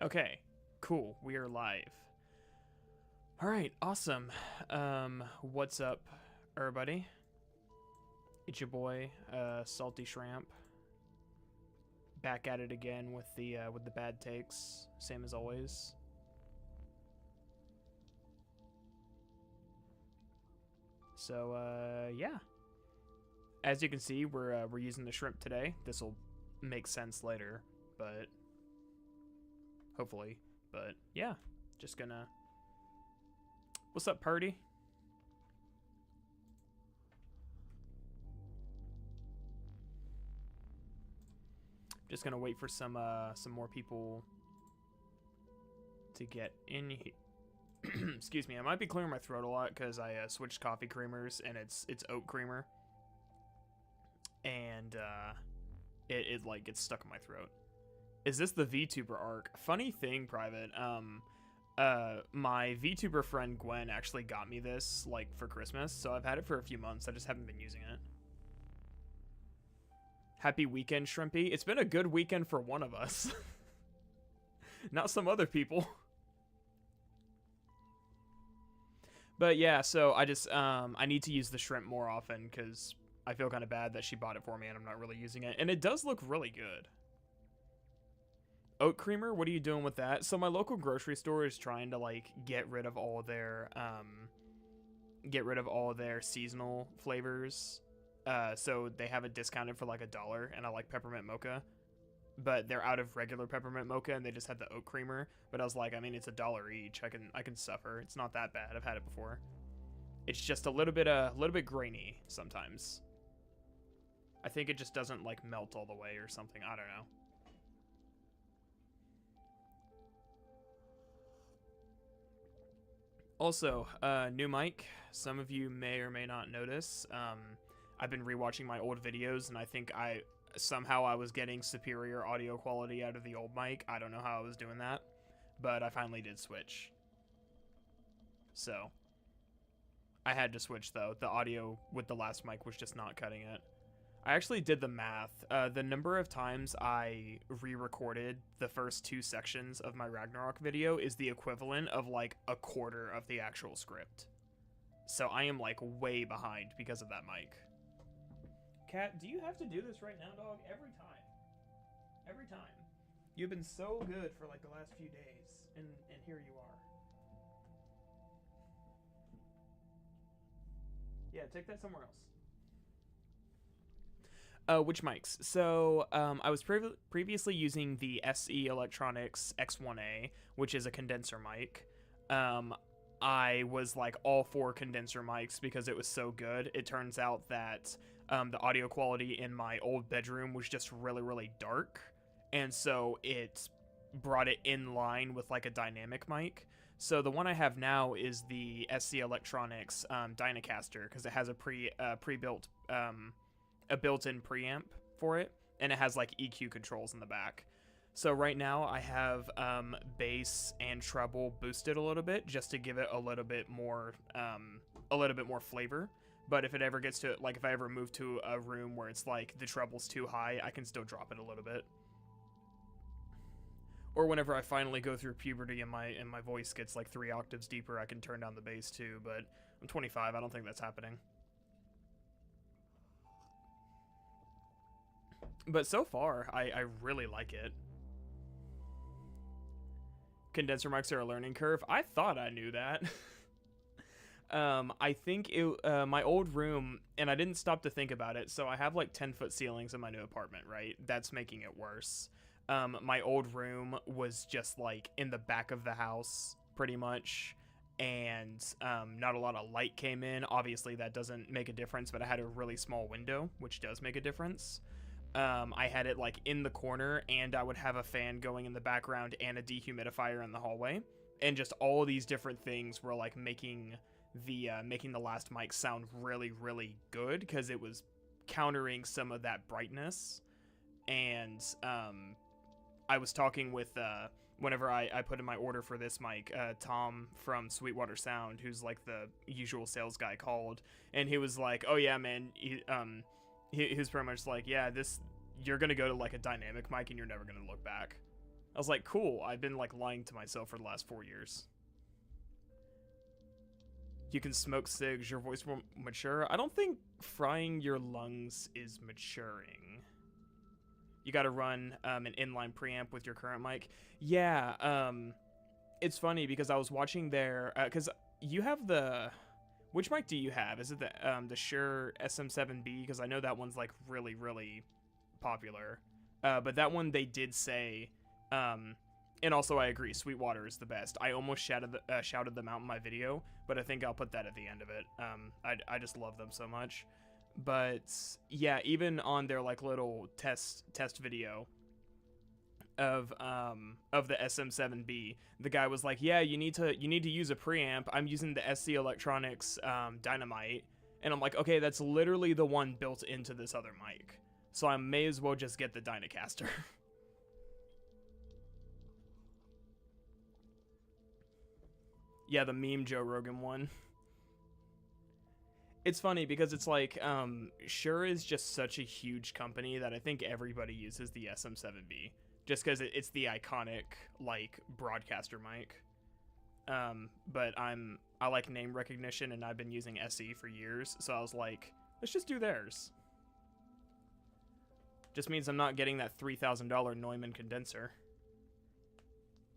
Okay, cool. We are live. All right, awesome. What's up, everybody? It's your boy, Salty Shrimp. Back at it again with the bad takes, same as always. So yeah. As you can see, we're using the shrimp today. This will make sense later, but hopefully. But yeah, just gonna. What's up, Purdy? Just gonna wait for some more people to get in here. Excuse me, I might be clearing my throat a lot because I switched coffee creamers and it's oat creamer, and it like gets stuck in my throat. Is this the VTuber arc? Funny thing, Private. My VTuber friend Gwen actually got me this like for Christmas, so I've had it for a few months. I just haven't been using it. Happy weekend, Shrimpy. It's been a good weekend for one of us. Not some other people. But yeah, so I just, I need to use the shrimp more often because I feel kind of bad that she bought it for me and I'm not really using it. And it does look really good. Oat creamer, what are you doing with that? So my local grocery store is trying to like get rid of all their seasonal flavors. So they have it discounted for like $1, and I like peppermint mocha. But they're out of regular peppermint mocha, and they just had the oat creamer. But I was like, I mean, it's $1 each. I can suffer. It's not that bad. I've had it before. It's just a little bit grainy sometimes. I think it just doesn't like melt all the way or something. I don't know. Also, new mic. Some of you may or may not notice. I've been rewatching my old videos, and I think somehow I was getting superior audio quality out of the old mic. I don't know how I was doing that, but I finally did switch. So, I had to switch though. The audio with the last mic was just not cutting it. I actually did the math. The number of times I re-recorded the first 2 sections of my Ragnarok video is the equivalent of like a quarter of the actual script. So I am like way behind because of that mic. Cat, do you have to do this right now, dog? Every time. Every time. You've been so good for like the last few days, and here you are. Yeah, take that somewhere else. Which mics? So, I was previously using the SE Electronics X1A, which is a condenser mic. I was like all for condenser mics because it was so good. It turns out that the audio quality in my old bedroom was just really, really dark. And so it brought it in line with like a dynamic mic. So the one I have now is the SC Electronics Dynacaster because it has a pre-built a built-in preamp for it, and it has like EQ controls in the back. So right now I have bass and treble boosted a little bit just to give it a little bit more flavor. But if it ever gets to like if I ever move to a room where it's like the treble's too high, I can still drop it a little bit. Or whenever I finally go through puberty and my voice gets like 3 octaves deeper, I can turn down the bass too. But I'm 25. I don't think that's happening. But so far, I really like it. Condenser mics are a learning curve. I thought I knew that. I think my old room, and I didn't stop to think about it, so I have like 10-foot ceilings in my new apartment, right? That's making it worse. My old room was just like in the back of the house, pretty much, and not a lot of light came in. Obviously, that doesn't make a difference, but I had a really small window, which does make a difference. I had it like in the corner, and I would have a fan going in the background and a dehumidifier in the hallway, and just all these different things were like making the last mic sound really, really good because it was countering some of that brightness. And I was talking with whenever I put in my order for this mic, Tom from Sweetwater Sound, who's like the usual sales guy, called, and he was like, "Oh yeah, man." He was pretty much like, yeah, you're gonna go to like a dynamic mic and you're never gonna look back. I was like, cool, I've been like lying to myself for the last 4 years. You can smoke cigs, your voice will mature. I don't think frying your lungs is maturing. You gotta run an inline preamp with your current mic. Yeah, it's funny because I was watching their, because you have the, which mic do you have? Is it the Shure SM7B? Because I know that one's like really, really popular. But that one they did say, and also I agree, Sweetwater is the best. I almost shouted them out in my video, but I think I'll put that at the end of it. I just love them so much. But yeah, even on their like little test video of the SM7B, the guy was like, yeah, you need to use a preamp. I'm using the SC Electronics Dynamite, and I'm like, okay, that's literally the one built into this other mic, so I may as well just get the Dynacaster. Yeah, the meme Joe Rogan one. It's funny because it's like, Shure is just such a huge company that I think everybody uses the SM7B. Just because it's the iconic, like, broadcaster mic. But I like name recognition, and I've been using SE for years, so I was like, let's just do theirs. Just means I'm not getting that $3,000 Neumann condenser.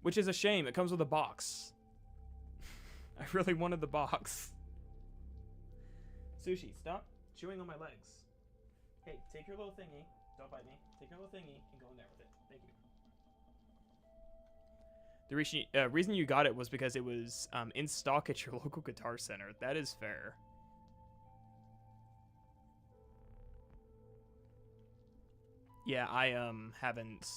Which is a shame, it comes with a box. I really wanted the box. Sushi, stop chewing on my legs. Hey, take your little thingy. Don't bite me. Take your little thingy and go in there with it. Thank you. The reason you got it was because it was in stock at your local Guitar Center. That is fair. Yeah, I haven't.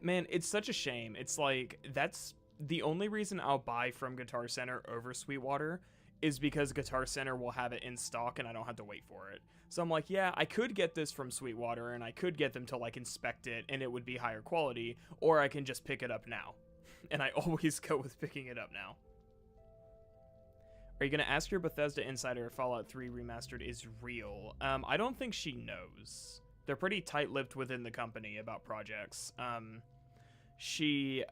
Man, it's such a shame. It's like, that's the only reason I'll buy from Guitar Center over Sweetwater is because Guitar Center will have it in stock and I don't have to wait for it. So I'm like, yeah, I could get this from Sweetwater and I could get them to like inspect it and it would be higher quality, or I can just pick it up now. And I always go with picking it up now. Are you going to ask your Bethesda insider if Fallout 3 Remastered is real? I don't think she knows. They're pretty tight-lipped within the company about projects. She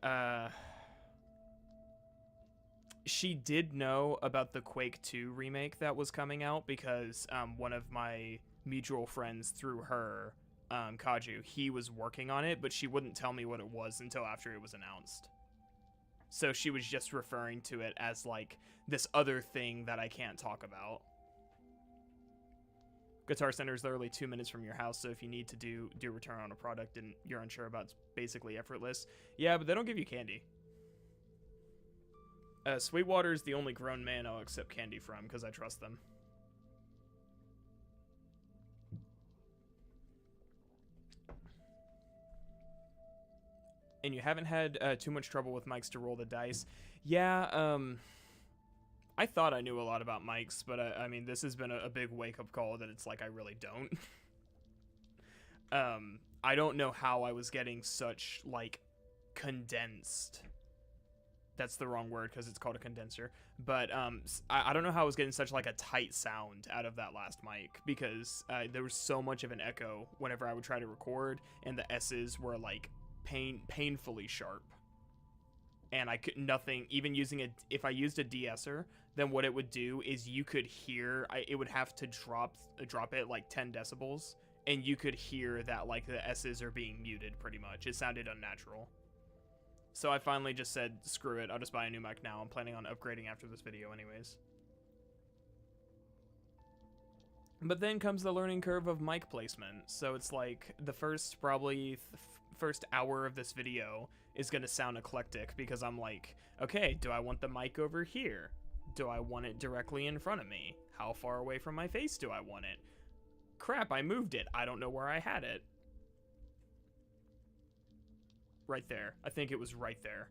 did know about the Quake 2 remake that was coming out because one of my mutual friends through her, Kaju, he was working on it, but she wouldn't tell me what it was until after it was announced. So she was just referring to it as like this other thing that I can't talk about. Guitar Center is literally 2 minutes from your house, so if you need to do return on a product and you're unsure about, it's basically effortless. Yeah, but they don't give you candy. Sweetwater is the only grown man I'll accept candy from because I trust them. And you haven't had too much trouble with mics to roll the dice. Yeah, I thought I knew a lot about mics, but I mean, this has been a big wake-up call that it's like I really don't. I don't know how I was getting such, like, condensed... That's the wrong word because it's called a condenser. But I don't know how I was getting such like a tight sound out of that last mic because there was so much of an echo whenever I would try to record, and the S's were like painfully sharp. And I could nothing, even using it, if I used a de-esser, then what it would do is you could hear, it would have to drop it like 10 decibels, and you could hear that like the S's are being muted pretty much. It sounded unnatural. So I finally just said, screw it, I'll just buy a new mic now. I'm planning on upgrading after this video anyways. But then comes the learning curve of mic placement. So it's like the first first hour of this video is going to sound eclectic because I'm like, okay, do I want the mic over here? Do I want it directly in front of me? How far away from my face do I want it? Crap, I moved it. I don't know where I had it. Right there. I think it was right there.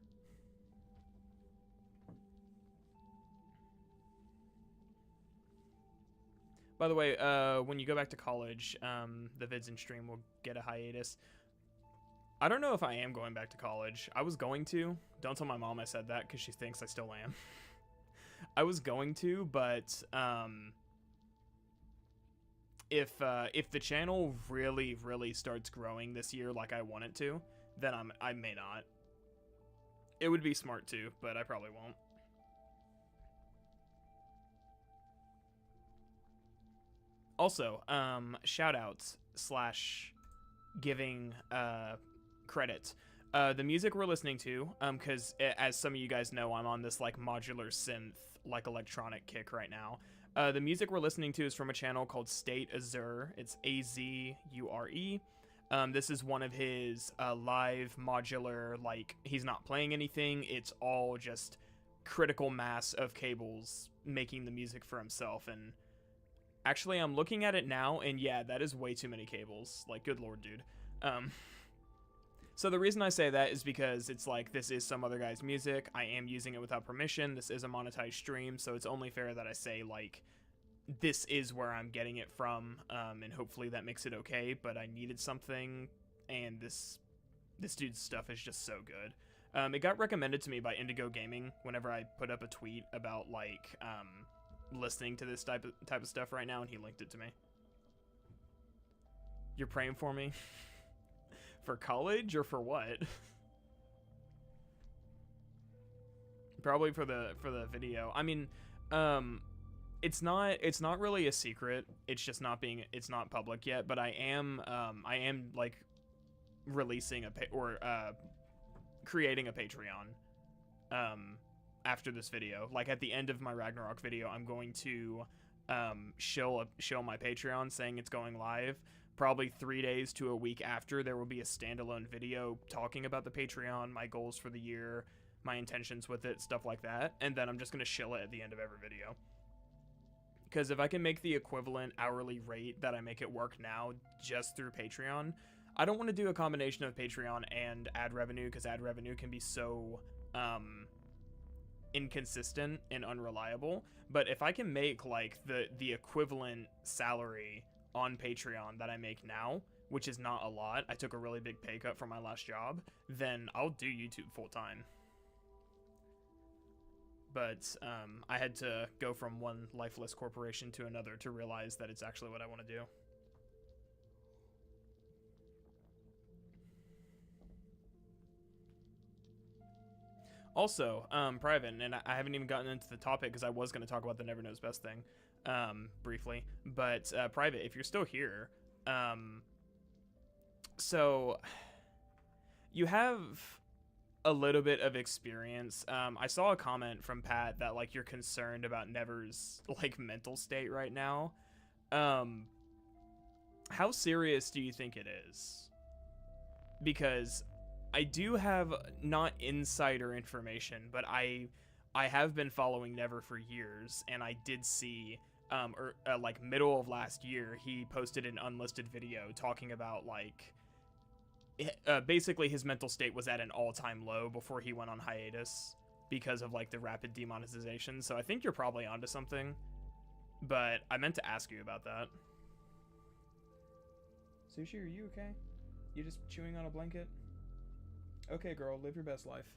By the way, when you go back to college, the vids and stream will get a hiatus. I don't know if I am going back to college. I was going to. Don't tell my mom I said that because she thinks I still am. I was going to, but if the channel really starts growing this year like I want it to, then I may not. It would be smart to, but I probably won't. Also, shoutouts slash giving credit. The music we're listening to, because as some of you guys know, I'm on this like modular synth, like electronic kick right now. The music we're listening to is from a channel called State Azure. It's Azure. This is one of his live modular, like, he's not playing anything. It's all just critical mass of cables making the music for himself. And actually, I'm looking at it now, and yeah, that is way too many cables. Like, good lord, dude. So the reason I say that is because it's like, this is some other guy's music. I am using it without permission. This is a monetized stream, so it's only fair that I say, like, this is where I'm getting it from, and hopefully that makes it okay, but I needed something, and this dude's stuff is just so good. It got recommended to me by Indigo Gaming whenever I put up a tweet about, like, listening to this type of stuff right now, and he linked it to me. You're praying for me? For college or for what? Probably for the video. I mean, it's not really a secret. It's just not public yet, but I am like releasing creating a Patreon after this video. Like at the end of my Ragnarok video, I'm going to show my Patreon saying it's going live. Probably 3 days to a week after, there will be a standalone video talking about the Patreon, my goals for the year, my intentions with it, stuff like that. And then I'm just going to shill it at the end of every video. Because if I can make the equivalent hourly rate that I make it work now just through Patreon, I don't want to do a combination of Patreon and ad revenue, because ad revenue can be so inconsistent and unreliable. But if I can make like the equivalent salary on Patreon that I make now, which is not a lot, I took a really big pay cut from my last job, then I'll do YouTube full time. But I had to go from one lifeless corporation to another to realize that it's actually what I want to do. Also, private, and I haven't even gotten into the topic because I was going to talk about the Never Knows Best thing briefly, but private, if you're still here, so you have a little bit of experience. I saw a comment from Pat that like you're concerned about Never's like mental state right now. How serious do you think it is? Because I do have not insider information, but I have been following Never for years, and I did see like middle of last year he posted an unlisted video talking about like basically his mental state was at an all-time low before he went on hiatus because of like the rapid demonetization. So I think you're probably onto something, but I meant to ask you about that. Sushi, are you okay? You just chewing on a blanket? Okay, girl, live your best life.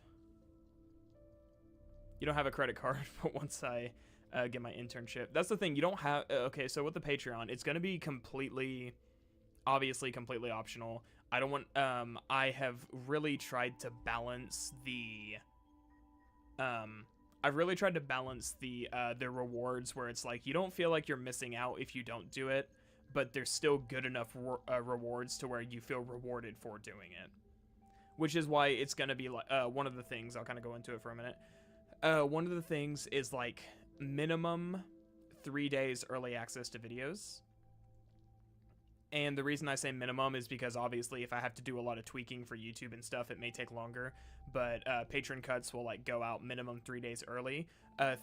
You don't have a credit card, but once I get my internship, that's the thing. You don't have. Okay, so with the Patreon, it's gonna be obviously completely optional. I don't want. I have really tried to balance the. I've really tried to balance the rewards where it's like you don't feel like you're missing out if you don't do it, but there's still good enough rewards to where you feel rewarded for doing it. Which is why it's gonna be like one of the things. I'll kind of go into it for a minute. One of the things is like minimum 3 days early access to videos. And the reason I say minimum is because obviously if I have to do a lot of tweaking for YouTube and stuff, it may take longer. But patron cuts will like go out minimum 3 days early.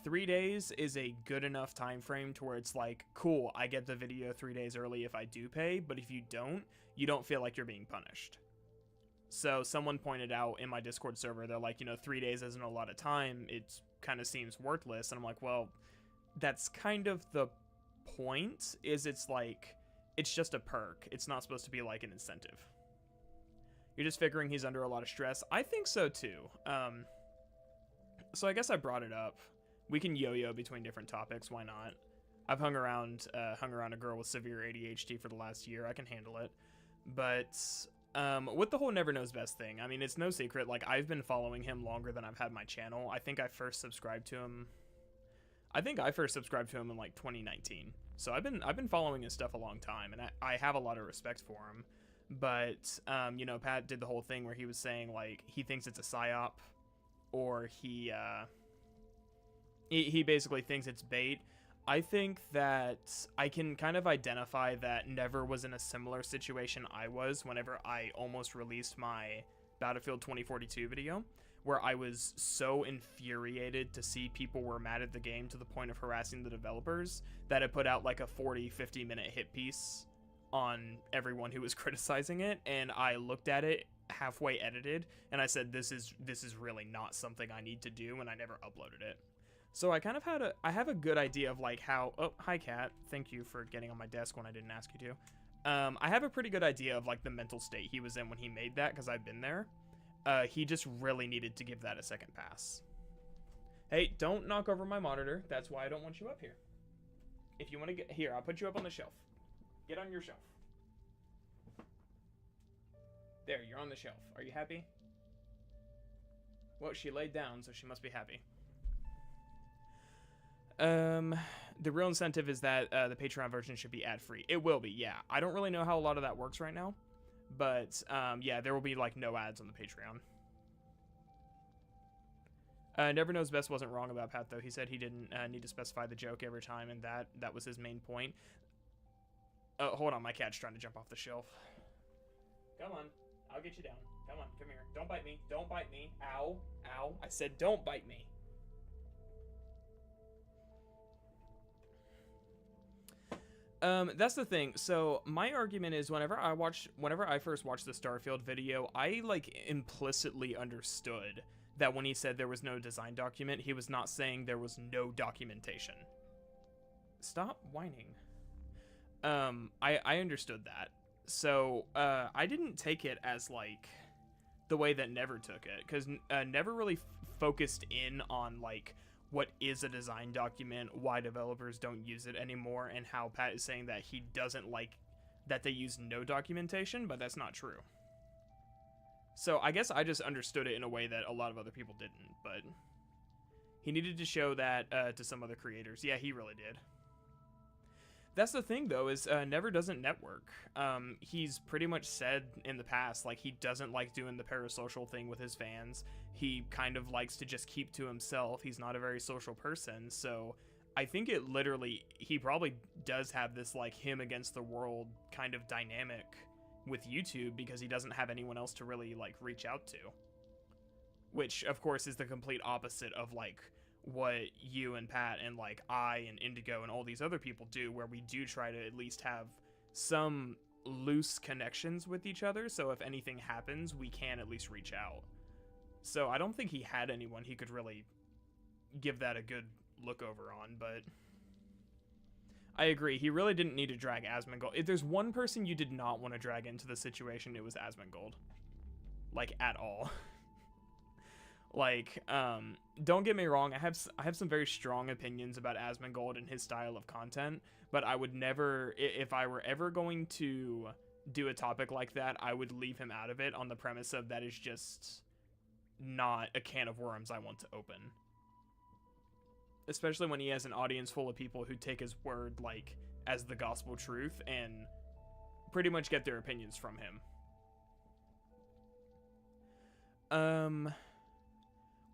3 days is a good enough time frame to where it's like, cool, I get the video 3 days early if I do pay. But if you don't feel like you're being punished. So someone pointed out in my Discord server, they're like, 3 days isn't a lot of time. It kind of seems worthless. And I'm like, well, that's kind of the point, is it's like, it's just a perk. It's not supposed to be like an incentive. You're just figuring he's under a lot of stress. I think so too. So I guess I brought it up. We can yo-yo between different topics. Why not? I've hung around a girl with severe ADHD for the last year. I can handle it. But with the whole Never Knows Best thing, I mean, it's no secret. Like, I've been following him longer than I've had my channel. I think I first subscribed to him in like 2019. So I've been following his stuff a long time, and I have a lot of respect for him. But you know, Pat did the whole thing where he was saying like he thinks it's a psyop, or he basically thinks it's bait. I think that I can kind of identify that Never was in a similar situation I was whenever I almost released my Battlefield 2042 video, where I was so infuriated to see people were mad at the game to the point of harassing the developers that I put out like a 40-50 minute hit piece on everyone who was criticizing it, and I looked at it halfway edited and I said, this is really not something I need to do, and I never uploaded it. So I kind of I have a good idea of like how, oh, hi Kat, thank you for getting on my desk when I didn't ask you to. I have a pretty good idea of like the mental state he was in when he made that, because I've been there. He just really needed to give that a second pass. Hey, don't knock over my monitor. That's why I don't want you up here. If you want to get here, I'll put you up on the shelf. Get on your shelf. There, you're on the shelf. Are you happy? Well, she laid down, so she must be happy. The real incentive is that the Patreon version should be ad-free. It will be, yeah. I don't really know how a lot of that works right now, but yeah, there will be like no ads on the Patreon. Never Knows Best wasn't wrong about Pat though. He said he didn't need to specify the joke every time, and that was his main point. Hold on, my cat's trying to jump off the shelf. Come on, I'll get you down. Come on, come here. Don't bite me. Don't bite me. Ow, ow. I said don't bite me. That's the thing. So my argument is whenever I first watched the Starfield video, I like implicitly understood that when he said there was no design document, he was not saying there was no documentation. Stop whining. I understood that. So, I didn't take it as like the way that Never took it, because Never really focused in on like what is a design document, why developers don't use it anymore, and how Pat is saying that he doesn't like that they use no documentation, but that's not true. So I guess I just understood it in a way that a lot of other people didn't, but he needed to show that to some other creators. Yeah, he really did. That's the thing, though, is Never doesn't network. He's pretty much said in the past, like, he doesn't like doing the parasocial thing with his fans. He kind of likes to just keep to himself. He's not a very social person, so I think it literally, he probably does have this, like, him against the world kind of dynamic with YouTube, because he doesn't have anyone else to really, like, reach out to. Which, of course, is the complete opposite of, like, what you and Pat and like I and Indigo and all these other people do, where we do try to at least have some loose connections with each other, so if anything happens we can at least reach out. So I don't think he had anyone he could really give that a good look over on, but I agree, he really didn't need to drag Asmongold. If there's one person you did not want to drag into the situation, it was Asmongold. Like, at all. Like, don't get me wrong, I have some very strong opinions about Asmongold and his style of content, but I would never, if I were ever going to do a topic like that, I would leave him out of it on the premise of that is just not a can of worms I want to open. Especially when he has an audience full of people who take his word, like, as the gospel truth and pretty much get their opinions from him.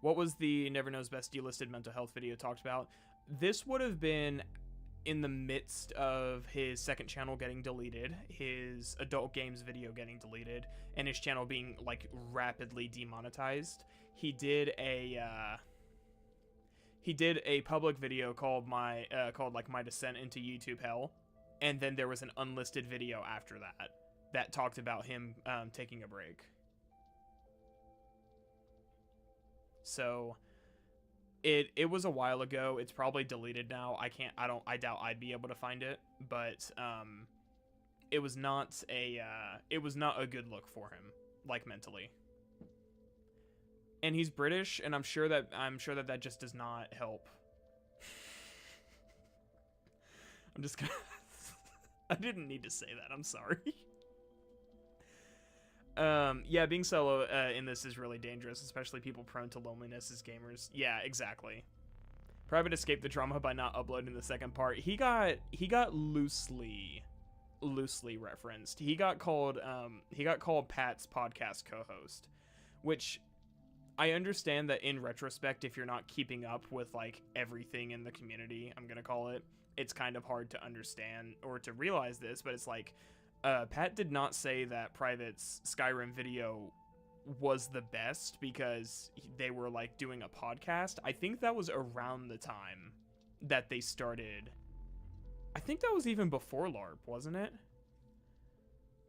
What was the Never Knows Best delisted mental health video talked about? This would have been in the midst of his second channel getting deleted, his adult games video getting deleted, and his channel being like rapidly demonetized. He did a public video called my descent into YouTube hell, and then there was an unlisted video after that talked about him taking a break. So it was a while ago. It's probably deleted now. I doubt I'd be able to find it, but it was not a good look for him, like, mentally. And he's British, and I'm sure that just does not help. I'm just gonna... I didn't need to say that. I'm sorry. Yeah, being solo in this is really dangerous, especially people prone to loneliness as gamers. Yeah, exactly. Private escaped the drama by not uploading the second part. He got loosely referenced. He got called Pat's podcast co-host, which I understand that in retrospect, if you're not keeping up with like everything in the community, I'm gonna call it, it's kind of hard to understand or to realize this, but it's like Pat did not say that Private's Skyrim video was the best because they were like doing a podcast. I think that was around the time that they started. I think that was even before LARP, wasn't it?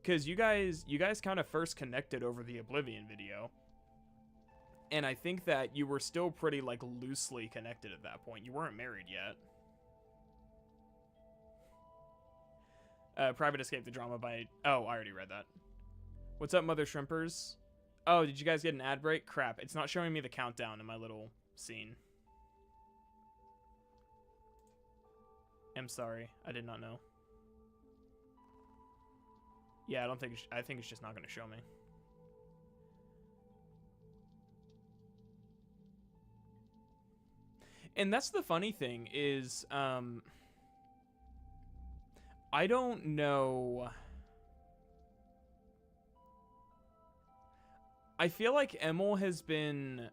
Because you guys kind of first connected over the Oblivion video. And I think that you were still pretty like loosely connected at that point. You weren't married yet. Private escaped the drama by... Oh, I already read that. What's up, Mother Shrimpers? Oh, did you guys get an ad break? Crap, it's not showing me the countdown in my little scene. I'm sorry, I did not know. Yeah, I think it's just not going to show me. And that's the funny thing is, I don't know. I feel like Emil has been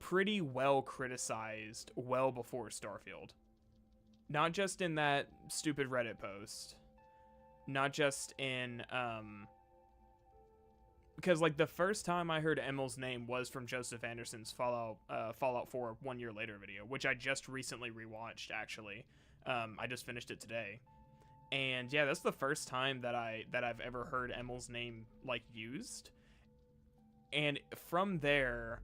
pretty well criticized well before Starfield. Not just in that stupid Reddit post. Not just in, because like the first time I heard Emil's name was from Joseph Anderson's Fallout 4 1 year later video, which I just recently rewatched actually. I just finished it today. And yeah, that's the first time that I've ever heard Emil's name like used. And from there,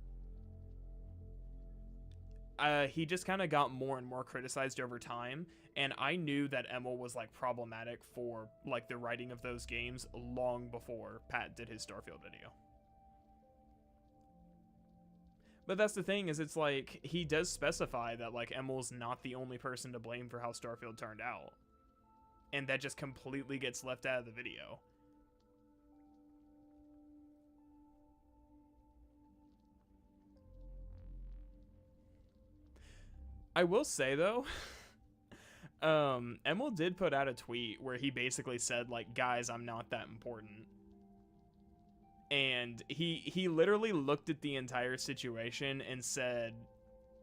he just kind of got more and more criticized over time. And I knew that Emil was like problematic for like the writing of those games long before Pat did his Starfield video. But that's the thing, is it's like he does specify that like Emil's not the only person to blame for how Starfield turned out. And that just completely gets left out of the video. I will say though, Emil did put out a tweet where he basically said like, guys, I'm not that important. And he literally looked at the entire situation and said,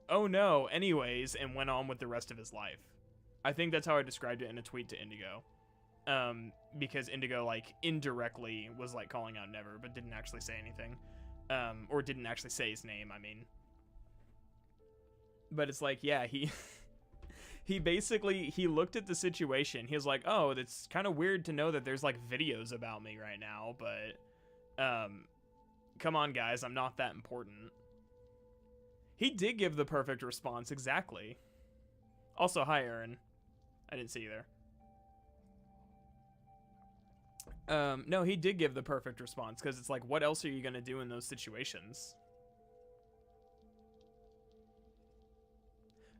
oh no, anyways, and went on with the rest of his life. I think that's how I described it in a tweet to Indigo. Because Indigo, like, indirectly was, like, calling out Never, but didn't actually say anything. Or didn't actually say his name, I mean. But it's like, yeah, he basically, he looked at the situation. He was like, oh, it's kind of weird to know that there's, like, videos about me right now, but, come on, guys, I'm not that important. He did give the perfect response, exactly. Also, hi, Aaron. I didn't see you there. No, he did give the perfect response, because it's like, what else are you going to do in those situations?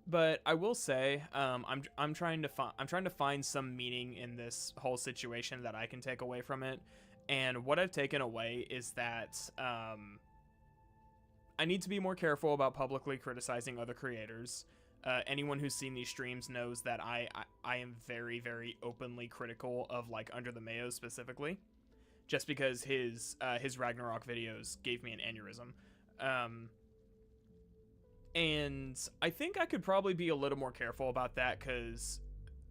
But I will say, I'm trying to find some meaning in this whole situation that I can take away from it. And what I've taken away is that I need to be more careful about publicly criticizing other creators. Anyone who's seen these streams knows that I am very, very openly critical of like Under the Mayo specifically, just because his Ragnarok videos gave me an aneurysm. And I think I could probably be a little more careful about that, because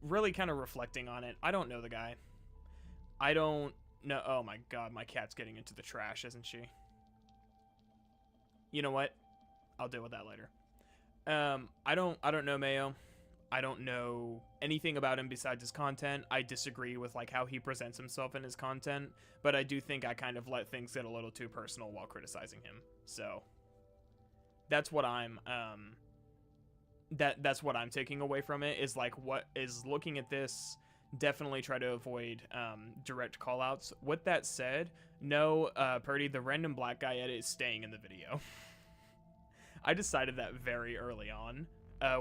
really kind of reflecting on it, I don't know the guy. I don't know. Oh my god, my cat's getting into the trash, isn't she? You know what? I'll deal with that later. I don't know Mayo. I don't know anything about him besides his content. I disagree with like how he presents himself in his content, but I do think I kind of let things get a little too personal while criticizing him. So that's what I'm that's what I'm taking away from it, is like, what is looking at this, definitely try to avoid direct callouts. With that said, no, Purdy, the random black guy edit is staying in the video. I decided that very early on,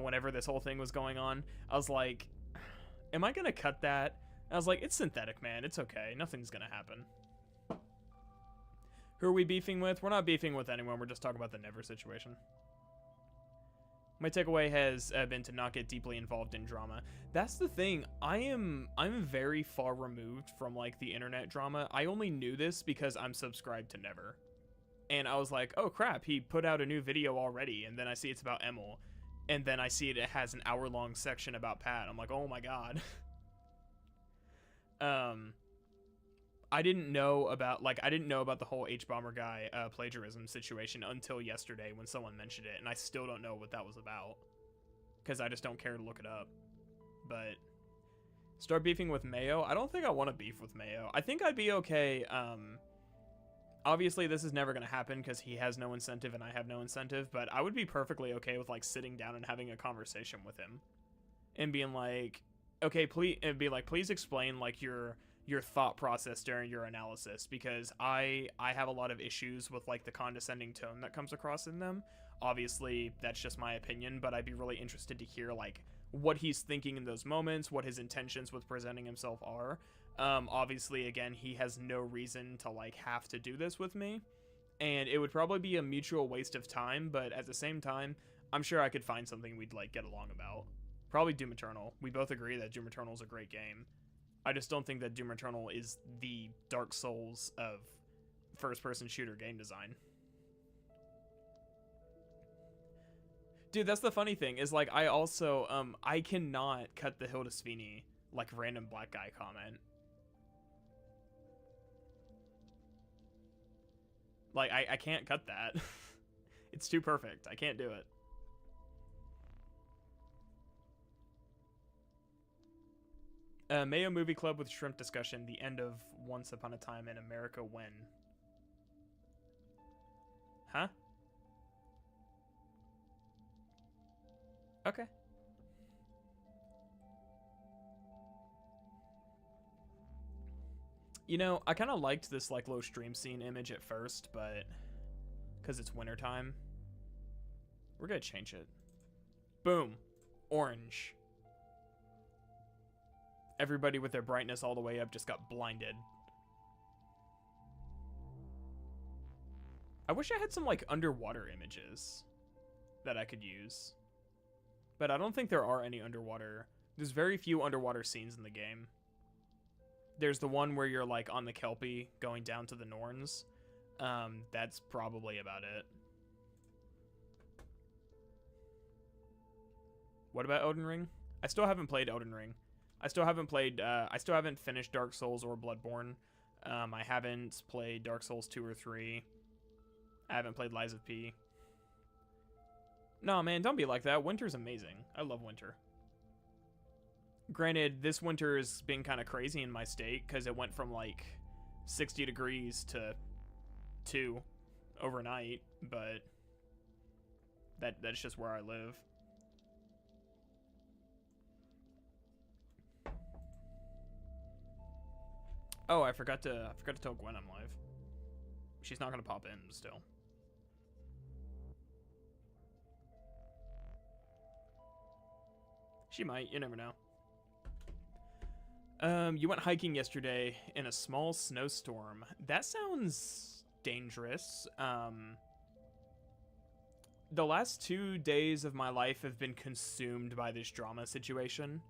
whenever this whole thing was going on. I was like, am I gonna cut that? I was like, it's synthetic, man. It's okay. Nothing's gonna happen. Who are we beefing with? We're not beefing with anyone. We're just talking about the Never situation. My takeaway has been to not get deeply involved in drama. That's the thing. I'm very far removed from like the internet drama. I only knew this because I'm subscribed to Never. And I was like, oh crap, he put out a new video already. And then I see it's about Emil. And then I see it has an hour-long section about Pat. I'm like, oh my god. I didn't know about the whole H-Bomber guy plagiarism situation until yesterday when someone mentioned it, and I still don't know what that was about because I just don't care to look it up. But start beefing with Mayo? I don't think I want to beef with Mayo. I think I'd be okay. Obviously this is never going to happen because he has no incentive and I have no incentive, but I would be perfectly okay with like sitting down and having a conversation with him and being like, okay, please explain like your thought process during your analysis, because I have a lot of issues with like the condescending tone that comes across in them. Obviously that's just my opinion, but I'd be really interested to hear like what he's thinking in those moments, what his intentions with presenting himself are. Obviously again, he has no reason to like have to do this with me, and it would probably be a mutual waste of time, but at the same time I'm sure I could find something we'd like get along about. Probably Doom Eternal. We both agree that Doom Eternal is a great game. I just don't think that Doom Eternal is the Dark Souls of first-person shooter game design. Dude, that's the funny thing, is like I also, I cannot cut the Hilda Svini, like, random black guy comment. Like, I can't cut that. It's too perfect. I can't do it. Mayo Movie Club with Shrimp discussion. The end of Once Upon a Time in America when? Huh? Okay. You know, I kind of liked this like low stream scene image at first, but because it's wintertime, we're gonna change it. Boom. Orange. Everybody with their brightness all the way up just got blinded. I wish I had some like underwater images that I could use, but I don't think there are any underwater. There's very few underwater scenes in the game. There's the one where you're like on the Kelpie going down to the Norns. That's probably about it. What about Elden Ring? I still haven't played Elden Ring. I still haven't finished Dark Souls or Bloodborne. I haven't played Dark Souls 2 or 3. I haven't played Lies of P. No, man, don't be like that. Winter's amazing. I love winter. Granted, this winter has been kind of crazy in my state because it went from like 60 degrees to 2 overnight, but that's just where I live. Oh, I forgot to tell Gwen I'm live. She's not gonna pop in still. She might, you never know. You went hiking yesterday in a small snowstorm. That sounds dangerous. The last 2 days of my life have been consumed by this drama situation.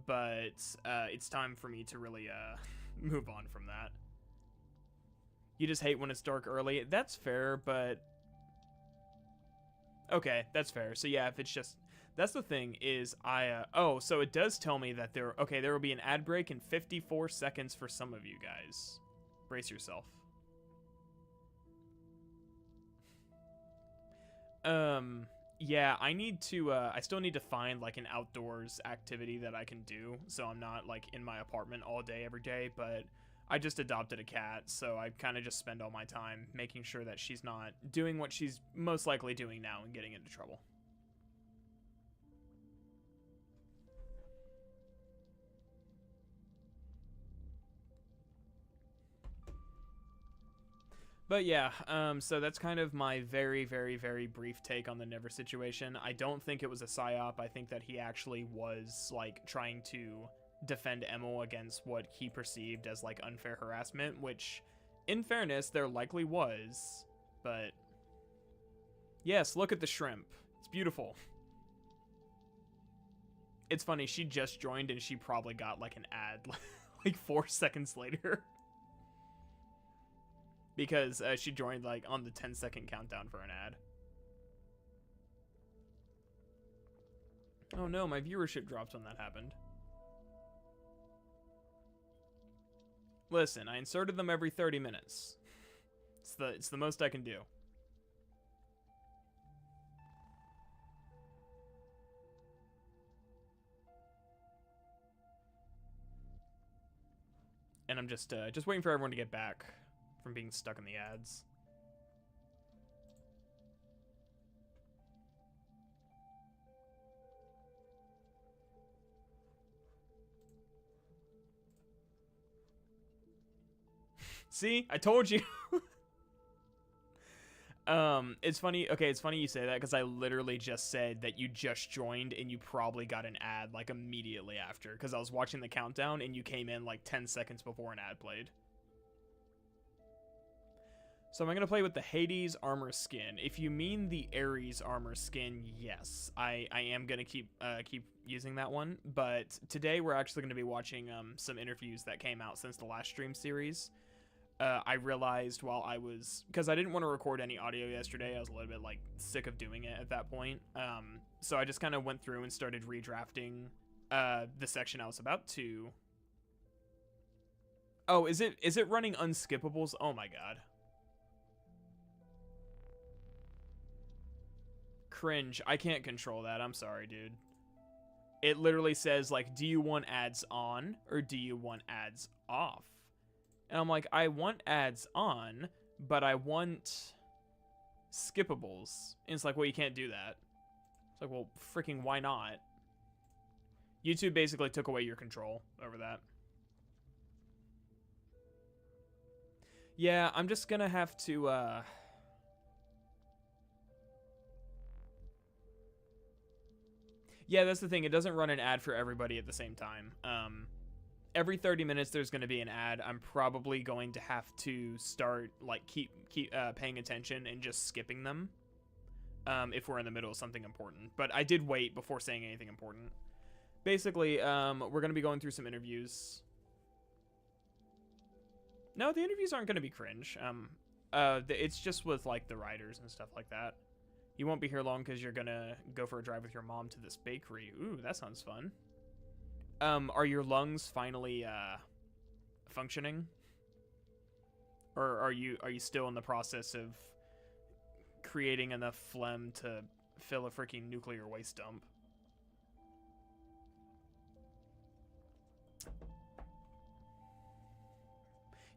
But it's time for me to really move on from that. You just hate when it's dark early. That's fair, but okay, that's fair. So yeah, if it's just, that's the thing is oh, so it does tell me that there will be an ad break in 54 seconds for some of you guys. Brace yourself. Yeah, I still need to find like an outdoors activity that I can do so I'm not like in my apartment all day every day, but I just adopted a cat, so I kind of just spend all my time making sure that she's not doing what she's most likely doing now and getting into trouble. But yeah, so that's kind of my very, very, very brief take on the Never situation. I don't think it was a psyop. I think that he actually was, like, trying to defend Emil against what he perceived as, like, unfair harassment, which, in fairness, there likely was. But, yes, look at the shrimp. It's beautiful. It's funny, she just joined and she probably got, like, an ad, like, 4 seconds later. Because she joined, like, on the 10-second countdown for an ad. Oh no, my viewership dropped when that happened. Listen, I inserted them every 30 minutes. It's the most I can do. And I'm just waiting for everyone to get back from being stuck in the ads. See, I told you. It's funny. Okay, it's funny you say that because I literally just said that you just joined and you probably got an ad like immediately after because I was watching the countdown and you came in like 10 seconds before an ad played. So I'm going to play with the Hades armor skin. If you mean the Ares armor skin, yes, I am going to keep using that one. But today we're actually going to be watching some interviews that came out since the last stream series. I realized while I was, because I didn't want to record any audio yesterday, I was a little bit like sick of doing it at that point. So I just kind of went through and started redrafting the section I was about to. Oh, is it running unskippables? Oh my god. Cringe. I can't control that. I'm sorry, dude. It literally says, like, do you want ads on or do you want ads off? And I'm like, I want ads on, but I want skippables. And it's like, well, you can't do that. It's like, well, freaking why not? YouTube basically took away your control over that. Yeah, I'm just gonna have to, yeah, that's the thing. It doesn't run an ad for everybody at the same time. Every 30 minutes there's going to be an ad. I'm probably going to have to start like keep paying attention and just skipping them if we're in the middle of something important. But I did wait before saying anything important. Basically, we're going to be going through some interviews. No, the interviews aren't going to be cringe. It's just with like the writers and stuff like that. You won't be here long because you're gonna go for a drive with your mom to this bakery. Ooh, that sounds fun. Are your lungs finally functioning? Or are you still in the process of creating enough phlegm to fill a freaking nuclear waste dump?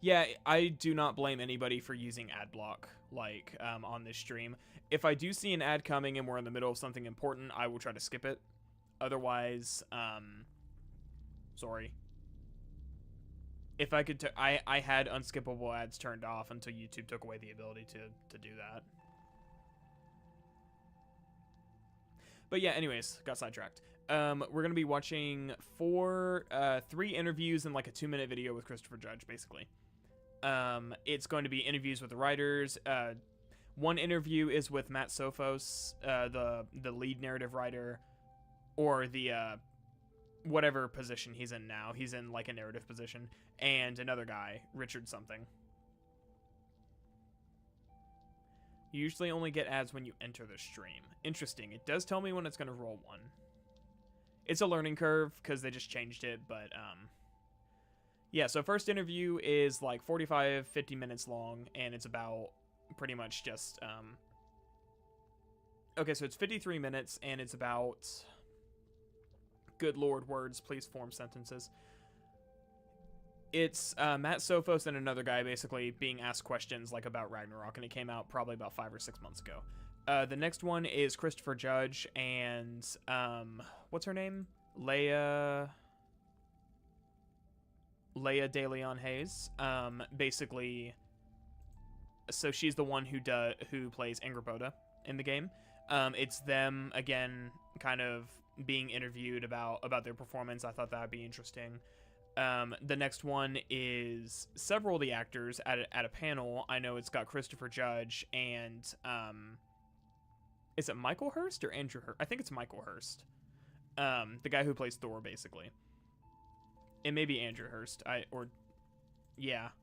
Yeah, I do not blame anybody for using ad block, like, on this stream. If I do see an ad coming and we're in the middle of something important, I will try to skip it. Otherwise, sorry. If I could, I had unskippable ads turned off until YouTube took away the ability to do that. But yeah, anyways, got sidetracked. We're going to be watching 3 interviews and like a 2-minute video with Christopher Judge, basically. It's going to be interviews with the writers. One interview is with Matt Sophos, the lead narrative writer, or the whatever position he's in now. He's in like a narrative position, and another guy, Richard something. You usually only get ads when you enter the stream. Interesting. It does tell me when it's going to roll one. It's a learning curve because they just changed it, but yeah, so first interview is like 45-50 minutes long, and it's about pretty much just okay, so it's 53 minutes and it's about, good lord, words, please form sentences. It's Matt Sophos and another guy basically being asked questions like about Ragnarok, and it came out probably about 5 or 6 months ago. The next one is Christopher Judge and what's her name? Leia De Leon Hayes. Basically So she's the one who plays Angrboda in the game. It's them again, kind of being interviewed about their performance. I thought that would be interesting. The next one is several of the actors at a panel. I know it's got Christopher Judge and is it Michael Hurst or Andrew Hurst? I think it's Michael Hurst. The guy who plays Thor, basically. It may be Andrew Hurst. I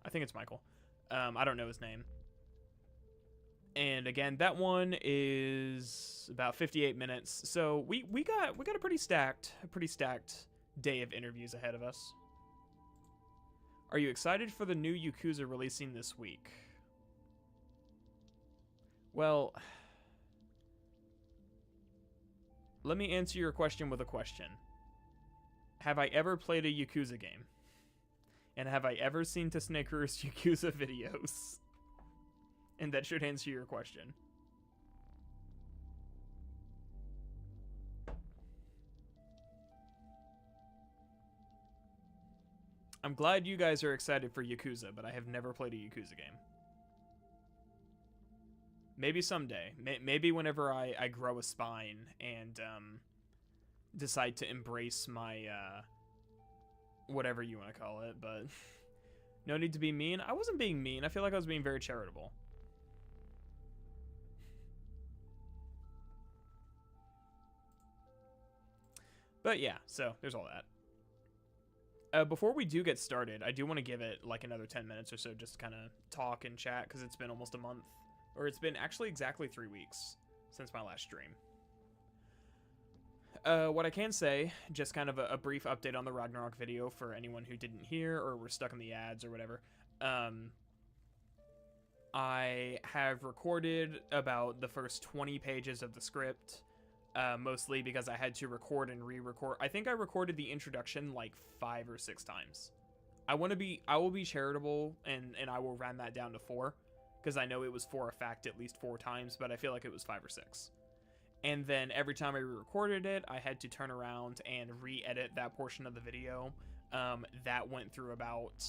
think it's Michael. I don't know his name. And again, that one is about 58 minutes. So we got a pretty stacked day of interviews ahead of us. Are you excited for the new Yakuza releasing this week? Well, let me answer your question with a question. Have I ever played a Yakuza game? And have I ever seen Tasnekuru's Yakuza videos? And that should answer your question. I'm glad you guys are excited for Yakuza, but I have never played a Yakuza game. Maybe someday. Maybe whenever I grow a spine and decide to embrace my whatever you want to call it, but no need to be mean. I wasn't being mean. I feel like I was being very charitable. But yeah, so there's all that. Before we do get started, I do want to give it like another 10 minutes or so just to kind of talk and chat, because it's been almost a month. Or it's been actually exactly 3 weeks since my last stream. What I can say, just kind of a brief update on the Ragnarok video for anyone who didn't hear or were stuck in the ads or whatever. I have recorded about the first 20 pages of the script. Mostly because I had to record and re-record. I think I recorded the introduction like 5 or 6 times. I will be charitable and I will round that down to 4, because I know it was for a fact at least 4 times, but I feel like it was 5 or 6. And then every time I re-recorded it, I had to turn around and re-edit that portion of the video. That went through about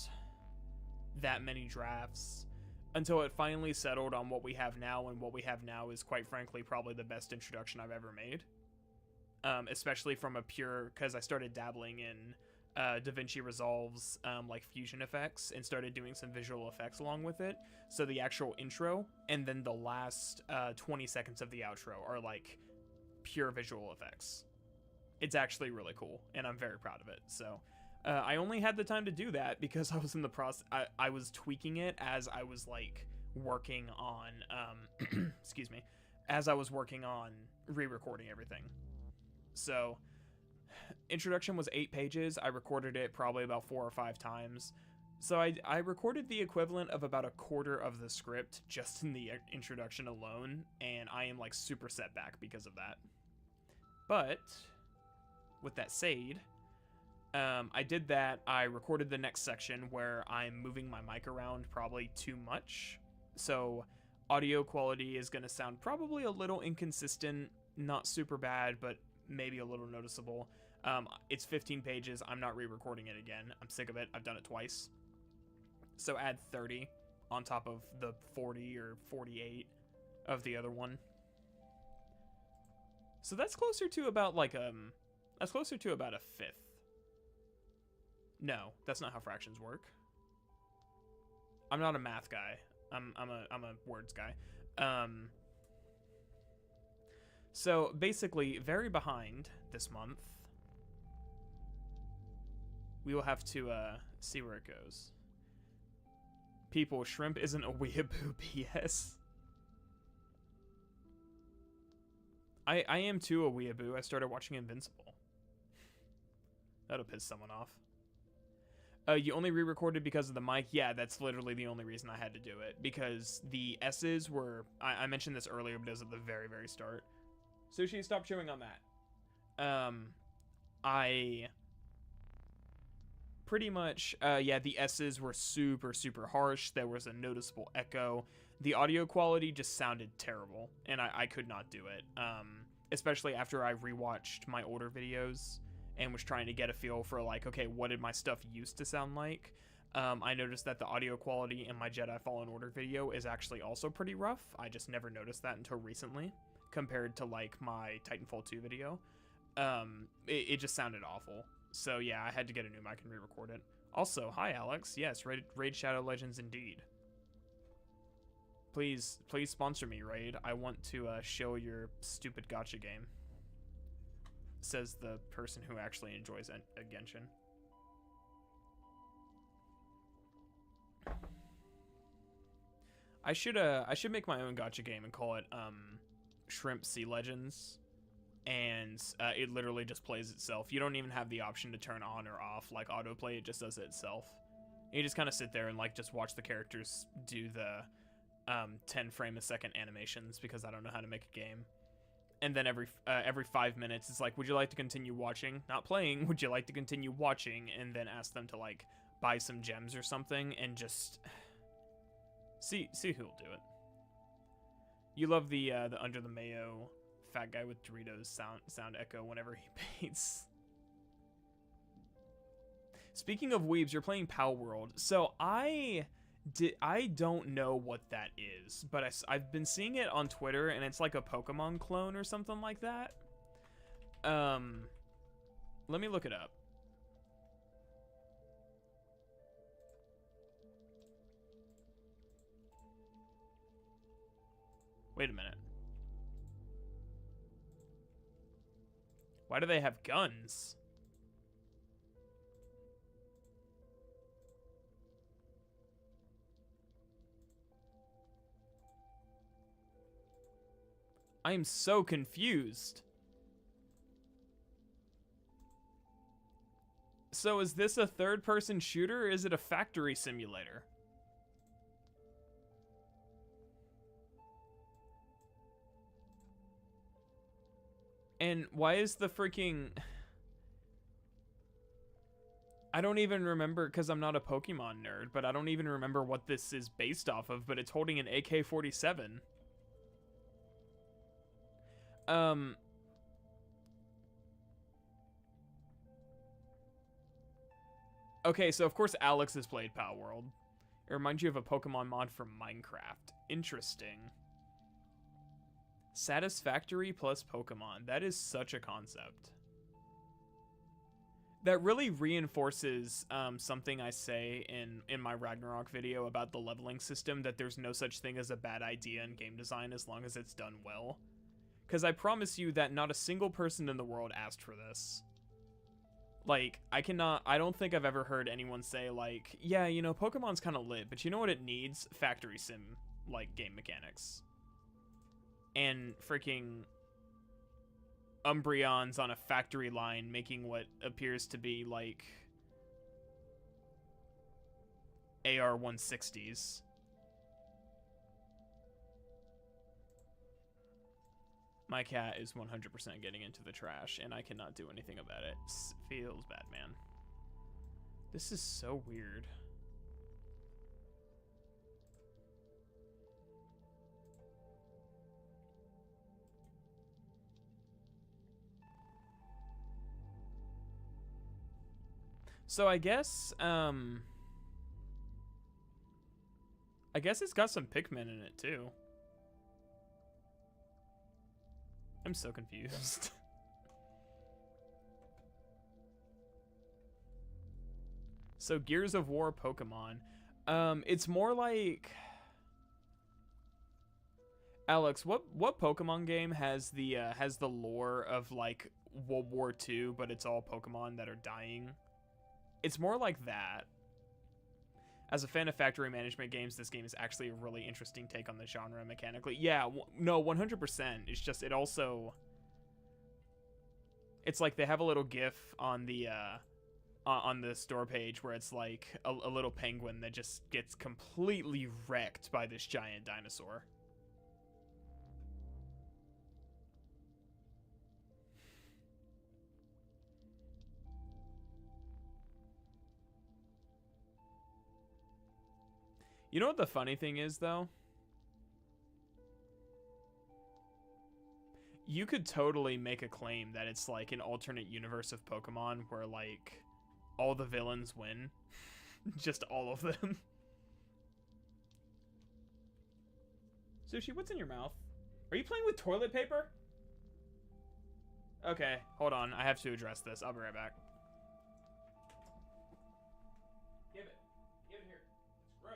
that many drafts until it finally settled on what we have now, and what we have now is, quite frankly, probably the best introduction I've ever made. Especially from a pure, because I started dabbling in DaVinci Resolve's like fusion effects and started doing some visual effects along with it. So the actual intro and then the last 20 seconds of the outro are like pure visual effects. It's actually really cool, and I'm very proud of it. So I only had the time to do that because I was in the process. I was tweaking it as I was like working on, excuse me, as I was working on re-recording everything. So introduction was 8 pages. I recorded it probably about 4 or 5 times. So I recorded the equivalent of about a quarter of the script just in the introduction alone, and I am like super set back because of that. But with that said, I did that. I recorded the next section where I'm moving my mic around probably too much. So audio quality is going to sound probably a little inconsistent, not super bad, but maybe a little noticeable. It's 15 pages. I'm not re-recording it again. I'm sick of it. I've done it twice. So add 30 on top of the 40 or 48 of the other one. So that's closer to about like that's closer to about a fifth. No, that's not how fractions work. I'm not a math guy. I'm a words guy. So basically, very behind this month. We will have to see where it goes. People, shrimp isn't a weeaboo BS. I am too a weeaboo. I started watching Invincible. That'll piss someone off. You only re-recorded because of the mic? Yeah, that's literally the only reason I had to do it. Because the S's were... I mentioned this earlier, but it was at the very, very start. Sushi, stop chewing on that. I... Pretty much, yeah, the S's were super, super harsh. There was a noticeable echo. The audio quality just sounded terrible, and I could not do it. Especially after I rewatched my older videos and was trying to get a feel for, like, okay, what did my stuff used to sound like? I noticed that the audio quality in my Jedi Fallen Order video is actually also pretty rough. I just never noticed that until recently, compared to like my Titanfall 2 video. It just sounded awful. So yeah, I had to get a new mic and re-record it. Also, hi Alex. Yes, Raid Shadow Legends indeed. Please sponsor me, Raid. I want to show your stupid gacha game. Says the person who actually enjoys a Genshin. I should make my own gacha game and call it Shrimp Sea Legends, and it literally just plays itself. You don't even have the option to turn on or off like autoplay. It just does it itself. You just kind of sit there and like just watch the characters do the 10 frame a second animations, because I don't know how to make a game. And then every 5 minutes it's like, would you like to continue watching? Not playing. Would you like to continue watching? And then ask them to like buy some gems or something, and just see who'll do it. You love the under the mayo fat guy with Doritos sound echo whenever he paints. Speaking of weebs, you're playing Pow World. So I don't know what that is, but I've been seeing it on Twitter, and it's like a Pokemon clone or something like that. Let me look it up. Wait a minute. Why do they have guns? I am so confused. So is this a third-person shooter, or is it a factory simulator? And why is the freaking... I don't even remember, because I'm not a Pokemon nerd, but I don't even remember what this is based off of, but it's holding an AK-47. Okay, so of course Alex has played Pow World. It reminds you of a Pokemon mod from Minecraft. Interesting. Satisfactory plus Pokemon. That is such a concept. That really reinforces something I say in my Ragnarok video about the leveling system, that there's no such thing as a bad idea in game design as long as it's done well. Because I promise you that not a single person in the world asked for this. Like, I don't think I've ever heard anyone say, like, yeah, you know, Pokemon's kind of lit, but you know what it needs? Factory sim, like, game mechanics. And freaking Umbreons on a factory line making what appears to be, like, AR-160s. My cat is 100% getting into the trash, and I cannot do anything about it. Feels bad, man. This is so weird. So I guess it's got some Pikmin in it too. I'm so confused. So Gears of War Pokemon. It's more like... Alex, what Pokemon game has the lore of like World War II, but it's all Pokemon that are dying? It's more like that. As a fan of factory management games, this game is actually a really interesting take on the genre mechanically. Yeah, no, 100%. It's just, it also... It's like they have a little GIF on the store page where it's like a little penguin that just gets completely wrecked by this giant dinosaur. You know what the funny thing is, though? You could totally make a claim that it's like an alternate universe of Pokemon where, like, all the villains win. Just all of them. Sushi, what's in your mouth? Are you playing with toilet paper? Okay, hold on. I have to address this. I'll be right back. Give it. Give it here. It's gross.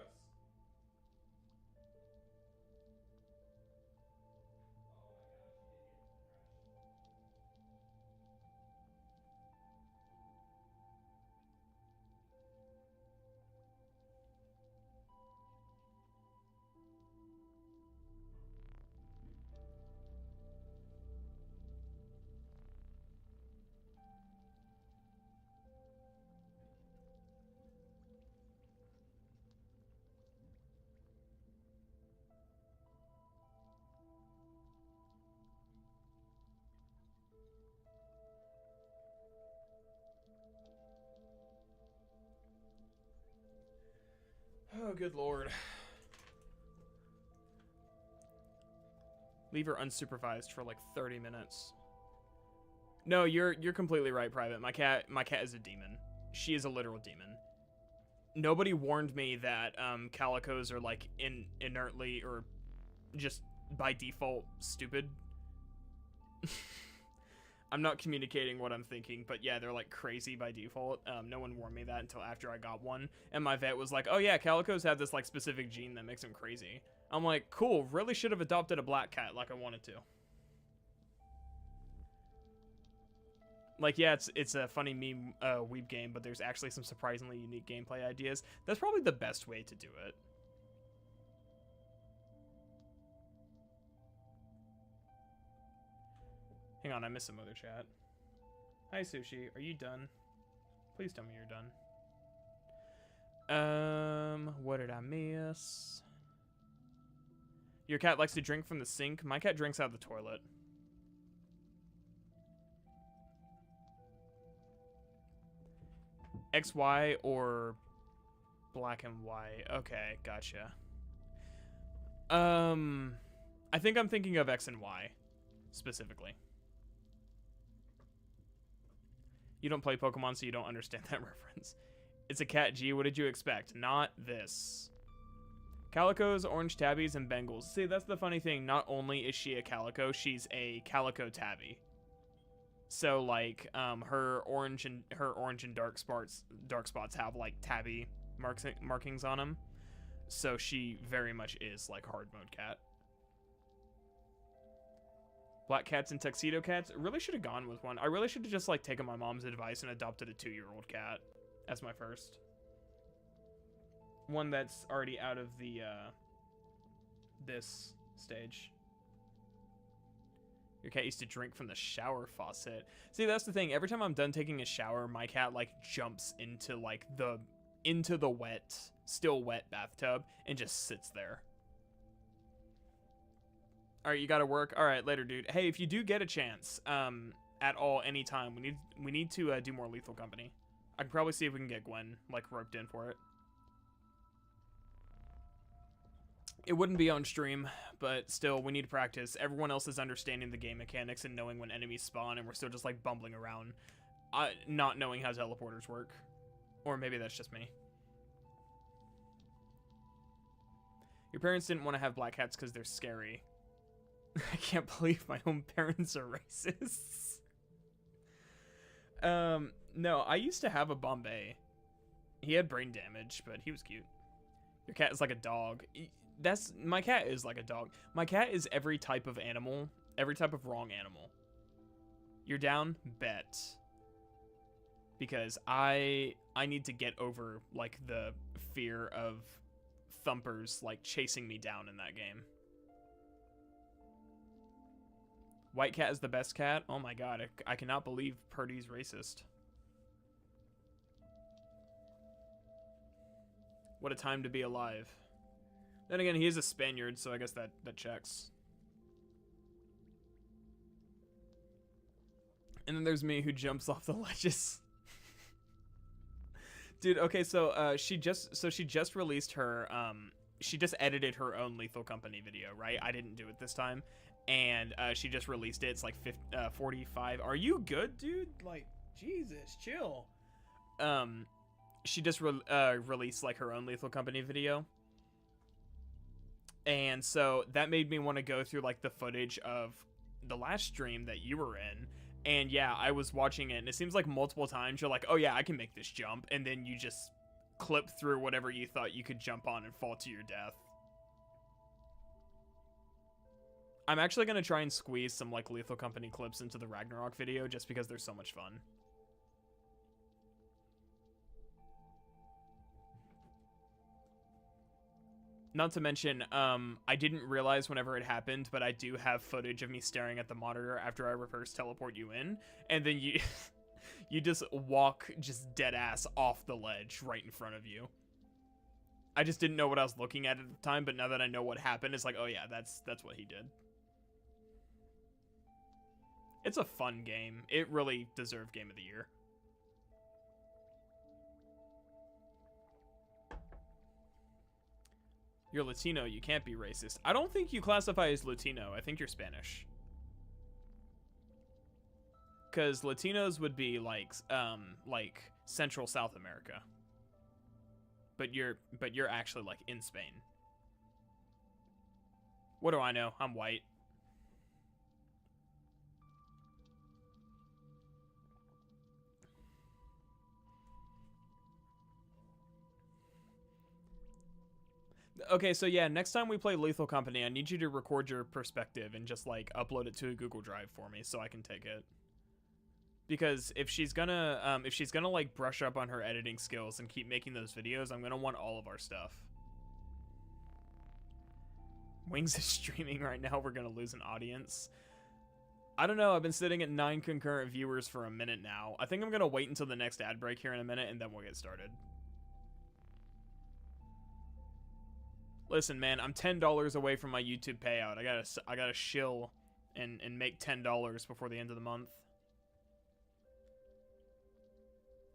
Oh, good lord. Leave her unsupervised for like 30 minutes. No, you're completely right, Private. My cat is a demon. She is a literal demon. Nobody warned me that calicos are like inertly or just by default stupid. I'm not communicating what I'm thinking, but yeah, they're like crazy by default. No one warned me that until after I got one, and my vet was like, "Oh yeah, calicos have this like specific gene that makes them crazy." I'm like, "Cool, really should have adopted a black cat like I wanted to." Like, yeah, it's a funny meme weeb game, but there's actually some surprisingly unique gameplay ideas. That's probably the best way to do it. Hang on, I missed some other chat. Hi, Sushi. Are you done? Please tell me you're done. What did I miss? Your cat likes to drink from the sink. My cat drinks out of the toilet. XY or black and white. Okay, gotcha. I think I'm thinking of X and Y specifically. You don't play Pokemon, so you don't understand that reference. It's a cat, G. What did you expect? Not this. Calicos, orange tabbies, and Bengals. See, that's the funny thing. Not only is she a calico, she's a calico tabby. So like, her orange and dark spots have like tabby markings on them. So she very much is like hard mode cat. Black cats and tuxedo cats. Really should have gone with one. I really should have just like taken my mom's advice and adopted a 2-year-old cat as my first. One that's already out of the this stage. Your cat used to drink from the shower faucet. See, that's the thing. Every time I'm done taking a shower, my cat like jumps into like the wet, still wet bathtub and just sits there. All right, you got to work. All right, later, dude. Hey, if you do get a chance, at all, anytime, we need to do more Lethal Company. I can probably see if we can get Gwen like roped in for it. It wouldn't be on stream, but still, we need to practice. Everyone else is understanding the game mechanics and knowing when enemies spawn, and we're still just like bumbling around, not knowing how teleporters work. Or maybe that's just me. Your parents didn't want to have black cats because they're scary. I can't believe my own parents are racists. No, I used to have a Bombay. He had brain damage, but he was cute. Your cat is like a dog. My cat is like a dog. My cat is every type of animal, every type of wrong animal. You're down? Bet. Because I need to get over like the fear of thumpers like chasing me down in that game. White cat is the best cat? Oh my god, I cannot believe Purdy's racist. What a time to be alive. Then again, he is a Spaniard, so I guess that checks. And then there's me who jumps off the ledges. Dude, okay, so she just released her she just edited her own Lethal Company video, right? I didn't do it this time. And she just released it. It's like 45. Are you good, dude? Like, Jesus, chill. she just released like her own Lethal Company video. And so that made me want to go through like the footage of the last stream that you were in. And yeah, I was watching it, and it seems like multiple times you're like, oh yeah, I can make this jump. And then you just clip through whatever you thought you could jump on and fall to your death. I'm actually going to try and squeeze some like Lethal Company clips into the Ragnarok video just because they're so much fun. Not to mention, I didn't realize whenever it happened, but I do have footage of me staring at the monitor after I reverse teleport you in, and then you you just walk just dead ass off the ledge right in front of you. I just didn't know what I was looking at the time, but now that I know what happened, it's like, oh yeah, that's what he did. It's a fun game. It really deserved Game of the Year. You're Latino, you can't be racist. I don't think you classify as Latino. I think you're Spanish. Because Latinos would be like Central South America. But you're actually like in Spain. What do I know? I'm white. Okay, so yeah, next time we play Lethal Company, I need you to record your perspective and just like upload it to a Google Drive for me so I can take it. Because if she's gonna like brush up on her editing skills and keep making those videos, I'm gonna want all of our stuff. Wings is streaming right now. We're gonna lose an audience. I don't know. I've been sitting at 9 concurrent viewers for a minute now. I think I'm gonna wait until the next ad break here in a minute, and then we'll get started. Listen, man, I'm $10 away from my YouTube payout. I gotta shill and make $10 before the end of the month.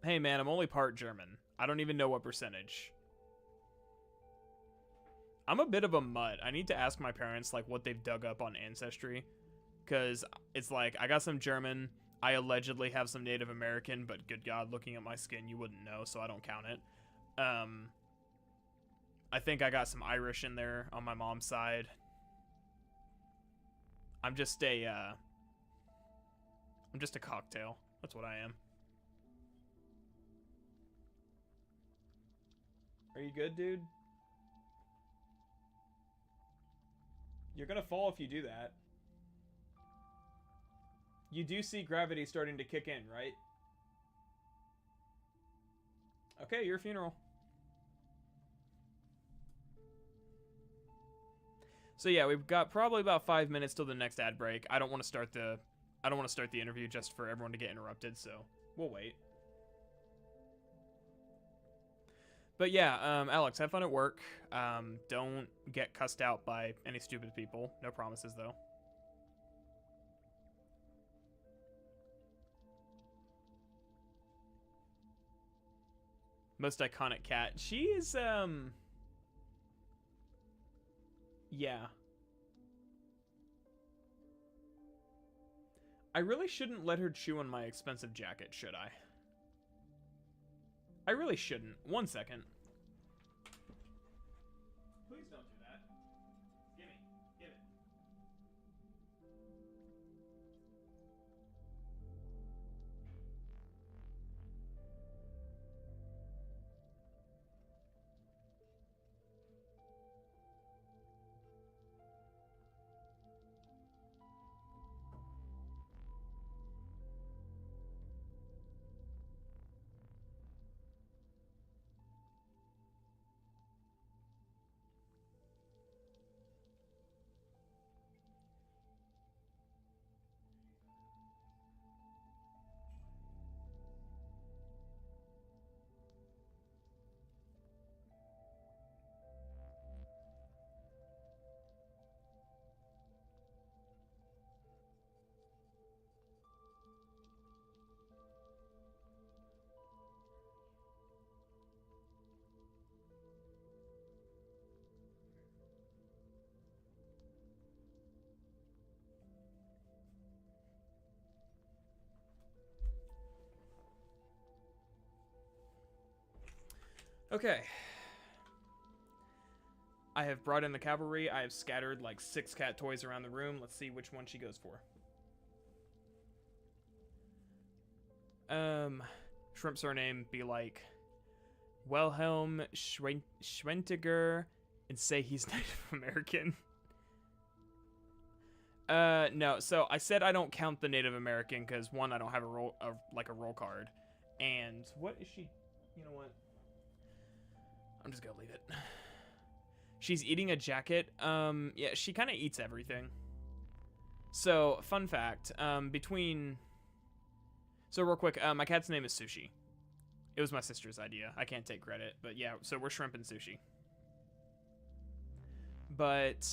Hey, man, I'm only part German. I don't even know what percentage. I'm a bit of a mutt. I need to ask my parents like what they've dug up on Ancestry, because it's like I got some German. I allegedly have some Native American, but good God, looking at my skin, you wouldn't know, so I don't count it. I think I got some Irish in there on my mom's side. I'm just a cocktail. That's what I am. Are you good, dude? You're gonna fall if you do that. You do see gravity starting to kick in, right? Okay, your funeral. So yeah, we've got probably about 5 minutes till the next ad break. I don't want to start the interview just for everyone to get interrupted, so we'll wait. But yeah, Alex, have fun at work. Don't get cussed out by any stupid people. No promises, though. Most iconic cat. She is, yeah. I really shouldn't let her chew on my expensive jacket, should I? I really shouldn't. 1 second. Please don't do that. Gimme. Give it. Okay. I have brought in the cavalry. I have scattered like 6 cat toys around the room. Let's see which one she goes for. Shrimp surname be like Wilhelm Schwentiger and say he's Native American. No. So I said I don't count the Native American because one, I don't have a roll card, and what is she? You know what? I'm just gonna leave it. She's eating a jacket. Yeah, she kind of eats everything. So fun fact. So real quick, my cat's name is Sushi. It was my sister's idea. I can't take credit, but yeah. So we're shrimp and sushi. But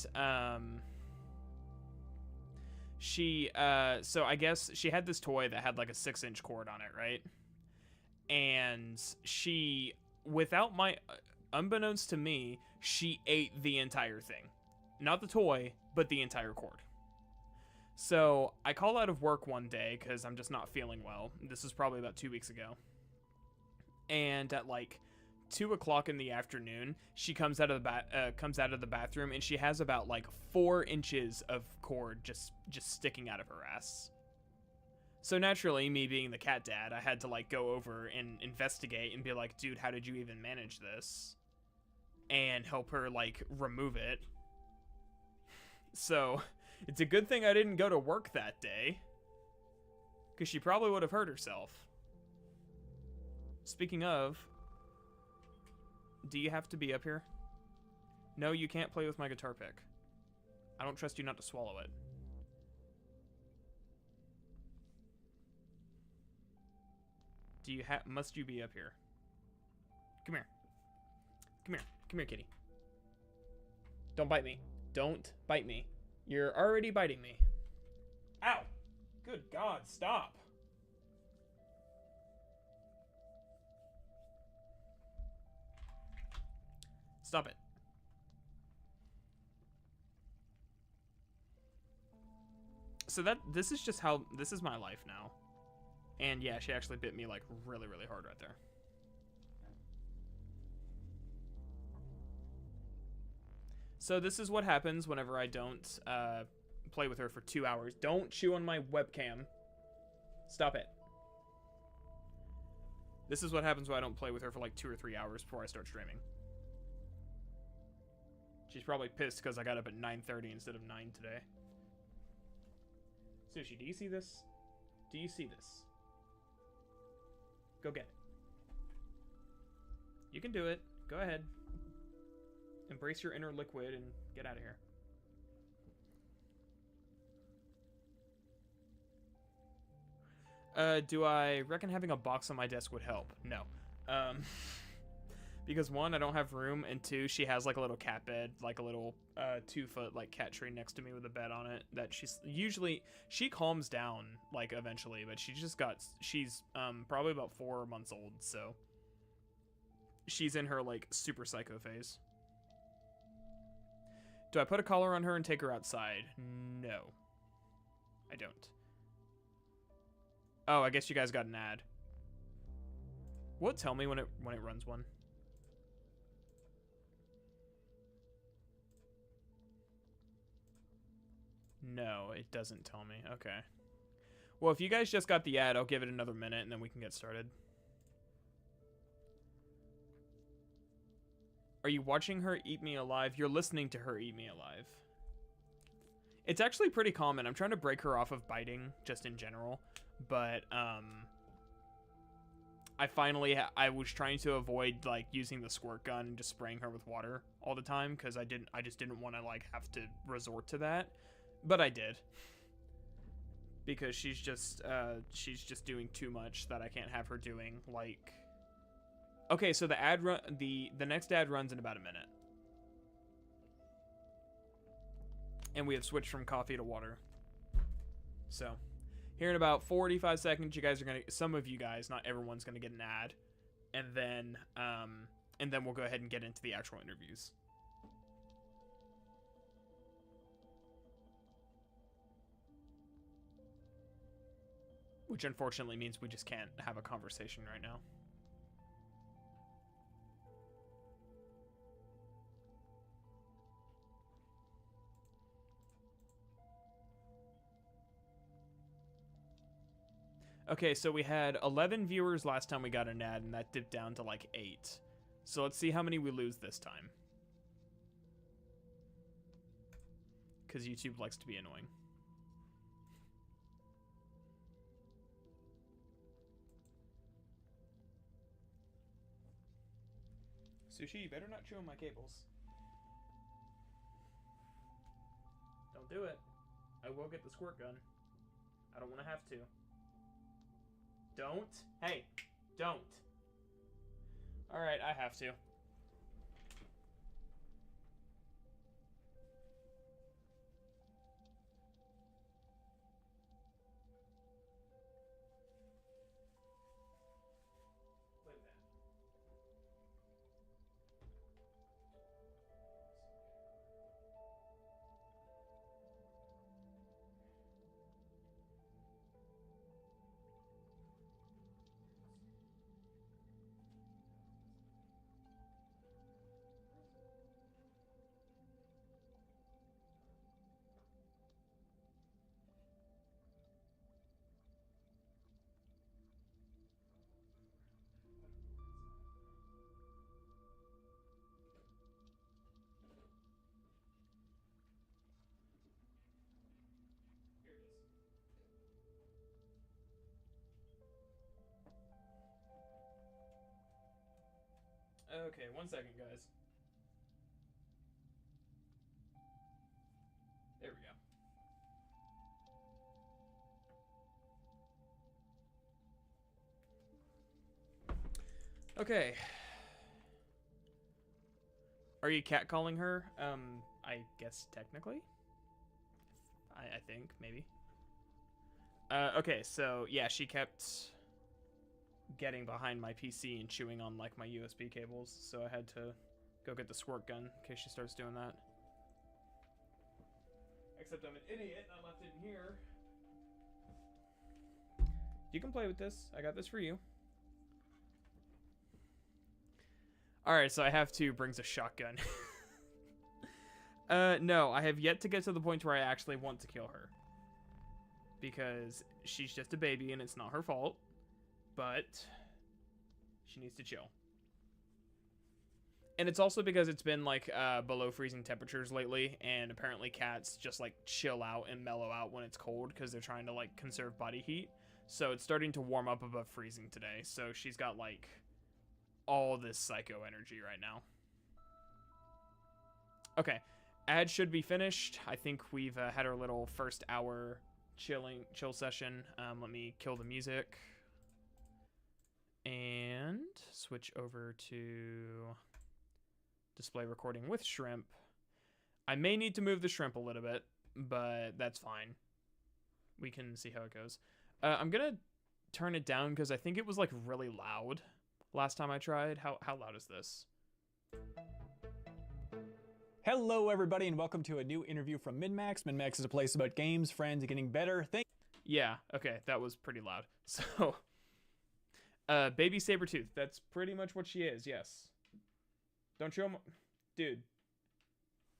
so I guess she had this toy that had like a 6-inch cord on it, right? And she, without my, unbeknownst to me, she ate the entire thing. Not the toy, but the entire cord. So I call out of work one day because I'm just not feeling well. This is probably about 2 weeks ago. And at like 2 o'clock in the afternoon, she comes out of the bathroom, and she has about like 4 inches of cord just sticking out of her ass. So naturally, me being the cat dad, I had to like go over and investigate and be like, dude, how did you even manage this? And help her like remove it. So it's a good thing I didn't go to work that day, because she probably would have hurt herself. Speaking of, do you have to be up here? No, you can't play with my guitar pick. I don't trust you not to swallow it. Must you be up here? Come here. Come here. Come here, kitty. Don't bite me. Don't bite me. You're already biting me. Ow! Good God, stop. Stop it. So this is my life now. And yeah, she actually bit me like really, really hard right there. So this is what happens whenever I don't play with her for 2 hours. Don't chew on my webcam. Stop it. This is what happens when I don't play with her for like 2 or 3 hours before I start streaming. She's probably pissed because I got up at 9:30 instead of 9 today. Sushi, do you see this? Do you see this? Go get it. You can do it. Go ahead. Embrace your inner liquid and get out of here. Do I reckon having a box on my desk would help? No. Because one, I don't have room, and two, she has like a little cat bed, like a little 2-foot like cat tree next to me with a bed on it that she calms down like eventually, but she's probably about 4 months old, so she's in her like super psycho phase. Do I put a collar on her and take her outside? No. I don't. Oh, I guess you guys got an ad. Will it tell me when it runs one? No, it doesn't tell me. Okay. Well, if you guys just got the ad, I'll give it another minute and then we can get started. Are you watching her eat me alive? You're listening to her eat me alive. It's actually pretty common. I'm trying to break her off of biting, just in general. But, I was trying to avoid, like, using the squirt gun and just spraying her with water all the time, because I just didn't want to, like, have to resort to that. But I did. Because she's just doing too much that I can't have her doing, like... Okay, so the next ad runs in about a minute. And we have switched from coffee to water. So, here in about 45 seconds, you guys are some of you guys, not everyone's gonna get an ad. And then we'll go ahead and get into the actual interviews. Which unfortunately means we just can't have a conversation right now. Okay, so we had 11 viewers last time we got an ad, and that dipped down to like 8. So let's see how many we lose this time. Because YouTube likes to be annoying. Sushi, you better not chew on my cables. Don't do it. I will get the squirt gun. I don't want to have to. Don't. Hey, don't. Alright, I have to. Okay, 1 second, guys. There we go. Okay. Are you catcalling her? I guess technically? I think, maybe. Okay, so yeah, she kept getting behind my PC and chewing on like my USB cables, so I had to go get the squirt gun in case she starts doing that. Except I'm an idiot and I left it in here. You can play with this. I got this for you. Alright, so I have two brings a shotgun. No, I have yet to get to the point where I actually want to kill her. Because she's just a baby and it's not her fault. But she needs to chill. And it's also because it's been like below freezing temperatures lately, and apparently cats just like chill out and mellow out when it's cold because they're trying to like conserve body heat. So it's starting to warm up above freezing today. So she's got like all this psycho energy right now. Okay, ad should be finished. I think we've had our little first hour chill session. Let me kill the music and switch over to display recording with shrimp. I may need to move the shrimp a little bit, but that's fine. We can see how it goes. I'm gonna turn it down because I think it was like really loud last time I tried. How loud is this? Hello everybody and welcome to a new interview from MinMax. MinMax is a place about games, friends, and getting better. Yeah, okay, that was pretty loud. So, baby Sabretooth, that's pretty much what she is, yes. Don't chew on my... Dude.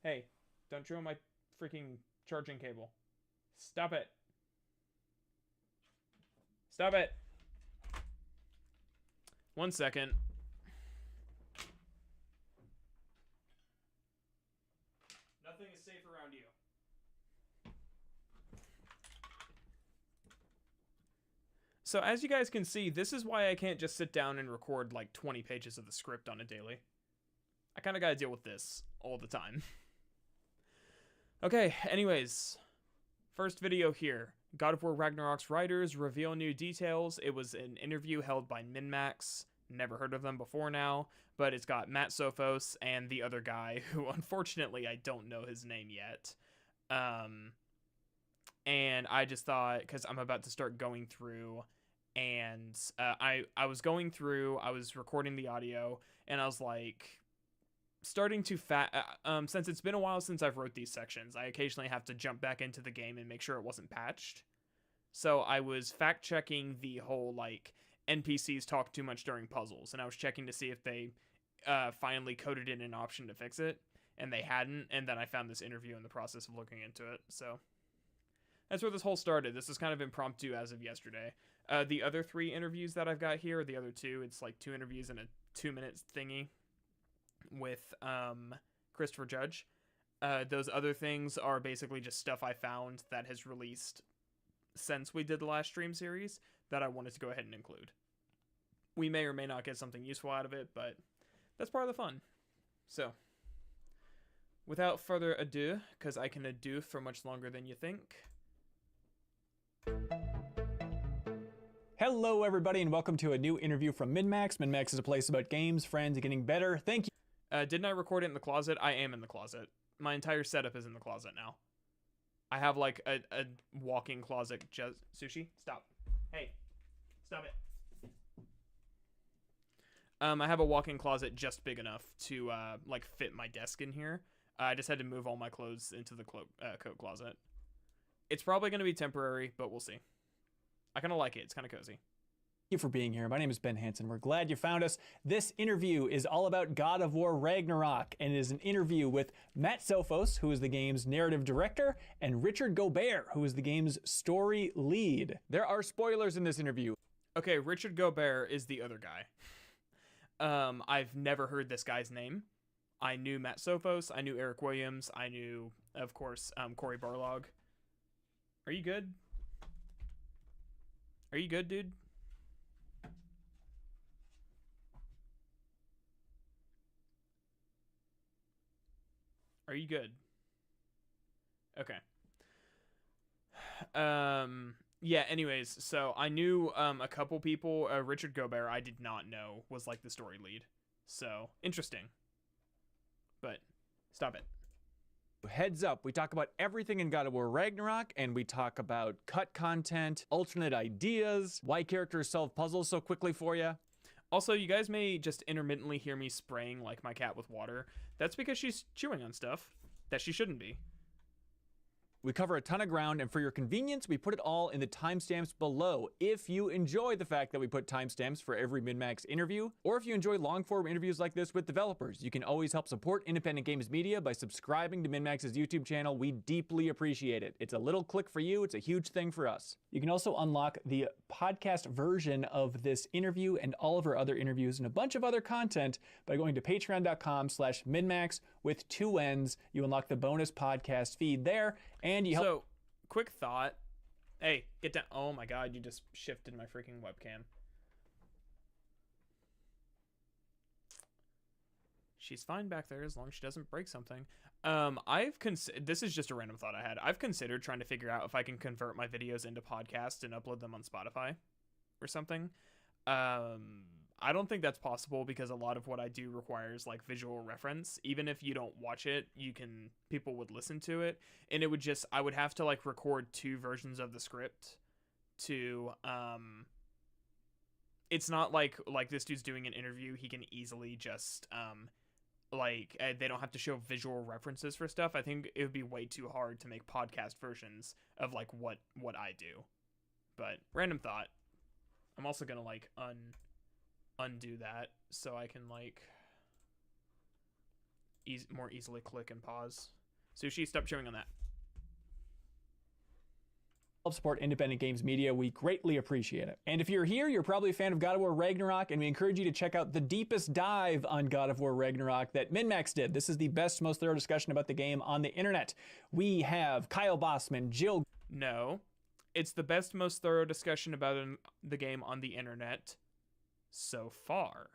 Hey, don't chew on my freaking charging cable. Stop it. Stop it. 1 second. Nothing is safe around you. So as you guys can see, this is why I can't just sit down and record like 20 pages of the script on a daily. I kind of got to deal with this all the time. Okay, anyways. First video here. God of War Ragnarok's writers reveal new details. It was an interview held by MinMax. Never heard of them before now, but it's got Matt Sophos and the other guy who unfortunately I don't know his name yet. And I just thought, because I'm about to start going through, and I was going through, I was recording the audio, and I was like, starting to since it's been a while since I've wrote these sections, I occasionally have to jump back into the game and make sure it wasn't patched. So I was fact checking the whole like NPCs talk too much during puzzles, and I was checking to see if they finally coded in an option to fix it, and they hadn't, and then I found this interview in the process of looking into it. So that's where this whole started. This is kind of impromptu as of yesterday. The other 3 interviews that I've got here, the other 2, it's like 2 interviews and a 2-minute thingy with Christopher Judge. Those other things are basically just stuff I found that has released since we did the last stream series that I wanted to go ahead and include. We may or may not get something useful out of it, but that's part of the fun. So, without further ado, because I can ado for much longer than you think. Hello, everybody, and welcome to a new interview from MinMax. MinMax is a place about games, friends, and getting better. Thank you. Didn't I record it in the closet? I am in the closet. My entire setup is in the closet now. I have like a walk-in closet. Just Sushi, stop. Hey, stop it. I have a walk-in closet just big enough to like fit my desk in here. I just had to move all my clothes into the coat closet. It's probably going to be temporary, but we'll see. I kind of like it. It's kind of cozy. Thank you for being here. My name is Ben Hansen. We're glad you found us. This interview is all about God of War Ragnarok, and it is an interview with Matt Sophos, who is the game's narrative director, and Richard Gobert, who is the game's story lead. There are spoilers in this interview. Okay, Richard Gobert is the other guy. I've never heard this guy's name. I knew Matt Sophos. I knew Eric Williams. I knew, of course, Corey Barlog. Are you good? Are you good, dude? Are you good? Okay. Yeah, anyways, so I knew a couple people. Richard Gobert, I did not know was like the story lead. So, interesting. But, stop it. Heads up, we talk about everything in God of War Ragnarok, and we talk about cut content, alternate ideas, why characters solve puzzles so quickly for you. Also, you guys may just intermittently hear me spraying like my cat with water. That's because she's chewing on stuff that she shouldn't be. We cover a ton of ground, and for your convenience, we put it all in the timestamps below. If you enjoy the fact that we put timestamps for every MinMax interview, or if you enjoy long-form interviews like this with developers, you can always help support independent games media by subscribing to MinMax's YouTube channel. We deeply appreciate it. It's a little click for you. It's a huge thing for us. You can also unlock the podcast version of this interview and all of our other interviews and a bunch of other content by going to patreon.com/MinMax with 2 N's. You unlock the bonus podcast feed there, and you help. So, quick thought. Hey, get down. Oh my god, you just shifted my freaking webcam. She's fine back there as long as she doesn't break something. This is just a random thought I had. I've considered trying to figure out if I can convert my videos into podcasts and upload them on Spotify or something. I don't think that's possible because a lot of what I do requires like visual reference. Even if you don't watch it, people would listen to it, and it would just, I would have to like record 2 versions of the script to, it's not like this dude's doing an interview. He can easily just, they don't have to show visual references for stuff. I think it would be way too hard to make podcast versions of like what I do. But random thought. I'm also gonna like undo that so I can like more easily click and pause. Sushi, stop chewing on that. Help support independent games media. We greatly appreciate it. And if you're here, you're probably a fan of God of War Ragnarok, and we encourage you to check out the deepest dive on God of War Ragnarok that MinMax did. This is the best, most thorough discussion about the game on the internet. We have Kyle Bossman, Jill. No, it's the best, most thorough discussion about the game on the internet so far.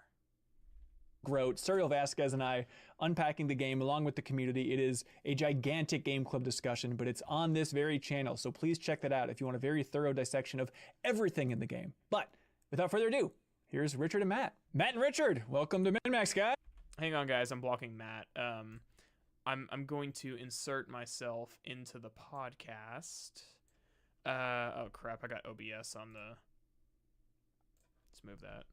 Grote, Serial Vasquez, and I unpacking the game along with the community. It is a gigantic game club discussion, but it's on this very channel, so please check that out if you want a very thorough dissection of everything in the game. But without further ado, here's Richard and Matt. Matt and Richard, welcome to MinMax, guys. Hang on, guys, I'm blocking Matt. I'm going to insert myself into the podcast. Oh crap, I got OBS on the... Let's move that.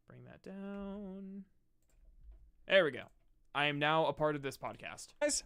Bring that down. There we go. I am now a part of this podcast. Guys.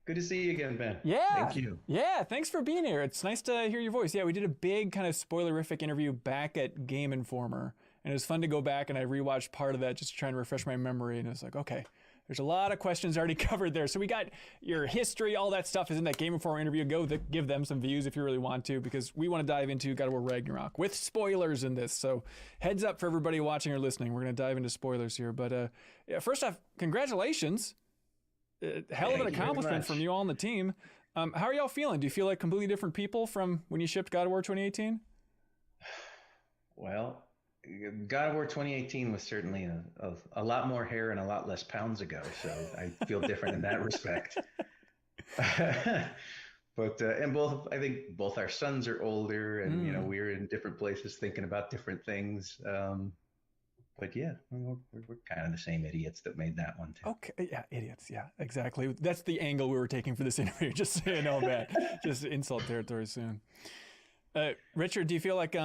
Good to see you again, Ben. Yeah. Thank you. Yeah, thanks for being here. It's nice to hear your voice. Yeah, we did a big kind of spoilerific interview back at Game Informer, and it was fun to go back, and I rewatched part of that just to try and refresh my memory, and it was like, okay, There's a lot of questions already covered there. So we got your history, all that stuff is in that Game Informer interview. Give them some views if you really want to, because we want to dive into God of War Ragnarok with spoilers in this. So heads up for everybody watching or listening. We're going to dive into spoilers here. But first off, congratulations. Hell of an accomplishment from you all on the team. How are y'all feeling? Do you feel like completely different people from when you shipped God of War 2018? Well, God of War 2018 was certainly a lot more hair and a lot less pounds ago, so I feel different in that respect. But and I think both our sons are older, and we're in different places thinking about different things. But yeah, we're kind of the same idiots that made that one too. Okay, yeah, idiots, yeah, exactly. That's the angle we were taking for this interview. Just so you know, man, just insult territory soon. Richard, do you feel like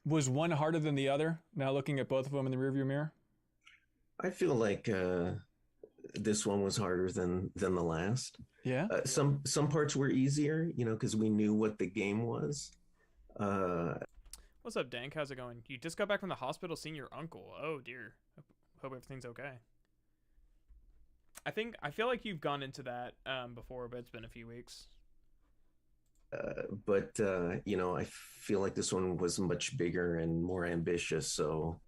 was one harder than the other? Now looking at both of them in the rearview mirror. I feel like this one was harder than the last. Yeah. Some parts were easier, because we knew what the game was. What's up, Dank? How's it going? You just got back from the hospital seeing your uncle. Oh dear. Hope everything's okay. I feel like you've gone into that before, but it's been a few weeks. But I feel like this one was much bigger and more ambitious, so...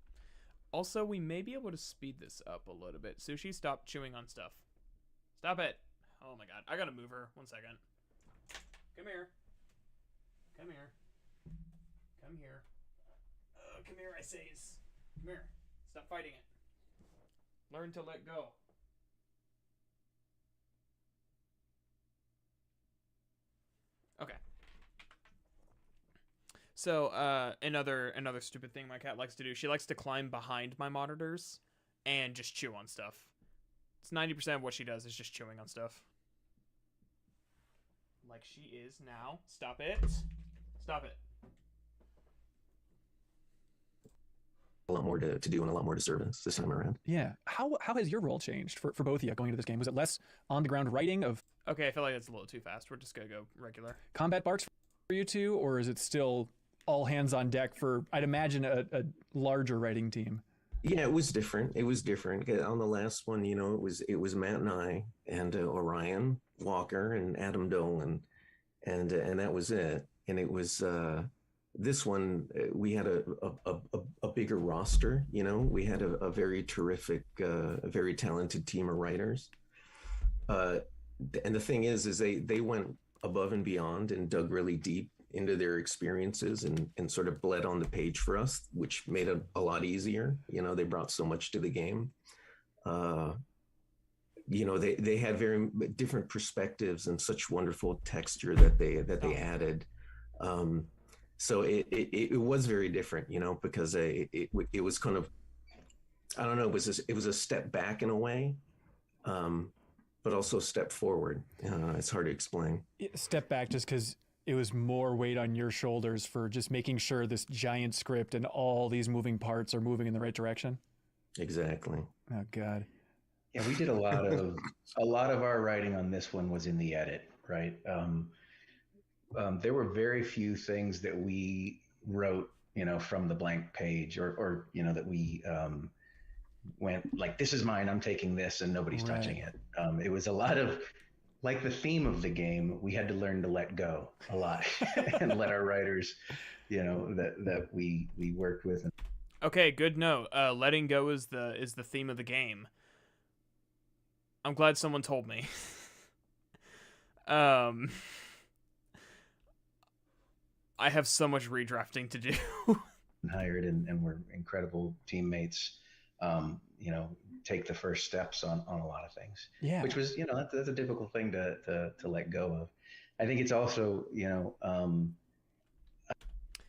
Also, we may be able to speed this up a little bit. Sushi, stop chewing on stuff. Stop it. Oh my god. I gotta move her. 1 second. Come here. Come here. Come here. Come here, I says. Come here. Stop fighting it. Learn to let go. Okay. So, another stupid thing my cat likes to do. She likes to climb behind my monitors and just chew on stuff. It's 90% of what she does is just chewing on stuff. Like she is now. Stop it. Stop it. A lot more to do and a lot more to service this time around. Yeah. How has your role changed for both of you going into this game? Was it less on the ground writing of... Okay, I feel like that's a little too fast. We're just gonna go regular. Combat barks for you two, or is it still all hands on deck for, I'd imagine, a larger writing team? Yeah, it was different. It was different. On the last one, it was Matt and I and Orion Walker and Adam Dolan, and that was it. And it was this one. We had a bigger roster. We had a very terrific, a very talented team of writers. And the thing is they went above and beyond and dug really deep into their experiences and sort of bled on the page for us, which made it a lot easier. They brought so much to the game. They had very different perspectives and such wonderful texture that they added. So it was very different, because it was kind of, I don't know, it was a step back in a way. But also a step forward. It's hard to explain. Step back just because it was more weight on your shoulders for just making sure this giant script and all these moving parts are moving in the right direction. Exactly. Oh God. Yeah, we did a lot of our writing on this one was in the edit, right? There were very few things that we wrote, from the blank page or that we went like, this is mine, I'm taking this, and nobody's touching it. It was a lot of, like the theme of the game, we had to learn to let go a lot and let our writers, that we worked with. Okay, good note. Letting go is the theme of the game. I'm glad someone told me. I have so much redrafting to do. Hired and we're incredible teammates. Take the first steps on a lot of things. Yeah. Which was, that's a difficult thing to let go of. I think it's also,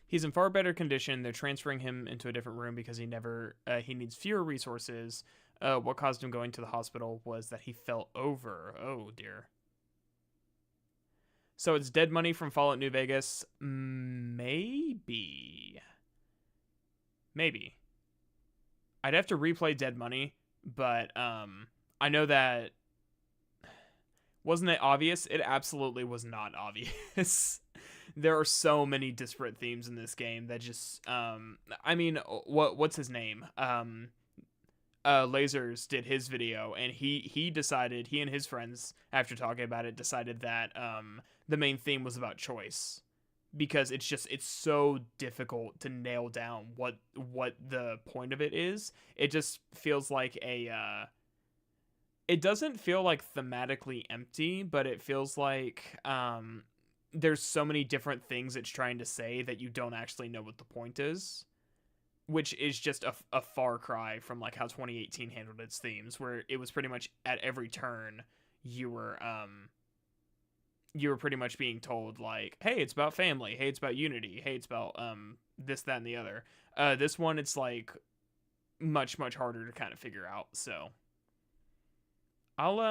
he's in far better condition. They're transferring him into a different room because he needs fewer resources. What caused him going to the hospital was that he fell over. Oh dear. So it's dead money from Fallout New Vegas. Maybe. I'd have to replay Dead Money, but I know that... Wasn't it obvious? It absolutely was not obvious. There are so many disparate themes in this game that just... what's his name? Lasers did his video, and he decided, he and his friends, after talking about it, decided that the main theme was about choice, because it's so difficult to nail down what the point of it is. It just feels like it doesn't feel like thematically empty, but it feels like there's so many different things it's trying to say that you don't actually know what the point is, which is just a far cry from like how 2018 handled its themes, where it was pretty much at every turn you were pretty much being told like, hey, it's about family, hey, it's about unity, hey, it's about this, that, and the other. This one, it's like much harder to kind of figure out. So I'll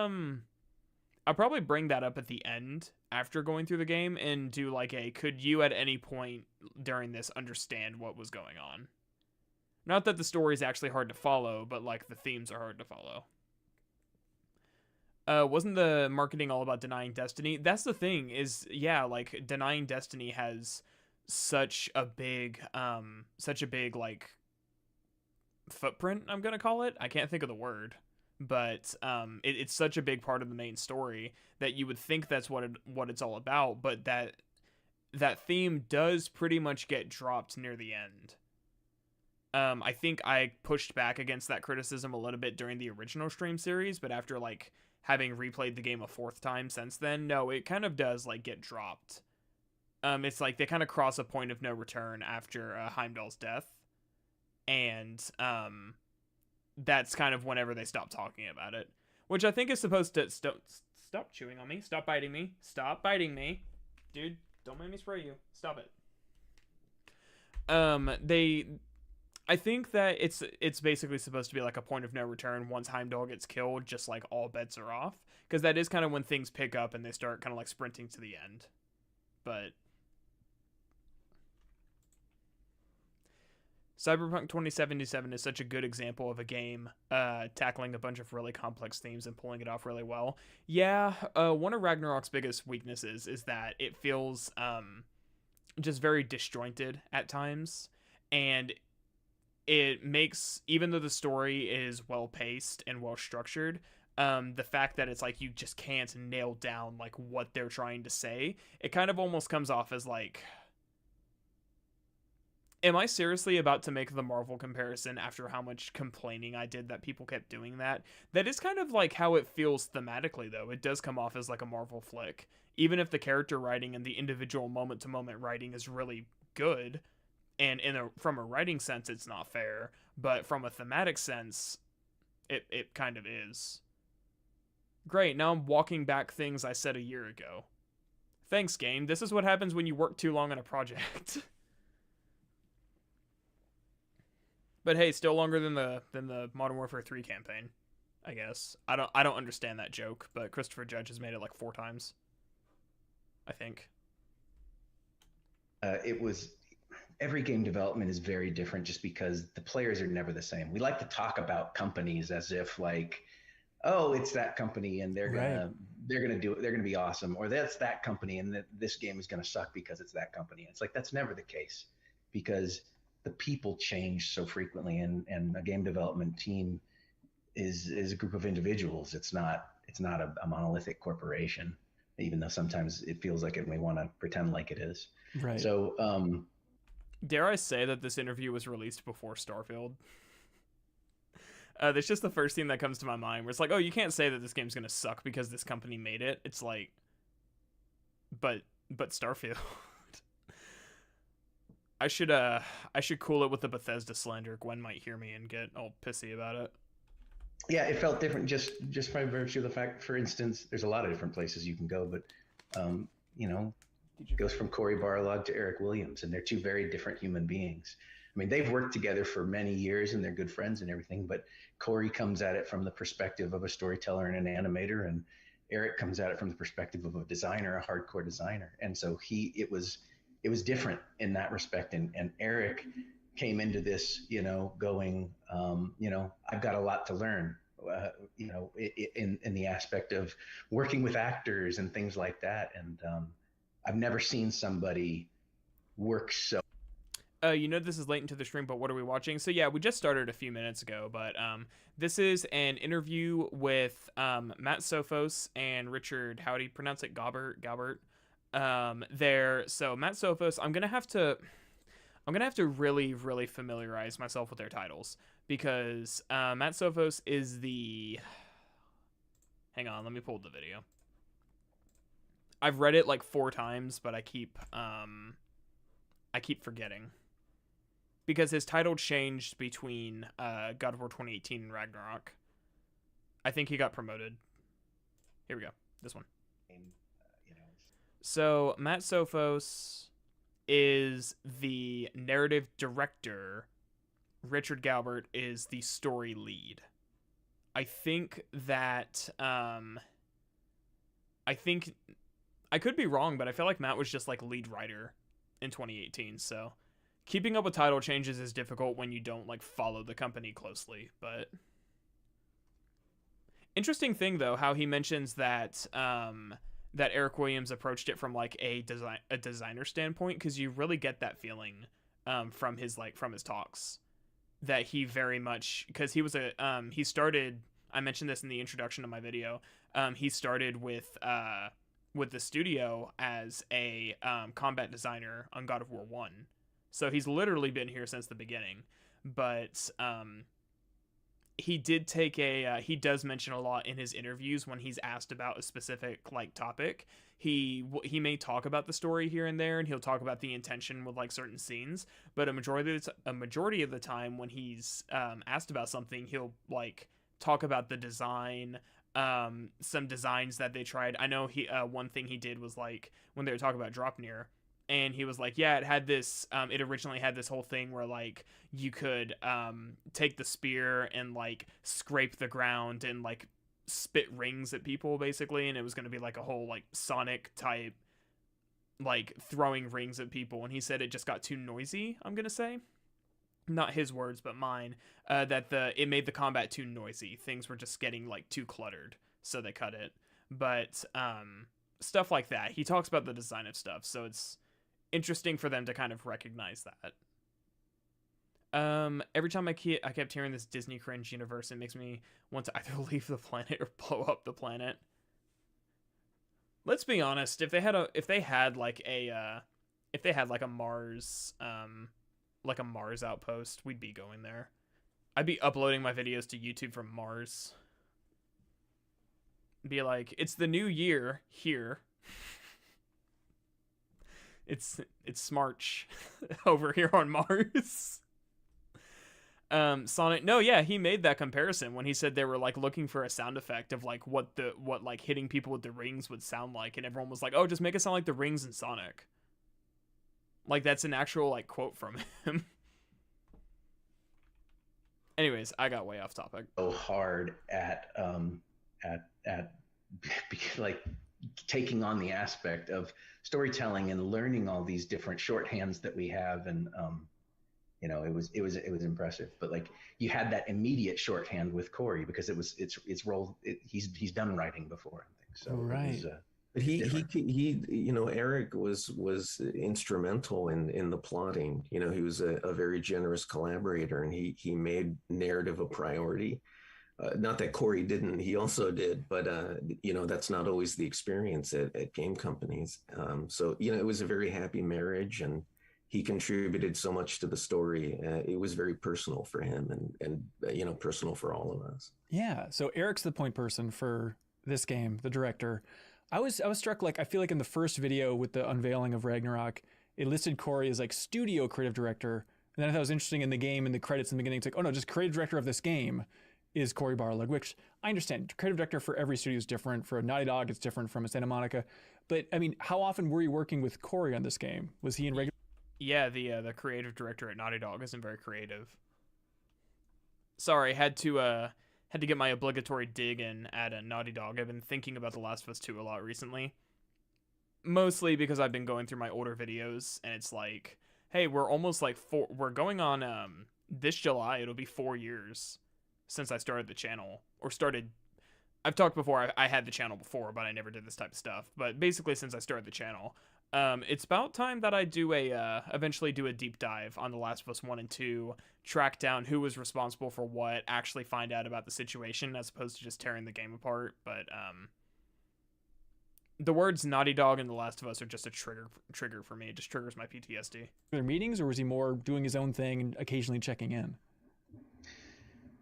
probably bring that up at the end after going through the game and do like could you at any point during this understand what was going on? Not that the story is actually hard to follow, but like the themes are hard to follow. Wasn't the marketing all about denying destiny? That's the thing, is like denying destiny has such a big like footprint, I'm gonna call it. I can't think of the word, but it's such a big part of the main story that you would think that's what it's all about, but that theme does pretty much get dropped near the end. I think I pushed back against that criticism a little bit during the original stream series, but after like having replayed the game a fourth time since then, no, it kind of does like get dropped. It's like they kind of cross a point of no return after Heimdall's death, and that's kind of whenever they stop talking about it, which I think is supposed to stop chewing on me, stop biting me, dude, don't make me spray you, stop it. I think that it's basically supposed to be like a point of no return once Heimdall gets killed, just like all bets are off, because that is kind of when things pick up and they start kind of like sprinting to the end. But Cyberpunk 2077 is such a good example of a game tackling a bunch of really complex themes and pulling it off really well. Yeah, one of Ragnarok's biggest weaknesses is that it feels just very disjointed at times, and it makes, even though the story is well paced and well structured, the fact that it's like you just can't nail down like what they're trying to say, it kind of almost comes off as like, am I seriously about to make the Marvel comparison after how much complaining I did that people kept doing that? That is kind of like how it feels thematically, though. It does come off as like a Marvel flick, even if the character writing and the individual moment to moment writing is really good. And from a writing sense, it's not fair, but from a thematic sense, it kind of is. Great, now I'm walking back things I said a year ago. Thanks, game. This is what happens when you work too long on a project. But hey, still longer than the Modern Warfare 3 campaign, I guess. I don't understand that joke, but Christopher Judge has made it like 4 times, I think. It was... Every game development is very different just because the players are never the same. We like to talk about companies as if like, oh, it's that company and they're gonna be awesome, or that's that company and this game is gonna suck because it's that company. It's like that's never the case, because the people change so frequently, and a game development team is a group of individuals. It's not a monolithic corporation, even though sometimes it feels like it. We want to pretend like it is. Right. So dare I say that this interview was released before Starfield? That's just the first thing that comes to my mind, where it's like, oh, you can't say that this game's gonna suck because this company made it. It's like, but Starfield. I should cool it with the Bethesda slander. Gwen might hear me and get all pissy about it. Yeah, it felt different just by virtue of the fact, for instance, there's a lot of different places you can go, but it goes from Cory Barlog to Eric Williams, and they're two very different human beings. I mean, they've worked together for many years and they're good friends and everything, but Cory comes at it from the perspective of a storyteller and an animator, and Eric comes at it from the perspective of a designer, a hardcore designer. And so it was different in that respect. And Eric came into this, going, I've got a lot to learn, in the aspect of working with actors and things like that. And I've never seen somebody work so. You know this is late into the stream, but what are we watching? So yeah, we just started a few minutes ago, but this is an interview with Matt Sophos and Richard. How do you pronounce it? Gaubert. So Matt Sophos. I'm gonna have to really, really familiarize myself with their titles because Matt Sophos is the. Hang on, let me pull up the video. I've read it like 4 times, but I keep forgetting. Because his title changed between God of War 2018 and Ragnarok. I think he got promoted. Here we go. This one. So, Matt Sophos is the narrative director. Richard Galbert is the story lead. I think that... I could be wrong, but I feel like Matt was just like lead writer in 2018, so... Keeping up with title changes is difficult when you don't like follow the company closely, but interesting thing though how he mentions that that Eric Williams approached it from like a designer standpoint, because you really get that feeling from his talks that he very much, because he was he started, I mentioned this in the introduction to my video, he started with the studio as a combat designer on God of War 1. So he's literally been here since the beginning, but he did take he does mention a lot in his interviews when he's asked about a specific like topic. He may talk about the story here and there, and he'll talk about the intention with like certain scenes. But a majority of the time when he's asked about something, he'll like talk about the design, some designs that they tried. I know one thing he did was like when they were talking about Dropnir. And he was like, yeah, it had this, it originally had this whole thing where, like, you could take the spear and, like, scrape the ground and, like, spit rings at people, basically. And it was going to be, like, a whole, like, Sonic type, like, throwing rings at people. And he said it just got too noisy, I'm going to say. Not his words, but mine. That it made the combat too noisy. Things were just getting, like, too cluttered. So they cut it. But stuff like that. He talks about the design of stuff. So it's interesting for them to kind of recognize that. Every time I kept hearing this Disney cringe universe, it makes me want to either leave the planet or blow up the planet. Let's be honest, if they had like a Mars outpost, we'd be going there. I'd be uploading my videos to YouTube from Mars. Be like, it's the new year here. It's Smarch over here on Mars. Sonic, no, yeah, he made that comparison when he said they were like looking for a sound effect of like what like hitting people with the rings would sound like, and everyone was like, oh, just make it sound like the rings in Sonic. Like that's an actual like quote from him. Anyways, I got way off topic. So hard at like taking on the aspect of storytelling and learning all these different shorthands that we have, and it was impressive. But like you had that immediate shorthand with Corey because it's role. He's done writing before, I think. So right. But he Eric was instrumental in the plotting. He was a very generous collaborator, and he made narrative a priority. Not that Corey didn't, he also did, but that's not always the experience at game companies. So it was a very happy marriage, and he contributed so much to the story. It was very personal for him, and personal for all of us. Yeah. So Eric's the point person for this game, the director. I was struck, like, I feel like in the first video with the unveiling of Ragnarok, it listed Corey as like studio creative director. And then I thought it was interesting in the game, in the credits in the beginning, it's like, oh no, just creative director of this game is Corey Barlog, which I understand. Creative director for every studio is different. For a Naughty Dog, it's different from a Santa Monica. But I mean, how often were you working with Corey on this game? Was he in regular? Yeah, the creative director at Naughty Dog isn't very creative. Sorry, had to get my obligatory dig in at a Naughty Dog. I've been thinking about The Last of Us 2 a lot recently. Mostly because I've been going through my older videos, and it's like, hey, we're almost like we're going on this July, it'll be 4 years since I started the channel, or started. I've talked before, I had the channel before, but I never did this type of stuff. But basically, since I started the channel, It's about time that I do eventually do a deep dive on The Last of Us 1 and 2, track down who was responsible for what, actually find out about the situation as opposed to just tearing the game apart. But the words Naughty Dog and The Last of Us are just a trigger for me. It just triggers my PTSD. Their meetings, or was he more doing his own thing and occasionally checking in?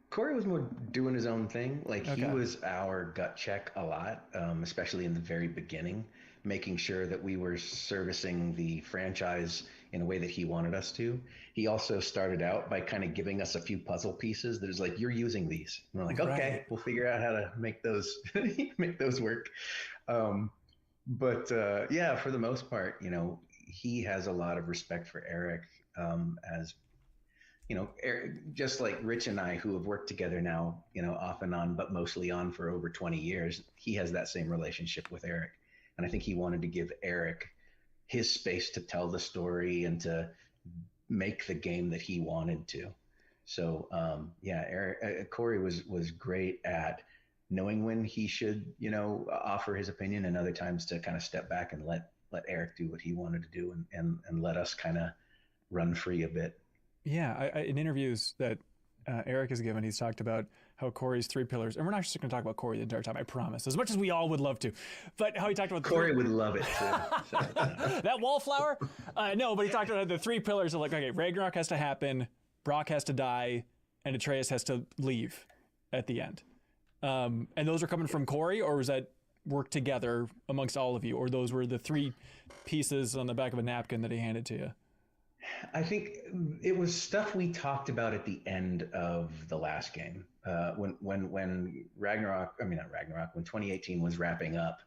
Corey was more doing his own thing. Like, he Okay. was our gut check a lot, especially in the very beginning, making sure that we were servicing the franchise in a way that he wanted us to. He also started out by kind of giving us a few puzzle pieces that is like, you're using these. And we're like, okay, Right. we'll figure out how to make those make those work. But yeah, for the most part, he has a lot of respect for Eric, as Eric, just like Rich and I, who have worked together now, off and on, but mostly on for over 20 years. He has that same relationship with Eric. And I think he wanted to give Eric his space to tell the story and to make the game that he wanted to. So, yeah, Corey was great at knowing when he should, offer his opinion, and other times to kind of step back and let Eric do what he wanted to do, and let us kind of run free a bit. Yeah, in interviews that Eric has given, he's talked about how Corey's 3 pillars, and we're not just going to talk about Corey the entire time, I promise, as much as we all would love to, but how he talked about Corey would love it too. So, that wallflower? No, but he talked about the 3 pillars of like, okay, Ragnarok has to happen, Brock has to die, and Atreus has to leave at the end. And those are coming from Corey, or was that work together amongst all of you, or those were the 3 pieces on the back of a napkin that he handed to you? I think it was stuff we talked about at the end of the last game. When Ragnarok, I mean, not Ragnarok, when 2018 was wrapping up,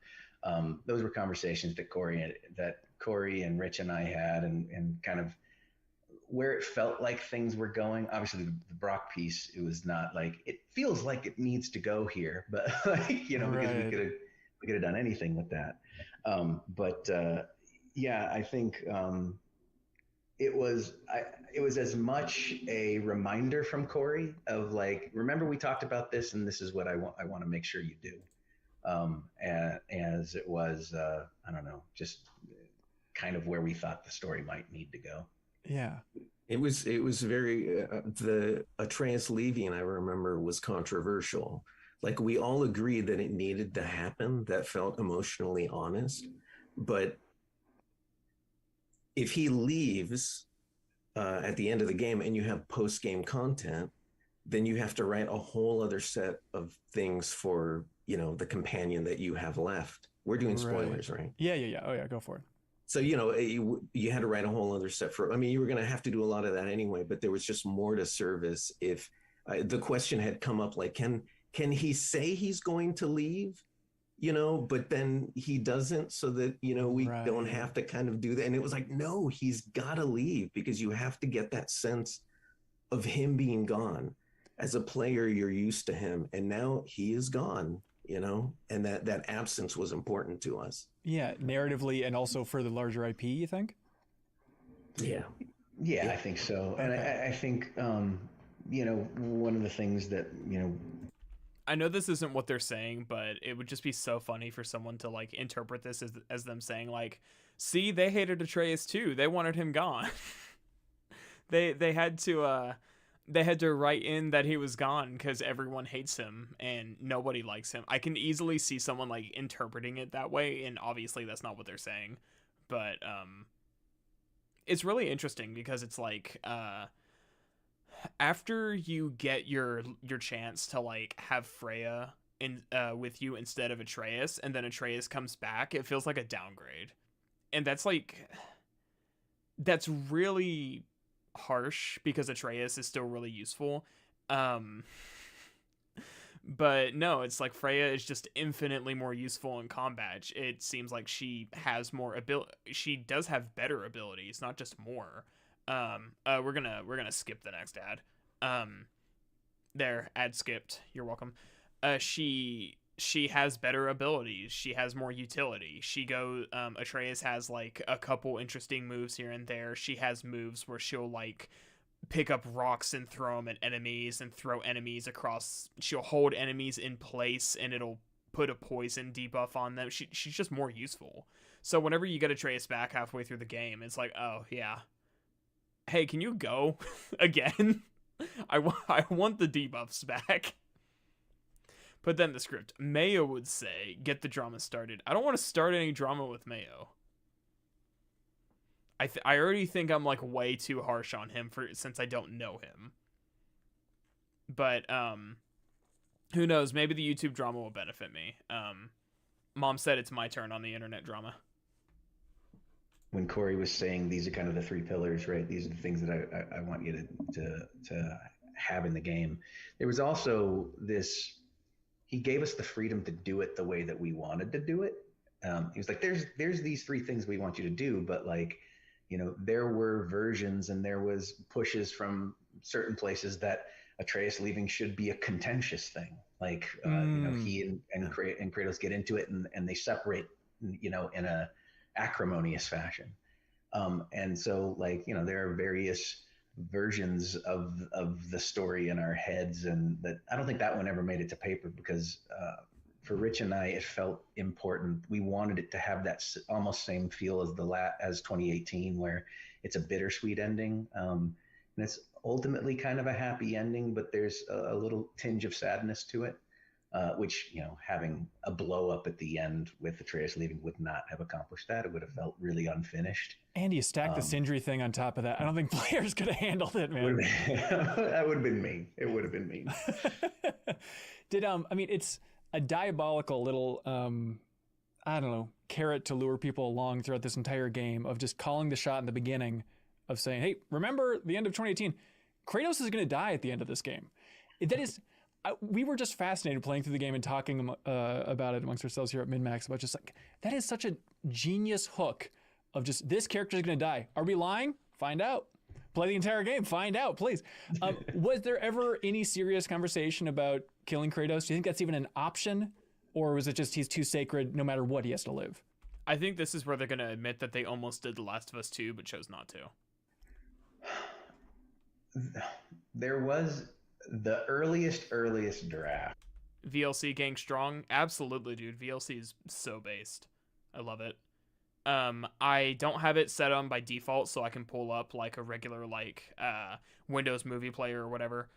those were conversations that Corey and Rich and I had, and kind of where it felt like things were going. Obviously, the Brock piece, it was not like, it feels like it needs to go here, but like, because Right. we could have done anything with that. But yeah, I think it was as much a reminder from Corey of like, remember we talked about this, and this is what I want to make sure you do. As it was, I don't know, just kind of where we thought the story might need to go. Yeah. It was very the Atreus leaving, I remember, was controversial. Like, we all agreed that it needed to happen. That felt emotionally honest. But if he leaves at the end of the game and you have post-game content, then you have to write a whole other set of things for, the companion that you have left. We're doing spoilers, right? Yeah. Oh yeah, go for it. So, you had to write a whole other set for, you were going to have to do a lot of that anyway, but there was just more to service. If the question had come up, like, can he say he's going to leave, but then he doesn't, so that, we Right. don't have to kind of do that. And it was like, no, he's got to leave, because you have to get that sense of him being gone. As a player, you're used to him, and now he is gone, and that absence was important to us. Yeah, narratively and also for the larger IP, you think? Yeah. Yeah, I think so. And I think, one of the things that, I know this isn't what they're saying, but it would just be so funny for someone to like interpret this as them saying like, see, they hated Atreus too. They wanted him gone. they had to write in that he was gone because everyone hates him and nobody likes him. I can easily see someone like interpreting it that way, and obviously that's not what they're saying. But it's really interesting because it's like after you get your chance to like have Freya in with you instead of Atreus, and then Atreus comes back, it feels like a downgrade. And that's really harsh because Atreus is still really useful. But no, it's like Freya is just infinitely more useful in combat. It seems like she has more ability. She does have better abilities, not just more. We're gonna skip the next ad. There, ad skipped. You're welcome. She has better abilities. She has more utility. Atreus has like a couple interesting moves here and there. She has moves where she'll like pick up rocks and throw them at enemies and throw enemies across. She'll hold enemies in place and it'll put a poison debuff on them. She's just more useful. So whenever you get Atreus back halfway through the game, it's like, oh yeah, hey, can you go again? I want the debuffs back. But then the script, Mayo would say, get the drama started. I don't want to start any drama with Mayo. I already think I'm like way too harsh on him since I don't know him. But who knows? Maybe the YouTube drama will benefit me. Mom said it's my turn on the internet drama. When Corey was saying these are kind of the 3 pillars, right? These are the things that I want you to have in the game. There was also this. He gave us the freedom to do it the way that we wanted to do it. He was like, there's these 3 things we want you to do, but like, you know, there were versions and there was pushes from certain places that Atreus leaving should be a contentious thing. Like, you know, he and Kratos get into it and they separate, you know, in a acrimonious fashion. And so like, you know, there are various versions of the story in our heads, and that I don't think that one ever made it to paper because for Rich and I, it felt important. We wanted it to have that almost same feel as 2018, where it's a bittersweet ending, and it's ultimately kind of a happy ending, but there's a little tinge of sadness to it, which, you know, having a blow up at the end with Atreus leaving would not have accomplished that. It would have felt really unfinished. And you stack the Sindri thing on top of that. I don't think players could have handled it, man. That would have been mean. It would have been mean. I mean, it's a diabolical little, I don't know, carrot to lure people along throughout this entire game of just calling the shot in the beginning of saying, hey, remember the end of 2018? Kratos is going to die at the end of this game. That is... we were just fascinated playing through the game and talking about it amongst ourselves here at MinMax about just like, that is such a genius hook of just, this character is going to die. Are we lying? Find out. Play the entire game. Find out, please. Was there ever any serious conversation about killing Kratos? Do you think that's even an option? Or was it just he's too sacred no matter what, he has to live? I think this is where they're going to admit that they almost did The Last of Us 2, but chose not to. There was the earliest draft. VLC gang strong? Absolutely, dude. VLC is so based. I love it. I don't have it set on by default, so I can pull up like a regular like Windows movie player or whatever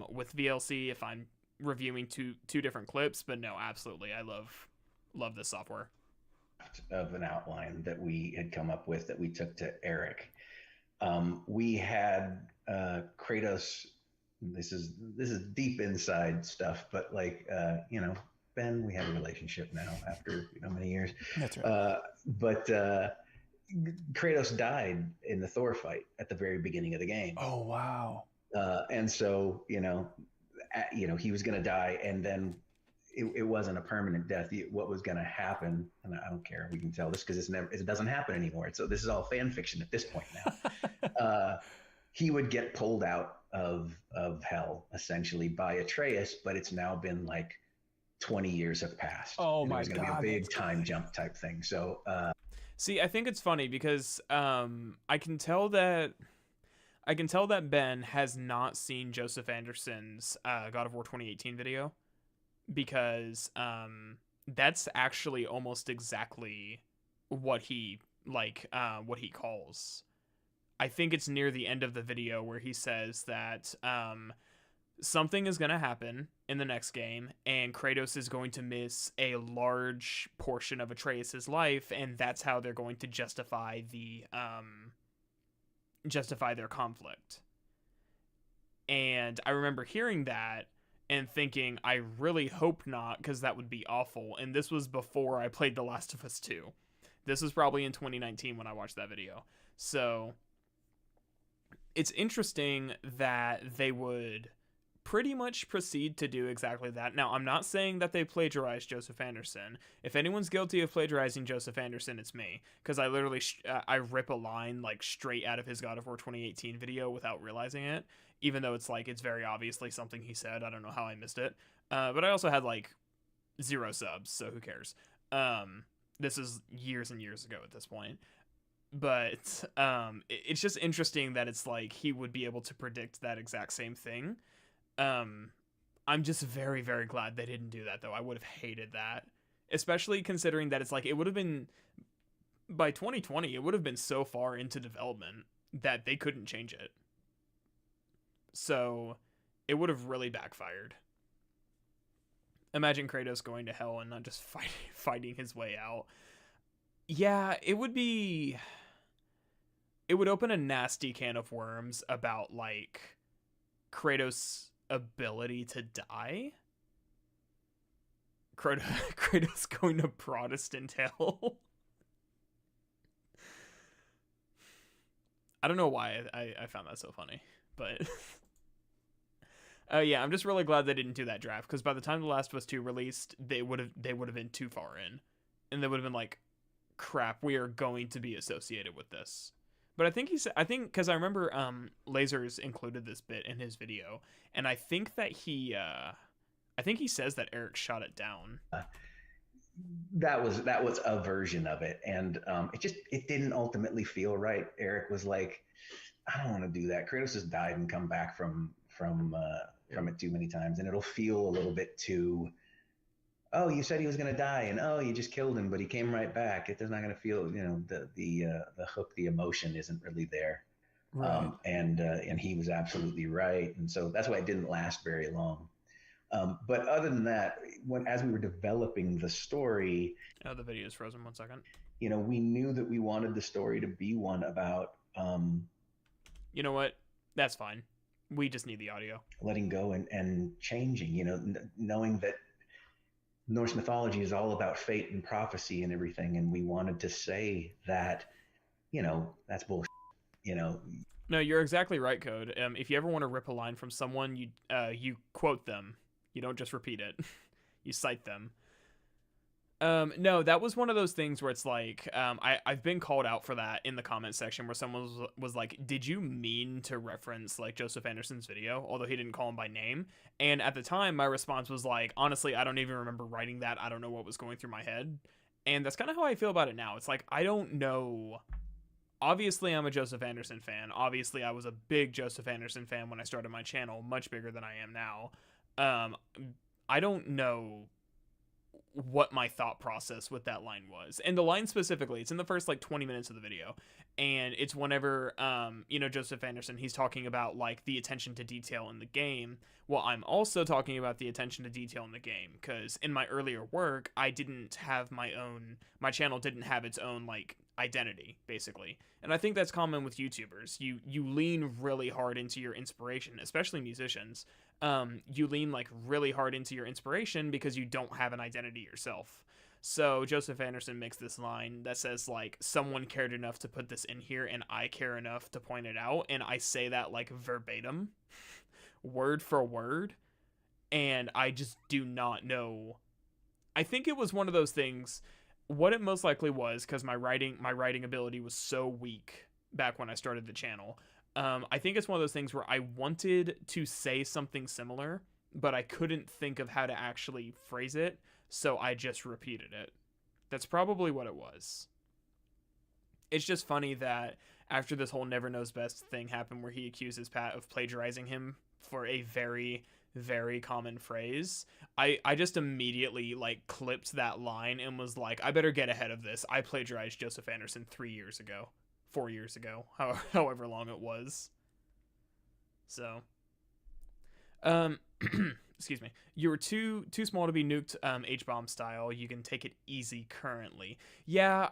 with VLC if I'm reviewing two different clips. But no, absolutely, I love this software. Of an outline that we had come up with that we took to Eric. We had Kratos. This is deep inside stuff, but like you know, Ben, we have a relationship now after many years. That's right. But Kratos died in the Thor fight at the very beginning of the game. Oh wow! And so he was going to die, and then it wasn't a permanent death. What was going to happen, and I don't care. We can tell this because it doesn't happen anymore. So this is all fan fiction at this point now. He would get pulled out of hell essentially by Atreus, but it's now been like 20 years have passed. Oh my God. It's going to be a big time jump type thing. So, see, I think it's funny because I can tell that Ben has not seen Joseph Anderson's God of War 2018 video, because that's actually almost exactly what he calls. I think it's near the end of the video where he says that something is going to happen in the next game, and Kratos is going to miss a large portion of Atreus' life, and that's how they're going to justify their conflict. And I remember hearing that and thinking, I really hope not, because that would be awful. And this was before I played The Last of Us 2. This was probably in 2019 when I watched that video. So it's interesting that they would pretty much proceed to do exactly that. Now, I'm not saying that they plagiarized Joseph Anderson. If anyone's guilty of plagiarizing Joseph Anderson, it's me, because I literally I rip a line like straight out of his God of War 2018 video without realizing it, even though it's very obviously something he said. I don't know how I missed it. But I also had like 0 subs, so who cares? This is years and years ago at this point. But it's just interesting that it's like he would be able to predict that exact same thing. I'm just very, very glad they didn't do that, though. I would have hated that, especially considering that it's like it would have been by 2020, it would have been so far into development that they couldn't change it. So it would have really backfired. Imagine Kratos going to hell and not just fighting his way out. Yeah, it would open a nasty can of worms about, like, Kratos' ability to die. Kratos going to Protestant hell. I don't know why I found that so funny, but yeah, I'm just really glad they didn't do that draft, because by the time The Last of Us 2 released, they would have been too far in, and they would have been like, crap, we are going to be associated with this. But I think because I remember Lasers included this bit in his video, and I think that he says that Eric shot it down. That was a version of it, and it didn't ultimately feel right. Eric was like, I don't want to do that. Kratos has died and come back from it too many times, and it'll feel a little bit too, oh, you said he was going to die, and oh, you just killed him, but he came right back. It's not going to feel, the hook, the emotion isn't really there. Right. And he was absolutely right, and so that's why it didn't last very long. But other than that, as we were developing the story, the video is frozen. 1 second. We knew that we wanted the story to be one about. You know what? That's fine. We just need the audio. Letting go and changing. Knowing that Norse mythology is all about fate and prophecy and everything, and we wanted to say that, that's bullshit. No, you're exactly right, Code. If you ever want to rip a line from someone, you quote them. You don't just repeat it. You cite them. No, that was one of those things where it's like, I've been called out for that in the comment section, where someone was like, did you mean to reference, like, Joseph Anderson's video? Although he didn't call him by name. And at the time, my response was like, honestly, I don't even remember writing that. I don't know what was going through my head. And that's kind of how I feel about it now. It's like, I don't know. Obviously, I'm a Joseph Anderson fan. Obviously, I was a big Joseph Anderson fan when I started my channel, much bigger than I am now. I don't know what my thought process with that line was. And the line specifically, it's in the first, like, 20 minutes of the video. And it's whenever, Joseph Anderson, he's talking about, like, the attention to detail in the game. Well, I'm also talking about the attention to detail in the game, because in my earlier work, my channel didn't have its own, like, identity, basically. And I think that's common with YouTubers. You lean really hard into your inspiration, especially musicians. You lean, like, really hard into your inspiration because you don't have an identity yourself. So Joseph Anderson makes this line that says, like, someone cared enough to put this in here, and I care enough to point it out. And I say that, like, verbatim, word for word. And I just do not know. I think it was one of those things. What it most likely was, because my writing ability was so weak back when I started the channel. I think it's one of those things where I wanted to say something similar, but I couldn't think of how to actually phrase it, so I just repeated it. That's probably what it was. It's just funny that after this whole Never Knows Best thing happened, where he accuses Pat of plagiarizing him for a very, very common phrase, I just immediately, like, clipped that line and was like, I better get ahead of this. I plagiarized Joseph Anderson 4 years ago, however long it was. So, excuse me. You were too small to be nuked, H-bomb style. You can take it easy currently. Yeah,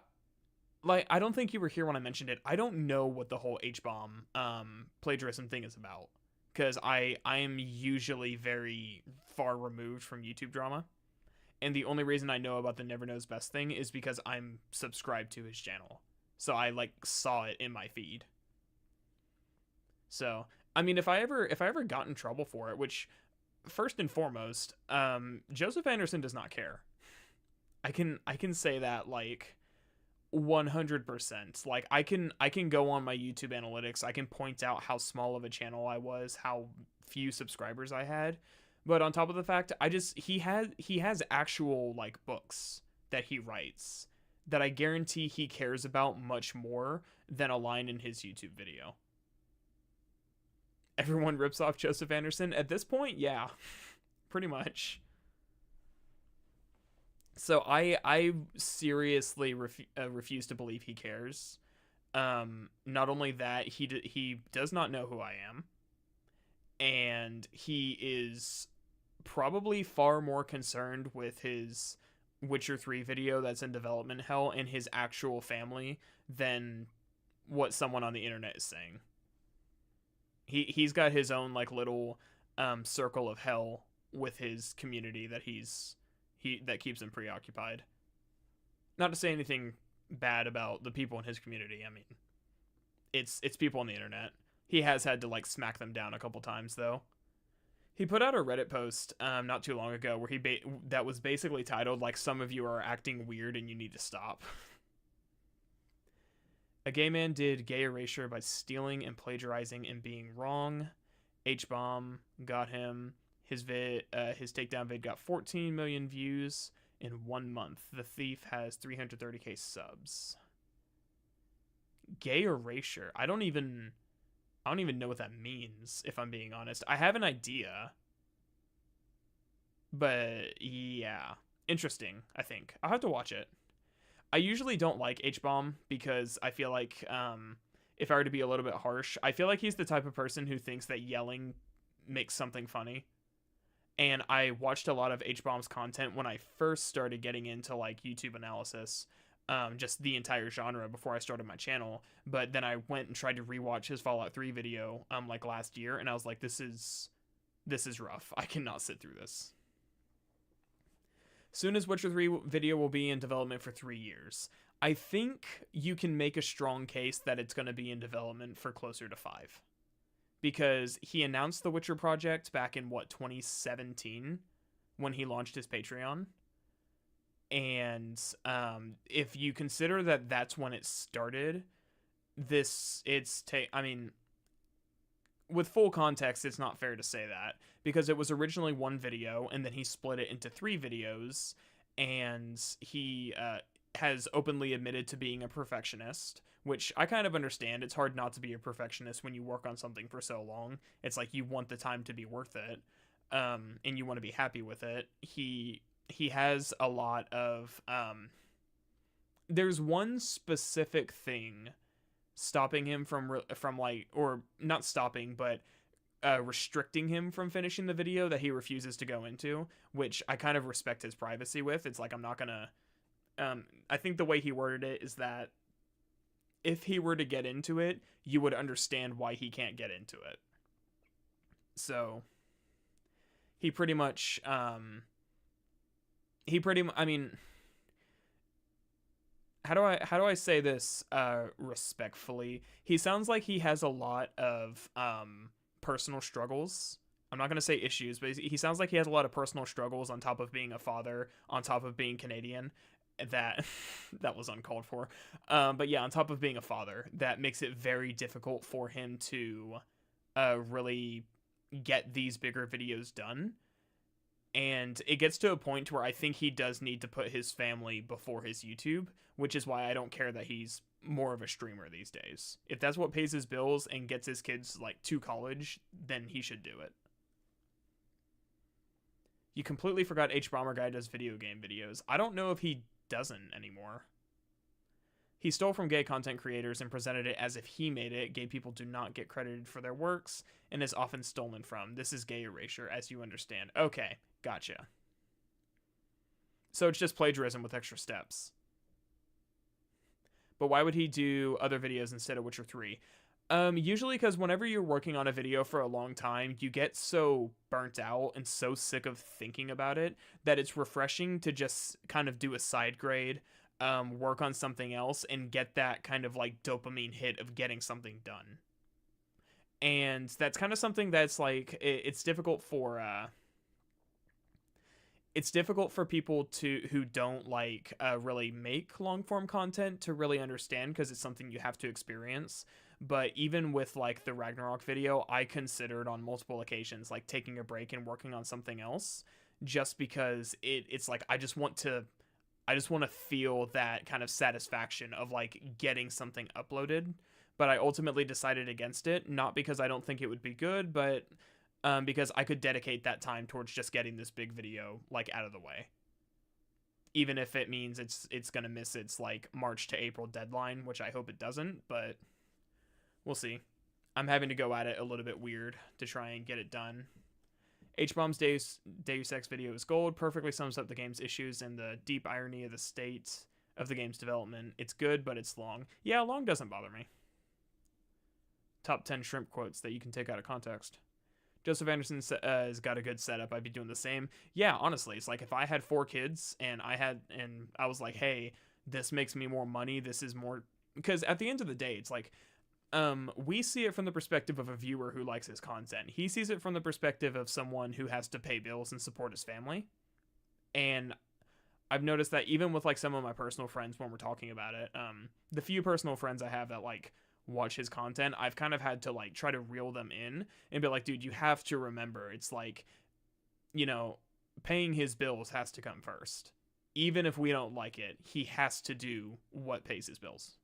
like, I don't think you were here when I mentioned it. I don't know what the whole H-bomb plagiarism thing is about, because I am usually very far removed from YouTube drama. And the only reason I know about the Never Knows Best thing is because I'm subscribed to his channel. So I, like, saw it in my feed. So, I mean, if I ever got in trouble for it, which, first and foremost, Joseph Anderson does not care. I can say that, like, 100%. Like, I can go on my YouTube analytics. I can point out how small of a channel I was, how few subscribers I had. But on top of the fact, he has actual, like, books that he writes that I guarantee he cares about much more than a line in his YouTube video. Everyone rips off Joseph Anderson at this point, yeah. pretty much. So I seriously refuse to believe he cares. Not only that, he does not know who I am, and he is probably far more concerned with his Witcher 3 video that's in development hell and his actual family than what someone on the internet is saying. He's got his own like little circle of hell with his community that that keeps him preoccupied. Not to say anything bad about the people in his community. I mean, it's people on the internet. He has had to like smack them down a couple times though. He put out a Reddit post not too long ago where that was basically titled like, "Some of you are acting weird and you need to stop." A gay man did gay erasure by stealing and plagiarizing and being wrong. H-bomb got him. His takedown vid got 14 million views in 1 month. The thief has 330k subs. Gay erasure. I don't even know what that means, if I'm being honest. I have an idea. But yeah, interesting, I think. I'll have to watch it. I usually don't like H-bomb because I feel like if I were to be a little bit harsh, I feel like he's the type of person who thinks that yelling makes something funny. And I watched a lot of H-bomb's content when I first started getting into like YouTube analysis, just the entire genre before I started my channel. But then I went and tried to rewatch his Fallout 3 video like last year, and I was like, this is rough. I cannot sit through this. Soon as Witcher 3 video will be in development for 3 years. I think you can make a strong case that it's going to be in development for closer to 5. Because he announced the Witcher project back in, 2017? When he launched his Patreon. And if you consider that that's when it started, with full context, it's not fair to say that, because it was originally 1 video and then he split it into 3 videos, and he has openly admitted to being a perfectionist, which I kind of understand. It's hard not to be a perfectionist when you work on something for so long. It's like you want the time to be worth it, and you want to be happy with it. He has a lot of there's one specific thing stopping him from like, or not stopping, but restricting him from finishing the video that he refuses to go into, which I kind of respect his privacy with. It's like, I'm not gonna I think the way he worded it is that if he were to get into it, you would understand why he can't get into it. So he pretty much I mean, how do I say this respectfully? He sounds like he has a lot of personal struggles. I'm not going to say issues, but he sounds like he has a lot of personal struggles on top of being a father, on top of being Canadian. That was uncalled for. But yeah, on top of being a father, that makes it very difficult for him to really get these bigger videos done. And it gets to a point where I think he does need to put his family before his YouTube, which is why I don't care that he's more of a streamer these days. If that's what pays his bills and gets his kids like to college, then he should do it. You completely forgot H-Bomber Guy does video game videos. I don't know if he doesn't anymore. He stole from gay content creators and presented it as if he made it. Gay people do not get credited for their works and is often stolen from. This is gay erasure, as you understand. Okay, gotcha. So it's just plagiarism with extra steps. But why would he do other videos instead of Witcher 3? Usually because whenever you're working on a video for a long time, you get so burnt out and so sick of thinking about it that it's refreshing to just kind of do a side grade, work on something else, and get that kind of like dopamine hit of getting something done. And that's kind of something that's like, it's difficult for people who don't like really make long form content to really understand, because it's something you have to experience. But even with like the Ragnarok video, I considered on multiple occasions like taking a break and working on something else, just because it's like I just want to feel that kind of satisfaction of like getting something uploaded. But I ultimately decided against it, not because I don't think it would be good, but because I could dedicate that time towards just getting this big video like out of the way. Even if it means it's going to miss its like March to April deadline, which I hope it doesn't, but we'll see. I'm having to go at it a little bit weird to try and get it done. H-Bomb's Deus Ex video is gold. Perfectly sums up the game's issues and the deep irony of the state of the game's development. It's good, but it's long. Yeah, long doesn't bother me. Top 10 shrimp quotes that you can take out of context. Joseph Anderson has got a good setup. I'd be doing the same. Yeah, honestly, it's like if I had 4 kids and I was like, hey, this makes me more money. This is more, because at the end of the day, it's like, we see it from the perspective of a viewer who likes his content. He sees it from the perspective of someone who has to pay bills and support his family. And I've noticed that even with like some of my personal friends when we're talking about it, the few personal friends I have that like watch his content, I've kind of had to like try to reel them in and be like, dude, you have to remember, it's like, you know, paying his bills has to come first. Even if we don't like it, he has to do what pays his bills.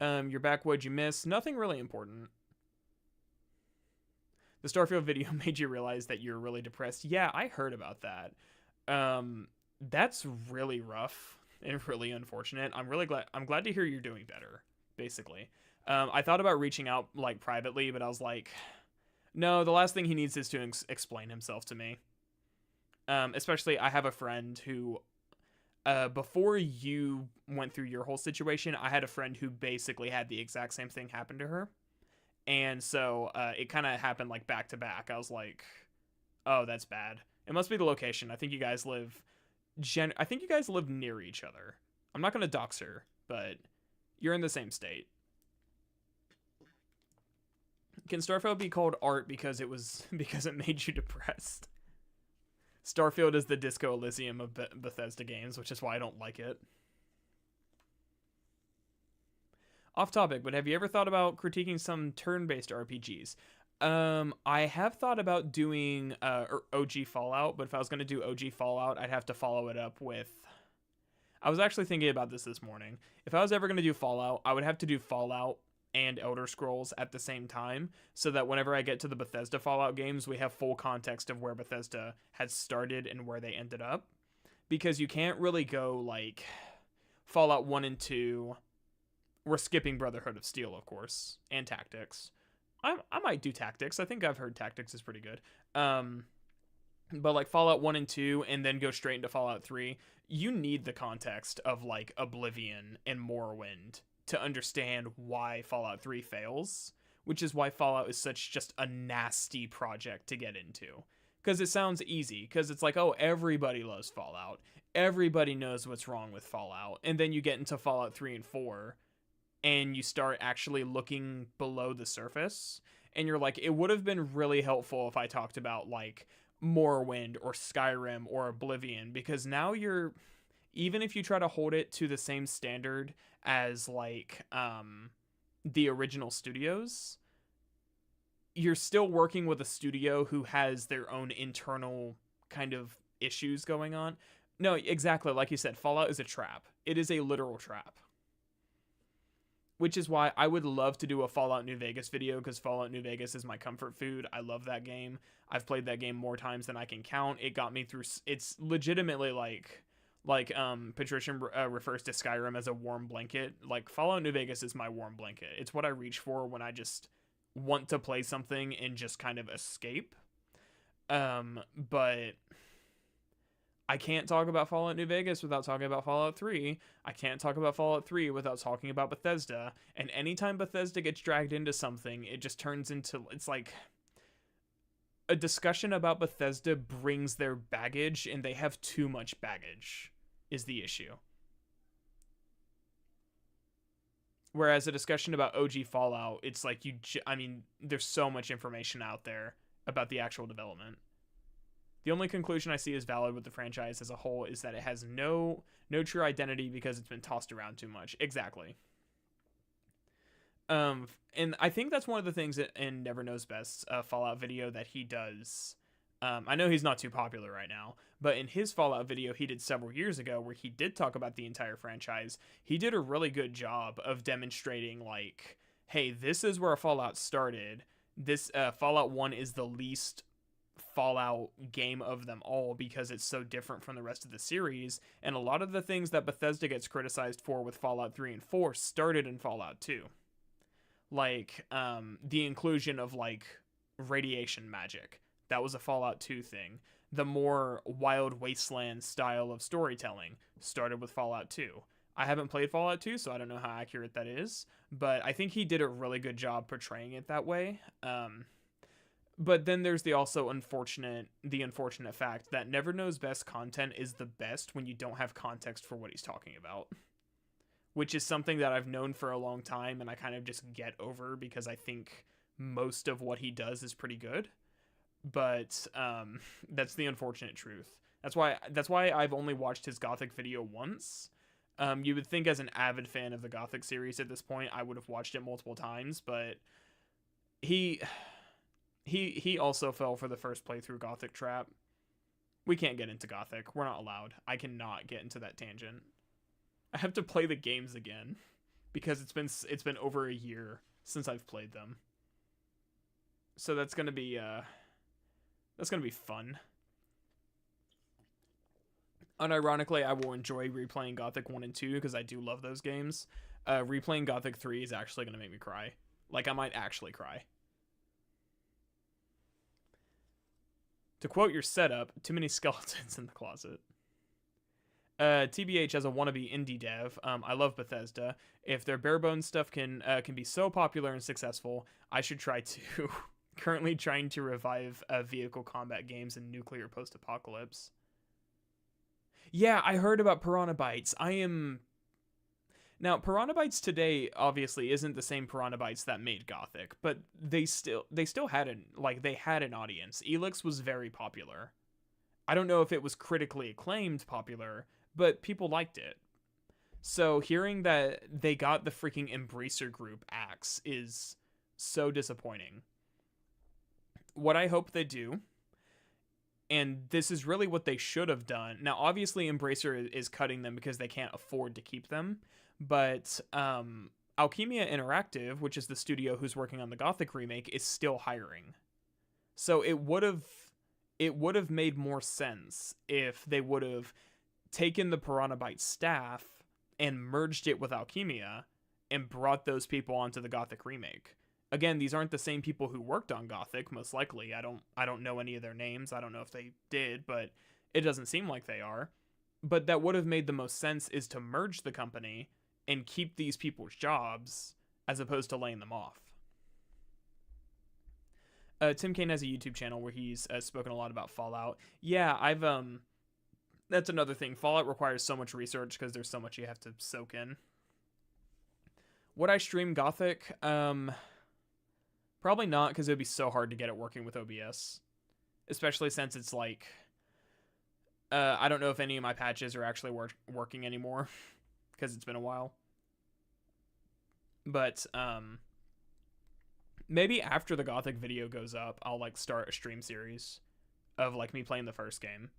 You're back, what'd you miss? Nothing really important. The Starfield video made you realize that you're really depressed. Yeah, I heard about that. That's really rough and really unfortunate. I'm glad to hear you're doing better, basically. I thought about reaching out like privately, but I was like, no, the last thing he needs is to explain himself to me. Especially I have a friend who, before you went through your whole situation, I had a friend who basically had the exact same thing happen to her. And so it kind of happened like back to back. I was like, oh, that's bad. It must be the location. I think you guys live near each other. I'm not going to dox her, but you're in the same state. Can Starfield be called art because it made you depressed? Starfield is the Disco Elysium of Bethesda games, which is why I don't like it. Off topic, but have you ever thought about critiquing some turn-based RPGs? I have thought about doing OG Fallout, but if I was going to do OG Fallout, I'd have to follow it up with... I was actually thinking about this morning. If I was ever going to do Fallout, I would have to do Fallout and Elder Scrolls at the same time, so that whenever I get to the Bethesda Fallout games, we have full context of where Bethesda had started and where they ended up. Because you can't really go, like, Fallout 1 and 2... We're skipping Brotherhood of Steel, of course, and Tactics. I might do Tactics. I think I've heard Tactics is pretty good. But like Fallout 1 and 2 and then go straight into Fallout 3, you need the context of like Oblivion and Morrowind to understand why Fallout 3 fails, which is why Fallout is such just a nasty project to get into. Because it sounds easy, because it's like, oh, everybody loves Fallout. Everybody knows what's wrong with Fallout. And then you get into Fallout 3 and 4, and you start actually looking below the surface, and you're like, it would have been really helpful if I talked about like Morrowind or Skyrim or Oblivion, because now even if you try to hold it to the same standard as like the original studios, you're still working with a studio who has their own internal kind of issues going on. No, exactly, like you said, Fallout is a trap. It is a literal trap. Which is why I would love to do a Fallout New Vegas video, because Fallout New Vegas is my comfort food. I love that game. I've played that game more times than I can count. It got me through... It's legitimately like Patrician refers to Skyrim as a warm blanket. Like, Fallout New Vegas is my warm blanket. It's what I reach for when I just want to play something and just kind of escape. But... I can't talk about Fallout New Vegas without talking about Fallout 3. I can't talk about Fallout 3 without talking about Bethesda. And anytime Bethesda gets dragged into something, it just turns into... It's like... A discussion about Bethesda brings their baggage, and they have too much baggage, is the issue. Whereas a discussion about OG Fallout, it's like there's so much information out there about the actual development. The only conclusion I see is valid with the franchise as a whole is that it has no true identity because it's been tossed around too much. Exactly. And I think that's one of the things in Never Knows Best's Fallout video that he does. I know he's not too popular right now, but in his Fallout video he did several years ago where he did talk about the entire franchise, he did a really good job of demonstrating like, hey, this is where Fallout started. This Fallout 1 is the least Fallout game of them all because it's so different from the rest of the series, and a lot of the things that Bethesda gets criticized for with Fallout 3 and 4 started in Fallout 2. Like the inclusion of like radiation magic. That was a Fallout 2 thing. The more wild wasteland style of storytelling started with Fallout 2. I haven't played Fallout 2, so I don't know how accurate that is, but I think he did a really good job portraying it that way. But then there's the unfortunate fact that Never Knows Best content is the best when you don't have context for what he's talking about, which is something that I've known for a long time, and I kind of just get over because I think most of what he does is pretty good. But that's the unfortunate truth. That's why I've only watched his Gothic video once. You would think as an avid fan of the Gothic series at this point, I would have watched it multiple times, but he also fell for the first playthrough Gothic trap. We can't get into Gothic. We're not allowed. I cannot get into that tangent. I have to play the games again because it's been over a year since I've played them. So that's gonna be fun. Unironically, I will enjoy replaying Gothic 1 and 2 because I do love those games. Replaying Gothic 3 is actually going to make me cry. Like, I might actually cry. To quote your setup, too many skeletons in the closet. TBH as a wannabe indie dev, I love Bethesda. If their bare bones stuff can be so popular and successful, I should try to. Currently trying to revive vehicle combat games in nuclear post-apocalypse. Yeah, I heard about Piranha Bytes. Now, Piranha Bytes today obviously isn't the same Piranha Bytes that made Gothic, but they still had an audience. Elix was very popular. I don't know if it was critically acclaimed popular, but people liked it. So hearing that they got the freaking Embracer Group axe is so disappointing. What I hope they do, and this is really what they should have done. Now, obviously, Embracer is cutting them because they can't afford to keep them. But Alchemia Interactive, which is the studio who's working on the Gothic remake, is still hiring. So it would have made more sense if they would have taken the Piranha Bytes staff and merged it with Alchemia and brought those people onto the Gothic remake. Again, these aren't the same people who worked on Gothic, most likely. I don't know any of their names. I don't know if they did, but it doesn't seem like they are. But that would have made the most sense is to merge the company and keep these people's jobs as opposed to laying them off. Tim Kaine has a YouTube channel where he's spoken a lot about Fallout. Yeah, that's another thing. Fallout requires so much research because there's so much you have to soak in. Would I stream Gothic? Probably not, because it would be so hard to get it working with OBS. Especially since it's like... I don't know if any of my patches are actually working anymore, because it's been a while. But, maybe after the Gothic video goes up, I'll, like, start a stream series of, like, me playing the first game.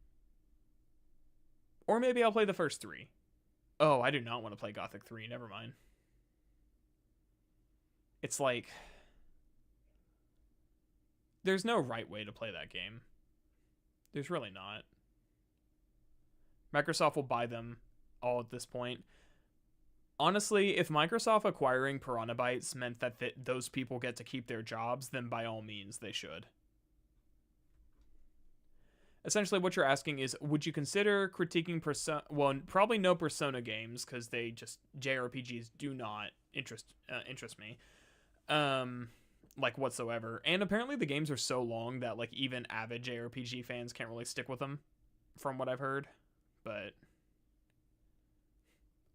Or maybe I'll play the first 3. Oh, I do not want to play Gothic 3, never mind. It's like... There's no right way to play that game. There's really not. Microsoft will buy them all at this point. Honestly, if Microsoft acquiring Piranha Bytes meant that those people get to keep their jobs, then by all means they should. Essentially, what you're asking is, would you consider critiquing Persona... Well, probably no Persona games, because JRPGs do not interest me. Like, whatsoever. And apparently the games are so long that, like, even avid JRPG fans can't really stick with them, from what I've heard. But...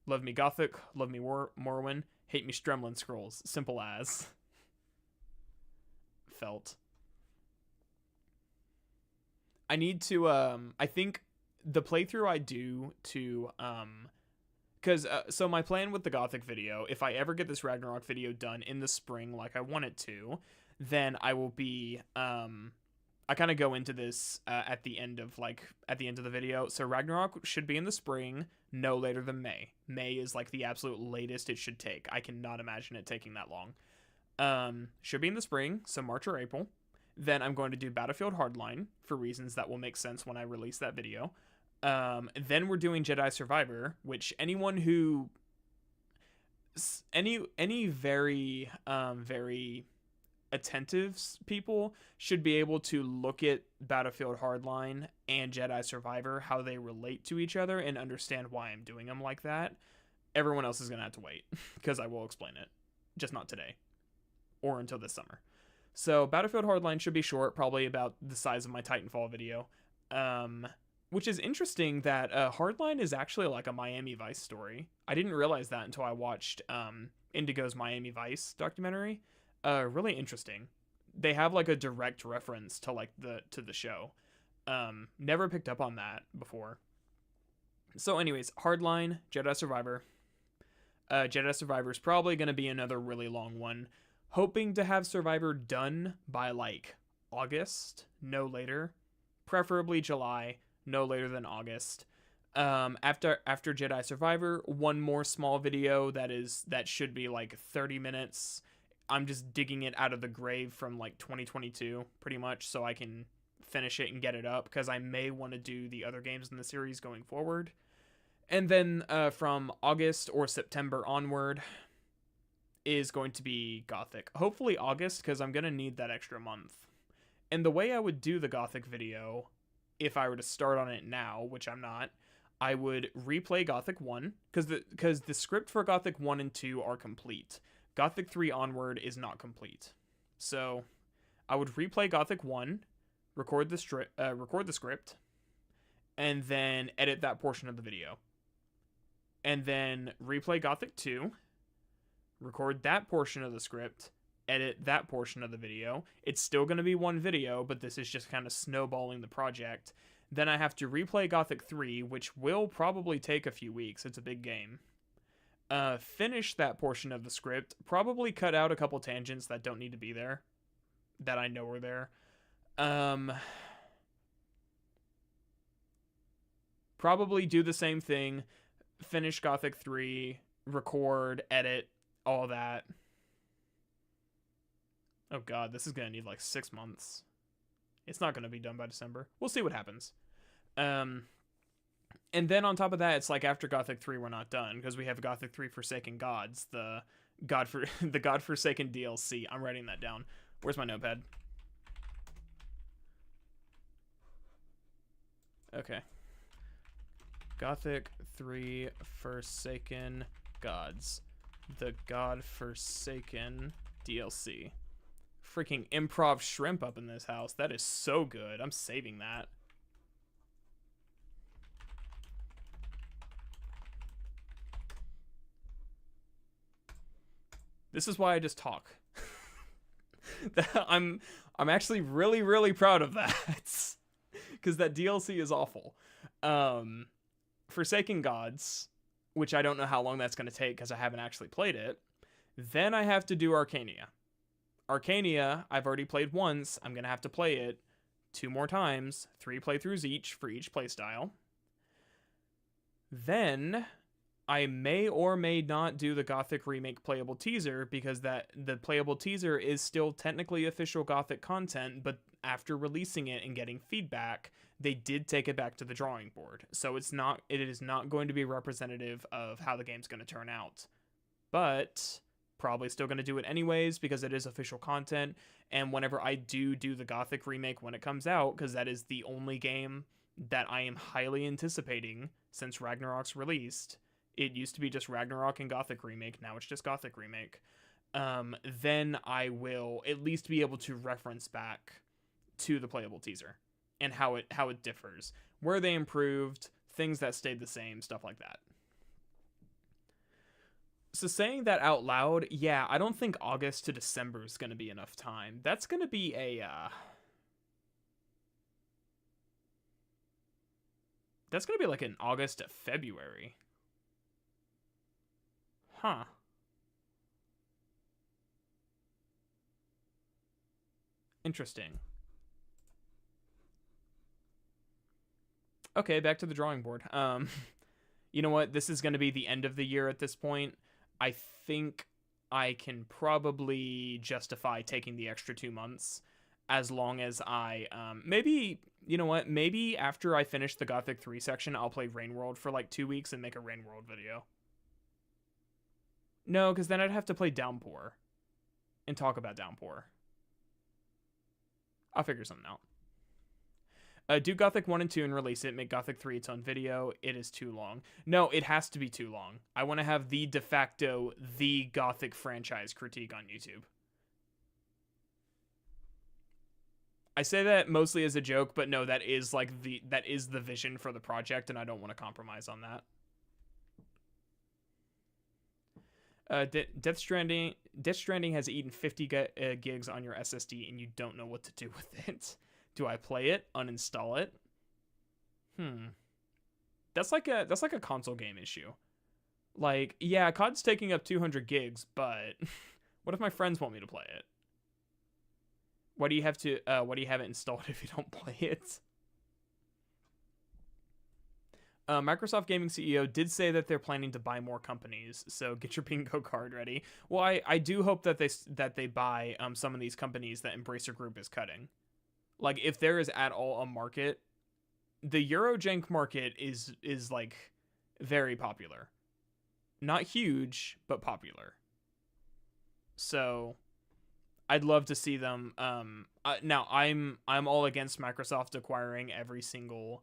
Love me Gothic, love me Morrowind, hate me Stremlin Scrolls. Simple as. Felt. I need to, I think the playthrough I do to, because, so my plan with the Gothic video, if I ever get this Ragnarok video done in the spring like I want it to, then I will be, I kind of go into this at the end of the video. So Ragnarok should be in the spring, no later than May. May is like the absolute latest it should take. I cannot imagine it taking that long. Should be in the spring, so March or April. Then I'm going to do Battlefield Hardline for reasons that will make sense when I release that video. Then we're doing Jedi Survivor, which anyone who any very very attentive people should be able to look at Battlefield Hardline and Jedi Survivor, how they relate to each other, and understand why I'm doing them like that. Everyone else is going to have to wait because I will explain it, just not today or until this summer. So Battlefield Hardline should be short, probably about the size of my Titanfall video, which is interesting that Hardline is actually like a Miami Vice story. I didn't realize that until I watched Indigo's Miami Vice documentary. Really interesting. They have like a direct reference to like the show. Never picked up on that before. So anyways, Hardline, Jedi Survivor. Jedi Survivor is probably going to be another really long one. Hoping to have Survivor done by like August, no later. Preferably July, no later than August. After Jedi Survivor, one more small video that should be like 30 minutes. I'm just digging it out of the grave from like 2022 pretty much, so I can finish it and get it up, because I may want to do the other games in the series going forward. And then from August or September onward is going to be Gothic. Hopefully August, because I'm going to need that extra month. And the way I would do the Gothic video, if I were to start on it now, which I'm not, I would replay Gothic 1, because the script for Gothic 1 and 2 are complete. Gothic 3 onward is not complete. So I would replay Gothic 1, record the script, and then edit that portion of the video. And then replay Gothic 2, record that portion of the script, edit that portion of the video. It's still going to be one video, but this is just kind of snowballing the project. Then I have to replay Gothic 3, which will probably take a few weeks. It's a big game. Finish that portion of the script, probably cut out a couple tangents that don't need to be there, that I know are there. Probably do the same thing, finish Gothic 3, record, edit, all that. Oh god, this is going to need like 6 months. It's not going to be done by December. We'll see what happens. And then on top of that, it's like after Gothic 3, we're not done, because we have Gothic 3 Forsaken Gods, the Godforsaken DLC. I'm writing that down. Where's my notepad? Okay. Gothic 3 Forsaken Gods. The Godforsaken DLC. Freaking improv shrimp up in this house. That is so good. I'm saving that. This is why I just talk. I'm actually really, really proud of that. Because that DLC is awful. Forsaken Gods, which I don't know how long that's going to take because I haven't actually played it. Then I have to do Arcania. Arcania, I've already played once. I'm going to have to play it 2 more times. 3 playthroughs each for each playstyle. Then I may or may not do the Gothic Remake playable teaser, because the playable teaser is still technically official Gothic content, but after releasing it and getting feedback, they did take it back to the drawing board. So it is not going to be representative of how the game's going to turn out. But probably still going to do it anyways, because it is official content. And whenever I do the Gothic Remake when it comes out, because that is the only game that I am highly anticipating since Ragnarok's released. It used to be just Ragnarok and Gothic Remake. Now it's just Gothic Remake. Then I will at least be able to reference back to the playable teaser and how it differs, where they improved, things that stayed the same, stuff like that. So saying that out loud, yeah, I don't think August to December is going to be enough time. That's going to be that's going to be like an August to February. Huh. Interesting. Okay, back to the drawing board. You know what? This is going to be the end of the year at this point. I think I can probably justify taking the extra 2 months, as long as I maybe, you know what, maybe after I finish the Gothic 3 section, I'll play Rain World for like 2 weeks and make a Rain World video. No, because then I'd have to play Downpour and talk about Downpour. I'll figure something out. Do Gothic 1 and 2 and release it. Make Gothic 3 its own video. It is too long. No, it has to be too long. I want to have the de facto, the Gothic franchise critique on YouTube. I say that mostly as a joke, but no, that is like that is the vision for the project, and I don't want to compromise on that. Death Stranding has eaten 50 gigs on your SSD, and you don't know what to do with it. Do I play it? Uninstall it? That's like a console game issue. Like, yeah, COD's taking up 200 gigs, but what if my friends want me to play it? Why do you have it installed if you don't play it? Microsoft Gaming CEO did say that they're planning to buy more companies, so get your bingo card ready. Well, I do hope that they buy some of these companies that Embracer Group is cutting. Like, if there is at all a market, the Eurojank market is like very popular. Not huge, but popular. So I'd love to see them. Now I'm all against Microsoft acquiring every single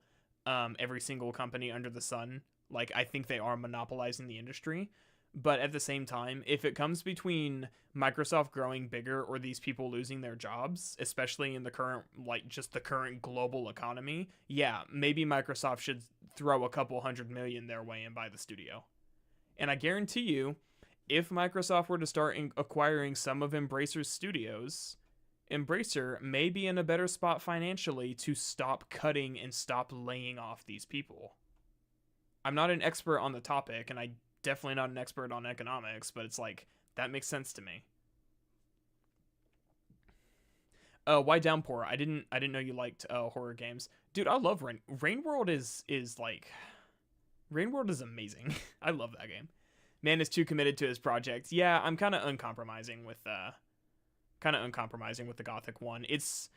company under the sun. Like, I think they are monopolizing the industry. But at the same time, if it comes between Microsoft growing bigger or these people losing their jobs, especially in the current, like, just the current global economy, yeah, maybe Microsoft should throw a couple $100 million their way and buy the studio. And I guarantee you, if Microsoft were to start acquiring some of Embracer's studios, Embracer may be in a better spot financially to stop cutting and stop laying off these people. I'm not an expert on the topic, and I definitely not an expert on economics, but it's like, that makes sense to me. Why Downpour? I didn't know you liked horror games. Dude, I love Rain World is Rain World is amazing. I love that game. Man is too committed to his project. Yeah, I'm kind of uncompromising with the Gothic one. It's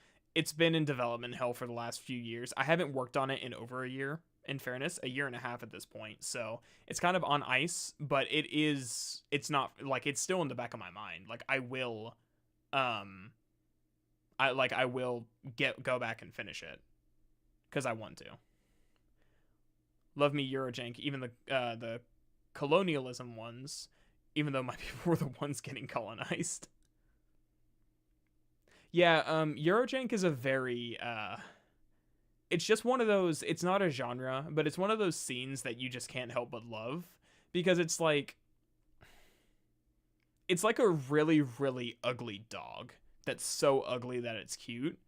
been in development hell for the last few years. I haven't worked on it in over a year. In fairness, a year and a half at this point, so it's kind of on ice, but it's not like, it's still in the back of my mind. Like, I will go back and finish it because I want to. Love me Eurojank, even the colonialism ones, even though my people were the ones getting colonized. Yeah, Eurojank is a very it's just one of those, it's not a genre, but it's one of those scenes that you just can't help but love, because it's like a really, really ugly dog that's so ugly that it's cute.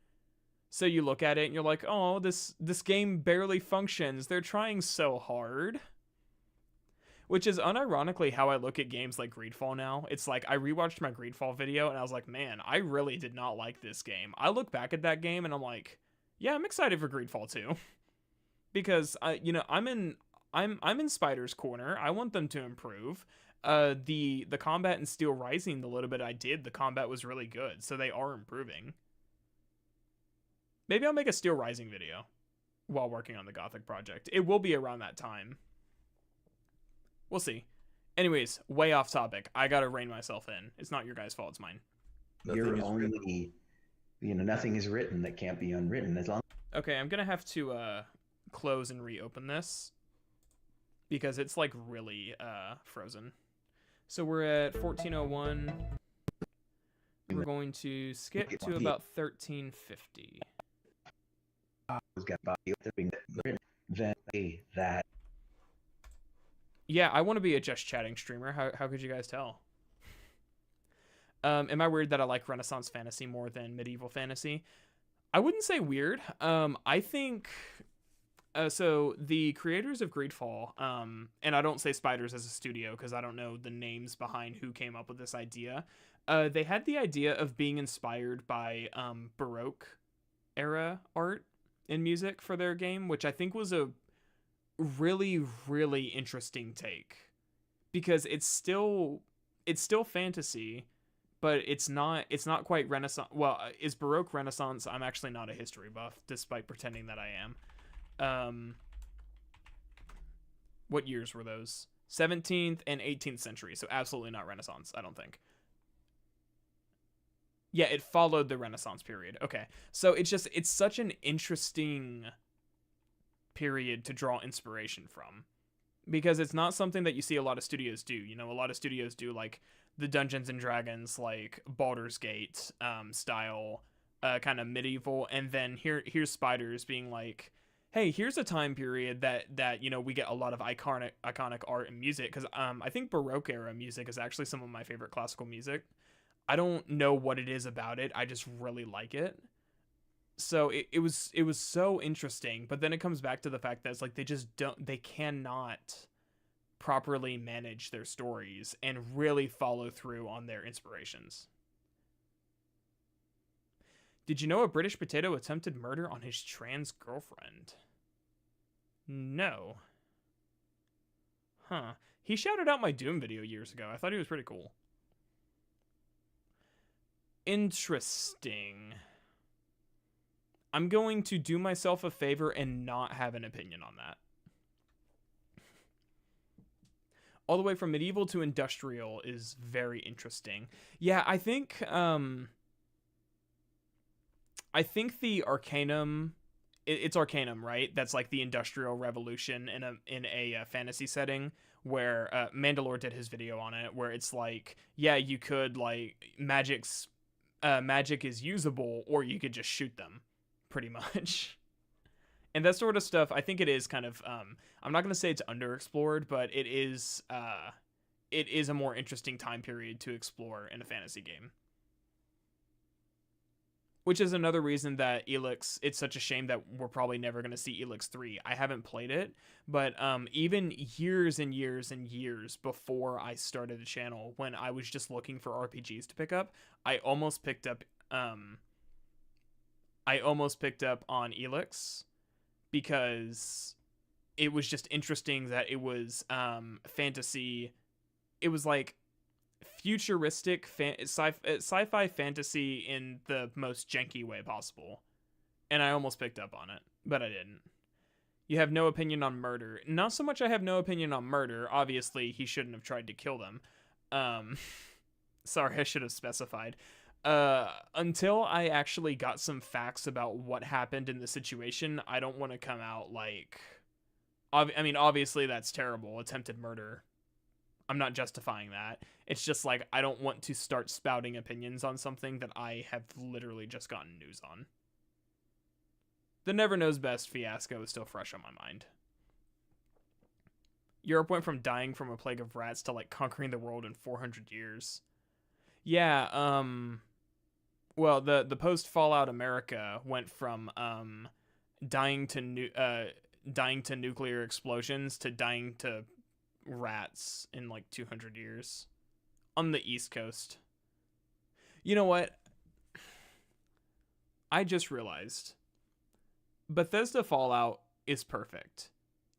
So you look at it and you're like, oh, this game barely functions. They're trying so hard. Which is unironically how I look at games like Greedfall now. It's like, I rewatched my Greedfall video and I was like, man, I really did not like this game. I look back at that game and I'm like, yeah, I'm excited for Greedfall 2. Because I'm in Spider's corner. I want them to improve. The combat in Steel Rising, the little bit I did, the combat was really good. So they are improving. Maybe I'll make a Steel Rising video while working on the Gothic project. It will be around that time. We'll see. Anyways, way off topic. I gotta rein myself in. It's not your guys' fault, it's mine. You're only, nothing is written that can't be unwritten. As long. Okay, I'm gonna have to close and reopen this because it's like really frozen. So we're at 1401. We're going to skip to about 1350. Then that. Yeah, I want to be a just chatting streamer. How could you guys tell? Am I weird that I like Renaissance fantasy more than medieval fantasy? I wouldn't say weird. I think so the creators of Greedfall, and I don't say Spiders as a studio because I don't know the names behind who came up with this idea. They had the idea of being inspired by Baroque era art and music for their game, which I think was a really, really interesting take, because it's still it's still fantasy, but it's not quite Renaissance. Well, is Baroque Renaissance? I'm actually not a history buff, despite pretending that I am. What years were those? 17th and 18th century, so absolutely not Renaissance, I don't think. Yeah, it followed the Renaissance period. Okay, so it's such an interesting period to draw inspiration from, because it's not something that you see a lot of studios do. You know, a lot of studios do like the Dungeons and Dragons, like Baldur's Gate style, kind of medieval, and then here's Spiders being like, hey, here's a time period that you know, we get a lot of iconic art and music, because I think Baroque era music is actually some of my favorite classical music. I don't know what it is about it, I just really like it. So it was so interesting, but then it comes back to the fact that it's like they cannot properly manage their stories and really follow through on their inspirations. Did you know a British potato attempted murder on his trans girlfriend? No. Huh. He shouted out my Doom video years ago. I thought he was pretty cool. Interesting. I'm going to do myself a favor and not have an opinion on that. All the way from medieval to industrial is very interesting. Yeah, I think the Arcanum, it's Arcanum, right? That's like the Industrial Revolution in a fantasy setting, where Mandalore did his video on it, where it's like, yeah, you could like magic is usable, or you could just shoot them, pretty much. And that sort of stuff, I think it is kind of, I'm not going to say it's underexplored, but it is a more interesting time period to explore in a fantasy game. Which is another reason that Elix, it's such a shame that we're probably never going to see Elix 3. I haven't played it, but even years and years and years before I started the channel, when I was just looking for RPGs to pick up, I almost picked up on Elix, because it was just interesting that it was fantasy. It was like futuristic sci-fi fantasy in the most janky way possible, and I almost picked up on it, but I didn't. You have no opinion on murder. Not so much I have no opinion on murder. Obviously, he shouldn't have tried to kill them. Sorry, I should have specified. Until I actually got some facts about what happened in the situation, I don't want to come out like... I mean, obviously that's terrible. Attempted murder. I'm not justifying that. It's just like, I don't want to start spouting opinions on something that I have literally just gotten news on. The Never Knows Best fiasco is still fresh on my mind. Europe went from dying from a plague of rats to like conquering the world in 400 years. Yeah, well, the post-Fallout America went from dying to nuclear explosions to dying to rats in like 200 years on the East Coast. You know what? I just realized Bethesda Fallout is perfect.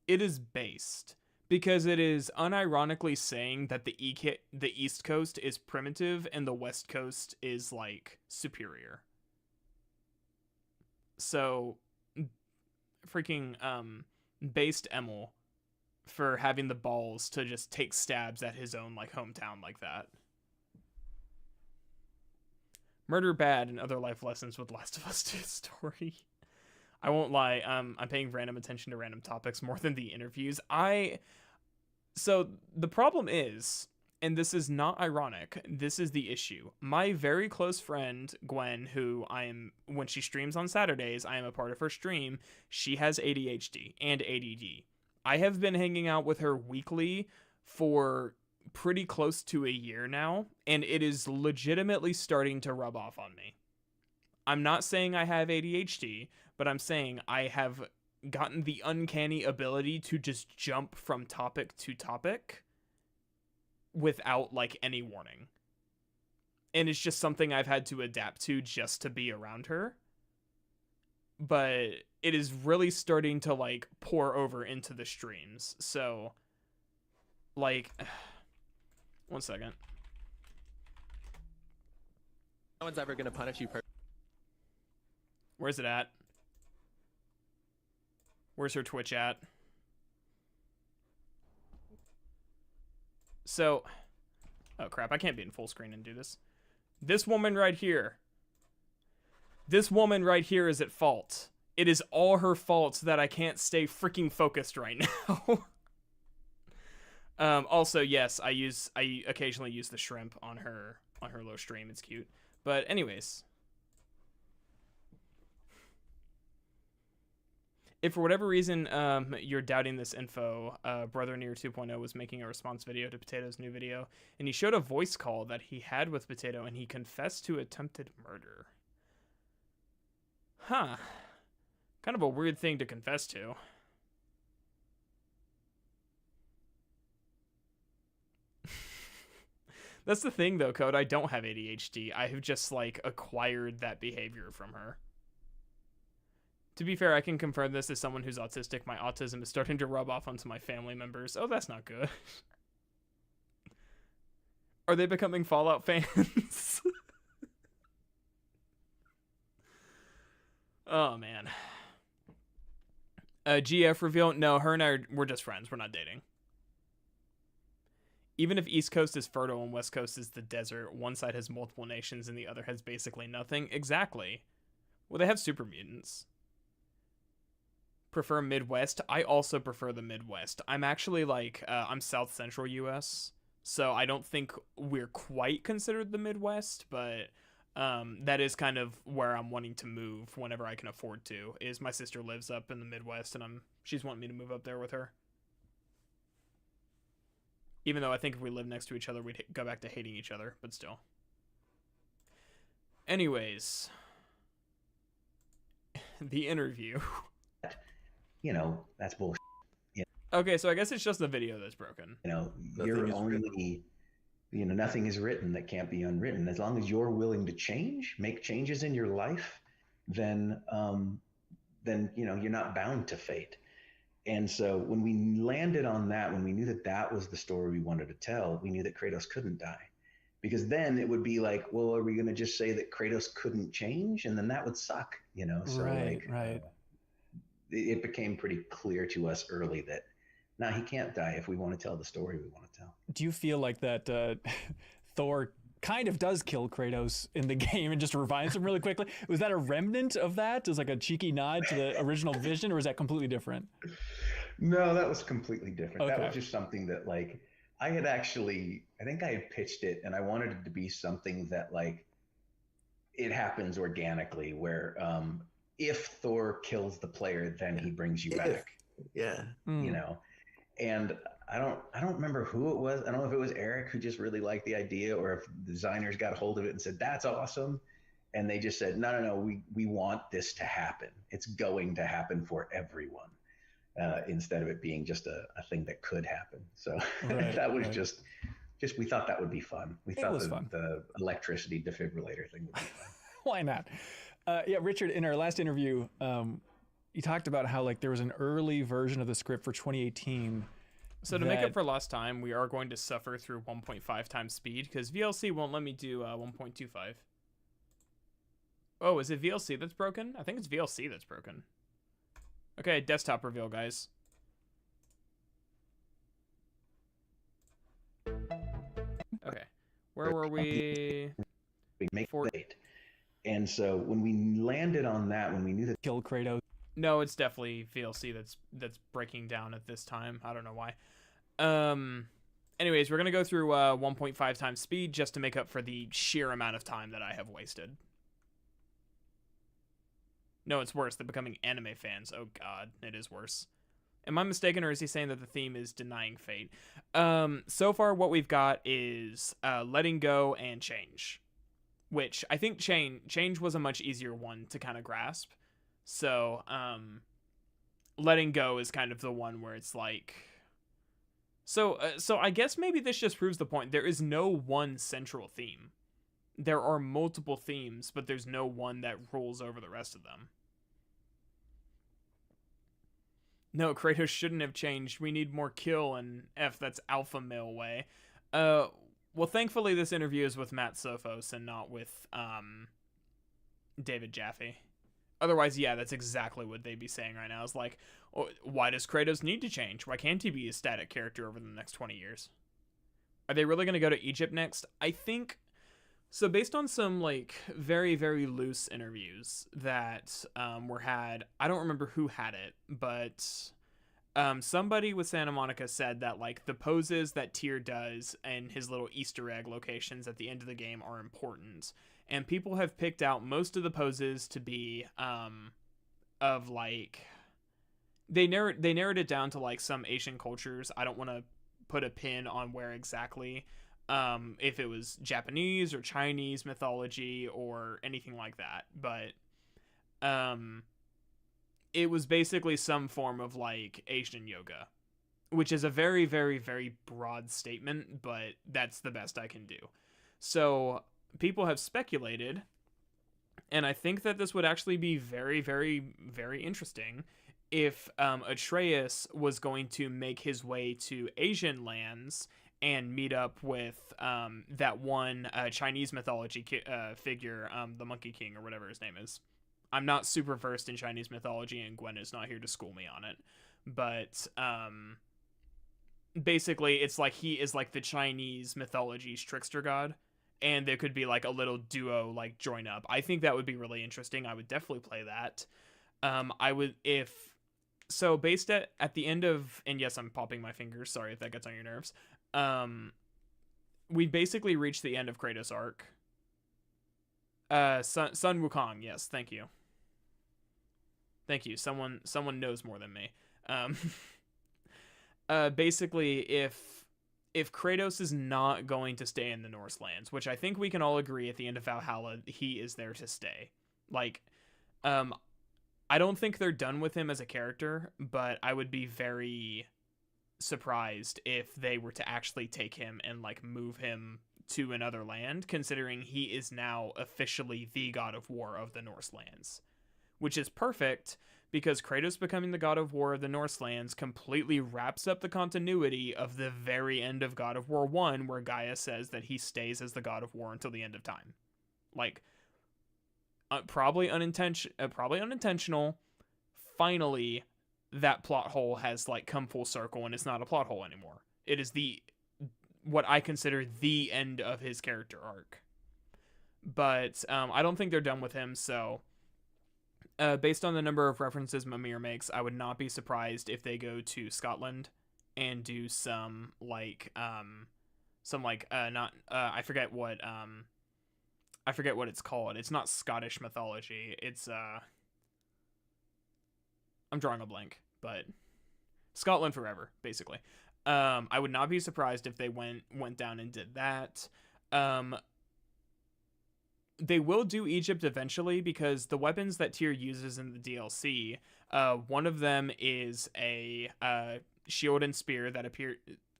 It is based, because it is unironically saying that the East Coast is primitive and the West Coast is like superior. So freaking based Emil for having the balls to just take stabs at his own like hometown like that. Murder bad and other life lessons with Last of Us 2 story. I won't lie, I'm paying random attention to random topics more than the interviews. So the problem is, and this is not ironic, this is the issue. My very close friend, Gwen, when she streams on Saturdays, I am a part of her stream, she has ADHD and ADD. I have been hanging out with her weekly for pretty close to a year now, and it is legitimately starting to rub off on me. I'm not saying I have ADHD, but I'm saying I have gotten the uncanny ability to just jump from topic to topic without like any warning. And it's just something I've had to adapt to just to be around her. But it is really starting to like pour over into the streams. So like, one second. one's ever gonna punish you. Where's it at? Where's her Twitch at? So, oh crap, I can't be in full screen and do this. This woman right here. This woman right here is at fault. It is all her fault that I can't stay freaking focused right now. Also, yes, I occasionally use the shrimp on her low stream. It's cute. But anyways, if for whatever reason you're doubting this info, Brother Near 2.0 was making a response video to Potato's new video, and he showed a voice call that he had with Potato, and he confessed to attempted murder. Huh. Kind of a weird thing to confess to. That's the thing, though, Code. I don't have ADHD. I have just, like, acquired that behavior from her. To be fair, I can confirm this as someone who's autistic. My autism is starting to rub off onto my family members. Oh, that's not good. Are they becoming Fallout fans? Oh, man. GF reveal. No, her and we're just friends. We're not dating. Even if East Coast is fertile and West Coast is the desert, one side has multiple nations and the other has basically nothing. Exactly. Well, they have super mutants. Prefer Midwest? I also prefer the Midwest. I'm actually like, I'm South Central US, so I don't think we're quite considered the Midwest, but that is kind of where I'm wanting to move whenever I can afford to. Is my sister lives up in the Midwest, and she's wanting me to move up there with her. Even though I think if we lived next to each other, we'd go back to hating each other, but still. Anyways, the interview. You know, that's bullshit. Okay, so I guess it's just the video that's broken. You know, nothing is written that can't be unwritten. As long as you're willing to change, make changes in your life, then you're not bound to fate. And so when we landed on that, when we knew that that was the story we wanted to tell, we knew that Kratos couldn't die. Because then it would be like, well, are we going to just say that Kratos couldn't change? And then that would suck, you know? So right. It became pretty clear to us early that, no, he can't die if we want to tell the story we want to tell. Do you feel like that Thor kind of does kill Kratos in the game and just revives him really quickly? Was that a remnant of that? Is like a cheeky nod to the original vision, or is that completely different? No, that was completely different. Okay. That was just something that, like, I think I had pitched it, and I wanted it to be something that, like, it happens organically, where if Thor kills the player, then he brings you back. Yeah. You know, and I don't remember who it was. I don't know if it was Eric who just really liked the idea, or if the designers got a hold of it and said, that's awesome. And they just said, no, we want this to happen. It's going to happen for everyone, instead of it being just a thing that could happen. So that was just we thought that would be fun. We thought the electricity defibrillator thing would be fun. Why not? Yeah, Richard, in our last interview, you talked about how, like, there was an early version of the script for 2018. So to make up for lost time, we are going to suffer through 1.5 times speed, because VLC won't let me do 1.25. Oh, is it VLC that's broken? I think it's VLC that's broken. Okay, desktop reveal, guys. Okay, where were we? We make fate. And so when we landed on that, when we knew that Kill Kratos. No, it's definitely VLC that's breaking down at this time. I don't know why. Anyways, we're gonna go through 1.5 times speed just to make up for the sheer amount of time that I have wasted. No, it's worse. They're becoming anime fans. Oh god, it is worse. Am I mistaken, or is he saying that the theme is denying fate? So far what we've got is letting go and change, which I think change was a much easier one to kind of grasp. So letting go is kind of the one where it's like, so I guess maybe this just proves the point. There is no one central theme. There are multiple themes, but there's no one that rules over the rest of them. No, Kratos shouldn't have changed. We need more kill, and F, that's alpha male way. Well, thankfully, this interview is with Matt Sophos and not with David Jaffe. Otherwise, yeah, that's exactly what they'd be saying right now. Is like, oh, why does Kratos need to change? Why can't he be a static character over the next 20 years? Are they really going to go to Egypt next? I think so. Based on some like very, very loose interviews that were had, I don't remember who had it, but somebody with Santa Monica said that like the poses that Tyr does and his little Easter egg locations at the end of the game are important, and people have picked out most of the poses to be of like they narrowed it down to like some Asian cultures. I don't want to put a pin on where exactly, if it was Japanese or Chinese mythology or anything like that, but it was basically some form of like Asian yoga, which is a very, very, very broad statement, but that's the best I can do. So people have speculated, and I think that this would actually be very, very, very interesting if Atreus was going to make his way to Asian lands and meet up with that one Chinese mythology figure, the Monkey King or whatever his name is. I'm not super versed in Chinese mythology, and Gwen is not here to school me on it. But basically, it's like he is like the Chinese mythology's trickster god, and there could be like a little duo like join up. I think that would be really interesting. I would definitely play that. I would if so based at the end of, and yes, I'm popping my fingers. Sorry if that gets on your nerves. We basically reached the end of Kratos' arc. Sun Wukong, yes, thank you. Thank you. Someone knows more than me. Basically, if Kratos is not going to stay in the Northlands, which I think we can all agree at the end of Valhalla, he is there to stay. Like, I don't think they're done with him as a character, but I would be very surprised if they were to actually take him and like move him to another land, considering he is now officially the god of war of the Northlands, which is perfect because Kratos becoming the god of war of the Northlands completely wraps up the continuity of the very end of God of War 1, where Gaia says that he stays as the god of war until the end of time. Like, probably unintentional. Finally, that plot hole has like come full circle, and it's not a plot hole anymore. It is what I consider the end of his character arc. But I don't think they're done with him, so based on the number of references Mimir makes, I would not be surprised if they go to Scotland and do some I forget what it's called. It's not Scottish mythology. It's I'm drawing a blank, but Scotland forever, basically. I would not be surprised if they went down and did that. They will do Egypt eventually, because the weapons that Tyr uses in the DLC, one of them is a shield and spear that appear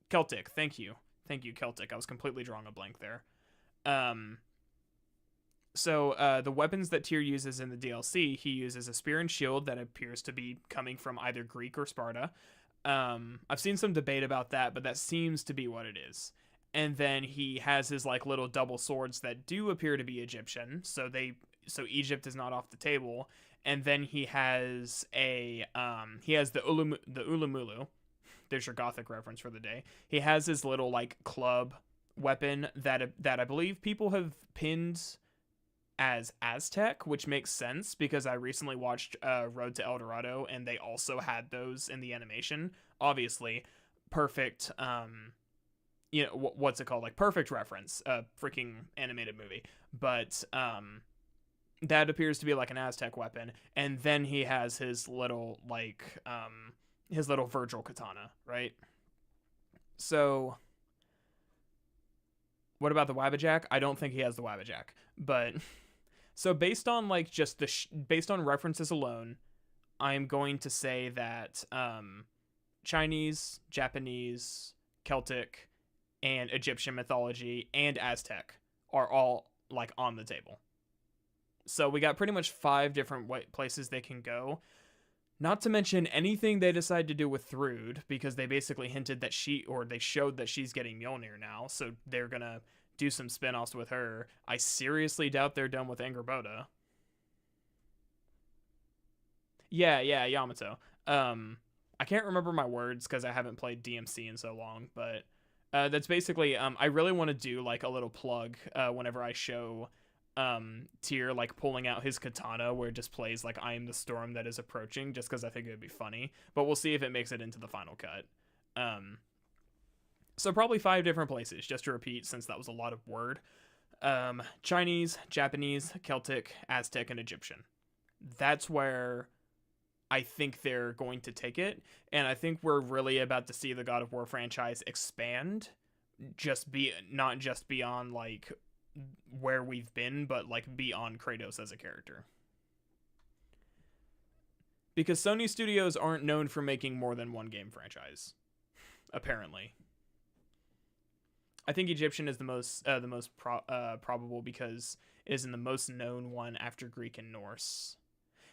Celtic. Thank you, Celtic. I was completely drawing a blank there. So the weapons that Tyr uses in the DLC, he uses a spear and shield that appears to be coming from either Greek or Sparta. I've seen some debate about that, but that seems to be what it is. And then he has his like little double swords that do appear to be Egyptian, so Egypt is not off the table. And then he has the Ulumulu. There's your Gothic reference for the day. He has his little like club weapon that I believe people have pinned as Aztec, which makes sense because I recently watched Road to El Dorado, and they also had those in the animation. Obviously, perfect. What's it called? Like perfect reference. Freaking animated movie. But that appears to be like an Aztec weapon, and then he has his little Virgil katana, right? So, what about the Wabajack? I don't think he has the Wabajack, but so based on like just based on references alone, I'm going to say that Chinese, Japanese, Celtic, and Egyptian mythology and Aztec are all like on the table. So we got pretty much 5 different places they can go. Not to mention anything they decide to do with Thrud, because they basically hinted that they showed that she's getting Mjolnir now, so they're gonna do some spin-offs with her. I seriously doubt they're done with Angerboda. Yeah, Yamato. I can't remember my words because I haven't played DMC in so long, but that's basically, I really want to do like a little plug whenever I show Tyr like pulling out his katana where it just plays like I am the storm that is approaching, just because I think it would be funny, but we'll see if it makes it into the final cut. So probably 5 different places, just to repeat, since that was a lot of word. Chinese, Japanese, Celtic, Aztec, and Egyptian. That's where I think they're going to take it, and I think we're really about to see the God of War franchise expand, not just beyond like where we've been, but like beyond Kratos as a character. Because Sony Studios aren't known for making more than one game franchise, apparently. I think Egyptian is the most probable because it is in the most known one after Greek and Norse.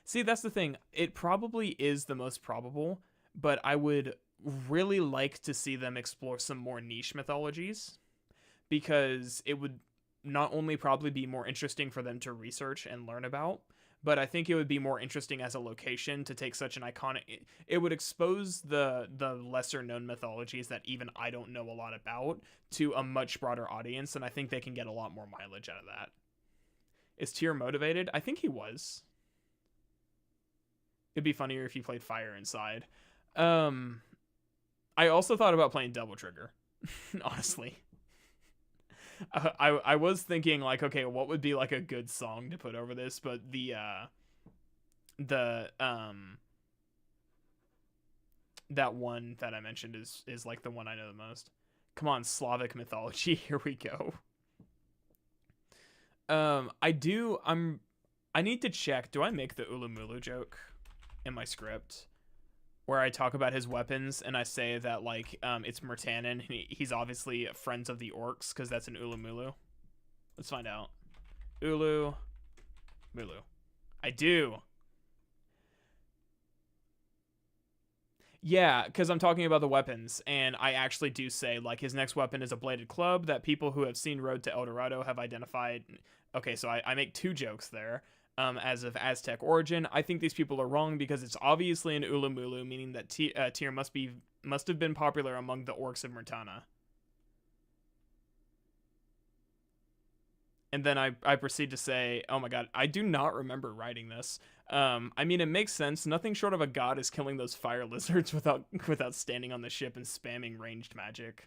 See, that's the thing. It probably is the most probable, but I would really like to see them explore some more niche mythologies, because it would not only probably be more interesting for them to research and learn about, but I think it would be more interesting as a location to take such an iconic... It would expose the lesser known mythologies that even I don't know a lot about to a much broader audience, and I think they can get a lot more mileage out of that. Is Tyr motivated? I think he was. It'd be funnier if you played Fire Inside. I also thought about playing Double Trigger, honestly. I was thinking like, okay, what would be like a good song to put over this, but that one that I mentioned is like the one I know the most. Come on, Slavic mythology, here we go. I need to check, do I make the Ulumulu joke in my script where I talk about his weapons and I say that like it's Murtanen and he's obviously friends of the orcs because that's an Ulumulu? Let's find out. Ulumulu. I do. Yeah, because I'm talking about the weapons, and I actually do say like his next weapon is a bladed club that people who have seen Road to El Dorado have identified. Okay, so I make 2 jokes there. As of Aztec origin, I think these people are wrong because it's obviously an Ulumulu, meaning that Tyr must have been popular among the orcs of Murtana. And then I proceed to say, oh my god, I do not remember writing this. I mean, it makes sense. Nothing short of a god is killing those fire lizards without standing on the ship and spamming ranged magic.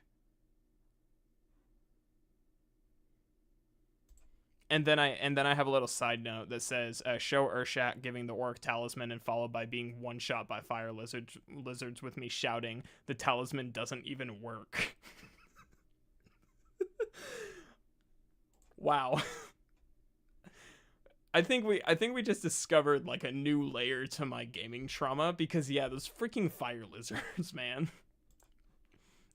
And then I have a little side note that says, show Urshak giving the orc talisman and followed by being one shot by fire lizards with me shouting, the talisman doesn't even work. Wow. I think we just discovered like a new layer to my gaming trauma, because yeah, those freaking fire lizards, man.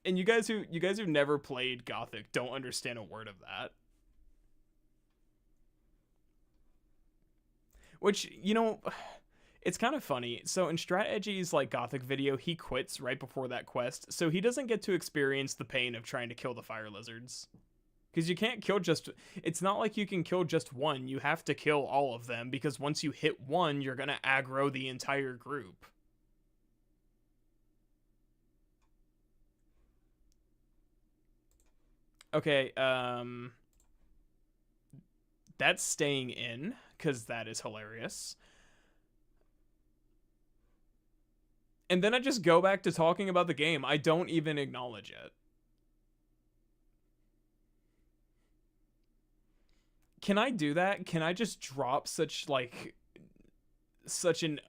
And you guys who never played Gothic don't understand a word of that. Which, you know, it's kind of funny. So in Strat-Edgy's like Gothic video, he quits right before that quest, so he doesn't get to experience the pain of trying to kill the fire lizards. Because you can't kill it's not like you can kill just one, you have to kill all of them, because once you hit one, you're gonna aggro the entire group. Okay, that's staying in, because that is hilarious. And then I just go back to talking about the game. I don't even acknowledge it. Can I do that? Can I just drop such an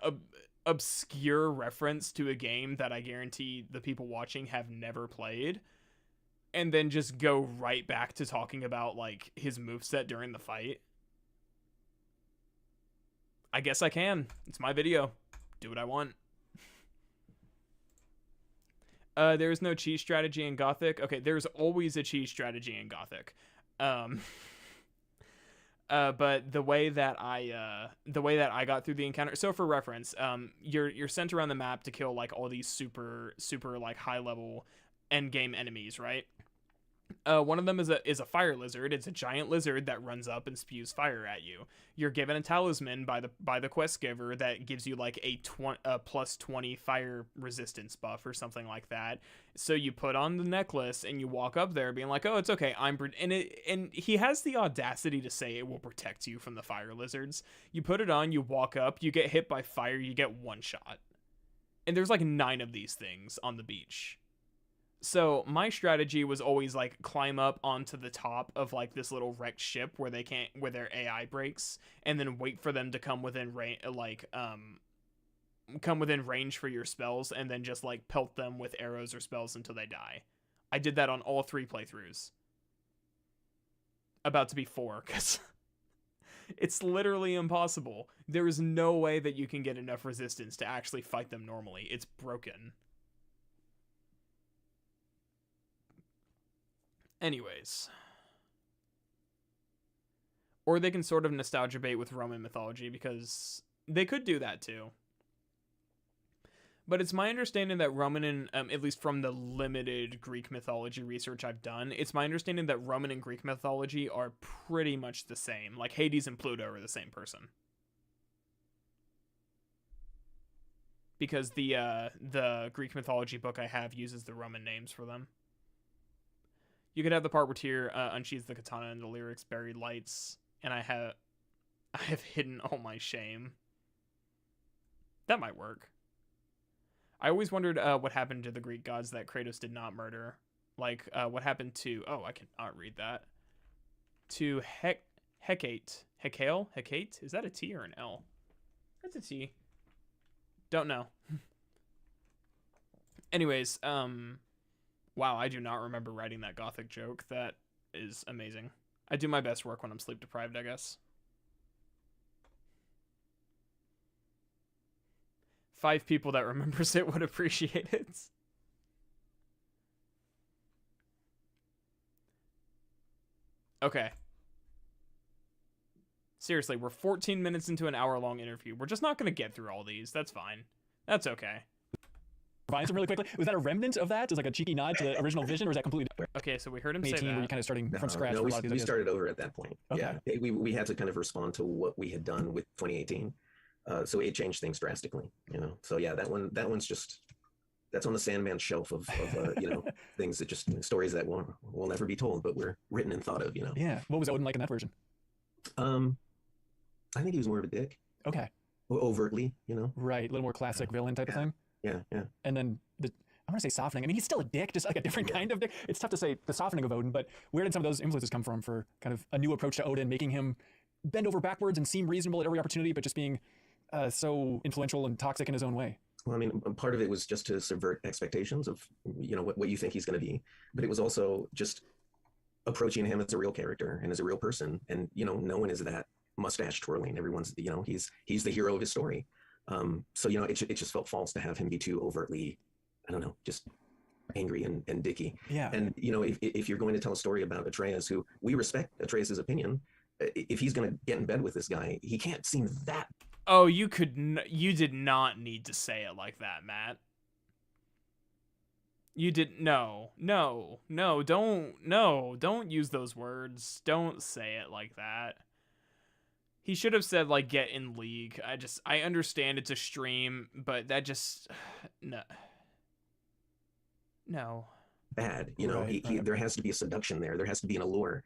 obscure reference to a game that I guarantee the people watching have never played, and then just go right back to talking about like his moveset during the fight? I guess I can. It's my video. Do what I want. There's no cheese strategy in Gothic. Okay, there's always a cheese strategy in Gothic. But the way that I got through the encounter. So for reference, you're sent around the map to kill like all these super like high level end game enemies, right? One of them is a fire lizard. It's a giant lizard that runs up and spews fire at you. You're given a talisman by the quest giver that gives you like a plus 20 fire resistance buff or something like that. So you put on the necklace and you walk up there being like, "Oh, it's okay. And he has the audacity to say it will protect you from the fire lizards. You put it on, you walk up, you get hit by fire, you get one shot. And there's like 9 of these things on the beach. So my strategy was always like climb up onto the top of like this little wrecked ship where their AI breaks, and then wait for them to come within range for your spells, and then just like pelt them with arrows or spells until they die. I did that on all 3 playthroughs. About to be 4, because it's literally impossible. There is no way that you can get enough resistance to actually fight them normally. It's broken. Anyways. Or they can sort of nostalgia bait with Roman mythology, because they could do that too. But it's my understanding that Roman and, at least from the limited Greek mythology research I've done, it's my understanding that Roman and Greek mythology are pretty much the same. Like Hades and Pluto are the same person. Because the Greek mythology book I have uses the Roman names for them. You could have the part where Tyr unsheathes the katana in the lyrics "Buried Lights," and I have hidden all my shame. That might work. I always wondered what happened to the Greek gods that Kratos did not murder. Like, what happened to... Oh, I cannot read that. To Hecate. Hecate? Is that a T or an L? That's a T. Don't know. Anyways, wow, I do not remember writing that gothic joke. That is amazing. I do my best work when I'm sleep deprived, I guess. 5 people that remembers it would appreciate it. Okay. Seriously, we're 14 minutes into an hour-long interview. We're just not going to get through all these. That's fine. That's okay. Revives him really quickly. Was that a remnant of that? Is like a cheeky nod to the original vision, or is that completely different? Okay, so we heard him say 18, that. where you're kind of starting from scratch. No, for a lot of these we ideas. started over at that point. Okay. Yeah, we had to kind of respond to what we had done with 2018. So it changed things drastically, you know. So yeah, that's on the Sandman shelf of things that just stories that will never be told, but were written and thought of, you know. Yeah. What was Odin like in that version? I think he was more of a dick. Okay. Overtly, you know. Right. A little more classic villain type of thing. Yeah. And then I want to say softening. I mean, he's still a dick, just like a different kind of dick. It's tough to say the softening of Odin, but where did some of those influences come from for kind of a new approach to Odin, making him bend over backwards and seem reasonable at every opportunity, but just being so influential and toxic in his own way? Well, I mean, part of it was just to subvert expectations of, you know, what you think he's going to be, but it was also just approaching him as a real character and as a real person. And, you know, no one is that mustache twirling. Everyone's, you know, he's the hero of his story. So, you know, it just felt false to have him be too overtly, I don't know, just angry and dicky. Yeah. And, you know, if you're going to tell a story about Atreus, who we respect Atreus's opinion, if he's going to get in bed with this guy, he can't seem that. Oh, you did not need to say it like that, Matt. You did no, don't use those words. Don't say it like that. He should have said like get in league. I understand it's a stream, but that just no. Bad, you know. Right. There has to be a seduction there. There has to be an allure.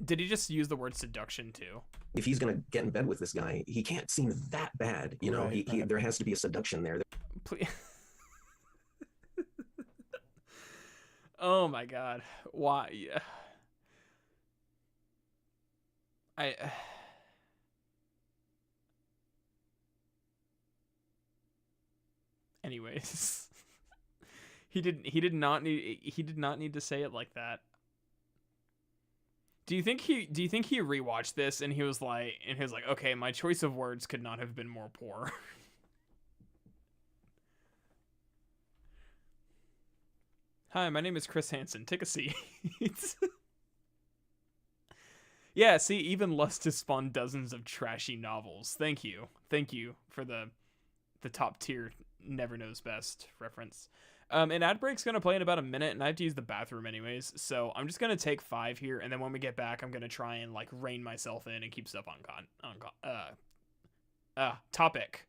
Did he just use the word seduction too? If he's going to get in bed with this guy, he can't seem that bad, you know. Right. There has to be a seduction there. Please. Oh my God. Why? Anyways. He did not need to say it like that. Do you think he rewatched this and he was like, okay, my choice of words could not have been more poor. Hi, my name is Chris Hansen. Take a seat. Yeah, see, even Lust has spawned dozens of trashy novels. Thank you for the top tier Never Knows Best reference. And ad break's gonna play in about a minute, and I have to use the bathroom anyways, so I'm just gonna take 5 here, and then when we get back, I'm gonna try and like rein myself in and keep stuff on topic.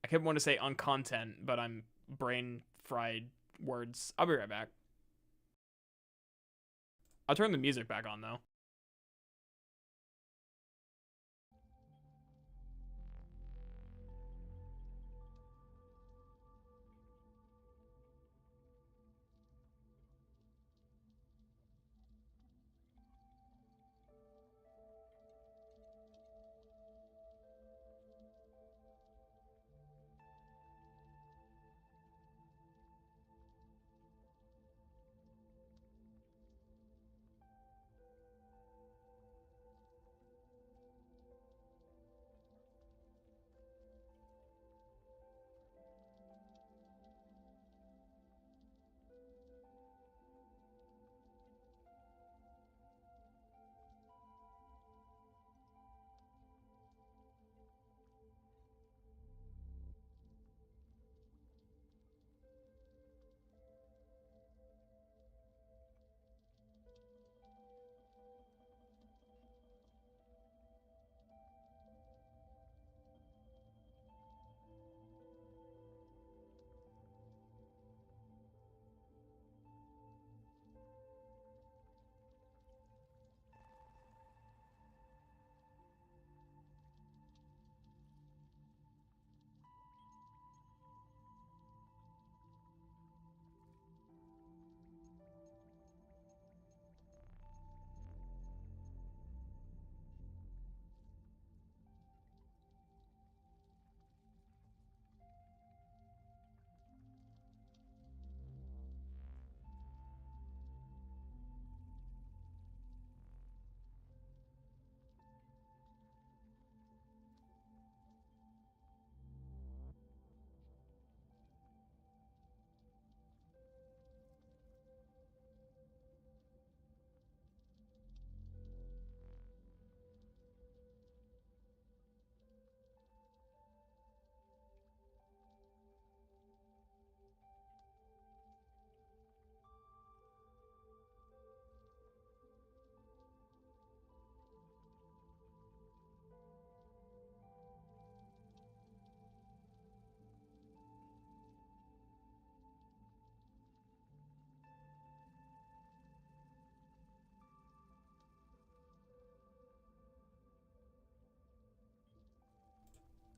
I kept wanting to say on content, but I'm brain fried words. I'll be right back. I'll turn the music back on though.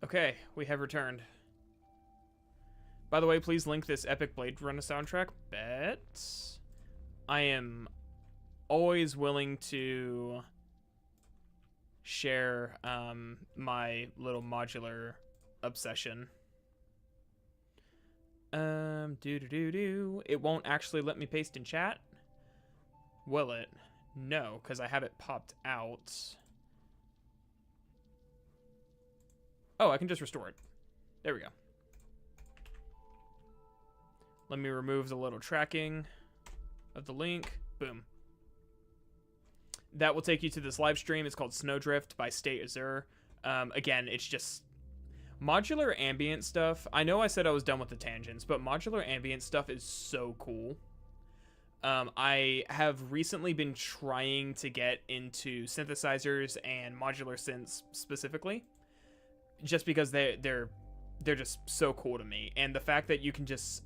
Okay, we have returned. By the way, please link this epic Blade Runner soundtrack. Bet. I am always willing to share my little modular obsession. It won't actually let me paste in chat. Will it? No, because I have it popped out. Oh, I can just restore it. There we go. Let me remove the little tracking of the link. Boom. That will take you to this live stream. It's called Snowdrift by State Azure. Again, it's just modular ambient stuff. I know I said I was done with the tangents, but modular ambient stuff is so cool. I have recently been trying to get into synthesizers and modular synths specifically, just because they're just so cool to me. And the fact that you can just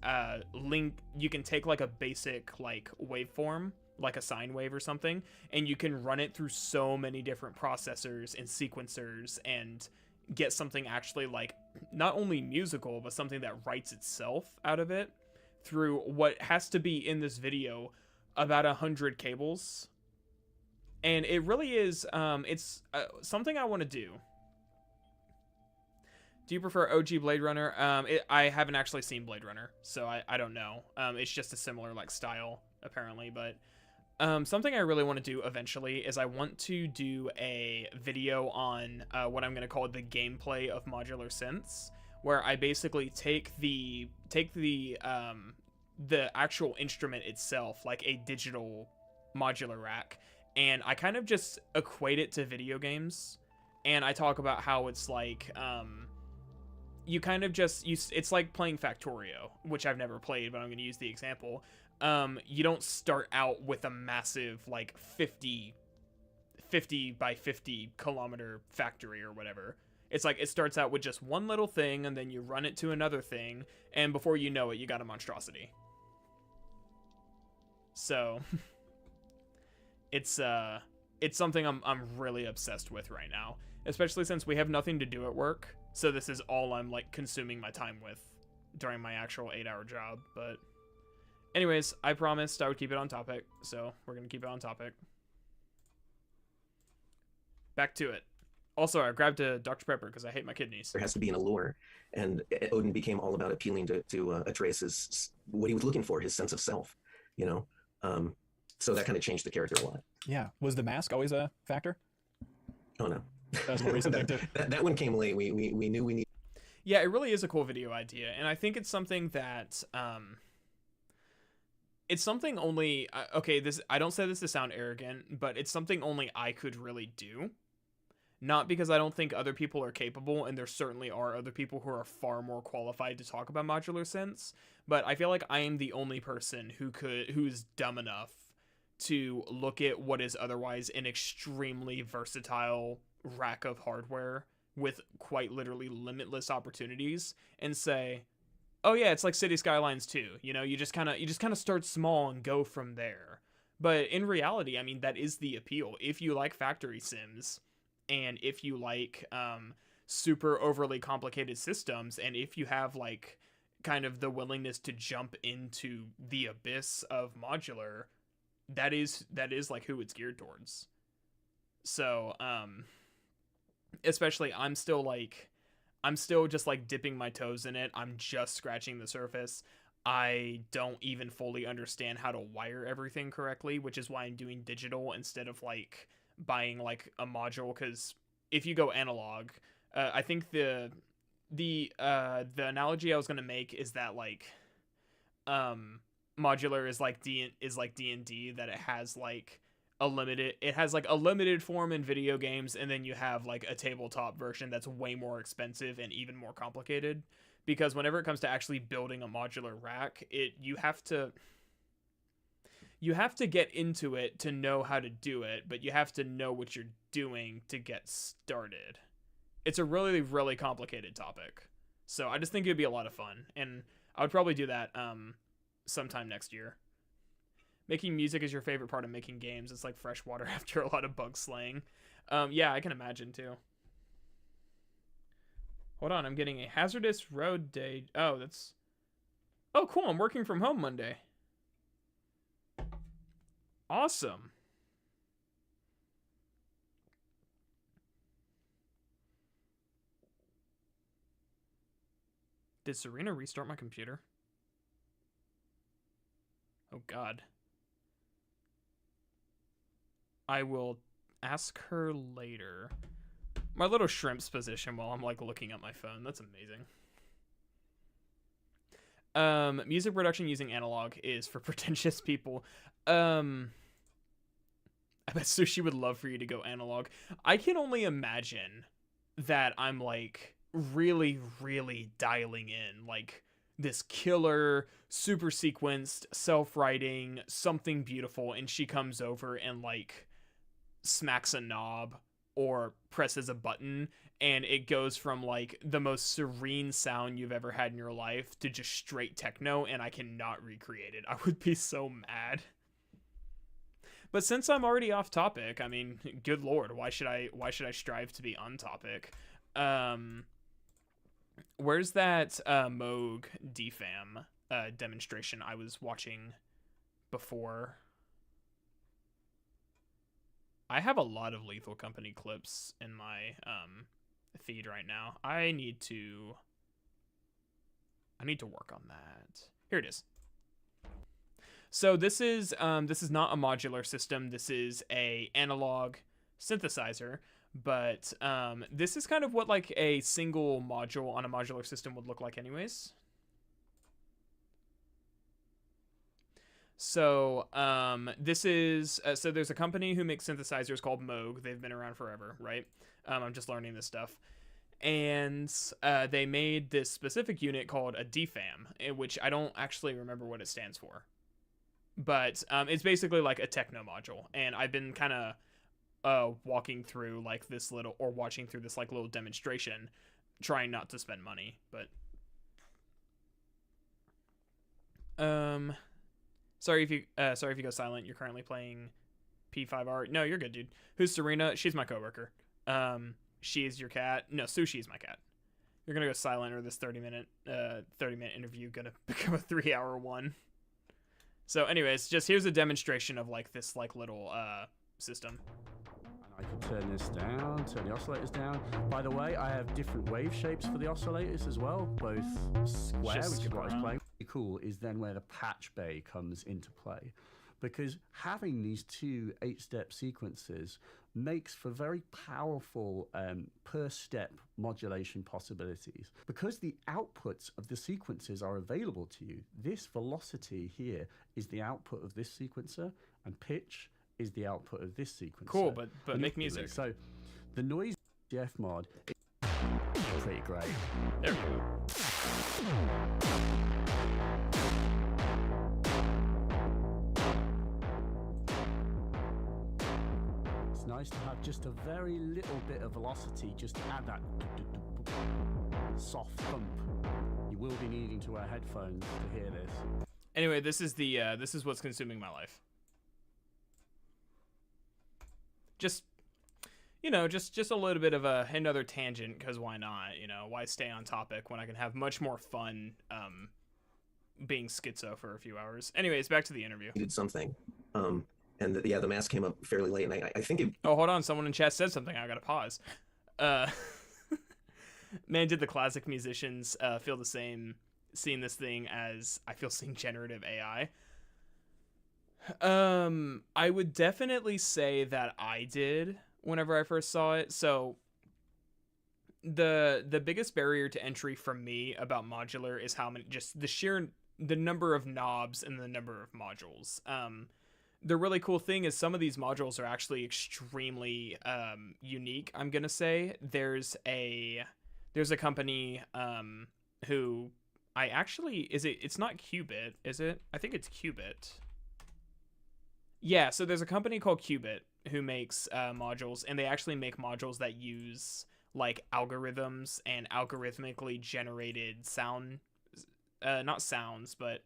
you can take like a basic like waveform, like a sine wave or something, and you can run it through so many different processors and sequencers and get something actually like not only musical, but something that writes itself out of it through what has to be in this video about 100 cables. And it really is, it's something I want to do. Do you prefer OG Blade Runner? I haven't actually seen Blade Runner, so I don't know. It's just a similar like style apparently, but something I really want to do eventually is I want to do a video on what I'm going to call the gameplay of modular synths, where I basically take the actual instrument itself, like a digital modular rack, and I kind of just equate it to video games, and I talk about how it's like you kind of just it's like playing Factorio, which I've never played, but I'm going to use the example. You don't start out with a massive like 50 by 50 kilometer factory or whatever. It's like it starts out with just one little thing, and then you run it to another thing, and before you know it, you got a monstrosity. So it's something I'm really obsessed with right now, especially since we have nothing to do at work. So this is all I'm like consuming my time with during my actual 8-hour job. But anyways, I promised I would keep it on topic, so we're gonna keep it on topic. Back to it. Also, I grabbed a Dr. Pepper because I hate my kidneys. There has to be an allure, and Odin became all about appealing to Atreus' what he was looking for, his sense of self, you know. So that kind of changed the character a lot. Yeah. Was the mask always a factor? Oh no, That's more recent thing too. that one came late. We knew we needed. Yeah, it really is a cool video idea, and I think it's something that it's something only okay. This I don't say this to sound arrogant, but it's something only I could really do. Not because I don't think other people are capable, and there certainly are other people who are far more qualified to talk about modular synths, but I feel like I am the only person who's dumb enough to look at what is otherwise an extremely versatile rack of hardware with quite literally limitless opportunities and say, oh yeah, it's like City Skylines 2. You know, you just kind of start small and go from there. But in reality, I mean, that is the appeal. If you like factory sims, and if you like super overly complicated systems, and if you have like kind of the willingness to jump into the abyss of modular, that is like who it's geared towards. So especially I'm still just like dipping my toes in it. I'm just scratching the surface. I don't even fully understand how to wire everything correctly, which is why I'm doing digital instead of like buying like a module, because if you go analog, I think the analogy I was gonna make is that like modular is like D&D, that it has like a limited form in video games, and then you have like a tabletop version that's way more expensive and even more complicated, because whenever it comes to actually building a modular rack, you have to get into it to know how to do it, but you have to know what you're doing to get started. It's a really, really complicated topic. So I just think it'd be a lot of fun, and I would probably do that sometime next year. Making music is your favorite part of making games. It's like fresh water after a lot of bug slaying. Yeah, I can imagine too. Hold on, I'm getting a hazardous road day. Oh, cool. I'm working from home Monday. Awesome. Did Serena restart my computer? Oh God. I will ask her later. My little shrimp's position while I'm like looking at my phone. That's amazing. Music production using analog is for pretentious people. I bet Sushi would love for you to go analog. I can only imagine that I'm like really, really dialing in like this killer, super sequenced, self-writing, something beautiful, and she comes over and like smacks a knob or presses a button, and it goes from like the most serene sound you've ever had in your life to just straight techno, and I cannot recreate it. I would be so mad. But since I'm already off topic, I mean, good lord, why should I strive to be on topic? Where's that Moog DFAM demonstration I was watching before? I have a lot of Lethal Company clips in my feed right now. I need to work on that. Here it is. So this is not a modular system. This is a analog synthesizer, but this is kind of what like a single module on a modular system would look like anyways. So this is so there's a company who makes synthesizers called Moog. They've been around forever, right? I'm just learning this stuff. And they made this specific unit called a DFAM, which I don't actually remember what it stands for. But it's basically like a techno module. And I've been kind of watching through this little demonstration, trying not to spend money. But sorry if you go silent. You're currently playing P5R. No, you're good, dude. Who's Serena? She's my coworker. She is your cat. No, Sushi is my cat. You're gonna go silent, or this 30-minute interview gonna become a 3-hour one. So, anyways, just here's a demonstration of this little system. I can turn this down, turn the oscillators down. By the way, I have different wave shapes for the oscillators as well, both square, which is what I was playing. Cool is then where the patch bay comes into play, because having these two 8-step sequences makes for very powerful per step modulation possibilities. Because the outputs of the sequences are available to you, this velocity here is the output of this sequencer, and pitch is the output of this sequencer. Cool, but make music. So the noise GF mod is pretty great. There we go. It's nice to have just a very little bit of velocity just to add that soft thump. You will be needing to wear headphones to hear this. Anyway, this is what's consuming my life. Just a little bit of another tangent, because why not? Why stay on topic when I can have much more fun being schizo for a few hours? Anyways, back to the interview. Did something, and the mask came up fairly late, and I think it. Oh, hold on, someone in chat said something. I gotta pause. Man, did the classic musicians feel the same seeing this thing as I feel seeing generative AI? I would definitely say that I did whenever I first saw it. So the biggest barrier to entry for me about modular is how many, just the number of knobs and the number of modules. The really cool thing is some of these modules are actually extremely unique. I'm gonna say there's a company who it's not Qubit, is it? I think it's Qubit. Yeah, so there's a company called Qubit who makes modules, and they actually make modules that use algorithms and algorithmically generated sound, not sounds, but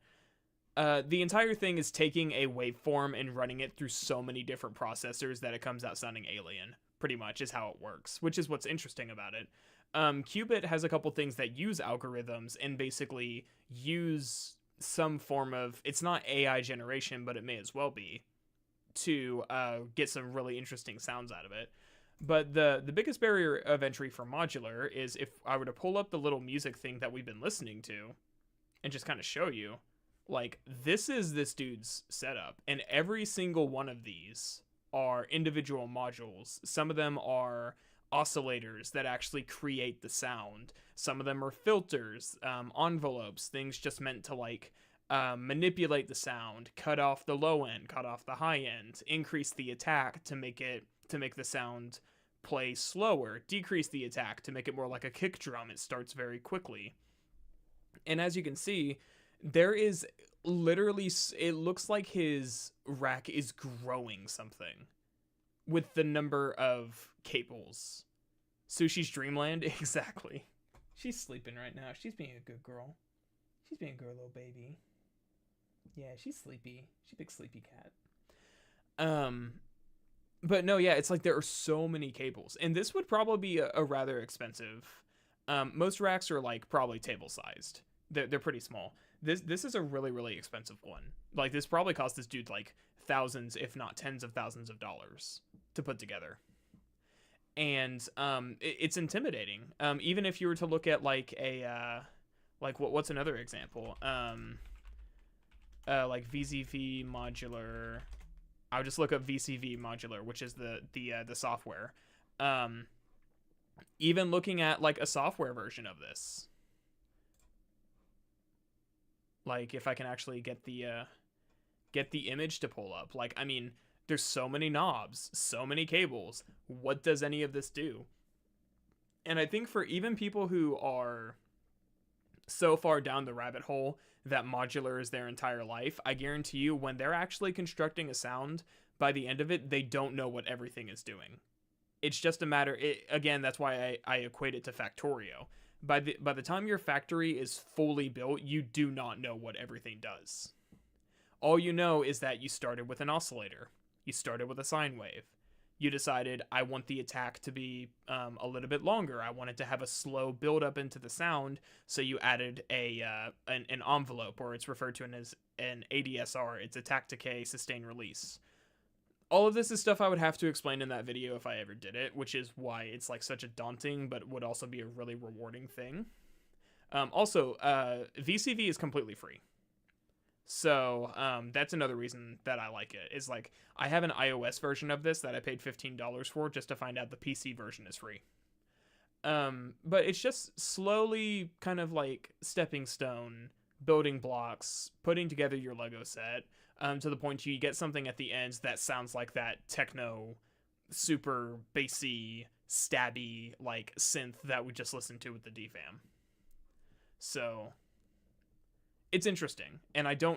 the entire thing is taking a waveform and running it through so many different processors that it comes out sounding alien, pretty much is how it works, which is what's interesting about it. Qubit has a couple things that use algorithms and basically use some form of, it's not AI generation, but it may as well be, to get some really interesting sounds out of it. But the biggest barrier of entry for modular is if I were to pull up the little music thing that we've been listening to and just kind of show you, this is this dude's setup, and every single one of these are individual modules. Some of them are oscillators that actually create the sound. Some of them are filters, envelopes, things just meant to manipulate the sound, cut off the low end, cut off the high end, increase the attack to make the sound play slower, decrease the attack to make it more like a kick drum. It starts very quickly. And as you can see, there is literally, it looks like his rack is growing something with the number of cables. Sushi's Dreamland, exactly. She's sleeping right now. She's being a good girl. She's being a good little baby. Yeah, she's sleepy. She's a big sleepy cat. But no, yeah, it's there are so many cables, and this would probably be a rather expensive. Most racks are probably table sized. They're pretty small. This is a really, really expensive one. This probably cost this dude thousands, if not tens of thousands of dollars to put together. And it's intimidating. Even if you were to look at what's another example? VZV modular. I would just look up VCV modular, which is the software. Even looking at a software version of this. If I can actually get the get the image to pull up. Like, I mean, there's so many knobs, so many cables. What does any of this do? And I think for even people who are so far down the rabbit hole that modular is their entire life, I guarantee you when they're actually constructing a sound, by the end of it, they don't know what everything is doing. It's just a matter, again, that's why I equate it to Factorio. By the time your factory is fully built, you do not know what everything does. All you know is that you started with an oscillator. You started with a sine wave. You decided, I want the attack to be a little bit longer. I want it to have a slow build up into the sound, so you added an envelope, or it's referred to as an ADSR. It's attack, decay, sustain, release. All of this is stuff I would have to explain in that video if I ever did it, which is why it's like such a daunting but would also be a really rewarding thing. Also, VCV is completely free. So that's another reason that I like it, is like I have an iOS version of this that I paid $15 for just to find out the PC version is free. But it's just slowly kind of like stepping stone, building blocks, putting together your Lego set, to the point you get something at the end that sounds like that techno, super bassy, stabby like synth that we just listened to with the DFAM. So it's interesting, and I do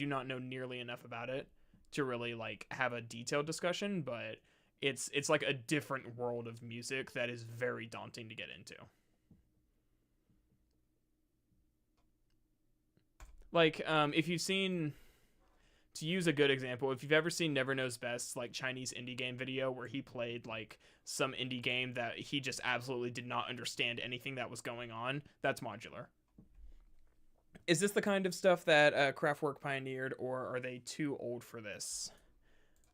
not know nearly enough about it to really like have a detailed discussion, but it's like a different world of music that is very daunting to get into. Like, if you've seen, to use a good example, if you've ever seen Never Knows Best's like Chinese indie game video where he played like some indie game that he just absolutely did not understand anything that was going on, that's modular. Is this the kind of stuff that Kraftwerk pioneered, or are they too old for this?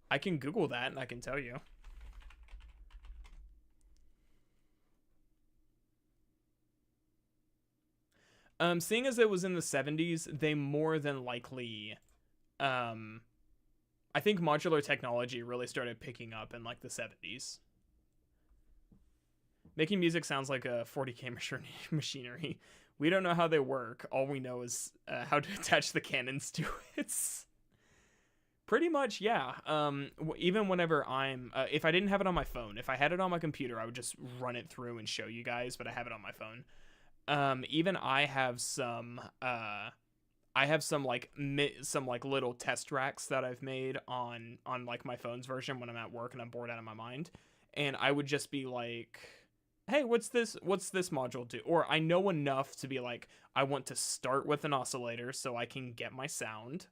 I can Google that and I can tell you. Seeing as it was in the 70s, they more than likely, I think modular technology really started picking up in like the 70s. Making music sounds like a 40K machinery. We don't know how they work. All we know is how to attach the cannons to it. Pretty much, yeah. Even whenever I'm, if I didn't have it on my phone, if I had it on my computer, I would just run it through and show you guys, but I have it on my phone. Even I have some like little test tracks that I've made on like my phone's version when I'm at work and I'm bored out of my mind. And I would just be like, hey, what's this module do? Or I know enough to be like, I want to start with an oscillator so I can get my sound.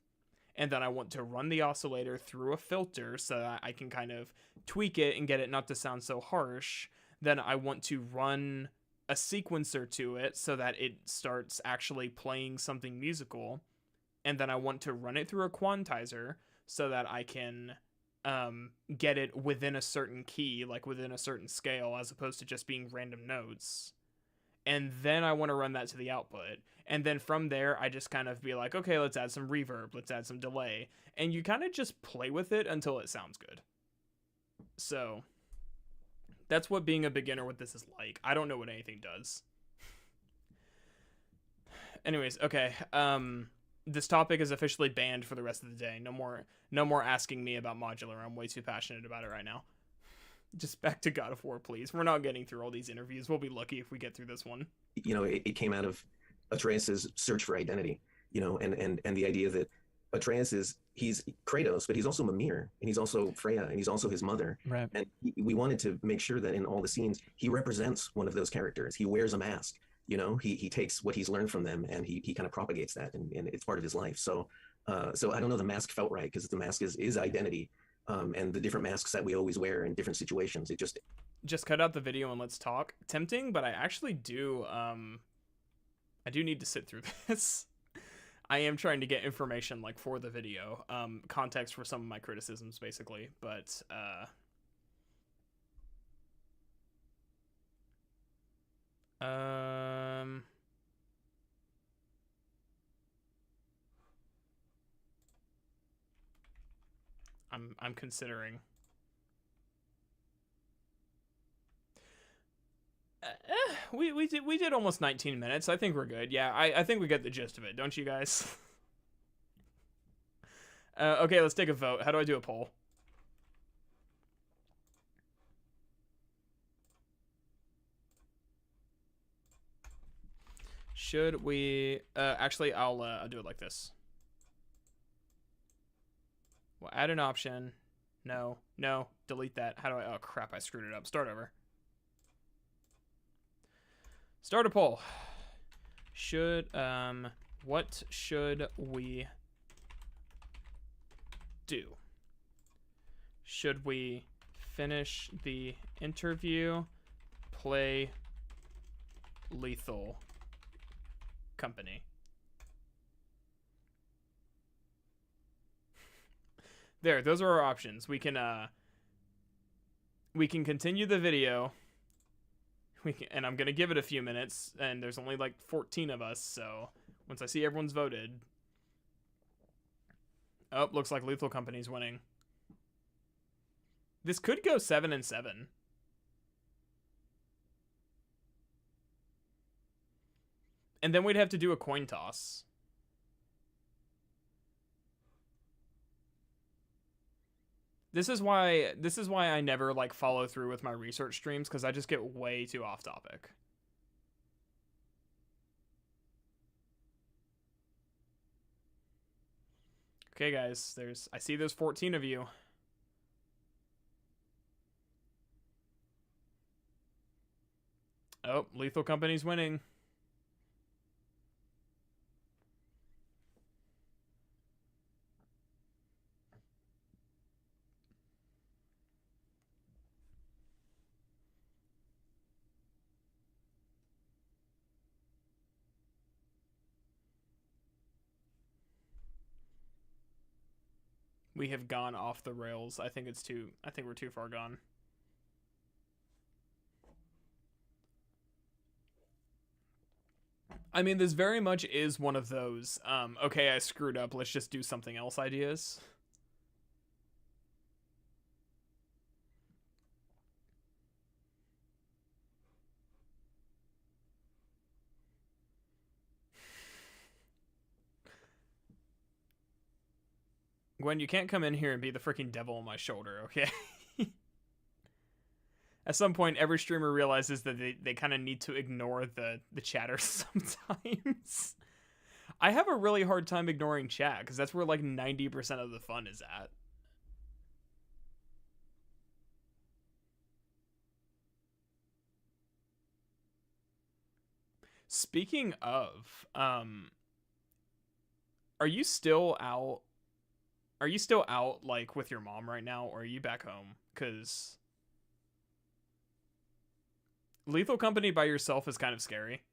And then I want to run the oscillator through a filter so that I can kind of tweak it and get it not to sound so harsh. Then I want to run a sequencer to it so that it starts actually playing something musical. And then I want to run it through a quantizer so that I can get it within a certain key, like within a certain scale, as opposed to just being random notes. And then I want to run that to the output. And then from there, I just kind of be like, okay, let's add some reverb, let's add some delay. And you kind of just play with it until it sounds good. So that's what being a beginner with this is like. I don't know what anything does. Anyways, okay. This topic is officially banned for the rest of the day. No more asking me about modular. I'm way too passionate about it right now. Just back to God of War, please. We're not getting through all these interviews. We'll be lucky if we get through this one. You know, it came out of Atreus's search for identity, you know, and the idea that Atreus he's Kratos, but he's also Mimir, and he's also Freya, and he's also his mother. Right. And we wanted to make sure that in all the scenes, he represents one of those characters. He wears a mask, you know, he takes what he's learned from them, and he kind of propagates that, and it's part of his life. So I don't know, the mask felt right, because the mask is identity. And the different masks that we always wear in different situations. It just cut out the video and let's talk. Tempting, but I actually do I do need to sit through this. I am trying to get information like for the video, context for some of my criticisms basically, but I'm considering. We did almost 19 minutes. I think we're good. Yeah, I think we get the gist of it, don't you guys? Okay, let's take a vote. How do I do a poll? Should we... actually, I'll do it like this. We'll add an option. No. Delete that. How do I... Oh, crap. I screwed it up. Start over. Start a poll. What should we do? Should we finish the interview? Play Lethal Company? There, those are our options. We can continue the video. And I'm gonna give it a few minutes, and there's only like 14 of us, so once I see everyone's voted. Oh, looks like Lethal Company's winning. This could go 7-7. And then we'd have to do a coin toss. This is why I never like follow through with my research streams, because I just get way too off topic. Okay, guys, I see there's 14 of you. Oh, Lethal Company's winning. We have gone off the rails. I think we're too far gone. I mean, this very much is one of those, okay, I screwed up, let's just do something else ideas. Gwen, you can't come in here and be the freaking devil on my shoulder, okay? At some point, every streamer realizes that they kind of need to ignore the chatter sometimes. I have a really hard time ignoring chat, because that's where like 90% of the fun is at. Speaking of, are you still out? Are you still out, like, with your mom right now, or are you back home? Because Lethal Company by yourself is kind of scary.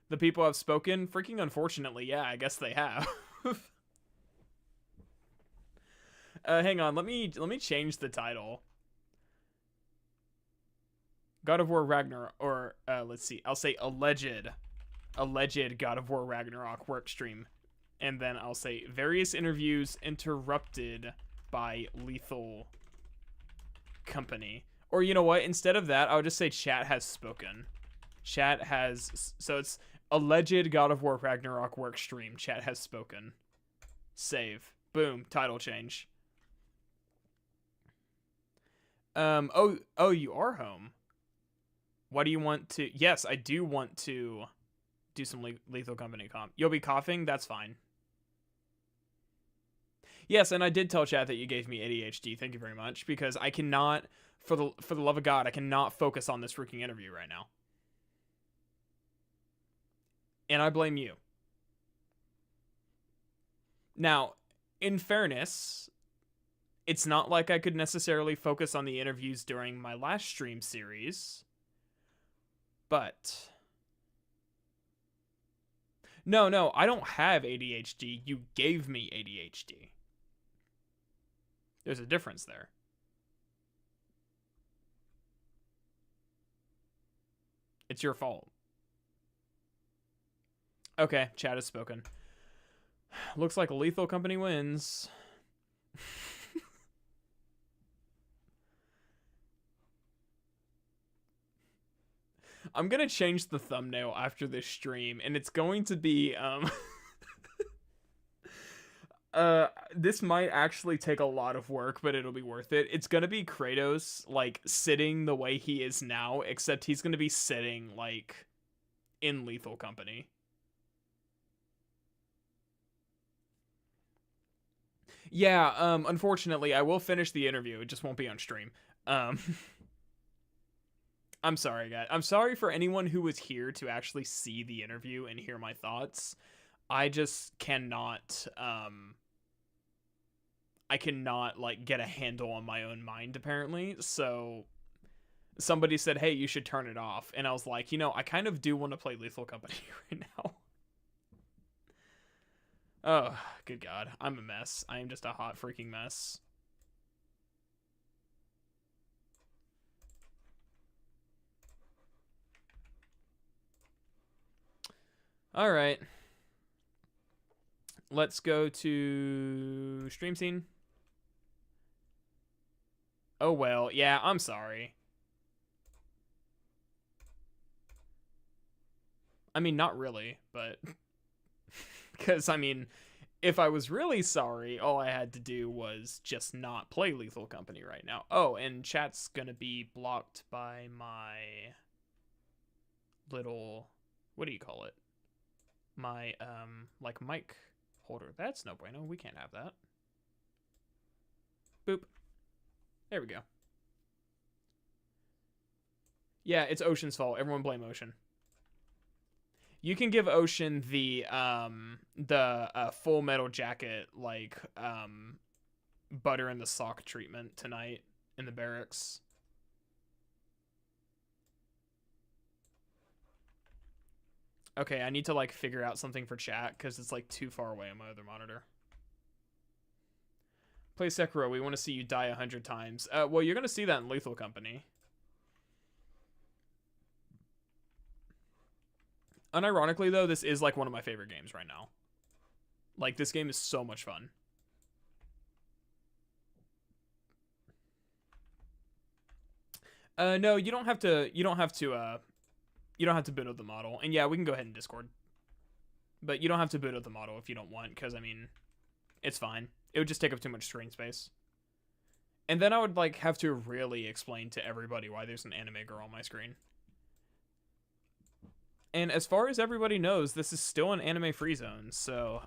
The people I've spoken, freaking unfortunately, yeah, I guess they have. Hang on, let me change the title. God of War Ragnarok, or, let's see, I'll say alleged God of War Ragnarok workstream. And then I'll say various interviews interrupted by Lethal Company. Or you know what? Instead of that, I'll just say chat has spoken. Chat has... So it's alleged God of War Ragnarok workstream. Chat has spoken. Save. Boom. Title change. Oh, you are home. Why do you want to... Yes, I do want to do some Lethal Company comp. You'll be coughing? That's fine. Yes, and I did tell chat that you gave me ADHD. Thank you very much, because I cannot, for the love of God, I cannot focus on this freaking interview right now. And I blame you. Now, in fairness, it's not like I could necessarily focus on the interviews during my last stream series, but... No, I don't have ADHD. You gave me ADHD. There's a difference there. It's your fault. Okay, chat has spoken. Looks like a Lethal Company wins. I'm gonna change the thumbnail after this stream, and it's going to be, This might actually take a lot of work, but it'll be worth it. It's gonna be Kratos, like, sitting the way he is now, except he's gonna be sitting, like, in Lethal Company. Yeah, unfortunately, I will finish the interview. It just won't be on stream. I'm sorry, guys. I'm sorry for anyone who was here to actually see the interview and hear my thoughts. I just cannot, I cannot, like, get a handle on my own mind, apparently. So somebody said, hey, you should turn it off. And I was like, you know, I kind of do want to play Lethal Company right now. Oh, good God. I'm a mess. I am just a hot freaking mess. All right. Let's go to stream scene. Oh, well. Yeah, I'm sorry. I mean, not really, but... Because, I mean, if I was really sorry, all I had to do was just not play Lethal Company right now. Oh, and chat's gonna be blocked by my little... What do you call it? My, like, mic holder. That's no bueno. We can't have that. Boop. There we go. Yeah, it's Ocean's fault. Everyone blame Ocean. You can give Ocean the Full Metal Jacket, like, butter in the sock treatment tonight in the barracks. Okay, I need to, like, figure out something for chat, because it's, like, too far away on my other monitor. Play Sekiro, we want to see you die 100 times. Well, you're going to see that in Lethal Company. Unironically, though, this is, like, one of my favorite games right now. Like, this game is so much fun. No, you don't have to boot up the model. And yeah, we can go ahead and Discord. But you don't have to boot up the model if you don't want, because, I mean, it's fine. It would just take up too much screen space. And then I would, like, have to really explain to everybody why there's an anime girl on my screen. And as far as everybody knows, this is still an anime-free zone, so,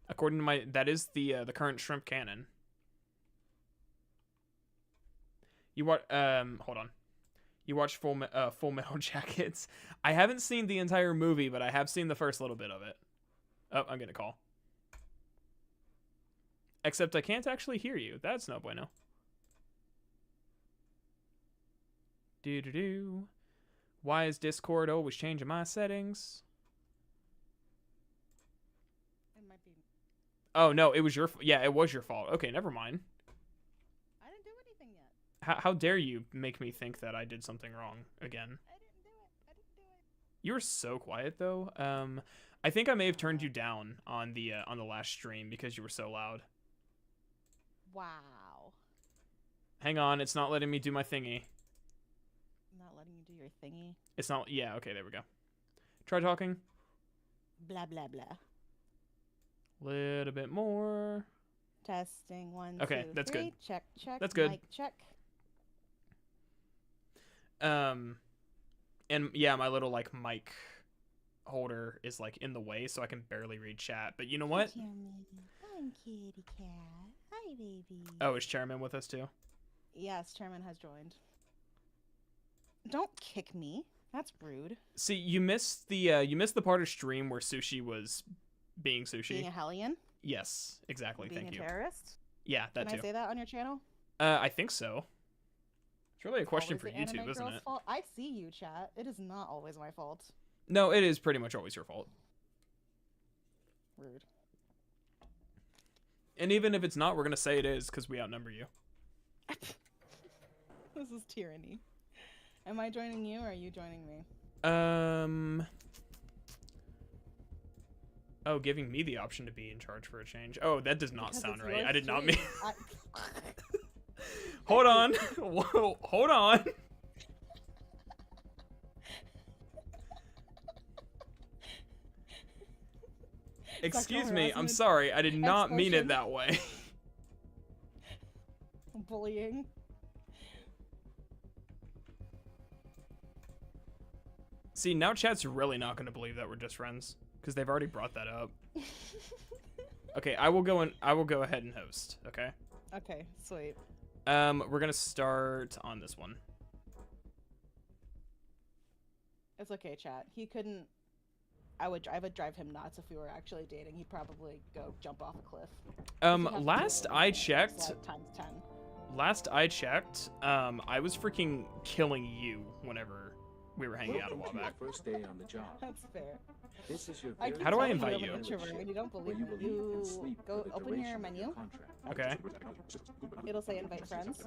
according to my... That is the current shrimp canon. You watch... Hold on. You watch Full Metal Jackets. I haven't seen the entire movie, but I have seen the first little bit of it. Oh, I'm getting a call. Except I can't actually hear you. That's no bueno. Do-do-do. Why is Discord always changing my settings? It might be. Oh, no, it was your... Yeah, it was your fault. Okay, never mind. I didn't do anything yet. How dare you make me think that I did something wrong again? I didn't do it. I didn't do it. You were so quiet, though. I think I may have turned you down on the last stream because you were so loud. Wow. Hang on, it's not letting me do my thingy. Not letting you do your thingy. It's not... Yeah, okay, there we go. Try talking. Blah, blah, blah. Little bit more. Testing 1, Okay, 2, that's 3. good. Check, check. That's good. Mic check. And yeah, my little, like, mic holder is, like, in the way, so I can barely read chat. But you know what? I'm kitty cat. Hi, baby. Oh, is Chairman with us too? Yes, Chairman has joined. Don't kick me. That's rude. See, you missed the part of stream where Sushi was being Sushi. Being a hellion? Yes, exactly. Being Thank a you. terrorist? Yeah, that Can too. I say that on your channel? I think so. It's really a question Always for the YouTube, anime isn't girl's it? Fault? I see you, chat. It is not always my fault. No, it is pretty much always your fault. Rude. And even if it's not, we're gonna say it is because we outnumber you. This is tyranny. Am I joining you or are you joining me? Oh, giving me the option to be in charge for a change. Oh, that does not Because sound it's right. your I did not stream. mean... Hold on. Whoa, hold on. Excuse me, I'm harassment, sorry. I did not mean it extortion. that way. Bullying. See, now chat's really not going to believe that we're just friends because they've already brought that up. Okay, I will go ahead and host, okay? Okay, sweet. We're going to start on this one. It's okay, chat. He couldn't. I would drive him nuts if we were actually dating. He'd probably go jump off a cliff. Last I checked, Like times 10. I was freaking killing you whenever we were hanging out a while back. First day on the job. That's fair. This is your I keep How do I telling invite I'm you? an introvert and you don't believe me. where you will eat You and sleep go for the open duration your of menu. contract. Okay. It'll say invite friends.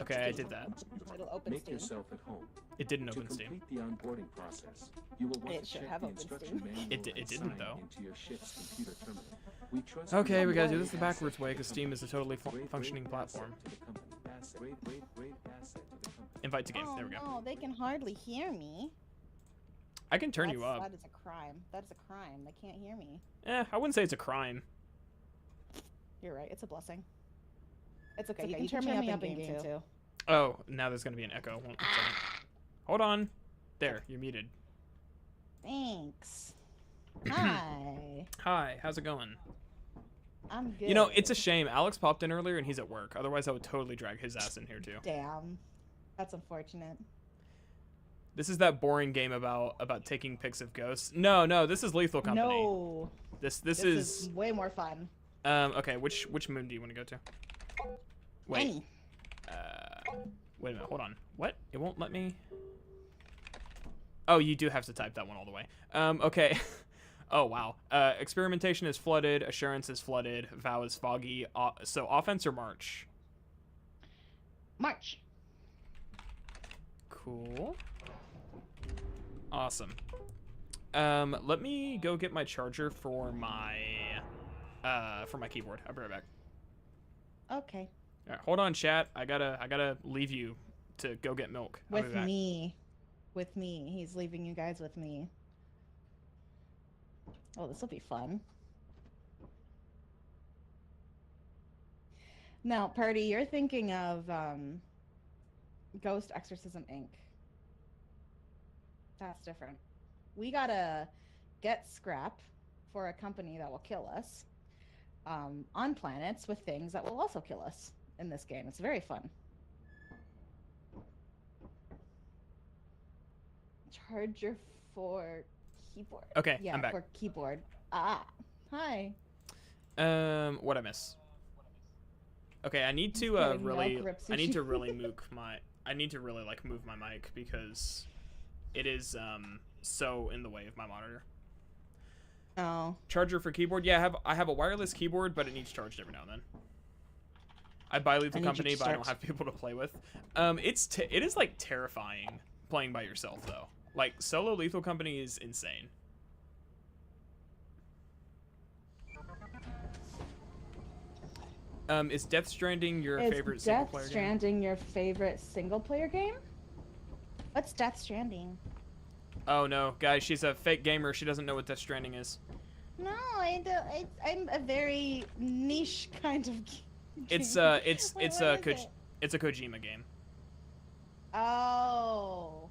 Okay, I did that. It'll open Make Steam. yourself at home. It didn't To open Steam. complete the onboarding process, you will want It to should check have the open instruction Steam. manual It didn't, and sign though. into your ship's computer terminal. We trust Okay, you we gotta are do a this the great backwards asset way to the because Steam is a totally company. functioning Great platform. asset to the company. Great asset to the company. Invite to game. Oh There we go. no, they can hardly hear me. I can turn you up. That is a crime. That is a crime. They can't hear me. I wouldn't say it's a crime. You're right. It's a blessing. It's okay. Okay, You can turn me up in game too. Oh, now there's gonna be an echo. One second. Hold on. There, you're muted. Thanks. Hi. Hi, how's it going? I'm good. You know, it's a shame. Alex popped in earlier and he's at work. Otherwise, I would totally drag his ass in here too. Damn. That's unfortunate. This is that boring game about taking pics of ghosts. No, this is Lethal Company. No. This This is is way more fun. okay. Which moon do you want to go to? Wait. Any. Wait a minute. Hold on. What? It won't let me. Oh, you do have to type that one all the way. Okay. Oh wow. Experimentation is flooded. Assurance is flooded. Vow is foggy. So offense or march? March. Cool. Awesome. Let me go get my charger for my keyboard. I'll be right back. Okay. All right, hold on, chat. I gotta leave you to go get milk. I'll be With back. me. With me. He's leaving you guys with me. Oh, this will be fun. Now, Party, you're thinking of Ghost Exorcism Inc. That's different. We gotta get scrap for a company that will kill us on planets with things that will also kill us in this game. It's very fun. Charger for keyboard. Okay, Yeah, I'm back. for keyboard. Ah, hi. What I miss? Okay, I need to getting really, milk, rip I need to sushi. really move my mic because it is so in the way of my monitor. Oh. Charger for keyboard. Yeah, I have a wireless keyboard, but it needs charged every now and then. I buy Lethal I need you Company, to but I don't start- have people to play with. It is like terrifying playing by yourself though. Like solo Lethal Company is insane. Is Death Stranding your favorite single Death player game? Stranding your favorite single player game? What's Death Stranding? Oh no, guys, she's a fake gamer. She doesn't know what Death Stranding is. No, I don't. I'm a very niche kind of. It's game. it's Wait, it's what a is it? it's a Kojima game. Oh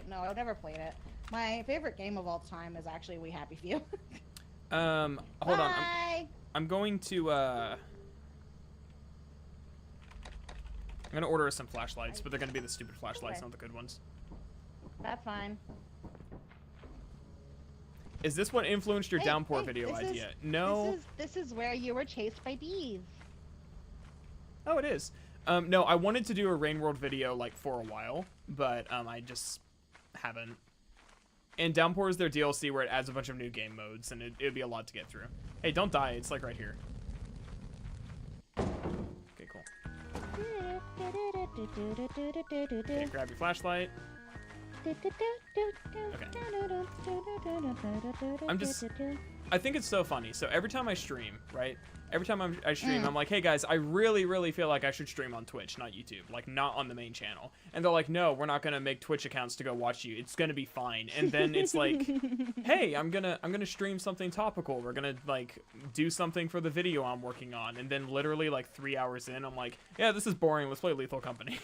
no, I've never played it. My favorite game of all time is actually We Happy Few. Hold on. Bye. I'm going to I'm gonna order us some flashlights, but they're gonna be the stupid flashlights, Okay. not the good ones. That's fine. Is this what influenced your Hey, downpour hey, video this is- idea? No. This is where you were chased by bees. Oh, it is. No, I wanted to do a Rain World video like for a while, but I just haven't. And Downpour is their DLC where it adds a bunch of new game modes, and it'd be a lot to get through. Hey, don't die. It's like right here. Okay, cool. Okay, grab your flashlight. I'm just I think it's so funny. So every time I stream, right? Every time I stream, I'm like, hey guys, I really, really feel like I should stream on Twitch, not YouTube, like not on the main channel. And they're like, no, we're not gonna make Twitch accounts to go watch you. It's gonna be fine. And then it's like, hey, I'm gonna stream something topical. We're gonna like do something for the video I'm working on. And then literally like 3 hours in, I'm like, yeah, this is boring. Let's play Lethal Company.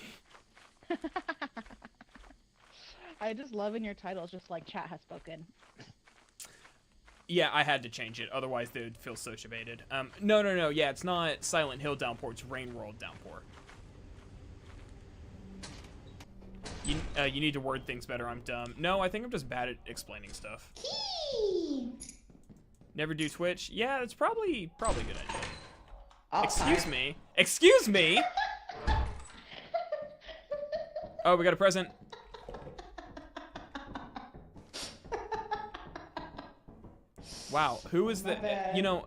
I just love in your titles, just like chat has spoken. Yeah, I had to change it. Otherwise, they would feel sociabated. No. Yeah, it's not Silent Hill Downpour. It's Rain World Downpour. You need to word things better. I'm dumb. No, I think I'm just bad at explaining stuff. Never do Twitch. Yeah, it's probably a good idea. Oh, Excuse me. Excuse me. Oh, we got a present. Wow, who is the, you know,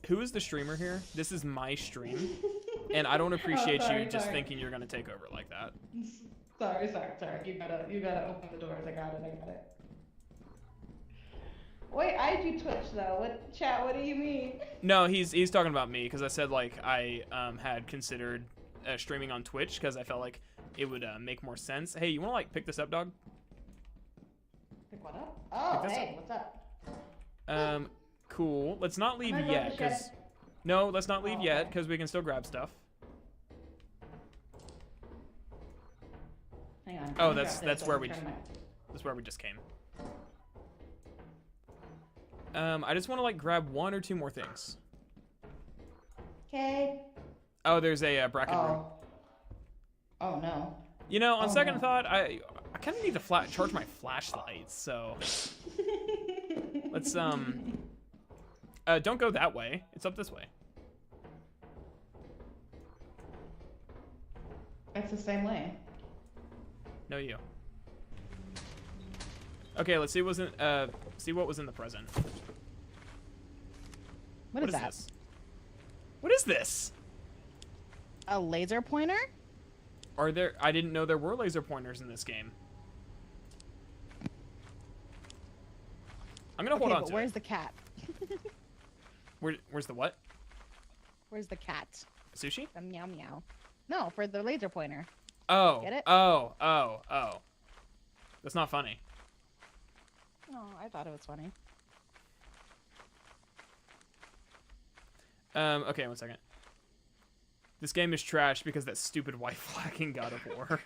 who is the streamer here? This is my stream, and I don't appreciate you just thinking you're gonna take over like that. Sorry. You gotta open the doors. I got it. Wait, I do Twitch though. What chat? What do you mean? No, he's talking about me because I said like I had considered streaming on Twitch because I felt like it would make more sense. Hey, you wanna like pick this up, dog? Pick what up? Oh, hey, what's up? Cool. Let's not leave yet, because... No, let's not leave yet, because we can still grab stuff. Hang on. Oh, that's where we... That's where we just came. I just want to, like, grab 1 or 2 more things. Okay. Oh, there's a bracken room. Oh, no. You know, on second thought, I kind of need to charge my flashlight, so... Let's, don't go that way. It's up this way. It's the same way. No, you. Okay, let's see what was in the present. What is that? This? What is this? A laser pointer? Are there? I didn't know there were laser pointers in this game. I'm gonna hold on but to where's it. the cat? Where's the what? Where's the cat? Sushi? Meow meow. No, for the laser pointer. Oh. Get it? Oh. That's not funny. Oh, I thought it was funny. Okay, 1 second. This game is trash because that stupid white flag in God of War.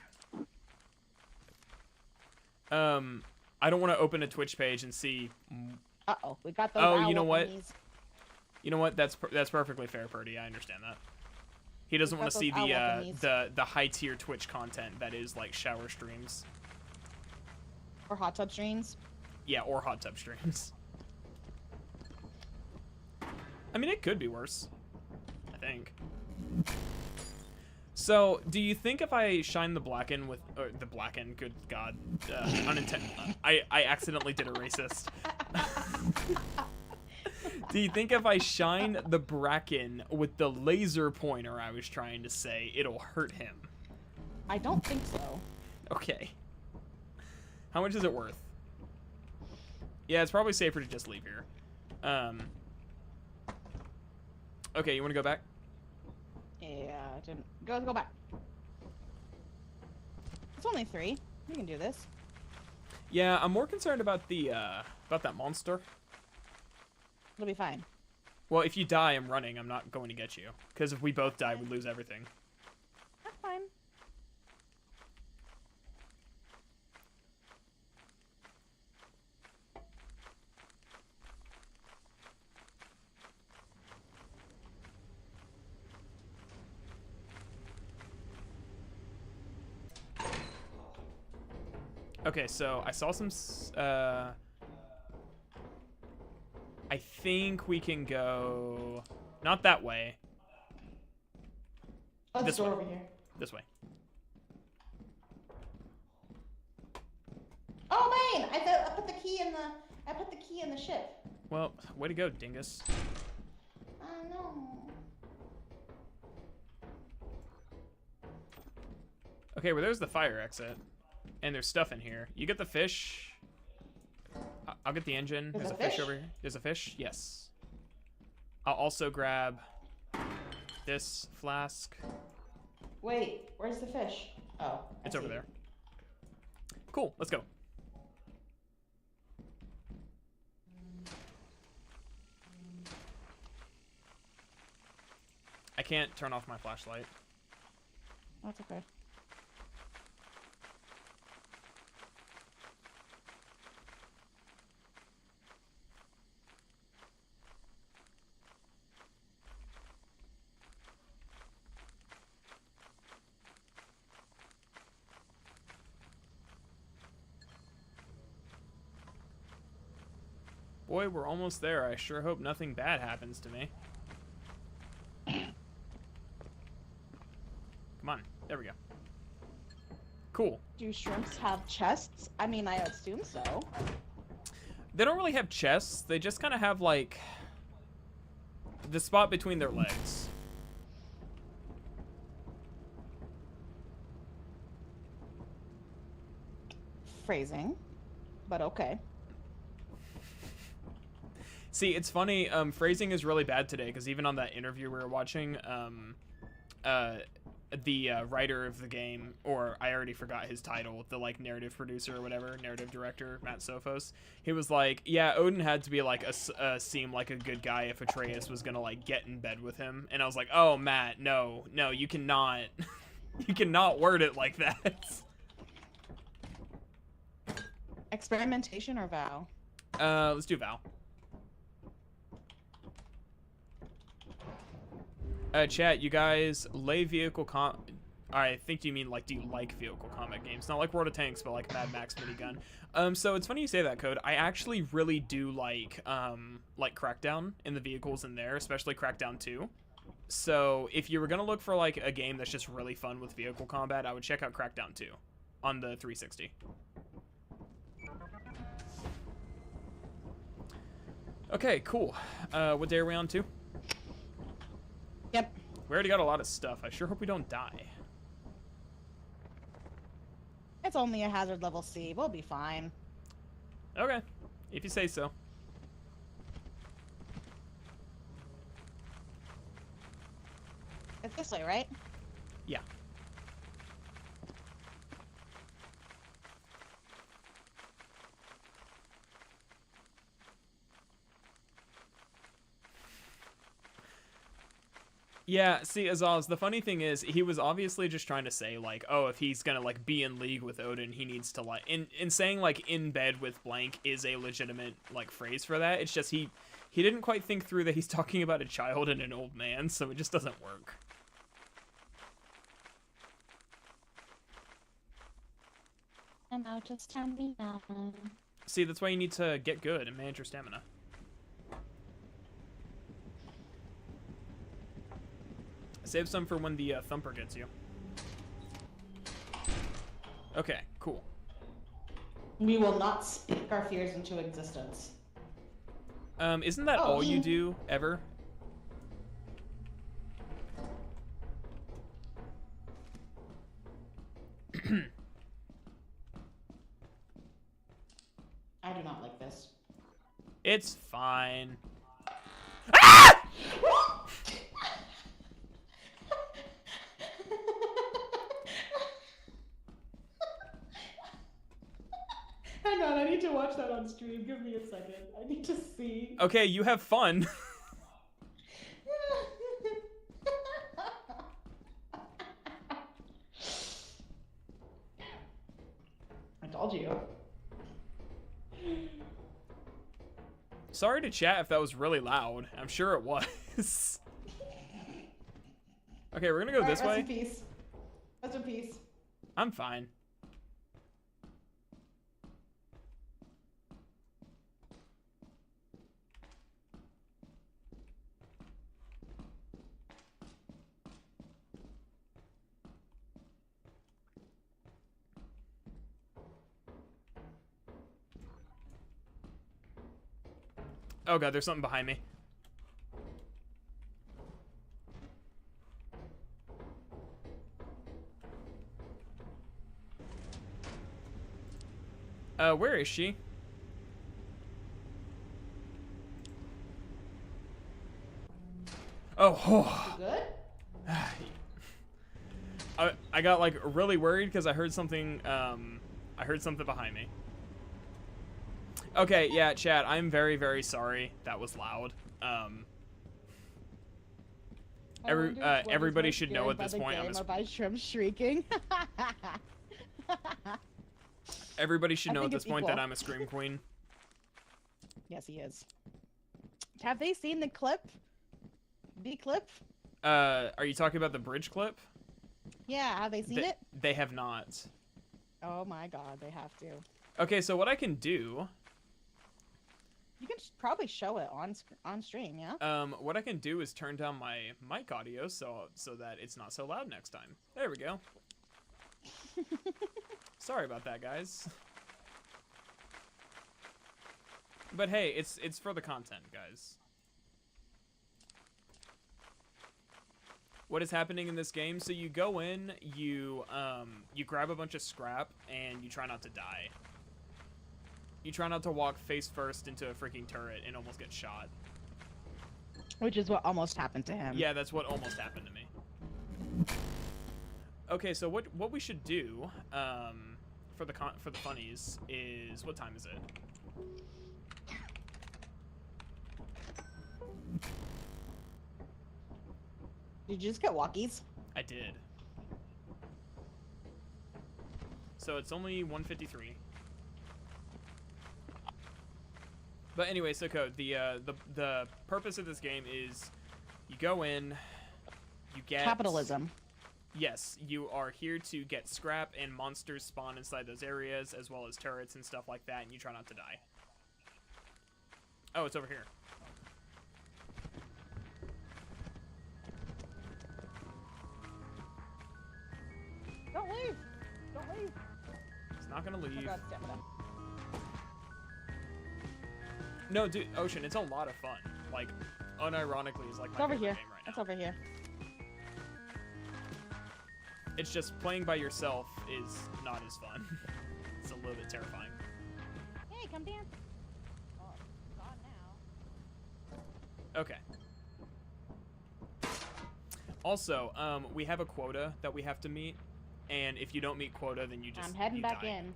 I don't want to open a Twitch page and see. Uh-oh, we got those. Oh, you know what? You know what? That's perfectly fair, Purdy. I understand that. He doesn't want to see the high tier Twitch content that is like shower streams. Or hot tub streams. Yeah, or hot tub streams. I mean, it could be worse. I think. So, do you think if I shine the blacken with the blacken? Good God, unintended. I accidentally did a racist. Do you think if I shine the bracken with the laser pointer I was trying to say, it'll hurt him? I don't think so. Okay. How much is it worth? Yeah, it's probably safer to just leave here. Okay, you want to go back? Yeah, go back. It's only 3. We can do this. Yeah, I'm more concerned about the about that monster. It'll be fine. Well, if you die, I'm running. I'm not going to get you. Because if we both die, we lose everything. That's fine. Okay, so I saw some... I think we can go... Not that way. Oh, this way. over here. This way. Oh man! I put the key in the ship. Well, way to go, dingus. Oh no. Okay, well, there's the fire exit. And there's stuff in here. You get the fish. I'll get the engine. There's There's a a fish fish. over here. There's a fish? Yes. I'll also grab this flask. Wait, where's the fish? Oh, I It's over see. there. Cool, let's go. I can't turn off my flashlight. That's okay. Boy, we're almost there. I sure hope nothing bad happens to me. Come on. There we go. Cool. Do shrimps have chests? I mean, I assume so. They don't really have chests. They just kind of have, like, the spot between their legs. Phrasing, but okay. See, it's funny. Phrasing is really bad today because even on that interview we were watching, the writer of the game, or I already forgot his title, the like narrative producer or whatever, narrative director, Matt Sophos, he was like, yeah, Odin had to be like seem like a good guy if Atreus was gonna like get in bed with him. And I was like, oh, Matt, no, you cannot, you cannot word it like that. Experimentation or vow? Let's do Val. Chat, you guys lay vehicle I think you mean, like, do you like vehicle combat games? Not like World of Tanks, but like Mad Max minigun. So it's funny you say that, Code. I actually really do like Crackdown in the vehicles in there, especially Crackdown 2. So if you were gonna look for like a game that's just really fun with vehicle combat, I would check out Crackdown 2 on the 360. Okay, cool. What day are we on to? Yep. We already got a lot of stuff. I sure hope we don't die. It's only a hazard level C. We'll be fine. Okay, if you say so. It's this way, right? Yeah. Yeah, see, Azaz, the funny thing is, he was obviously just trying to say, like, oh, if he's gonna, like, be in league with Odin, he needs to, like, in saying, like, in bed with blank is a legitimate, like, phrase for that. It's just he didn't quite think through that he's talking about a child and an old man, so it just doesn't work. I'm out of stamina. See, that's why you need to get good and manage your stamina. Save some for when the thumper gets you. Okay, cool. We will not speak our fears into existence. Isn't that all you do, ever? I do not like this. It's fine. Hang on, I need to watch that on stream. Give me a second. I need to see. Okay, you have fun. I told you. Sorry to chat if that was really loud. I'm sure it was. Okay, we're gonna go this way. Rest in peace. Rest in peace. I'm fine. Oh god, there's something behind me. Where is she? Oh. Good? I got like really worried because I heard something. I heard something behind me. Okay, yeah, chat. I'm very, very sorry. That was loud. Everybody should know at this point. By Shrimp shrieking. Everybody should I know at think this it's point equal. that I'm a scream queen. Yes, he is. Have they seen the clip? The clip? Are you talking about the bridge clip? Yeah, have they seen it? They have not. Oh my god, they have to. Okay, so what I can do, You can probably show it on stream, yeah? what I can do is turn down my mic audio so that it's not so loud next time. There we go. Sorry about that, guys. But hey, it's for the content, guys. What is happening in this game? So you go in, you grab a bunch of scrap, and you try not to die. You try not to walk face first into a freaking turret and almost get shot. Which is what almost happened to him. Yeah, that's what almost happened to me. Okay, so what we should do for the funnies is, what time is it? Did you just get walkies? I did. So it's only 1:53. But anyway, so Code, the purpose of this game is you go in, you get Capitalism. Yes, you are here to get scrap, and monsters spawn inside those areas, as well as turrets and stuff like that, and you try not to die. Oh, it's over here. Don't leave! Don't leave! It's not gonna Oh leave. god, stamina. No, dude, Ocean, it's a lot of fun. Like, unironically, it's like It's my over favorite here. game right now. It's over here. It's just playing by yourself is not as fun. It's a little bit terrifying. Hey, come dance! Oh, God now. Okay. Also, we have a quota that we have to meet, and if you don't meet quota, then you just I'm heading you back die. in.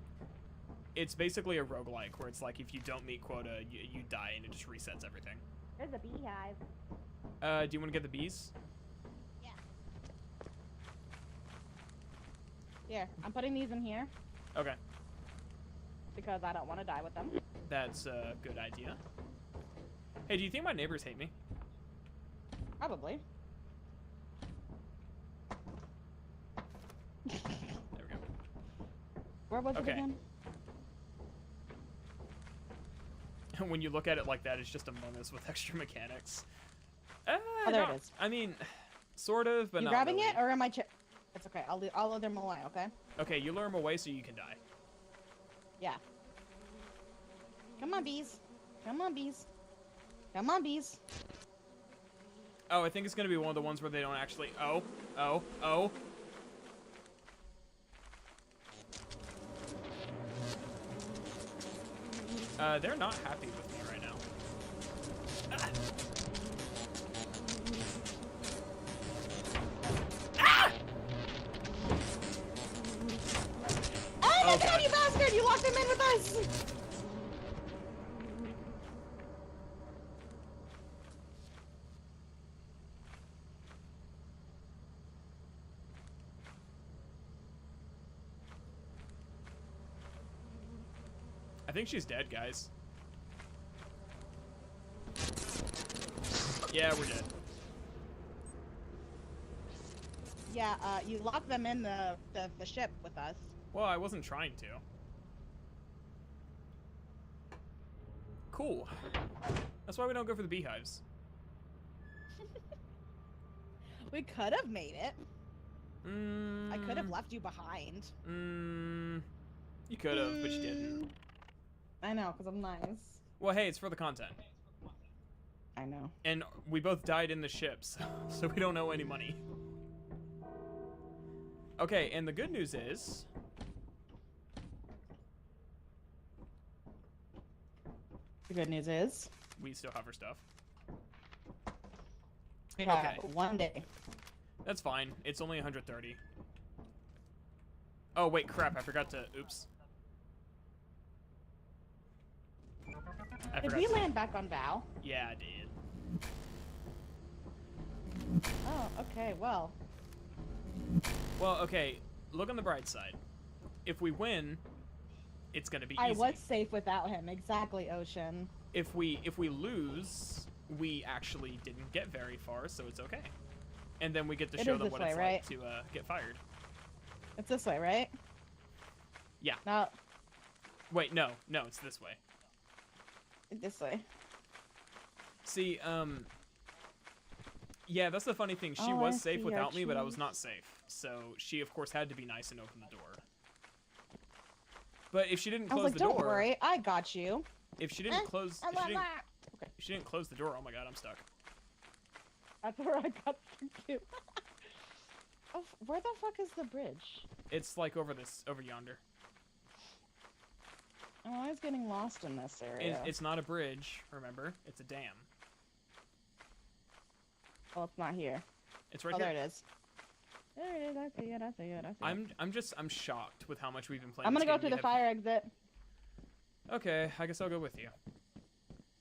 It's basically a roguelike, where it's like if you don't meet quota, you die, and it just resets everything. There's a beehive. Do you want to get the bees? Yeah. Here, I'm putting these in here Okay, because I don't want to die with them. that's a good idea. Hey, do you think my neighbors hate me? Probably. There we go. Where was Okay. it again? When you look at it like that, it's just Among Us with extra mechanics. Oh, there no, it is. I mean, sort of, but You not grabbing really. it, or am I? It's okay. I'll lure them away. Okay. Okay, you lure them away so you can die. Yeah. Come on, bees. Come on, bees. Come on, bees. Oh, I think it's gonna be one of the ones where they don't actually. Oh. They're not happy with me right now. Ah! Ah! Oh my Oh, god, God. you bastard! You locked him in with us! I think she's dead, guys. Yeah, we're dead. Yeah, you locked them in the ship with us. Well, I wasn't trying to. Cool. That's why we don't go for the beehives. We could have made it. I could have Mm, left you behind. you could have, but you didn't. I know, because I'm nice. Well, hey, it's for the content. I know. And we both died in the ships, so we don't owe any money. Okay, and the good news is... The good news is... we still have our stuff. Yeah, Okay. one day. That's fine. It's only 130. Oh, wait, crap. I forgot to... Oops. Did we land back on Val? Yeah, I did. Oh, okay, well. Well, okay. Look on the bright side. If we win, it's gonna be easy. I was safe without him. Exactly, Ocean. If we lose, we actually didn't get very far, so it's okay. And then we get to It show is them this what way, it's right? like to get fired. It's this way, right? Yeah. No, Wait, no, it's this way. this way. See, yeah, that's the funny thing. She Oh, was I safe see without our me, but I was trees. not safe. So she, of course, had to be nice and open the door. But if she didn't I was close like, the don't door, worry, I got you. if she didn't close, Okay. if she didn't close the door, oh my god, I'm stuck. That's where I got you too. Oh, where the fuck is the bridge? It's like over yonder. I'm always getting lost in this area. It's not a bridge, remember? It's a dam. Oh, it's not here. It's right Oh, here. there it is. There it is. I see it. I see it. I see it. I'm shocked with how much we've been playing. I'm gonna this go game. through We the have- fire exit. Okay, I guess I'll go with you.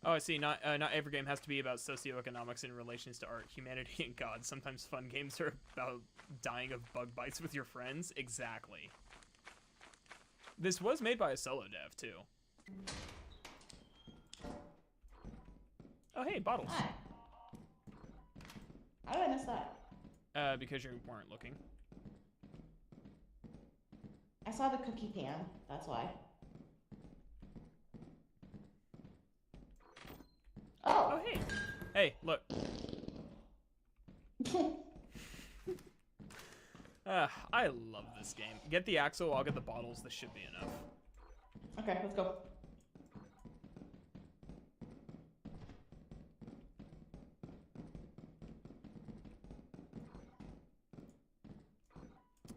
Oh, I see. Not every game has to be about socioeconomics in relations to art, humanity, and God. Sometimes fun games are about dying of bug bites with your friends. Exactly. This was made by a solo dev too. Oh, hey, bottles. Hi. How did I miss that? Because you weren't looking. I saw the cookie pan. That's why. Oh, Oh. hey. Hey, look. I love this game. Get the axle, I'll get the bottles. This should be enough. Okay, let's go.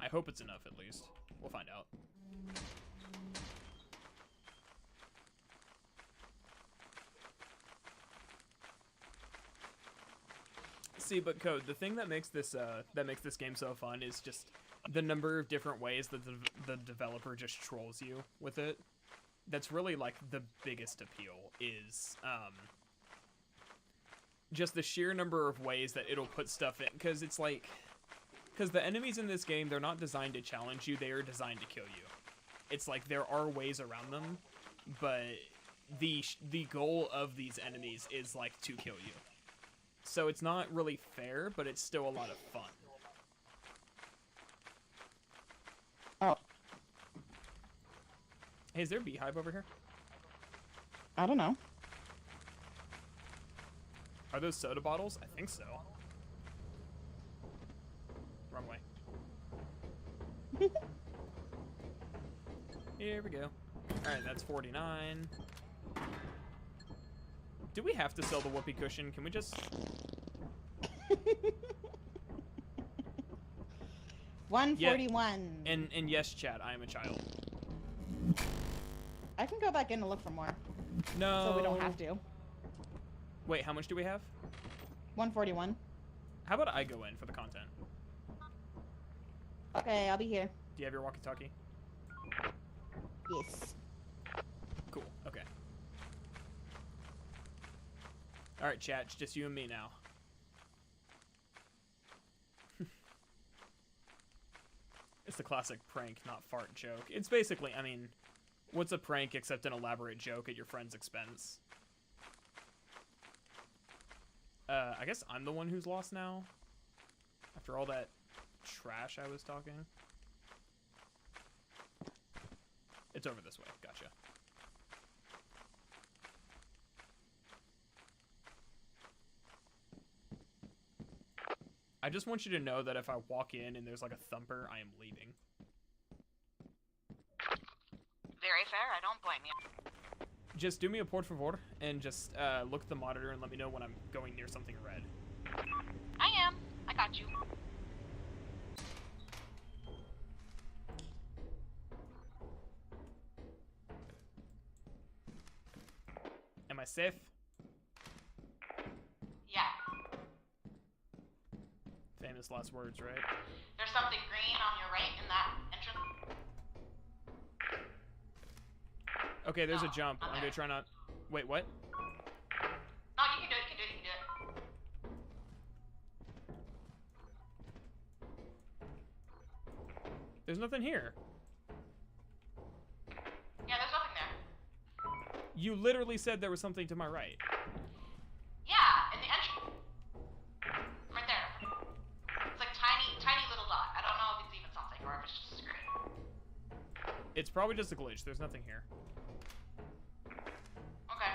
I hope it's enough, at least. We'll find out. See, but Code, the thing that makes this game so fun is just the number of different ways that the developer just trolls you with it. That's really like the biggest appeal is just the sheer number of ways that it'll put stuff in, because it's like, because the enemies in this game, they're not designed to challenge you, they are designed to kill you. It's like there are ways around them, but the goal of these enemies is like to kill you. So it's not really fair, but it's still a lot of fun. Oh, Hey, is there a beehive over here? I don't know. Are those soda bottles? I think so. Wrong way. Here we go. Alright, that's 49. Do we have to sell the whoopee cushion? Can we just... 141. And yes, chat, I am a child. I can go back in and look for more, No. so we don't have to. Wait, how much do we have? 141. How about I go in for the content? Okay, I'll be here. Do you have your walkie-talkie? Yes. Cool, okay. Alright, chat, it's just you and me now. It's the classic prank, not fart joke. It's basically, I mean, what's a prank except an elaborate joke at your friend's expense? I guess I'm the one who's lost now. After all that trash I was talking. It's over this way, gotcha. I just want you to know that if I walk in and there's like a thumper, I am leaving. Very fair, I don't blame you. Just do me a por favor and just look at the monitor and let me know when I'm going near something red. I am. I got you. Am I safe? Yeah. famous last words, right? There's something green on your right in that entrance. Okay, there's No, a jump. not I'm gonna there. try not. Wait, what? No, you can do it. You can do it. You can do it. There's nothing here. Yeah, there's nothing there. You literally said there was something to my right. Yeah, in the entrance. Right there. It's like tiny little dot. I don't know if it's even something or if it's just a screen. It's probably just a glitch. There's nothing here. Okay.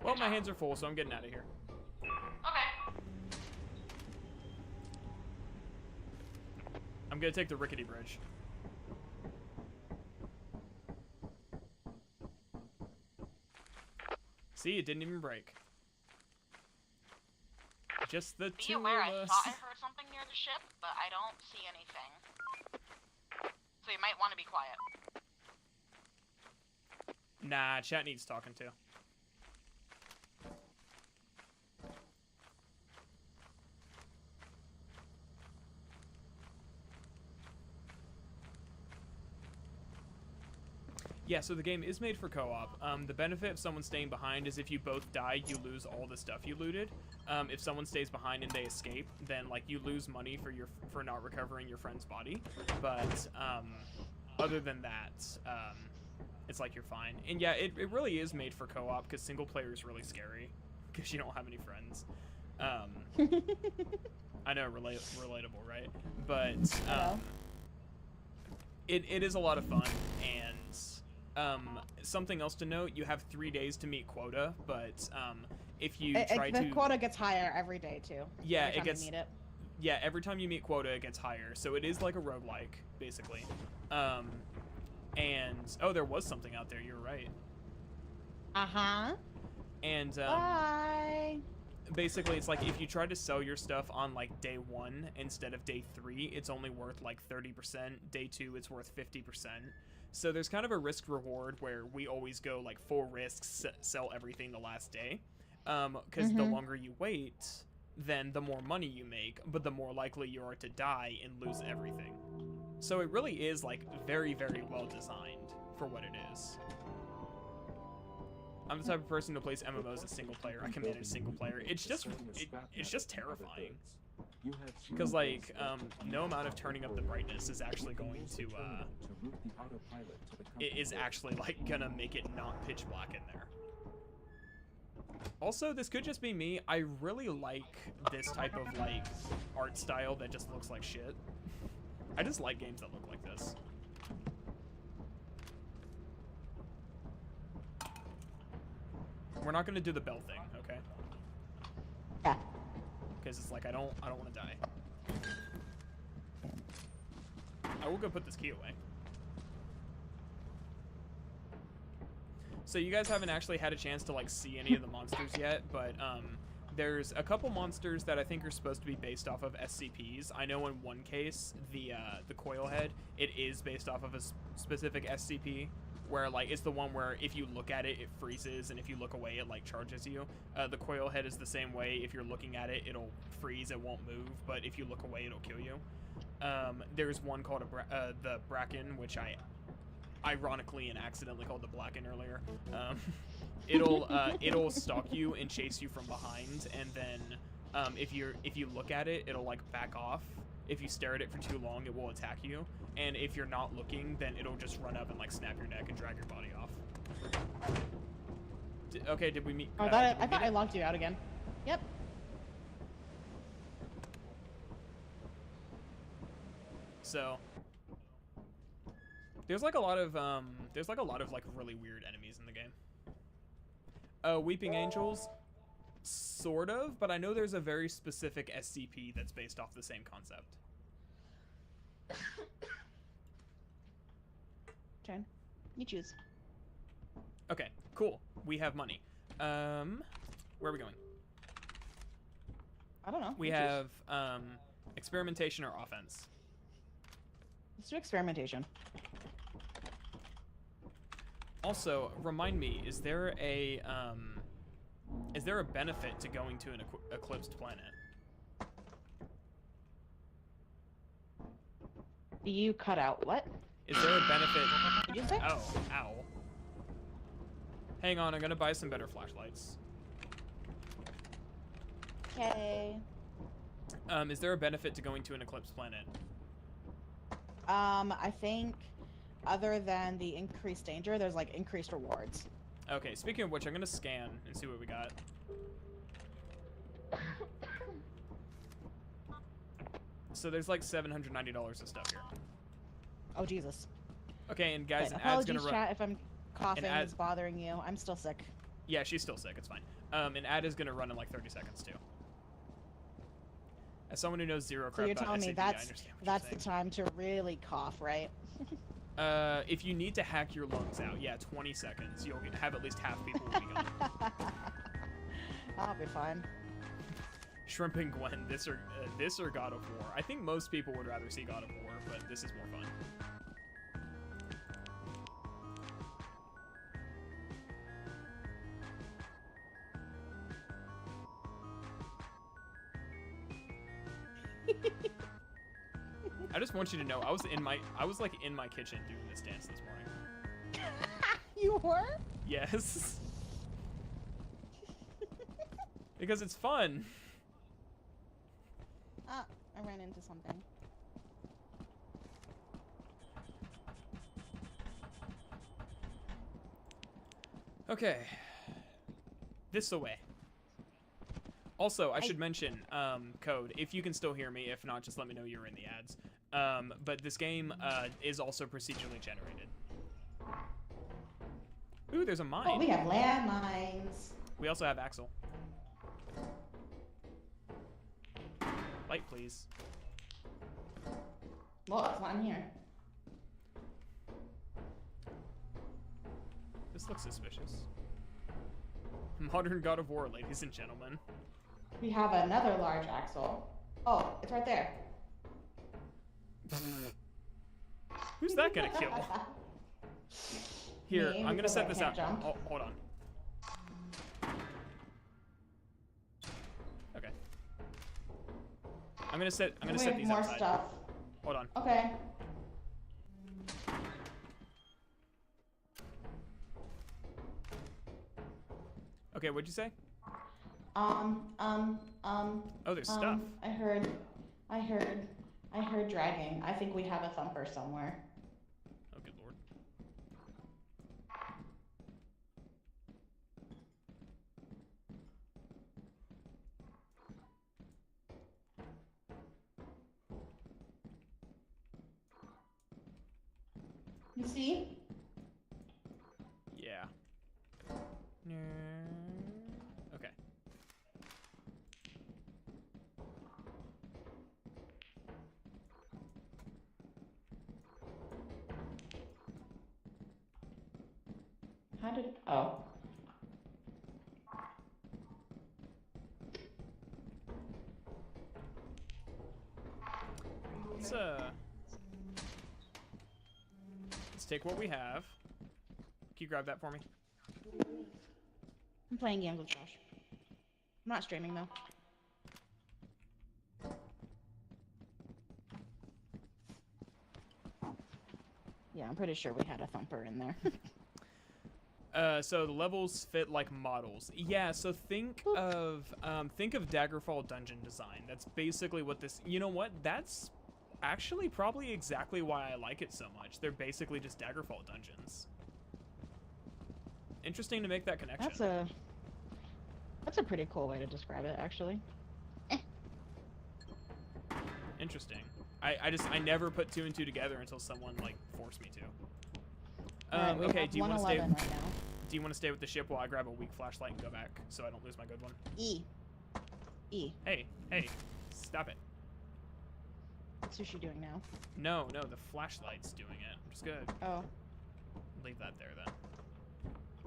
Well, my hands are full, so I'm getting out of here. Okay. I'm gonna take the rickety bridge. See, it didn't even break. Just the Be two aware, of I us. thought I heard something near the ship, but I don't see anything. So you might want to be quiet. Nah, chat needs talking to. Yeah, so the game is made for co-op. The benefit of someone staying behind is if you both die, you lose all the stuff you looted. If someone stays behind and they escape, then like you lose money for not recovering your friend's body. But other than that, it's like you're fine. And yeah, it really is made for co-op because single player is really scary because you don't have any friends. I know, relatable, right? But it is a lot of fun. And something else to note, you have 3 days to meet quota, but if you try to... The quota gets higher every day, too. Yeah, every it time gets... you meet it. Yeah, every time you meet quota, it gets higher. So it is like a roguelike, basically. And... Oh, there was something out there, you're right. Uh-huh. And, Bye! basically, it's like if you try to sell your stuff on, like, day 1 instead of day 3, it's only worth, like, 30%. Day 2, it's worth 50%. So there's kind of a risk reward where we always go like full risks, sell everything the last day. Because the longer you wait, then the more money you make, but the more likely you are to die and lose everything. So it really is like very, very well designed for what it is. I'm the type of person who plays MMOs as single player. I can manage single player. It's just terrifying. Because like no amount of turning up the brightness is actually going to is actually like gonna make it not pitch black in there. Also, this could just be me. I really like this type of like art style that just looks like shit. I just like games that look like this. We're not gonna do the bell thing, okay? Yeah. Because it's like I don't want to die. I will go put this key away. So you guys haven't actually had a chance to like see any of the monsters yet, but there's a couple monsters that I think are supposed to be based off of SCPs. I know in one case, the coil head, it is based off of a specific SCP, where like it's the one where if you look at it, it freezes, and if you look away, it like charges you. The coil head is the same way. If you're looking at it, it'll freeze, it won't move, but if you look away, it'll kill you. There's one called the Bracken, which I ironically and accidentally called the Blacken earlier. It'll stalk you and chase you from behind, and then if you look at it, it'll like back off. If you stare at it for too long, it will attack you, and if you're not looking, then it'll just run up and like snap your neck and drag your body off. Okay, did we meet? Oh, I thought I logged you out again. Yep. So there's like a lot of like really weird enemies in the game. Weeping Angels, sort of, but I know there's a very specific SCP that's based off the same concept. Turn. You choose. Okay, cool. We have money. Where are we going? I don't know. We have experimentation or offense. Let's do experimentation. Also, remind me, is there a benefit to going to an eclipsed planet? You cut out what? Is there a benefit? Did you say? Oh, ow. Hang on, I'm gonna buy some better flashlights. Okay. Is there a benefit to going to an eclipsed planet? I think other than the increased danger, there's like increased rewards. Okay, speaking of which, I'm gonna scan and see what we got. So there's like $790 of stuff here. Oh Jesus. Okay, and guys, Okay, an ad's gonna apologies, run. chat, if I'm coughing, ad- it's bothering you. I'm still sick. Yeah, she's still sick. It's fine. An ad is gonna run in like 30 seconds too. As someone who knows zero So crap you're about telling me SAP, I that's understand what you're the saying. time to really cough, right? If you need to hack your lungs out, yeah, 20 seconds. You'll have at least half people will be gone. I'll be fine. Shrimp and Gwen, this or God of War. I think most people would rather see God of War, but this is more fun. I just want you to know, I was like in my kitchen doing this dance this morning. You were? Yes. Because it's fun. Ah, I ran into something. Okay. This away. Also, I should mention, Code, if you can still hear me. If not, just let me know you're in the ads. But this game is also procedurally generated. Ooh, there's a mine. Oh, we have landmines. We also have Axel. Light, please. Well, it's not in here. This looks suspicious. Modern God of War, ladies and gentlemen. We have another large axle. Oh, it's right there. Who's that gonna kill? Here, Me, I'm gonna because set I this can't out. jump. Oh, hold on. Okay. I'm gonna set We have these more outside. stuff. Hold on. Okay. Okay, what'd you say? Oh, there's stuff. I heard dragging. I think we have a thumper somewhere. Oh, good lord. You see? Yeah. Okay. How did? Oh. Let's take what we have. Can you grab that for me? I'm playing games with Josh. I'm not streaming though. Yeah, I'm pretty sure we had a thumper in there. So the levels fit like models. Yeah, so think of Daggerfall dungeon design. That's basically what this. You know what? That's actually probably exactly why I like it so much. They're basically just Daggerfall dungeons. Interesting to make that connection. That's a pretty cool way to describe it, actually. Interesting. I never put two and two together until someone like forced me to. Alright, we Okay, have do you want to stay? 111 right now. Do you want to stay with the ship while I grab a weak flashlight and go back so I don't lose my good one? E. Hey, stop it. What's Sushi doing now? No, the flashlight's doing it. I'm just gonna Oh, leave that there then.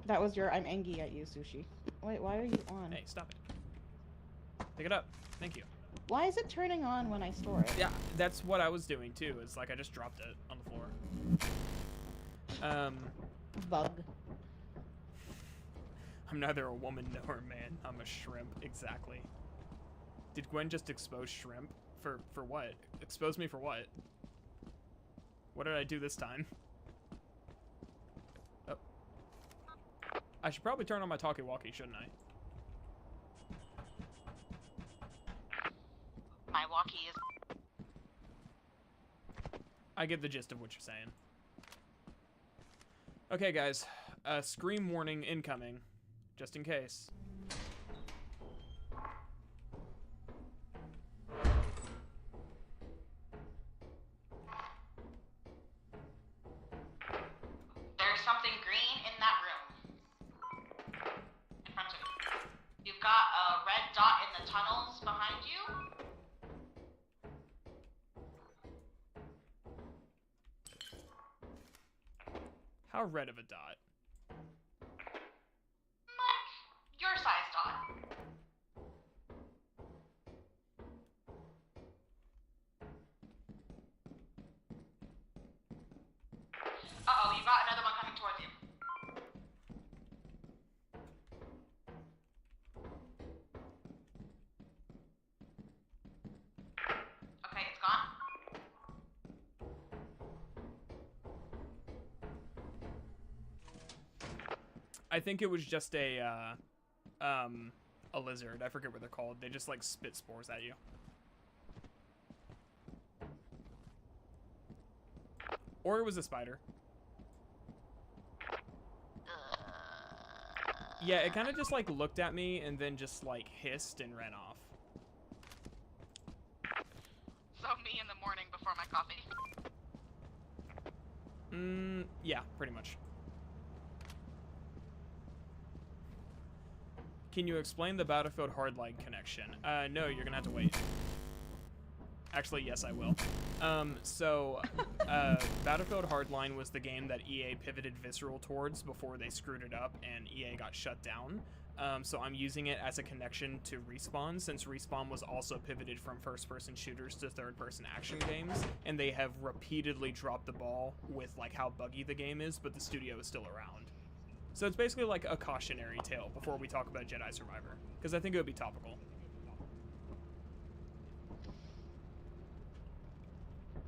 that was your I'm angry at you, Sushi. Wait, why are you on? Hey, stop it. Pick it up. Thank you. Why is it turning on when I store it? Yeah, that's what I was doing too. It's like I just dropped it on the floor. Bug. I'm neither a woman nor a man. I'm a shrimp. Exactly. Did Gwen just expose shrimp? For what? Expose me for what? What did I do this time? Oh. I should probably turn on my talkie-walkie, shouldn't I? My walkie is. I get the gist of what you're saying. Okay, guys. Scream warning incoming. Just in case. There's something green in that room. In front of you. You've got a red dot in the tunnels behind you. How red of a dot? Your size dot. Uh-oh, you got another one coming towards you. Okay, it's gone. I think it was just a lizard. I forget what they're called. They just like spit spores at you. Or it was a spider. Yeah, it kind of just like looked at me and then just like hissed and ran off. So me in the morning before my coffee. Yeah, pretty much. Can you explain the Battlefield Hardline connection? No, you're gonna have to wait. Actually, yes, I will. Battlefield Hardline was the game that EA pivoted Visceral towards before they screwed it up and EA got shut down. So I'm using it as a connection to Respawn, since Respawn was also pivoted from first-person shooters to third-person action games, and they have repeatedly dropped the ball with like how buggy the game is, but the studio is still around. So it's basically like a cautionary tale before we talk about Jedi Survivor, because I think it would be topical.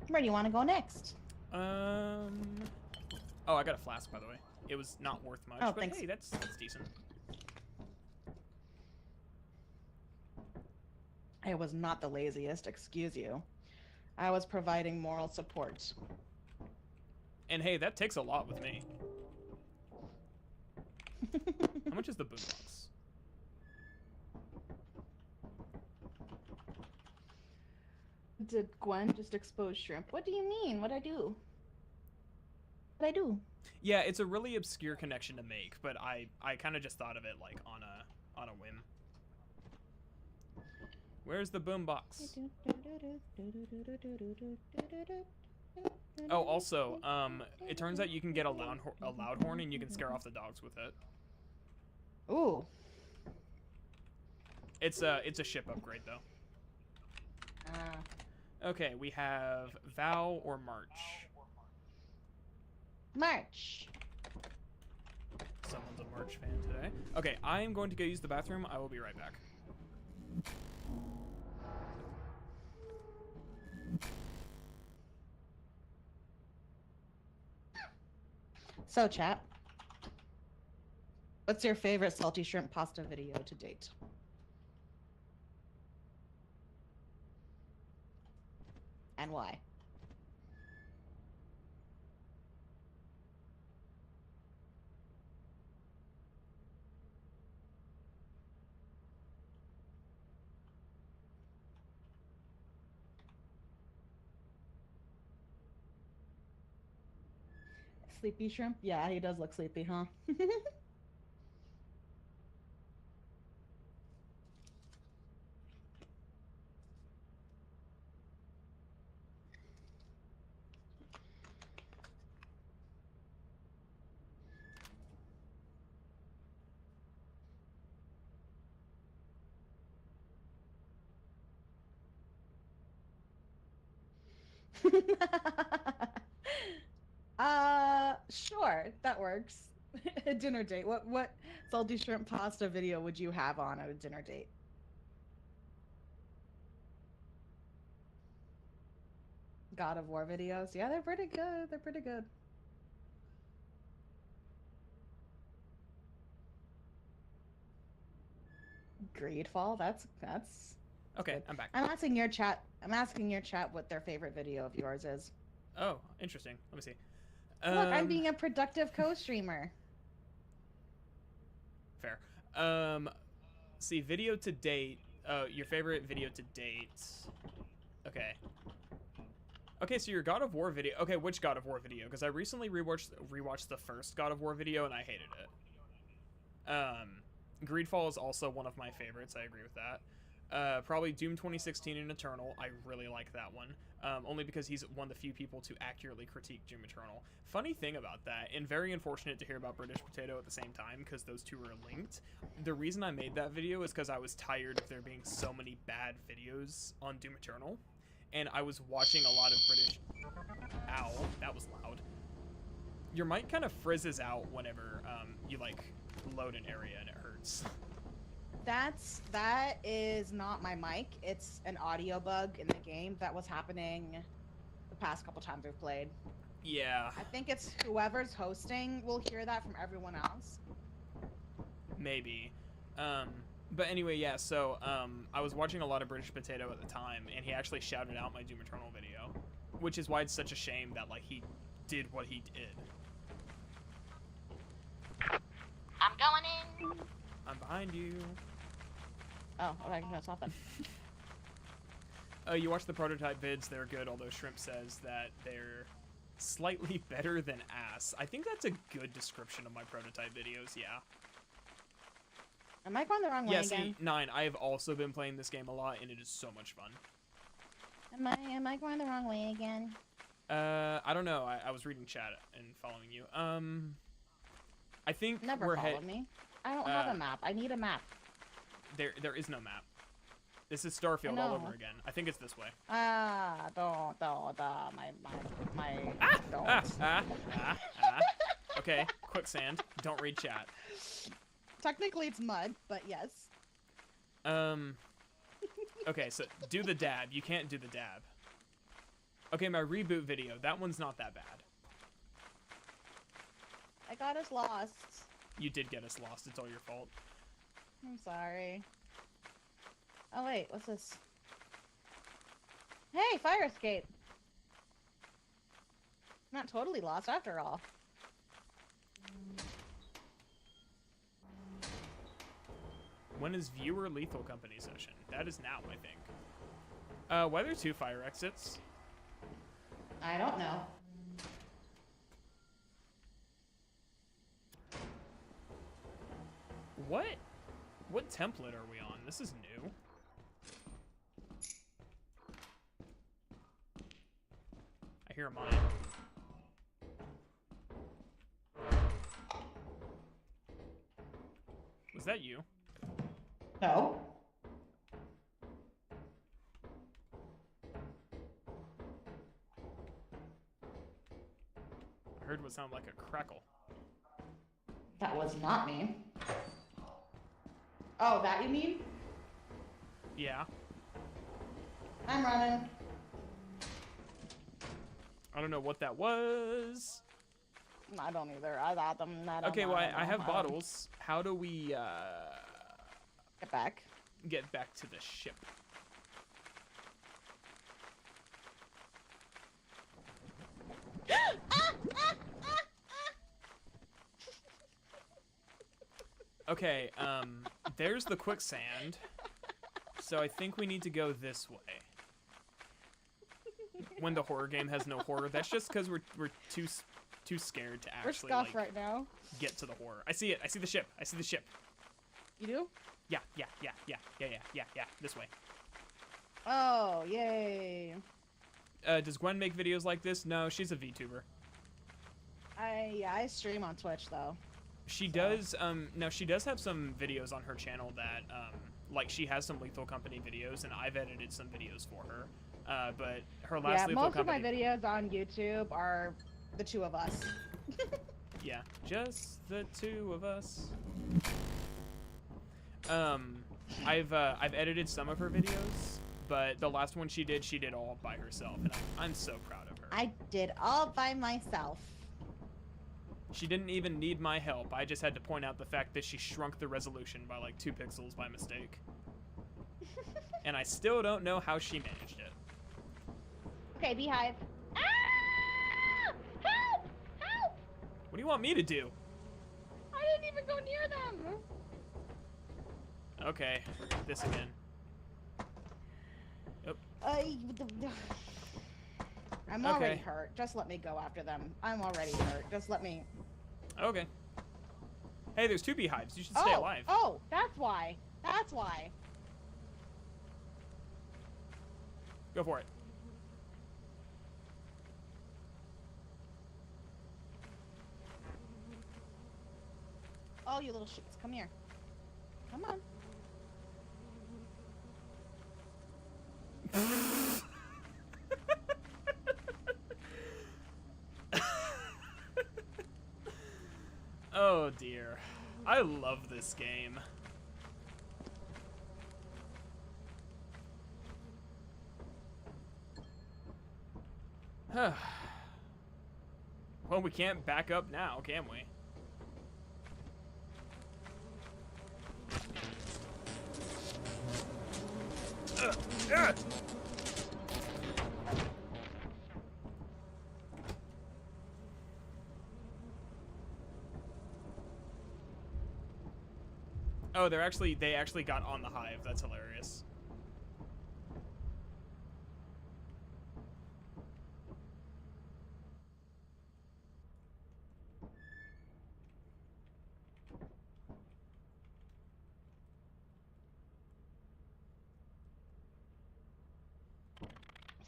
Where do you want to go next? Oh, I got a flask, by the way. It was not worth much, Oh, but thanks. hey, that's decent. I was not the laziest, excuse you. I was providing moral support. And hey, that takes a lot with me. How much is the boombox? Did Gwen just expose shrimp? What do you mean? What'd I do? What'd I do? Yeah, it's a really obscure connection to make, but I kind of just thought of it like on a whim. Where's the boombox? Oh, also, it turns out you can get a loud horn and you can scare off the dogs with it. Ooh. It's a ship upgrade though. Okay, we have Vow or March. March. Someone's a March fan today. Okay, I am going to go use the bathroom. I will be right back. So, chat. What's your favorite salty shrimp pasta video to date? And why? Sleepy shrimp? Yeah, he does look sleepy, huh? Sure, that works. A dinner date. What salty shrimp pasta video would you have on at a dinner date? God of War videos. Yeah, they're pretty good. They're pretty good. Greedfall. That's Okay, good. I'm back. I'm asking your chat. I'm asking your chat what their favorite video of yours is. Oh, interesting. Let me see. Look, I'm being a productive co-streamer. Fair. See, video to date. Your favorite video to date. Okay. Okay, so your God of War video. Okay, which God of War video? Because I recently rewatched the first God of War video and I hated it. Greedfall is also one of my favorites. I agree with that. Probably Doom 2016 and Eternal. I really like that one. Only because he's one of the few people to accurately critique Doom Eternal. Funny thing about that, and very unfortunate to hear about British Potato at the same time, because those two are linked. The reason I made that video is because I was tired of there being so many bad videos on Doom Eternal. And I was watching a lot of British... Ow, that was loud. Your mic kind of frizzes out whenever you, like, load an area and it hurts. That is not my mic. It's an audio bug in the game that was happening the past couple times we've played. Yeah. I think it's whoever's hosting will hear that from everyone else. Maybe. But anyway, yeah, so I was watching a lot of British Potato at the time, and he actually shouted out my Doom Eternal video, which is why it's such a shame that, like, he did what he did. I'm going in. I'm behind you. Oh, okay, that's not that. You watch the prototype vids, they're good, although Shrimp says that they're slightly better than ass. I think that's a good description of my prototype videos, yeah. Am I going the wrong way again? See, 9, I have also been playing this game a lot, and it is so much fun. Am I going the wrong way again? I don't know. I was reading chat and following you. I think Never we're follow me. I don't have a map. I need a map. There is no map. This is Starfield all over again. I think it's this way. Don't, Okay, quicksand. Don't read chat. Technically it's mud, but yes. Okay, so do the dab. You can't do the dab. Okay, my reboot video. That one's not that bad. I got us lost. You did get us lost. It's all your fault. I'm sorry. Oh wait, what's this? Hey, fire escape. Not totally lost after all. When is viewer lethal company session? That is now, I think. Why are there 2 fire exits? I don't know. What template are we on? This is new. I hear a mine. Was that you? No. I heard what sounded like a crackle. That was not me. Oh, that you mean? Yeah. I'm running. I don't know what that was. I don't either. I got them. Okay, well, I have bottles. How do we, Get back. get back to the ship? Okay, there's the quicksand. So I think we need to go this way. When the horror game has no horror. That's just because we're too scared to We're actually scuffed like, right now. get to the horror. I see it. I see the ship. I see the ship. You do? Yeah. This way. Oh, yay. Does Gwen make videos like this? No, she's a VTuber. I stream on Twitch though. She does, now she does have some videos on her channel that, like she has some Lethal Company videos and I've edited some videos for her. But her last Yeah, lethal most of my company. videos on YouTube are the two of us. Yeah, just the two of us. I've edited some of her videos, but the last one she did all by herself, and I'm so proud of her. I did all by myself. She didn't even need my help. I just had to point out the fact that she shrunk the resolution by like 2 pixels by mistake. And I still don't know how she managed it. Okay, Beehive. Ah! Help! Help! What do you want me to do? I didn't even go near them. Okay, this again. Yep. I'm already Okay. hurt. Just let me go after them. I'm already hurt. Just let me. Okay. Hey, there's 2 beehives. You should stay alive. Oh, that's why. That's why. Go for it. Oh, you little shits. Come here. Come on. Oh dear. I love this game. Well, we can't back up now, can we? Ugh. Oh, they actually got on the hive. That's hilarious.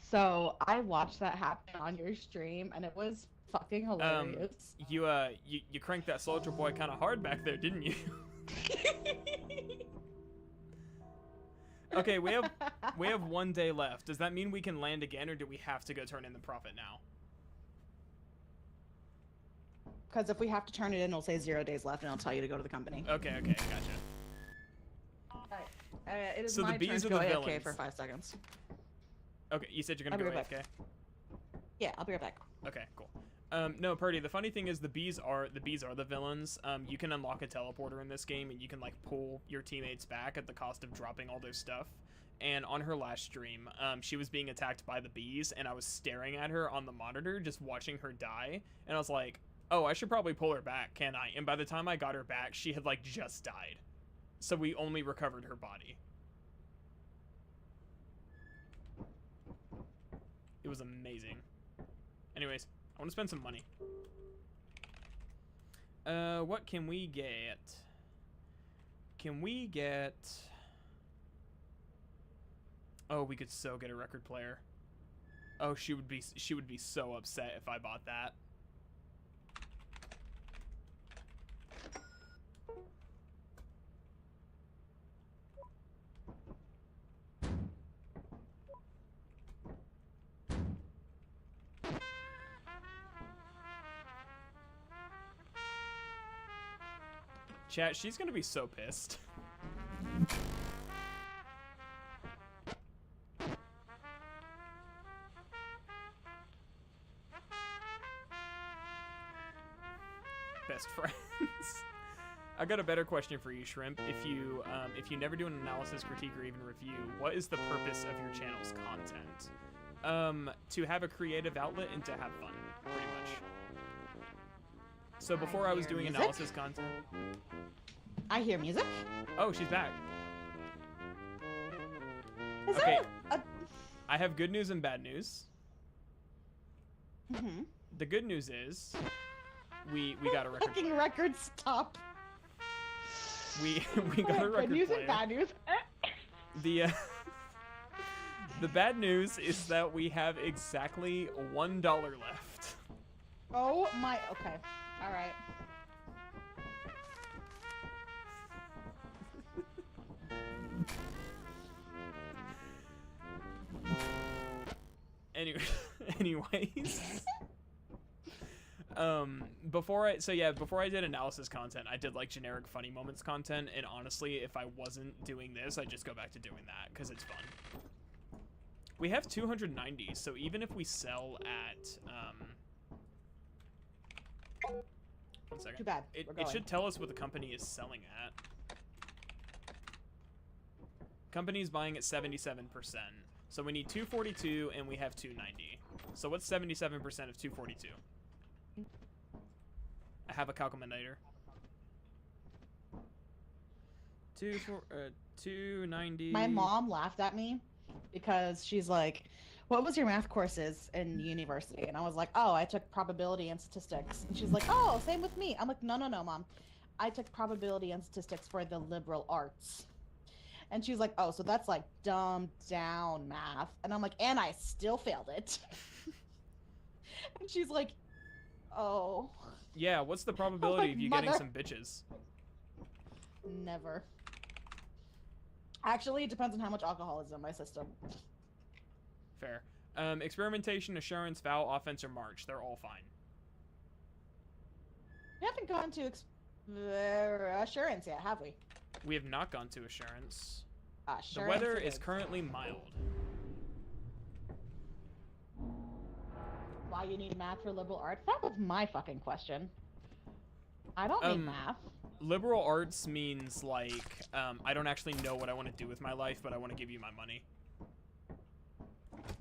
So I watched that happen on your stream, and it was fucking hilarious. You cranked that Soldier Boy kind of hard back there, didn't you? Okay, we have 1 day left. Does that mean we can land again, or do we have to go turn in the profit now? Because if we have to turn it in, it'll say 0 days left, and it'll tell you to go to the company. Okay, gotcha. It is So the my turn bees to are go the AFK villains. for 5 seconds. Okay, you said you're gonna I'll go be right AFK? Yeah, I'll be right back. Okay, cool. No, Purdy, the funny thing is the bees are the villains. You can unlock a teleporter in this game, and you can like pull your teammates back at the cost of dropping all their stuff. And on her last stream, she was being attacked by the bees, and I was staring at her on the monitor, just watching her die, and I was like, oh, I should probably pull her back, can't I? And by the time I got her back, she had like just died. So we only recovered her body. It was amazing. Anyways, I want to spend some money. What can we get? Can we get... Oh, we could so get a record player. Oh, she would be so upset if I bought that. Chat, she's gonna be so pissed. Best friends. I got a better question for you, Shrimp. If you never do an analysis, critique, or even review, what is the purpose of your channel's content? To have a creative outlet and to have fun, pretty much. So before I was doing music. analysis content. I hear music. Oh, she's back. Is Okay. there I have good news and bad news. Mm-hmm. The good news is we got a record. Fucking record stop. We got a record Good news player. and bad news. The the bad news is that we have exactly $1 left. Oh my. Okay. All right. Anyway, anyways. Before I did analysis content, I did like generic funny moments content, and honestly, if I wasn't doing this, I'd just go back to doing that because it's fun. We have 290, so even if we sell at 1 second. Too bad. It should tell us what the company is selling at. Company's buying at 77%. So we need 242 and we have 290. So what's 77% of 242? I have a calculator. 290. My mom laughed at me because she's like, "What was your math courses in university?" And I was like, "Oh, I took probability and statistics." And she's like, "Oh, same with me." I'm like, "No, Mom. I took probability and statistics for the liberal arts." And she's like, "Oh, so that's like dumbed down math." And I'm like, "And I still failed it." And she's like, "Oh." Yeah, what's the probability of you getting some bitches? Never. Actually, it depends on how much alcohol is in my system. Fair. Experimentation, assurance, foul, offense, or march. They're all fine. We haven't gone to assurance yet, have we? We have not gone to assurance. Assurance The weather it is currently mild. Why you need math for liberal arts? That was my fucking question. I don't need math. Liberal arts means like, I don't actually know what I want to do with my life, but I want to give you my money.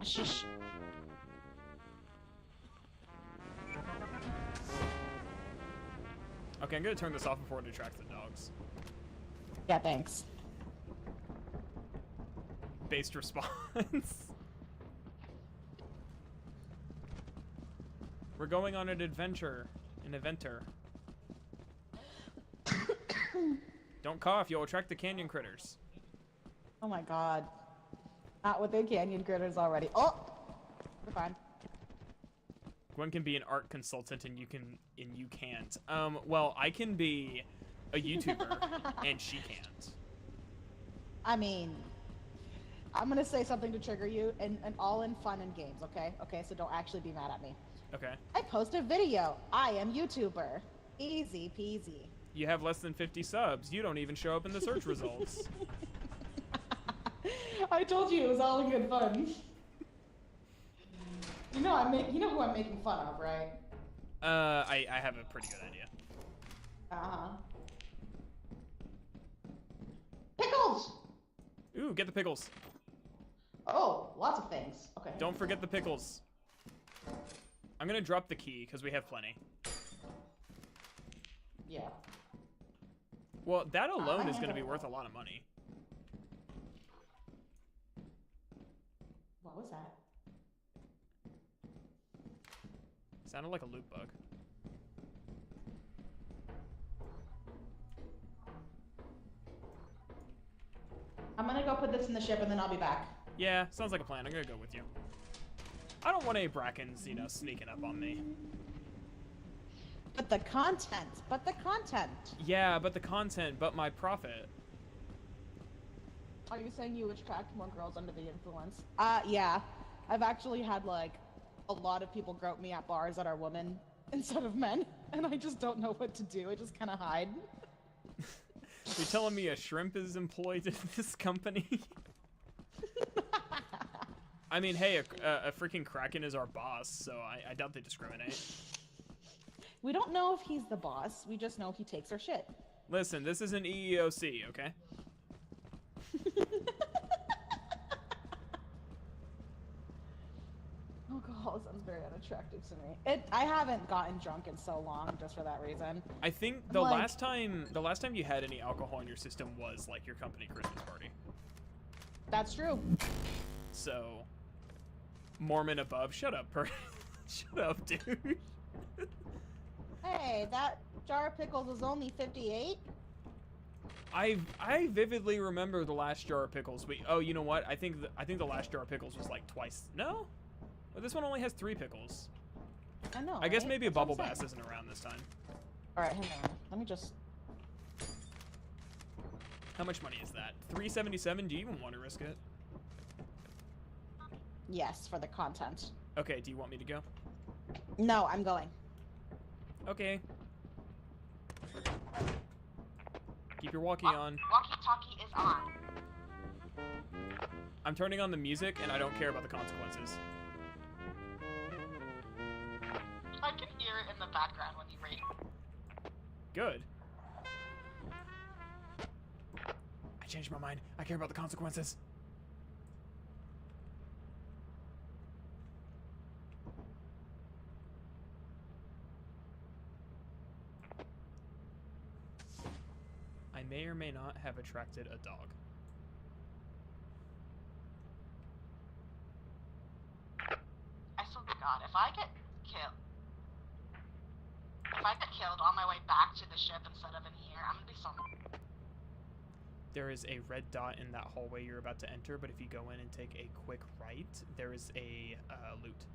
Shush. Okay, I'm gonna turn this off before it attracts the dogs. Yeah, thanks. Based response. We're going on an adventure. An eventer. Don't cough, you'll attract the canyon critters. Oh my god. Not with the canyon critters already. Oh! We're fine. Gwen can be an art consultant and you can't. Well, I can be a YouTuber and she can't. I mean, I'm gonna say something to trigger you, and all in fun and games, okay? Okay, so don't actually be mad at me. Okay. I post a video. I am YouTuber. Easy peasy. You have less than 50 subs. You don't even show up in the search results. I told you it was all in good fun. You know who I'm making fun of, right? I have a pretty good idea. Uh-huh. Pickles! Ooh, get the pickles. Oh, lots of things. Okay. Don't forget the pickles. I'm gonna drop the key because we have plenty. Yeah. Well, that alone is gonna be worth a lot of money. What was that? Sounded like a loot bug. I'm gonna go put this in the ship and then I'll be back. Yeah, sounds like a plan. I'm gonna go with you. I don't want any Brackens, sneaking up on me. But the content. Yeah, but the content, but my profit. Are you saying you attract more girls under the influence? Yeah. I've actually had, like, a lot of people grope me at bars that are women instead of men, and I just don't know what to do. I just kind of hide. You're telling me a shrimp is employed in this company? I mean, hey, a freaking Kraken is our boss, so I doubt they discriminate. We don't know if he's the boss. We just know he takes our shit. Listen, this is an EEOC, okay? Alcohol sounds very unattractive to me. I haven't gotten drunk in so long just for that reason. I think the last time you had any alcohol in your system was like your company Christmas party. That's true. So, Mormon above, shut up, shut up, dude. Hey, that jar of pickles was only 58. I vividly remember the last jar of pickles. Oh, you know what? I think the last jar of pickles was like twice. No, well, this one only has 3 pickles. I know. I guess right? maybe That's a what bubble I'm bass saying. isn't around this time. All right, hang on. Let me just. How much money is that? $377. Do you even want to risk it? Yes, for the content. Okay, do you want me to go? No, I'm going. Okay. Keep your walkie on. Walkie-talkie is on. I'm turning on the music, and I don't care about the consequences. I can hear it in the background when you read. Good. I changed my mind. I care about the consequences. I may or may not have attracted a dog. I swear to God, if I get killed on my way back to the ship instead of in here, I'm gonna be so mad. There is a red dot in that hallway you're about to enter, but if you go in and take a quick right, there is a loot.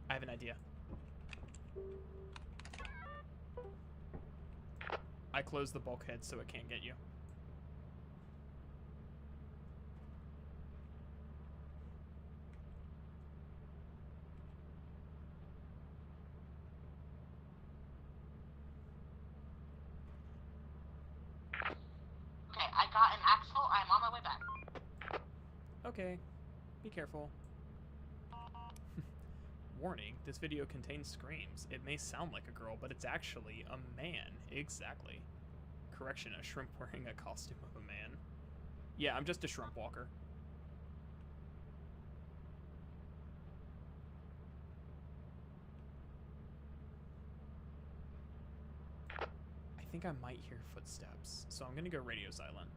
I have an idea. I closed the bulkhead so it can't get you. Okay, I got an axle. I'm on my way back. Okay, be careful. Warning, this video contains screams. It may sound like a girl, but it's actually a man. Exactly. Correction, a shrimp wearing a costume of a man. Yeah, I'm just a shrimp walker. I think I might hear footsteps, so I'm gonna go radio silent.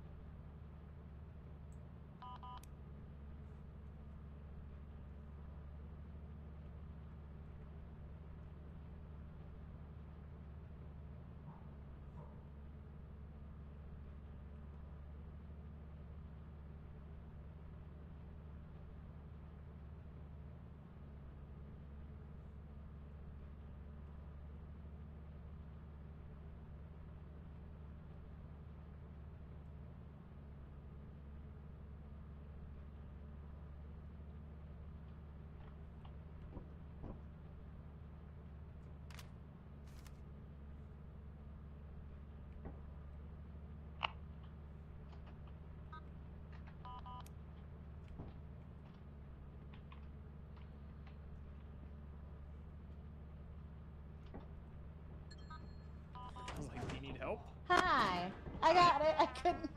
I was like, do you need help? Hi. I got it. I couldn't.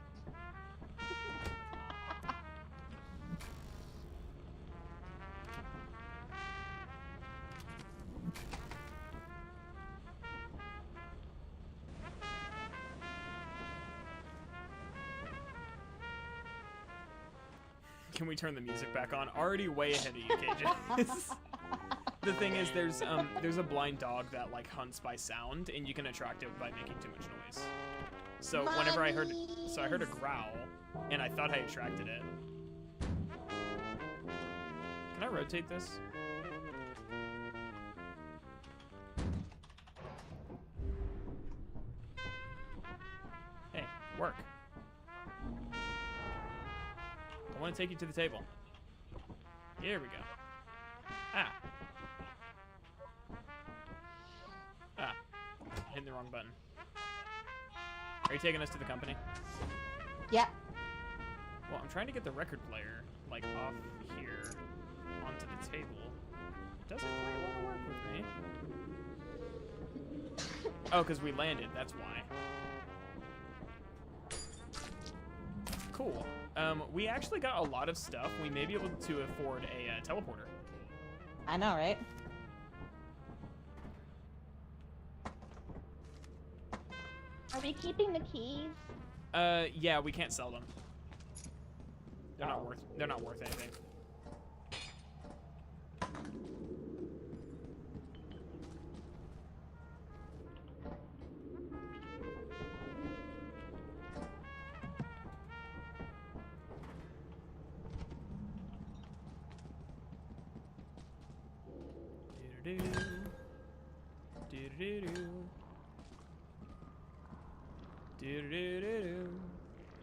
Can we turn the music back on? Already way ahead of you, KJ. The thing is, there's a blind dog that like hunts by sound, and you can attract it by making too much noise. So whenever I heard a growl, and I thought I attracted it. Can I rotate this? Hey, work. I want to take you to the table. Here we go. Ah. Ah. Hitting the wrong button. Are you taking us to the company? Yep. Well, I'm trying to get the record player, like, off here onto the table. Doesn't quite want to work with me. Oh, because we landed, that's why. Cool. We actually got a lot of stuff. We may be able to afford a teleporter. I know, right? Are we keeping the keys? Yeah, we can't sell them. They're not worth anything.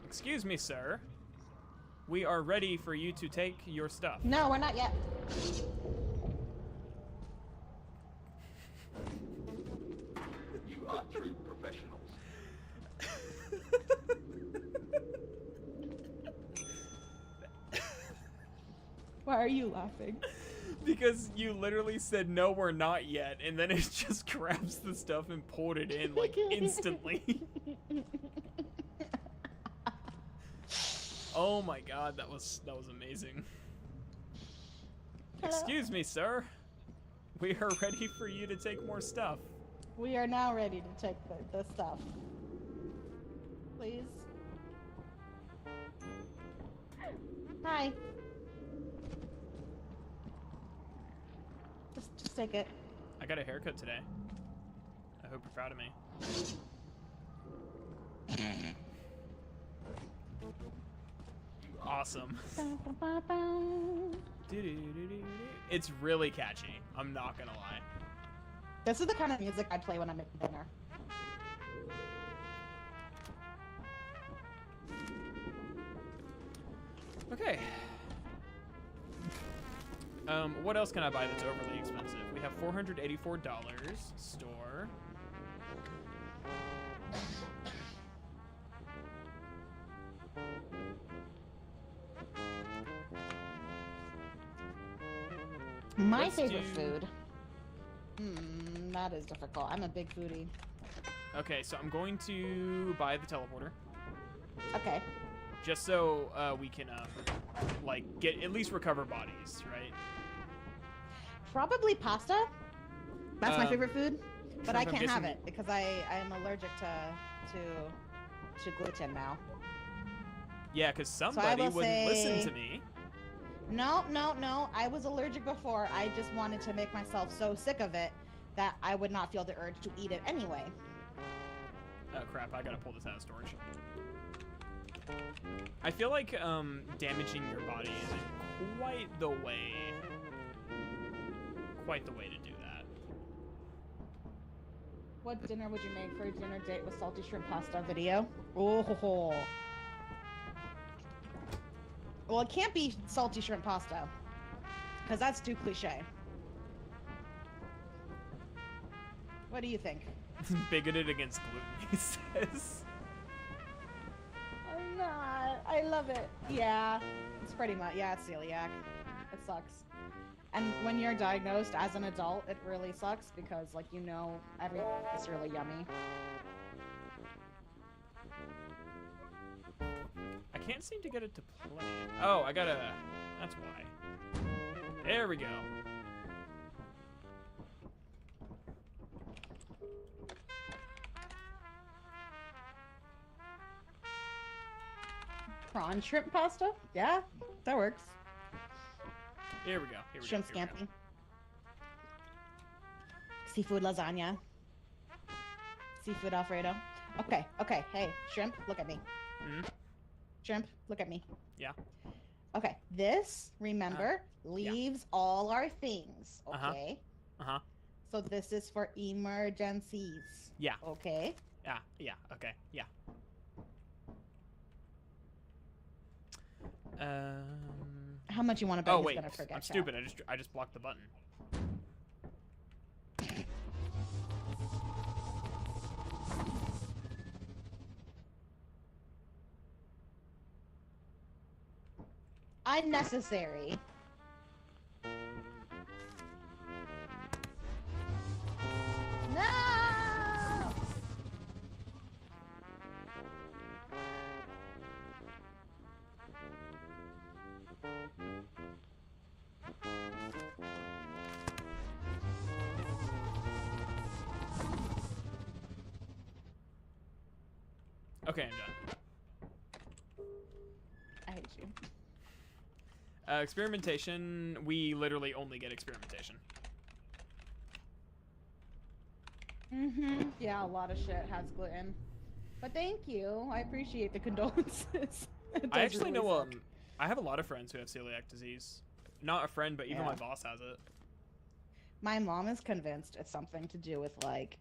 Excuse me, sir. We are ready for you to take your stuff. No, we're not yet. You are true professionals. Why are you laughing? Because you literally said, no, we're not yet, and then it just grabs the stuff and pulled it in, like, instantly. Oh my god, that was amazing. Excuse me, sir. We are ready for you to take more stuff. We are now ready to take the stuff. Please. Hi. Just take it. I got a haircut today. I hope you're proud of me. Awesome. It's really catchy. I'm not gonna lie. This is the kind of music I play when I'm making dinner. Okay. What else can I buy that's overly expensive? We have $484. Store. My Let's favorite do- food. That is difficult. I'm a big foodie. Okay, so I'm going to buy the teleporter. Okay. Just so we can, like, get at least recover bodies, right? Probably pasta. That's my Um, favorite food, but shrimp, I I'm can't have guessing- it because I am allergic to gluten now. Yeah, because I somebody will wouldn't listen say- to me. No. I was allergic before. I just wanted to make myself so sick of it that I would not feel the urge to eat it anyway. Oh crap, I gotta pull this out of storage. I feel like damaging your body isn't quite the way to do that. What dinner would you make for a dinner date with salty shrimp pasta video? Oh. Well, it can't be salty shrimp pasta because that's too cliche. What do you think? Bigoted against gluten, he says. I'm not. I love it. Yeah, it's pretty much. Yeah, it's celiac. It sucks. And when you're diagnosed as an adult, it really sucks because, like, everything is really yummy. I can't seem to get it to play. Oh, I gotta... That's why. There we go. Prawn shrimp pasta? Yeah, that works. Here we go. Shrimp scampi. Seafood lasagna. Seafood alfredo. Okay, hey, shrimp, look at me. Shrimp, look at me. Yeah. Okay, this, remember, leaves all our things, okay? Uh-huh. So this is for emergencies. Yeah. Okay? Yeah, okay, yeah. How much you want to bet Oh he's wait, gonna forget? I'm Chad? stupid. I just blocked the button. Unnecessary. No! Okay, I'm done. I hate you. Experimentation, we literally only get experimentation. Yeah, a lot of shit has gluten. But thank you. I appreciate the condolences. It I does actually really know, suck. I have a lot of friends who have celiac disease. Not a friend, but even Yeah. my boss has it. My mom is convinced it's something to do with, like,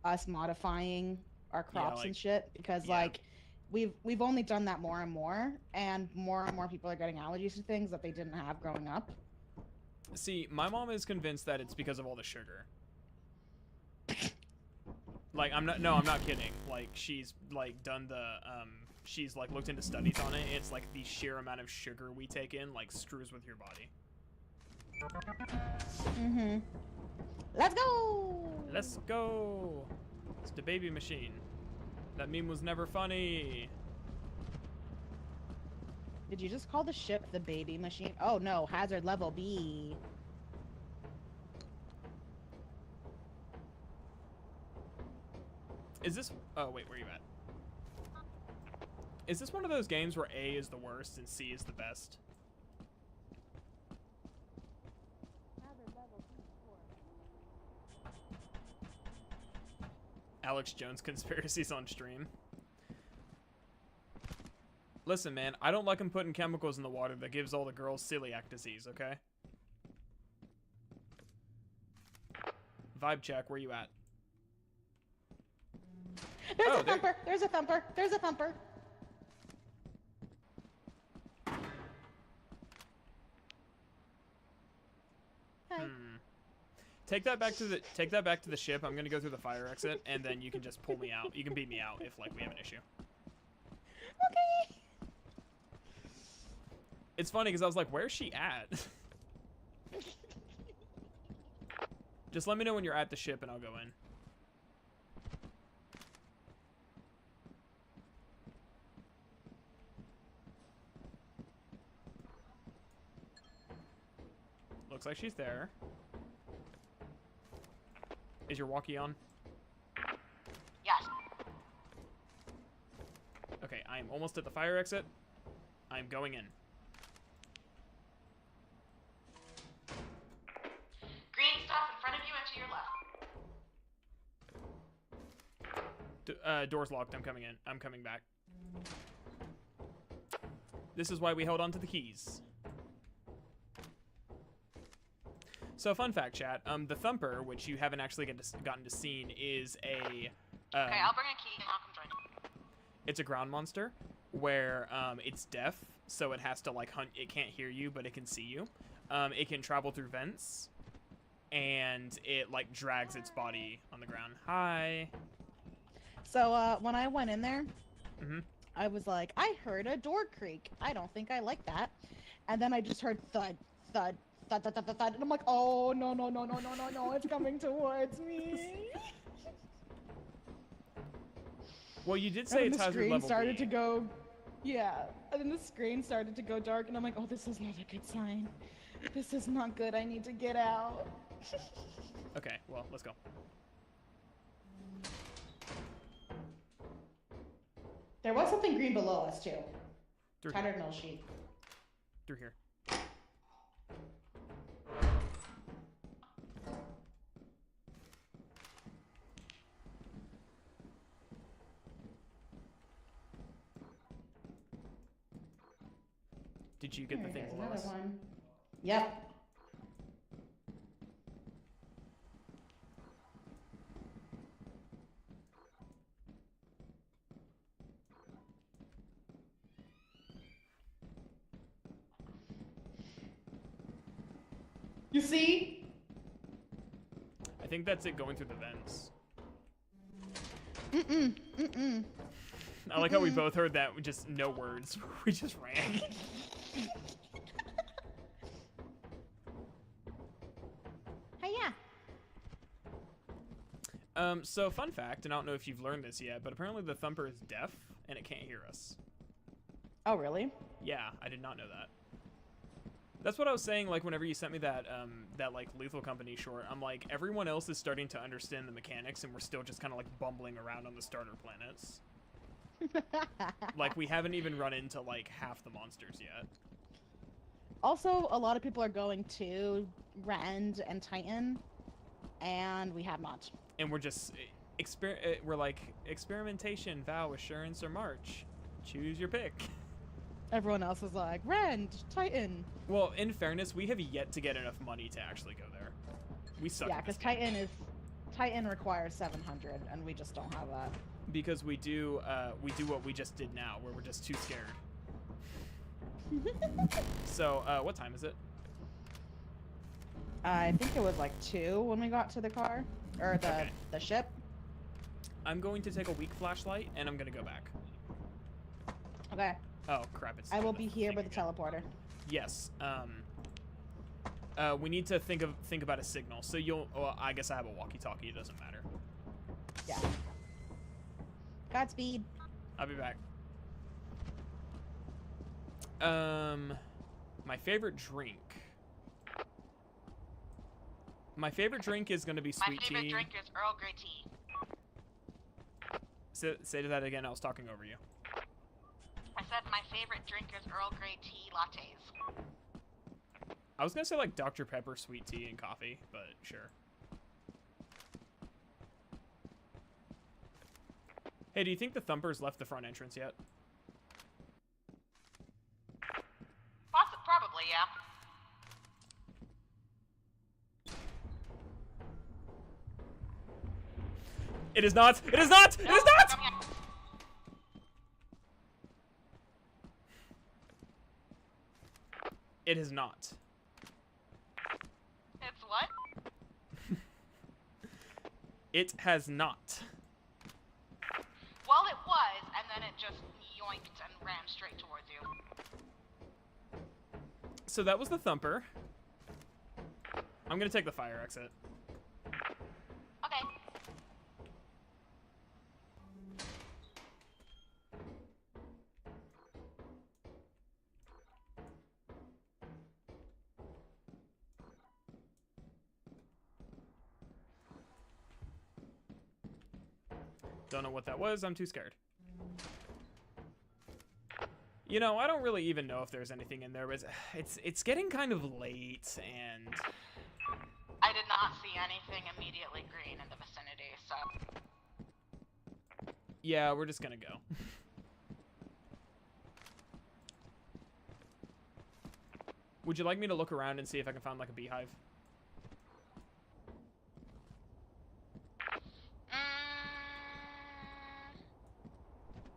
us modifying our crops and like- shit. Because, yeah. like, we've only done that more and more people are getting allergies to things that they didn't have growing up. See, my mom is convinced that it's because of all the sugar. Like, I'm not kidding. Like, she's like done the she's like looked into studies on it. It's like the sheer amount of sugar we take in like screws with your body. Mhm. Let's go. Let's go. It's the baby machine. That meme was never funny. Did you just call the ship the baby machine? Oh no, hazard level B. Is this... Oh, wait, where are you at? Is this one of those games where A is the worst and C is the best? Alex Jones conspiracies on stream. Listen, man, I don't like him putting chemicals in the water that gives all the girls celiac disease, okay? Vibe check, where you at? There's a thumper! There's a thumper! There's a thumper! Hi. Take that back to the ship. I'm gonna go through the fire exit, and then you can just pull me out. You can beat me out if like we have an issue. Okay. It's funny because I was like, "Where's she at?" Just let me know when you're at the ship, and I'll go in. Looks like she's there. Is your walkie on? Yes. Okay, I am almost at the fire exit. I'm going in. Green stuff in front of you and to your left. Door's locked. I'm coming in. I'm coming back. This is why we held on to the keys. So, fun fact, chat. The Thumper, which you haven't actually gotten to see, is a... Okay, I'll bring a key and I'll come join you. It's a ground monster where it's deaf, so it has to like hunt. It can't hear you, but it can see you. It can travel through vents, and it like drags its body on the ground. Hi. So when I went in there, I was like, I heard a door creak. I don't think I like that. And then I just heard thud, thud, thud, thud, thud, thud, thud. And I'm like, oh, no, no, no, no, no, no, no. It's coming towards me. Well, you did say it's hazard level B. The screen started to go, yeah. And then the screen started to go dark, and I'm like, oh, this is not a good sign. This is not good. I need to get out. Okay, well, let's go. There was something green below us, too. Through Tattered mill sheet. Through here. Did you get the thing below us? One. Yep. You see? I think that's it going through the vents. I like how we both heard that with just no words. We just ran. So fun fact, and I don't know if you've learned this yet, but apparently the Thumper is deaf and it can't hear us. Oh, really? Yeah, I did not know that. That's what I was saying, like, whenever you sent me that, like, Lethal Company short. I'm like, everyone else is starting to understand the mechanics, and we're still just kind of, like, bumbling around on the starter planets. Like, we haven't even run into, like, half the monsters yet. Also, a lot of people are going to Rend and Titan, and we have not. And we're just, we're like, experimentation, vow, assurance, or march. Choose your pick. Everyone else is like, Rend, Titan. Well, in fairness, we have yet to get enough money to actually go there. We suck. Yeah, because Titan requires 700, and we just don't have that. Because we do what we just did now, where we're just too scared. So, what time is it? I think it was like 2 when we got to the car, or the ship. I'm going to take a weak flashlight, and I'm gonna go back. Okay. Oh crap! It's. I will be here with the teleporter. Yes. We need to think about a signal. So you'll. Well, I guess I have a walkie-talkie. It doesn't matter. Yeah. Godspeed. I'll be back. My favorite drink. My favorite drink is gonna be sweet tea. My favorite drink is Earl Grey tea. Say that again. I was talking over you. I said my favorite drink is Earl Grey tea lattes. I was gonna say like Dr. Pepper, sweet tea, and coffee, but sure. Hey, do you think the Thumpers left the front entrance yet? Probably, yeah. It is not! It is not! It is not! It is not. It's what? It has not. Well, it was, and then it just yoinked and ran straight towards you. So that was the Thumper. I'm gonna take the fire exit. Okay. Don't know what that was. I'm too scared. You know, I don't really even know if there's anything in there, but it's getting kind of late, and I did not see anything immediately green in the vicinity, so... yeah, we're just gonna go. Would you like me to look around and see if I can find like a beehive?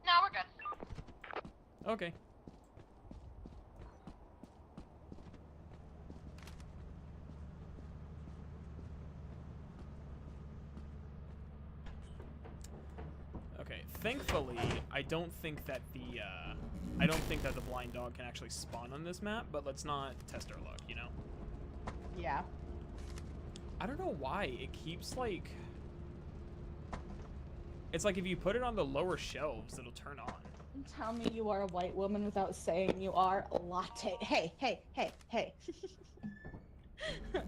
No, we're good. Okay. Okay, thankfully, I don't think that the blind dog can actually spawn on this map, but let's not test our luck, you know? Yeah. I don't know why it keeps like... It's like if you put it on the lower shelves, it'll turn on. Tell me you are a white woman without saying you are a latte. Hey, hey, hey, hey.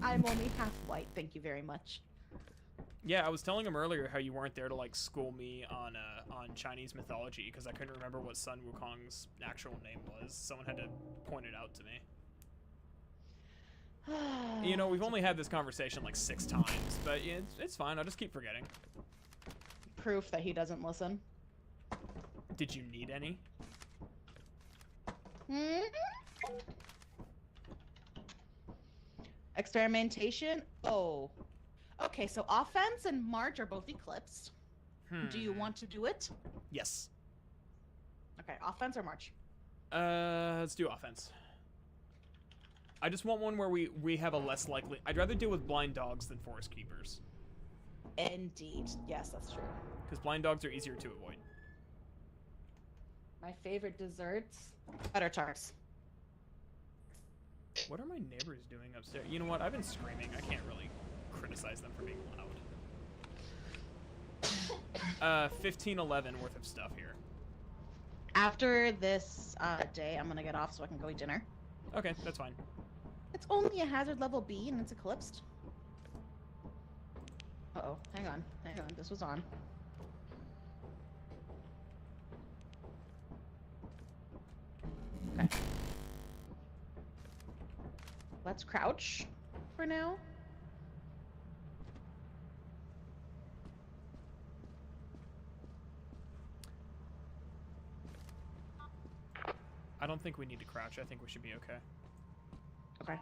I'm only half white, thank you very much. Yeah, I was telling him earlier how you weren't there to like school me on Chinese mythology because I couldn't remember what Sun Wukong's actual name was. Someone had to point it out to me. You know, we've only had this conversation like 6 times, but yeah, it's fine. I'll just keep forgetting. Proof that he doesn't listen. Did you need any? Experimentation? Oh. Okay, so offense and March are both eclipsed. Do you want to do it? Yes. Okay, offense or March? Let's do offense. I just want one where we have a less likely... I'd rather deal with blind dogs than forest keepers. Indeed. Yes, that's true. Because blind dogs are easier to avoid. My favorite desserts? Butter tarts. What are my neighbors doing upstairs? You know what? I've been screaming. I can't really criticize them for being loud. 1511 worth of stuff here. After this day, I'm gonna get off so I can go eat dinner. Okay, that's fine. It's only a hazard level B and it's eclipsed. Uh-oh, hang on, this was on. Okay. Let's crouch for now. I don't think we need to crouch. I think we should be okay. Okay.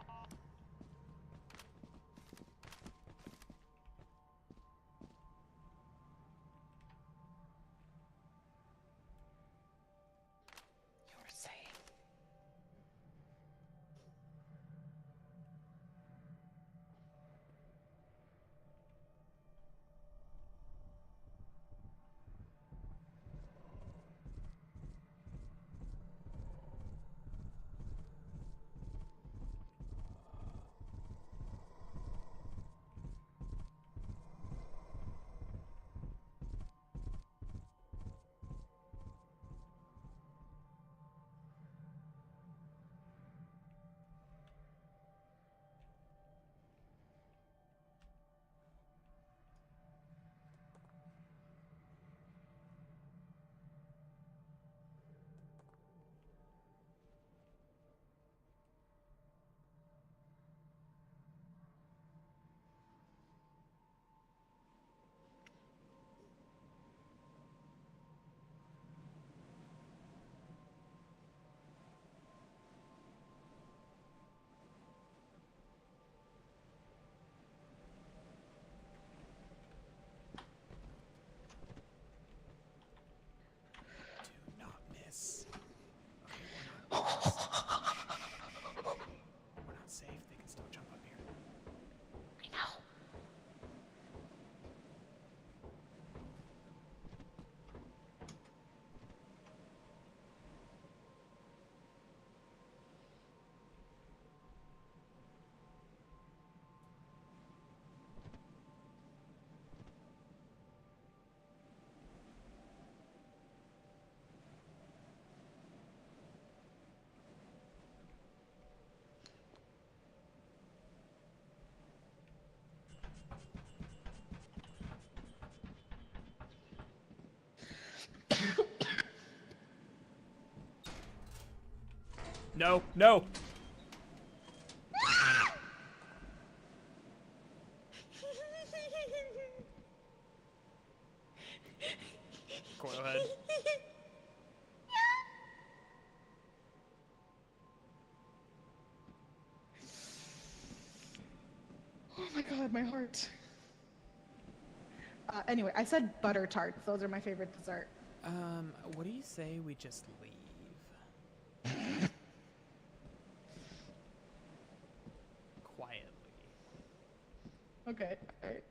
No, no. Coil head. Oh my god, my heart. Anyway, I said butter tarts. Those are my favorite dessert. What do you say we just leave? Quietly. Okay. Alright.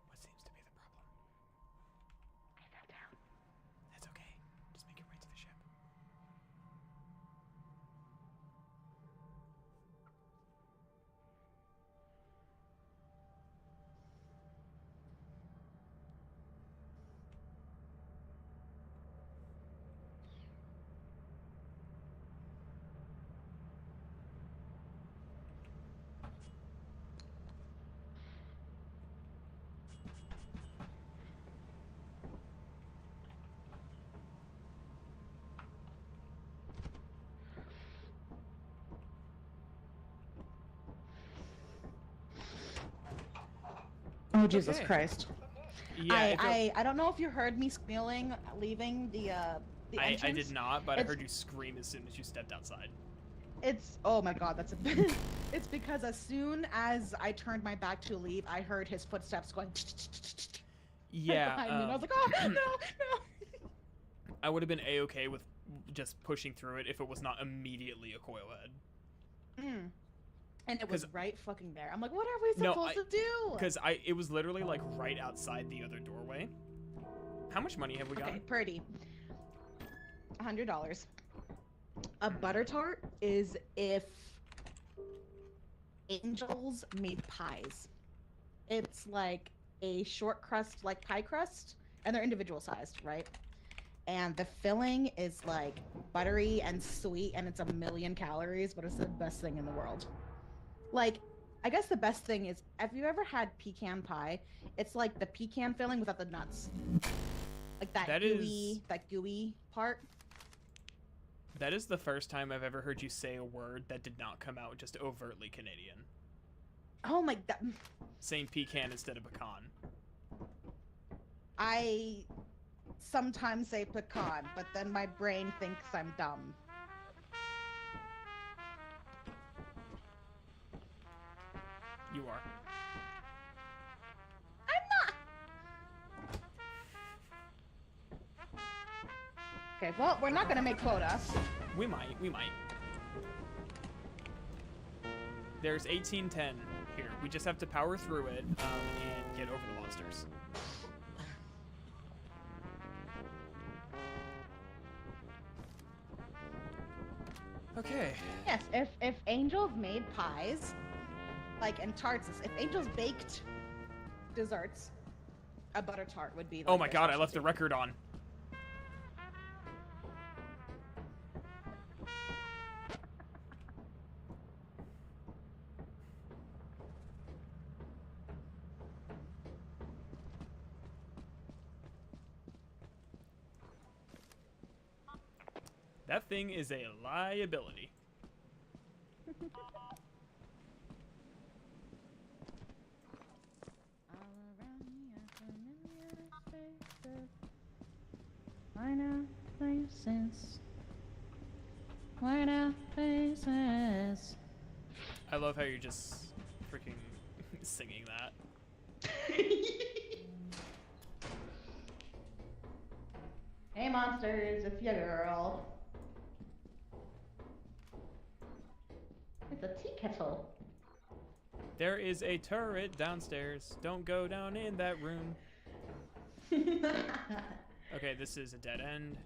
What seems to be the problem? I fell down. That's okay. Just make your way to the ship. Oh, Jesus Okay. Christ. Yeah, I don't know if you heard me squealing leaving the entrance. I did not, but I It's- heard you scream as soon as you stepped outside. It's oh my god, that's a it's because as soon as I turned my back to leave, I heard his footsteps going Yeah, behind me, and I was like, oh no, no. I would have been a-okay with just pushing through it if it was not immediately a coil head. Mm. And it 'Cause- was right fucking there. I'm like, what are we No, supposed to do? Because it was literally like right outside the other doorway. How much money have we got? Okay, Purdy. $100. A butter tart is if angels made pies. It's like a short crust, like pie crust, and they're individual sized, right? And the filling is like buttery and sweet, and it's 1,000,000 calories, but it's the best thing in the world. Like, I guess the best thing is, have you ever had pecan pie? It's like the pecan filling without the nuts. Like that gooey part. That is the first time I've ever heard you say a word that did not come out just overtly Canadian. Oh my god. Saying pecan instead of pecan. I sometimes say pecan, but then my brain thinks I'm dumb. You are. I'm not. Okay, well, we're not gonna make quota. We might. There's 1810 here. We just have to power through it and get over the monsters. Okay. Yes, if angels made pies, like and tarts, if angels baked desserts, a butter tart would be. Like, Oh my their god, I left the specialty. record on. That thing is a liability. I love how you're just freaking singing that. Hey monsters, it's your girl. It's a tea kettle. There is a turret downstairs. Don't go down in that room. Okay, this is a dead end.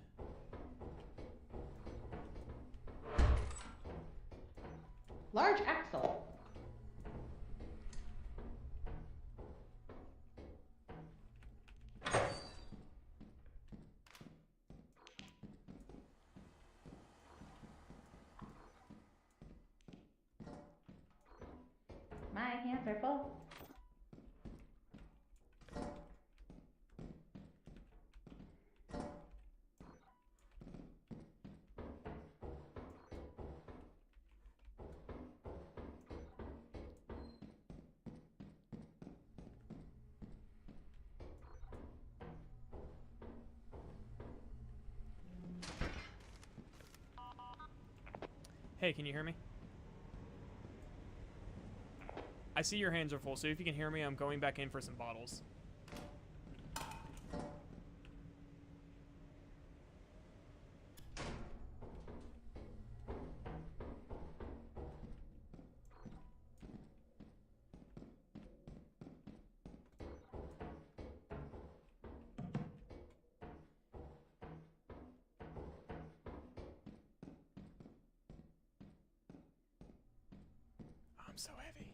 Large axle. My hands are full. Hey, can you hear me? I see your hands are full, so if you can hear me, I'm going back in for some bottles. I'm so heavy.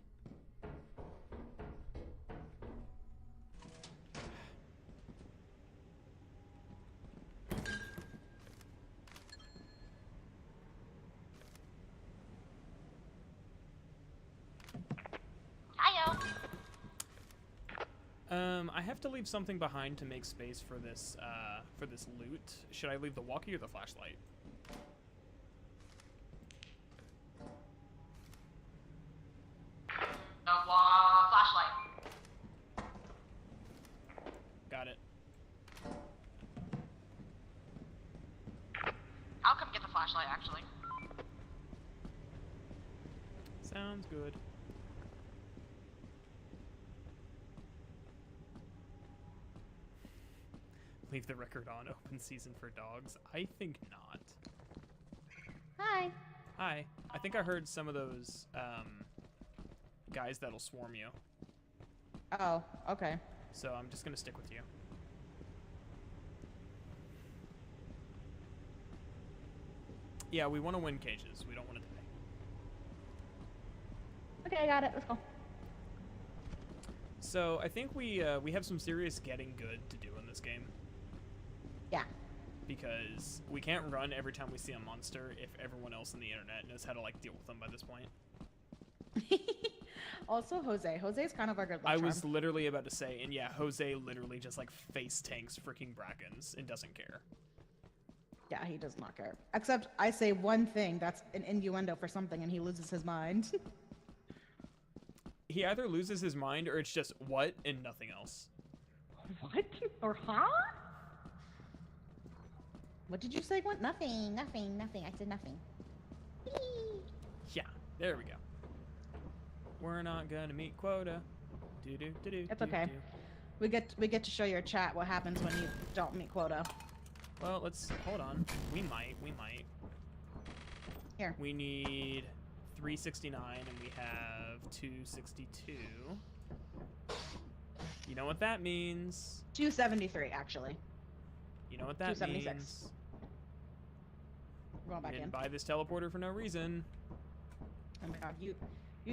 Hiyo. I have to leave something behind to make space for this loot. Should I leave the walkie or the flashlight? Flashlight. Got it. I'll come get the flashlight, actually. Sounds good. Leave the record on open season for dogs? I think not. Hi. Hi. I think I heard some of those guys that'll swarm you. Oh, okay. So I'm just gonna stick with you. Yeah, we want to win cages. We don't want to die. Okay, I got it. Let's go. So I think we have some serious getting good to do in this game. Yeah. Because we can't run every time we see a monster if everyone else on the internet knows how to like deal with them by this point. Also, Jose. Jose's kind of our good luck I charm. was literally about to say, and yeah, Jose literally just like face tanks freaking Brackens and doesn't care. Yeah, he does not care. Except I say one thing that's an innuendo for something and he loses his mind. He either loses his mind or it's just what and nothing else. What? Or huh? What did you say? What? Nothing. Nothing. Nothing. I said nothing. Yeah, there we go. We're not gonna meet quota. Do do do do. It's okay. We get to show your chat what happens when you don't meet quota. Well, let's hold on. We might. Here. We need 369 and we have 262. You know what that means? 273 actually. You know what that 276. means? We're going back You in. didn't buy this teleporter for no reason. Oh my god, you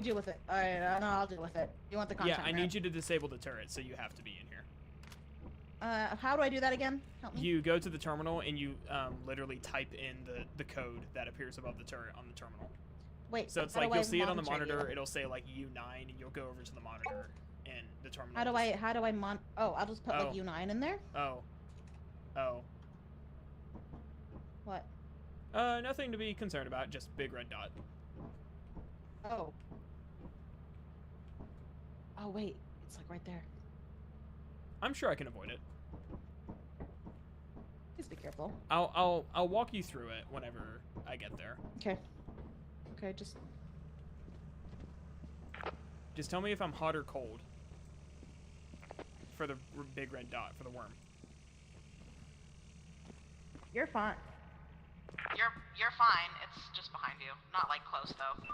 deal with it. Alright, no, I'll deal with it. You want the content? Yeah, I need you to disable the turret, so you have to be in here. How do I do that again? Help me. You go to the terminal and you literally type in the code that appears above the turret on the terminal. Wait. So it's how like do you'll I see it on the monitor monitor. you? It'll say like U9, and you'll go over to the monitor and the terminal. How do I Oh, I'll just put like Oh. U9 in there. Oh. What? Nothing to be concerned about. Just big red dot. Oh. Oh wait, it's like right there. I'm sure I can avoid it. Please be careful. I'll walk you through it whenever I get there. Okay. Okay, Just tell me if I'm hot or cold. For the big red dot for the worm. you're fine. You're fine. It's just behind you. Not like close though.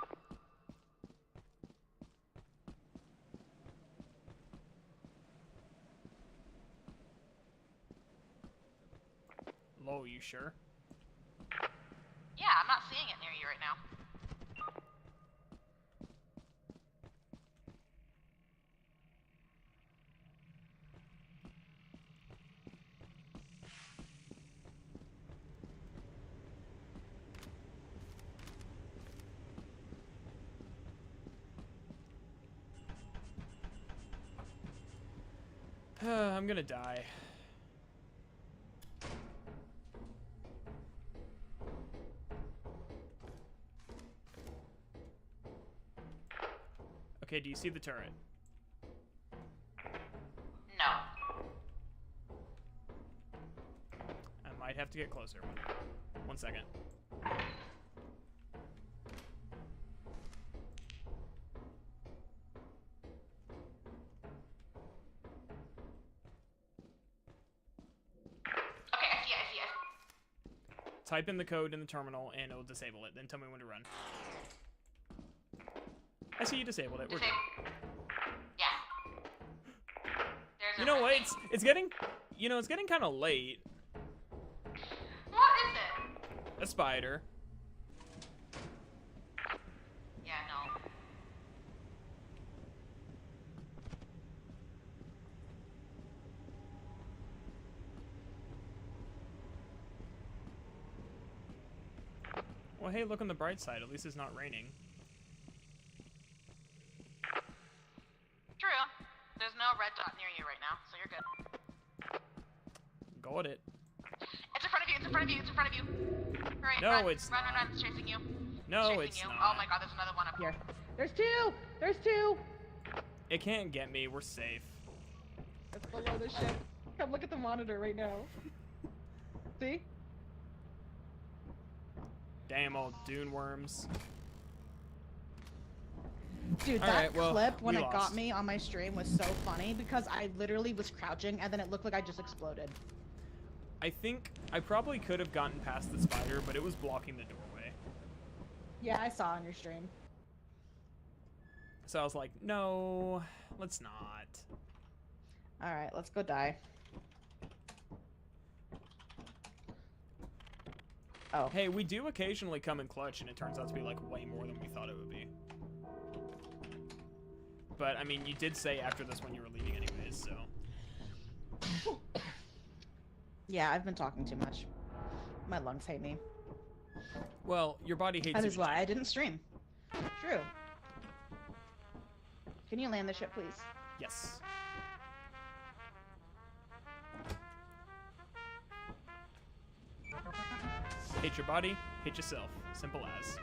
Lol, you sure? Yeah, I'm not seeing it near you right now. I'm gonna die. Okay, do you see the turret? No. I might have to get closer. One second. Okay, I see it. Type in the code in the terminal and it'll disable it. Then tell me when to run. I see you disabled it. We're good. Yeah. There's You a know red what? thing. It's getting, it's getting kind of late. What is it? A spider. Yeah, no. Well, hey, look on the bright side. At least it's not raining. True. There's no red dot near you right now, so you're good. Got it. It's in front of you. It's in front of you. It's in front of you. Hurry, No, run, it's run, not. run, run. It's chasing you. No, chasing it's you. not. Oh my god, there's another one up here. There's two! There's two! It can't get me. We're safe. It's below the ship. Come look at the monitor right now. See? Damn old dune worms. Dude, All that right, well, clip when we it lost. got me on my stream was so funny because I literally was crouching and then it looked like I just exploded. I think I probably could have gotten past the spider, but it was blocking the doorway. Yeah, I saw on your stream. So I was like, no, let's not. Alright, let's go die. Oh. Hey, we do occasionally come in clutch, and it turns out to be like way more than we thought it would be. But I mean, you did say after this one you were leaving anyways, so. Yeah, I've been talking too much. My lungs hate me. Well, your body hates That you. is why I didn't stream. True. Can you land the ship, please? Yes. Hate your body, hate yourself. Simple as.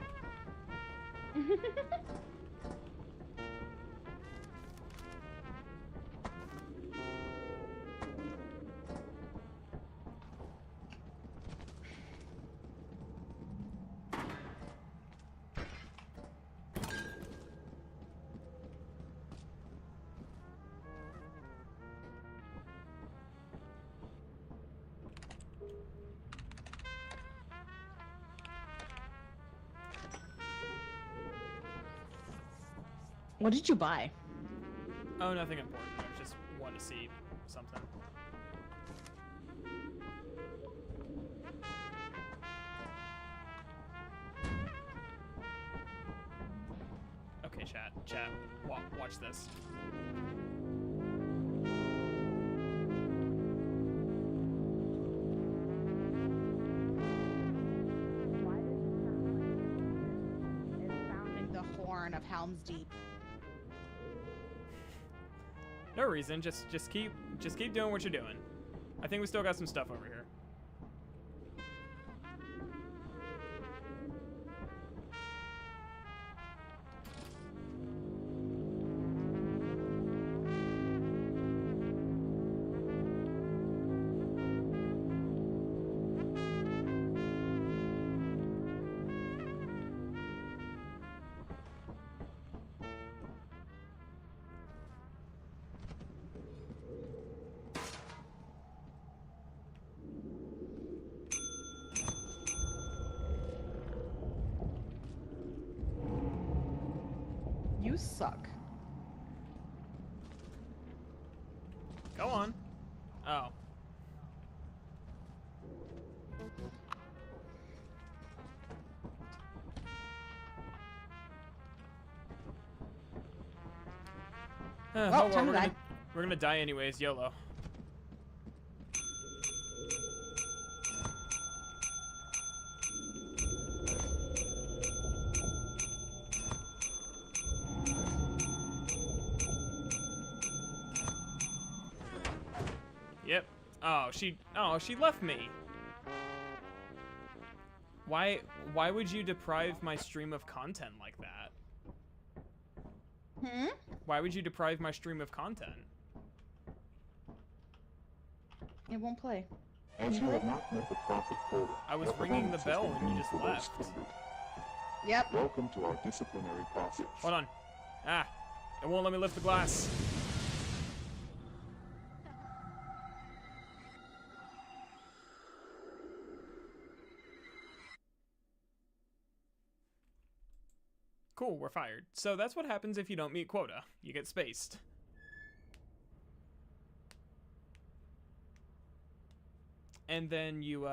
What did you buy? Oh, nothing important. I just want to see something. Okay, chat, watch this. Why does it sound like it's sounding the horn of Helm's Deep? No reason. Just keep doing what you're doing. I think we still got some stuff over here. You suck. Go on. Oh. Well, time to die. We're gonna die anyways, YOLO. Yep. Oh, she left me. Why would you deprive my stream of content like that? Hmm? Why would you deprive my stream of content? It won't play. As you have not met the profit quota, I was your ringing the performance has bell been and you deemed just below left. standard. Yep. Welcome to our disciplinary process. Hold on. Ah, it won't let me lift the glass. Cool, we're fired. So that's what happens if you don't meet quota. You get spaced. And then you,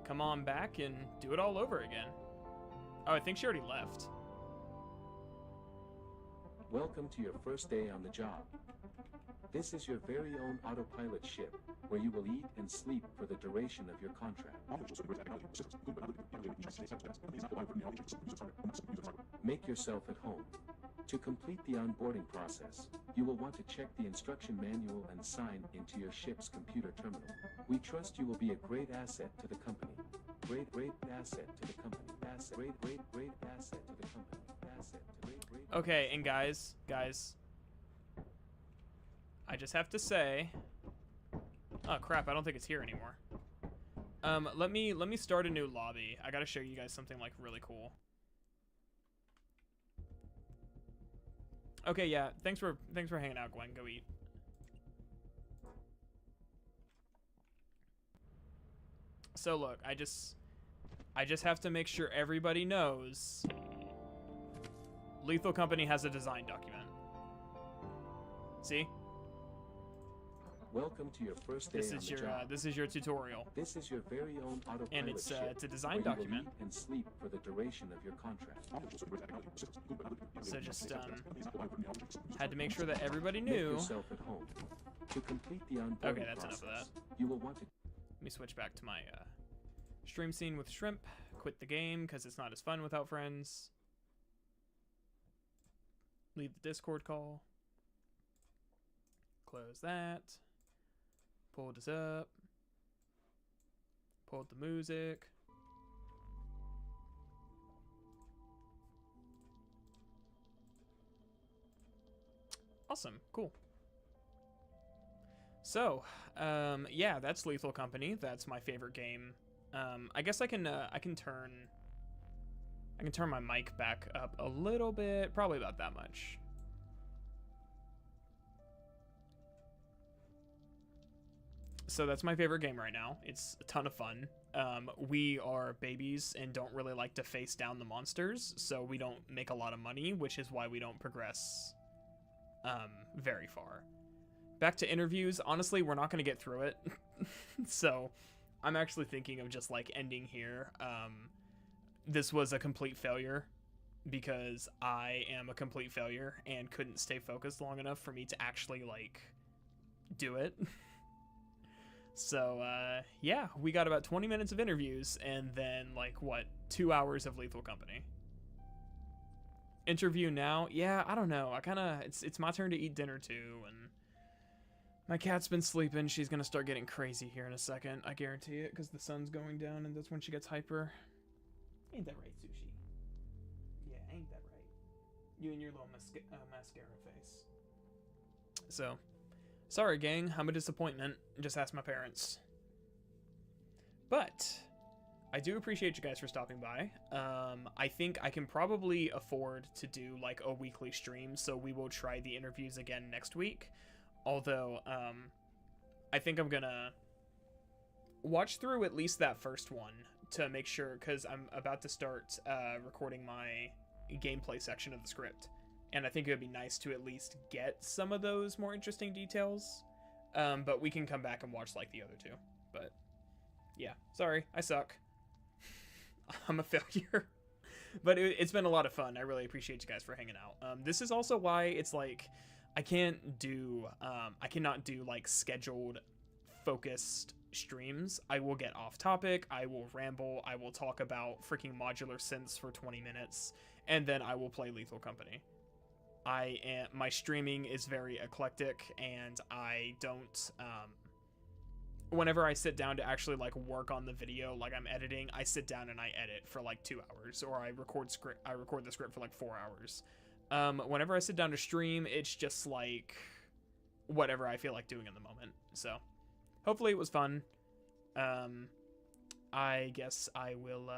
come on back and do it all over again. Oh, I think she already left. Welcome to your first day on the job. This is your very own autopilot ship, where you will eat and sleep for the duration of your contract. Make yourself at home. To complete the onboarding process, you will want to check the instruction manual and sign into your ship's computer terminal. We trust you will be a great asset to the company. Great asset to the company. Great asset to the company. Okay, and guys, I just have to say, oh crap, I don't think it's here anymore. Let me start a new lobby. I gotta show you guys something like really cool. Okay, yeah, thanks for hanging out, Gwen. Go eat. So look, I just have to make sure everybody knows Lethal Company has a design document. See? Welcome to your first day on the job. This is your tutorial. This is your very own autopilot And it's ship, a design where you will document. eat and sleep for the duration of your contract. So just had to make sure that everybody Make knew. yourself at home. To complete the onboarding Okay, that's enough process, of that. you will want to Let me switch back to my stream scene with Shrimp. Quit the game because it's not as fun without friends. Leave the Discord call. Close that. Pull this up. Pull up the music. Awesome. Cool. So, yeah, that's Lethal Company. That's my favorite game. I guess I can turn my mic back up a little bit, probably about that much. So that's my favorite game right now. It's a ton of fun. We are babies and don't really like to face down the monsters, so we don't make a lot of money, which is why we don't progress very far. Back to interviews. Honestly, we're not going to get through it. So I'm actually thinking of just like ending here. This was a complete failure because I am a complete failure and couldn't stay focused long enough for me to actually like do it. So yeah, we got about 20 minutes of interviews and then like what, 2 hours of Lethal Company. Interview now. Yeah, I don't know. It's my turn to eat dinner too, and my cat's been sleeping. She's gonna start getting crazy here in a second. I guarantee it, because the sun's going down and that's when she gets hyper. Ain't that right, Sushi? Yeah, ain't that right? You and your little mascara face. So, sorry gang, I'm a disappointment. Just ask my parents. But I do appreciate you guys for stopping by. I think I can probably afford to do like a weekly stream, so we will try the interviews again next week. Although, I think I'm gonna watch through at least that first one to make sure, because I'm about to start recording my gameplay section of the script. And I think it would be nice to at least get some of those more interesting details. But we can come back and watch like the other two. But yeah, sorry, I suck. I'm a failure. But it's been a lot of fun. I really appreciate you guys for hanging out. This is also why it's like, I can't do I cannot do like scheduled focused streams. I will get off topic, I will ramble, I will talk about freaking modular synths for 20 minutes, and then I will play Lethal Company. My streaming is very eclectic, and I don't whenever I sit down to actually like work on the video, like I'm editing, I sit down and I edit for like 2 hours, or I record the script for like 4 hours. Whenever I sit down to stream, it's just like whatever I feel like doing in the moment. So hopefully it was fun. I guess I will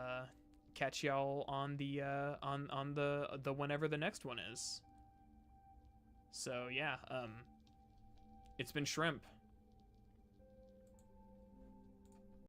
catch y'all on the on the whenever the next one is. So yeah, it's been Shrimp.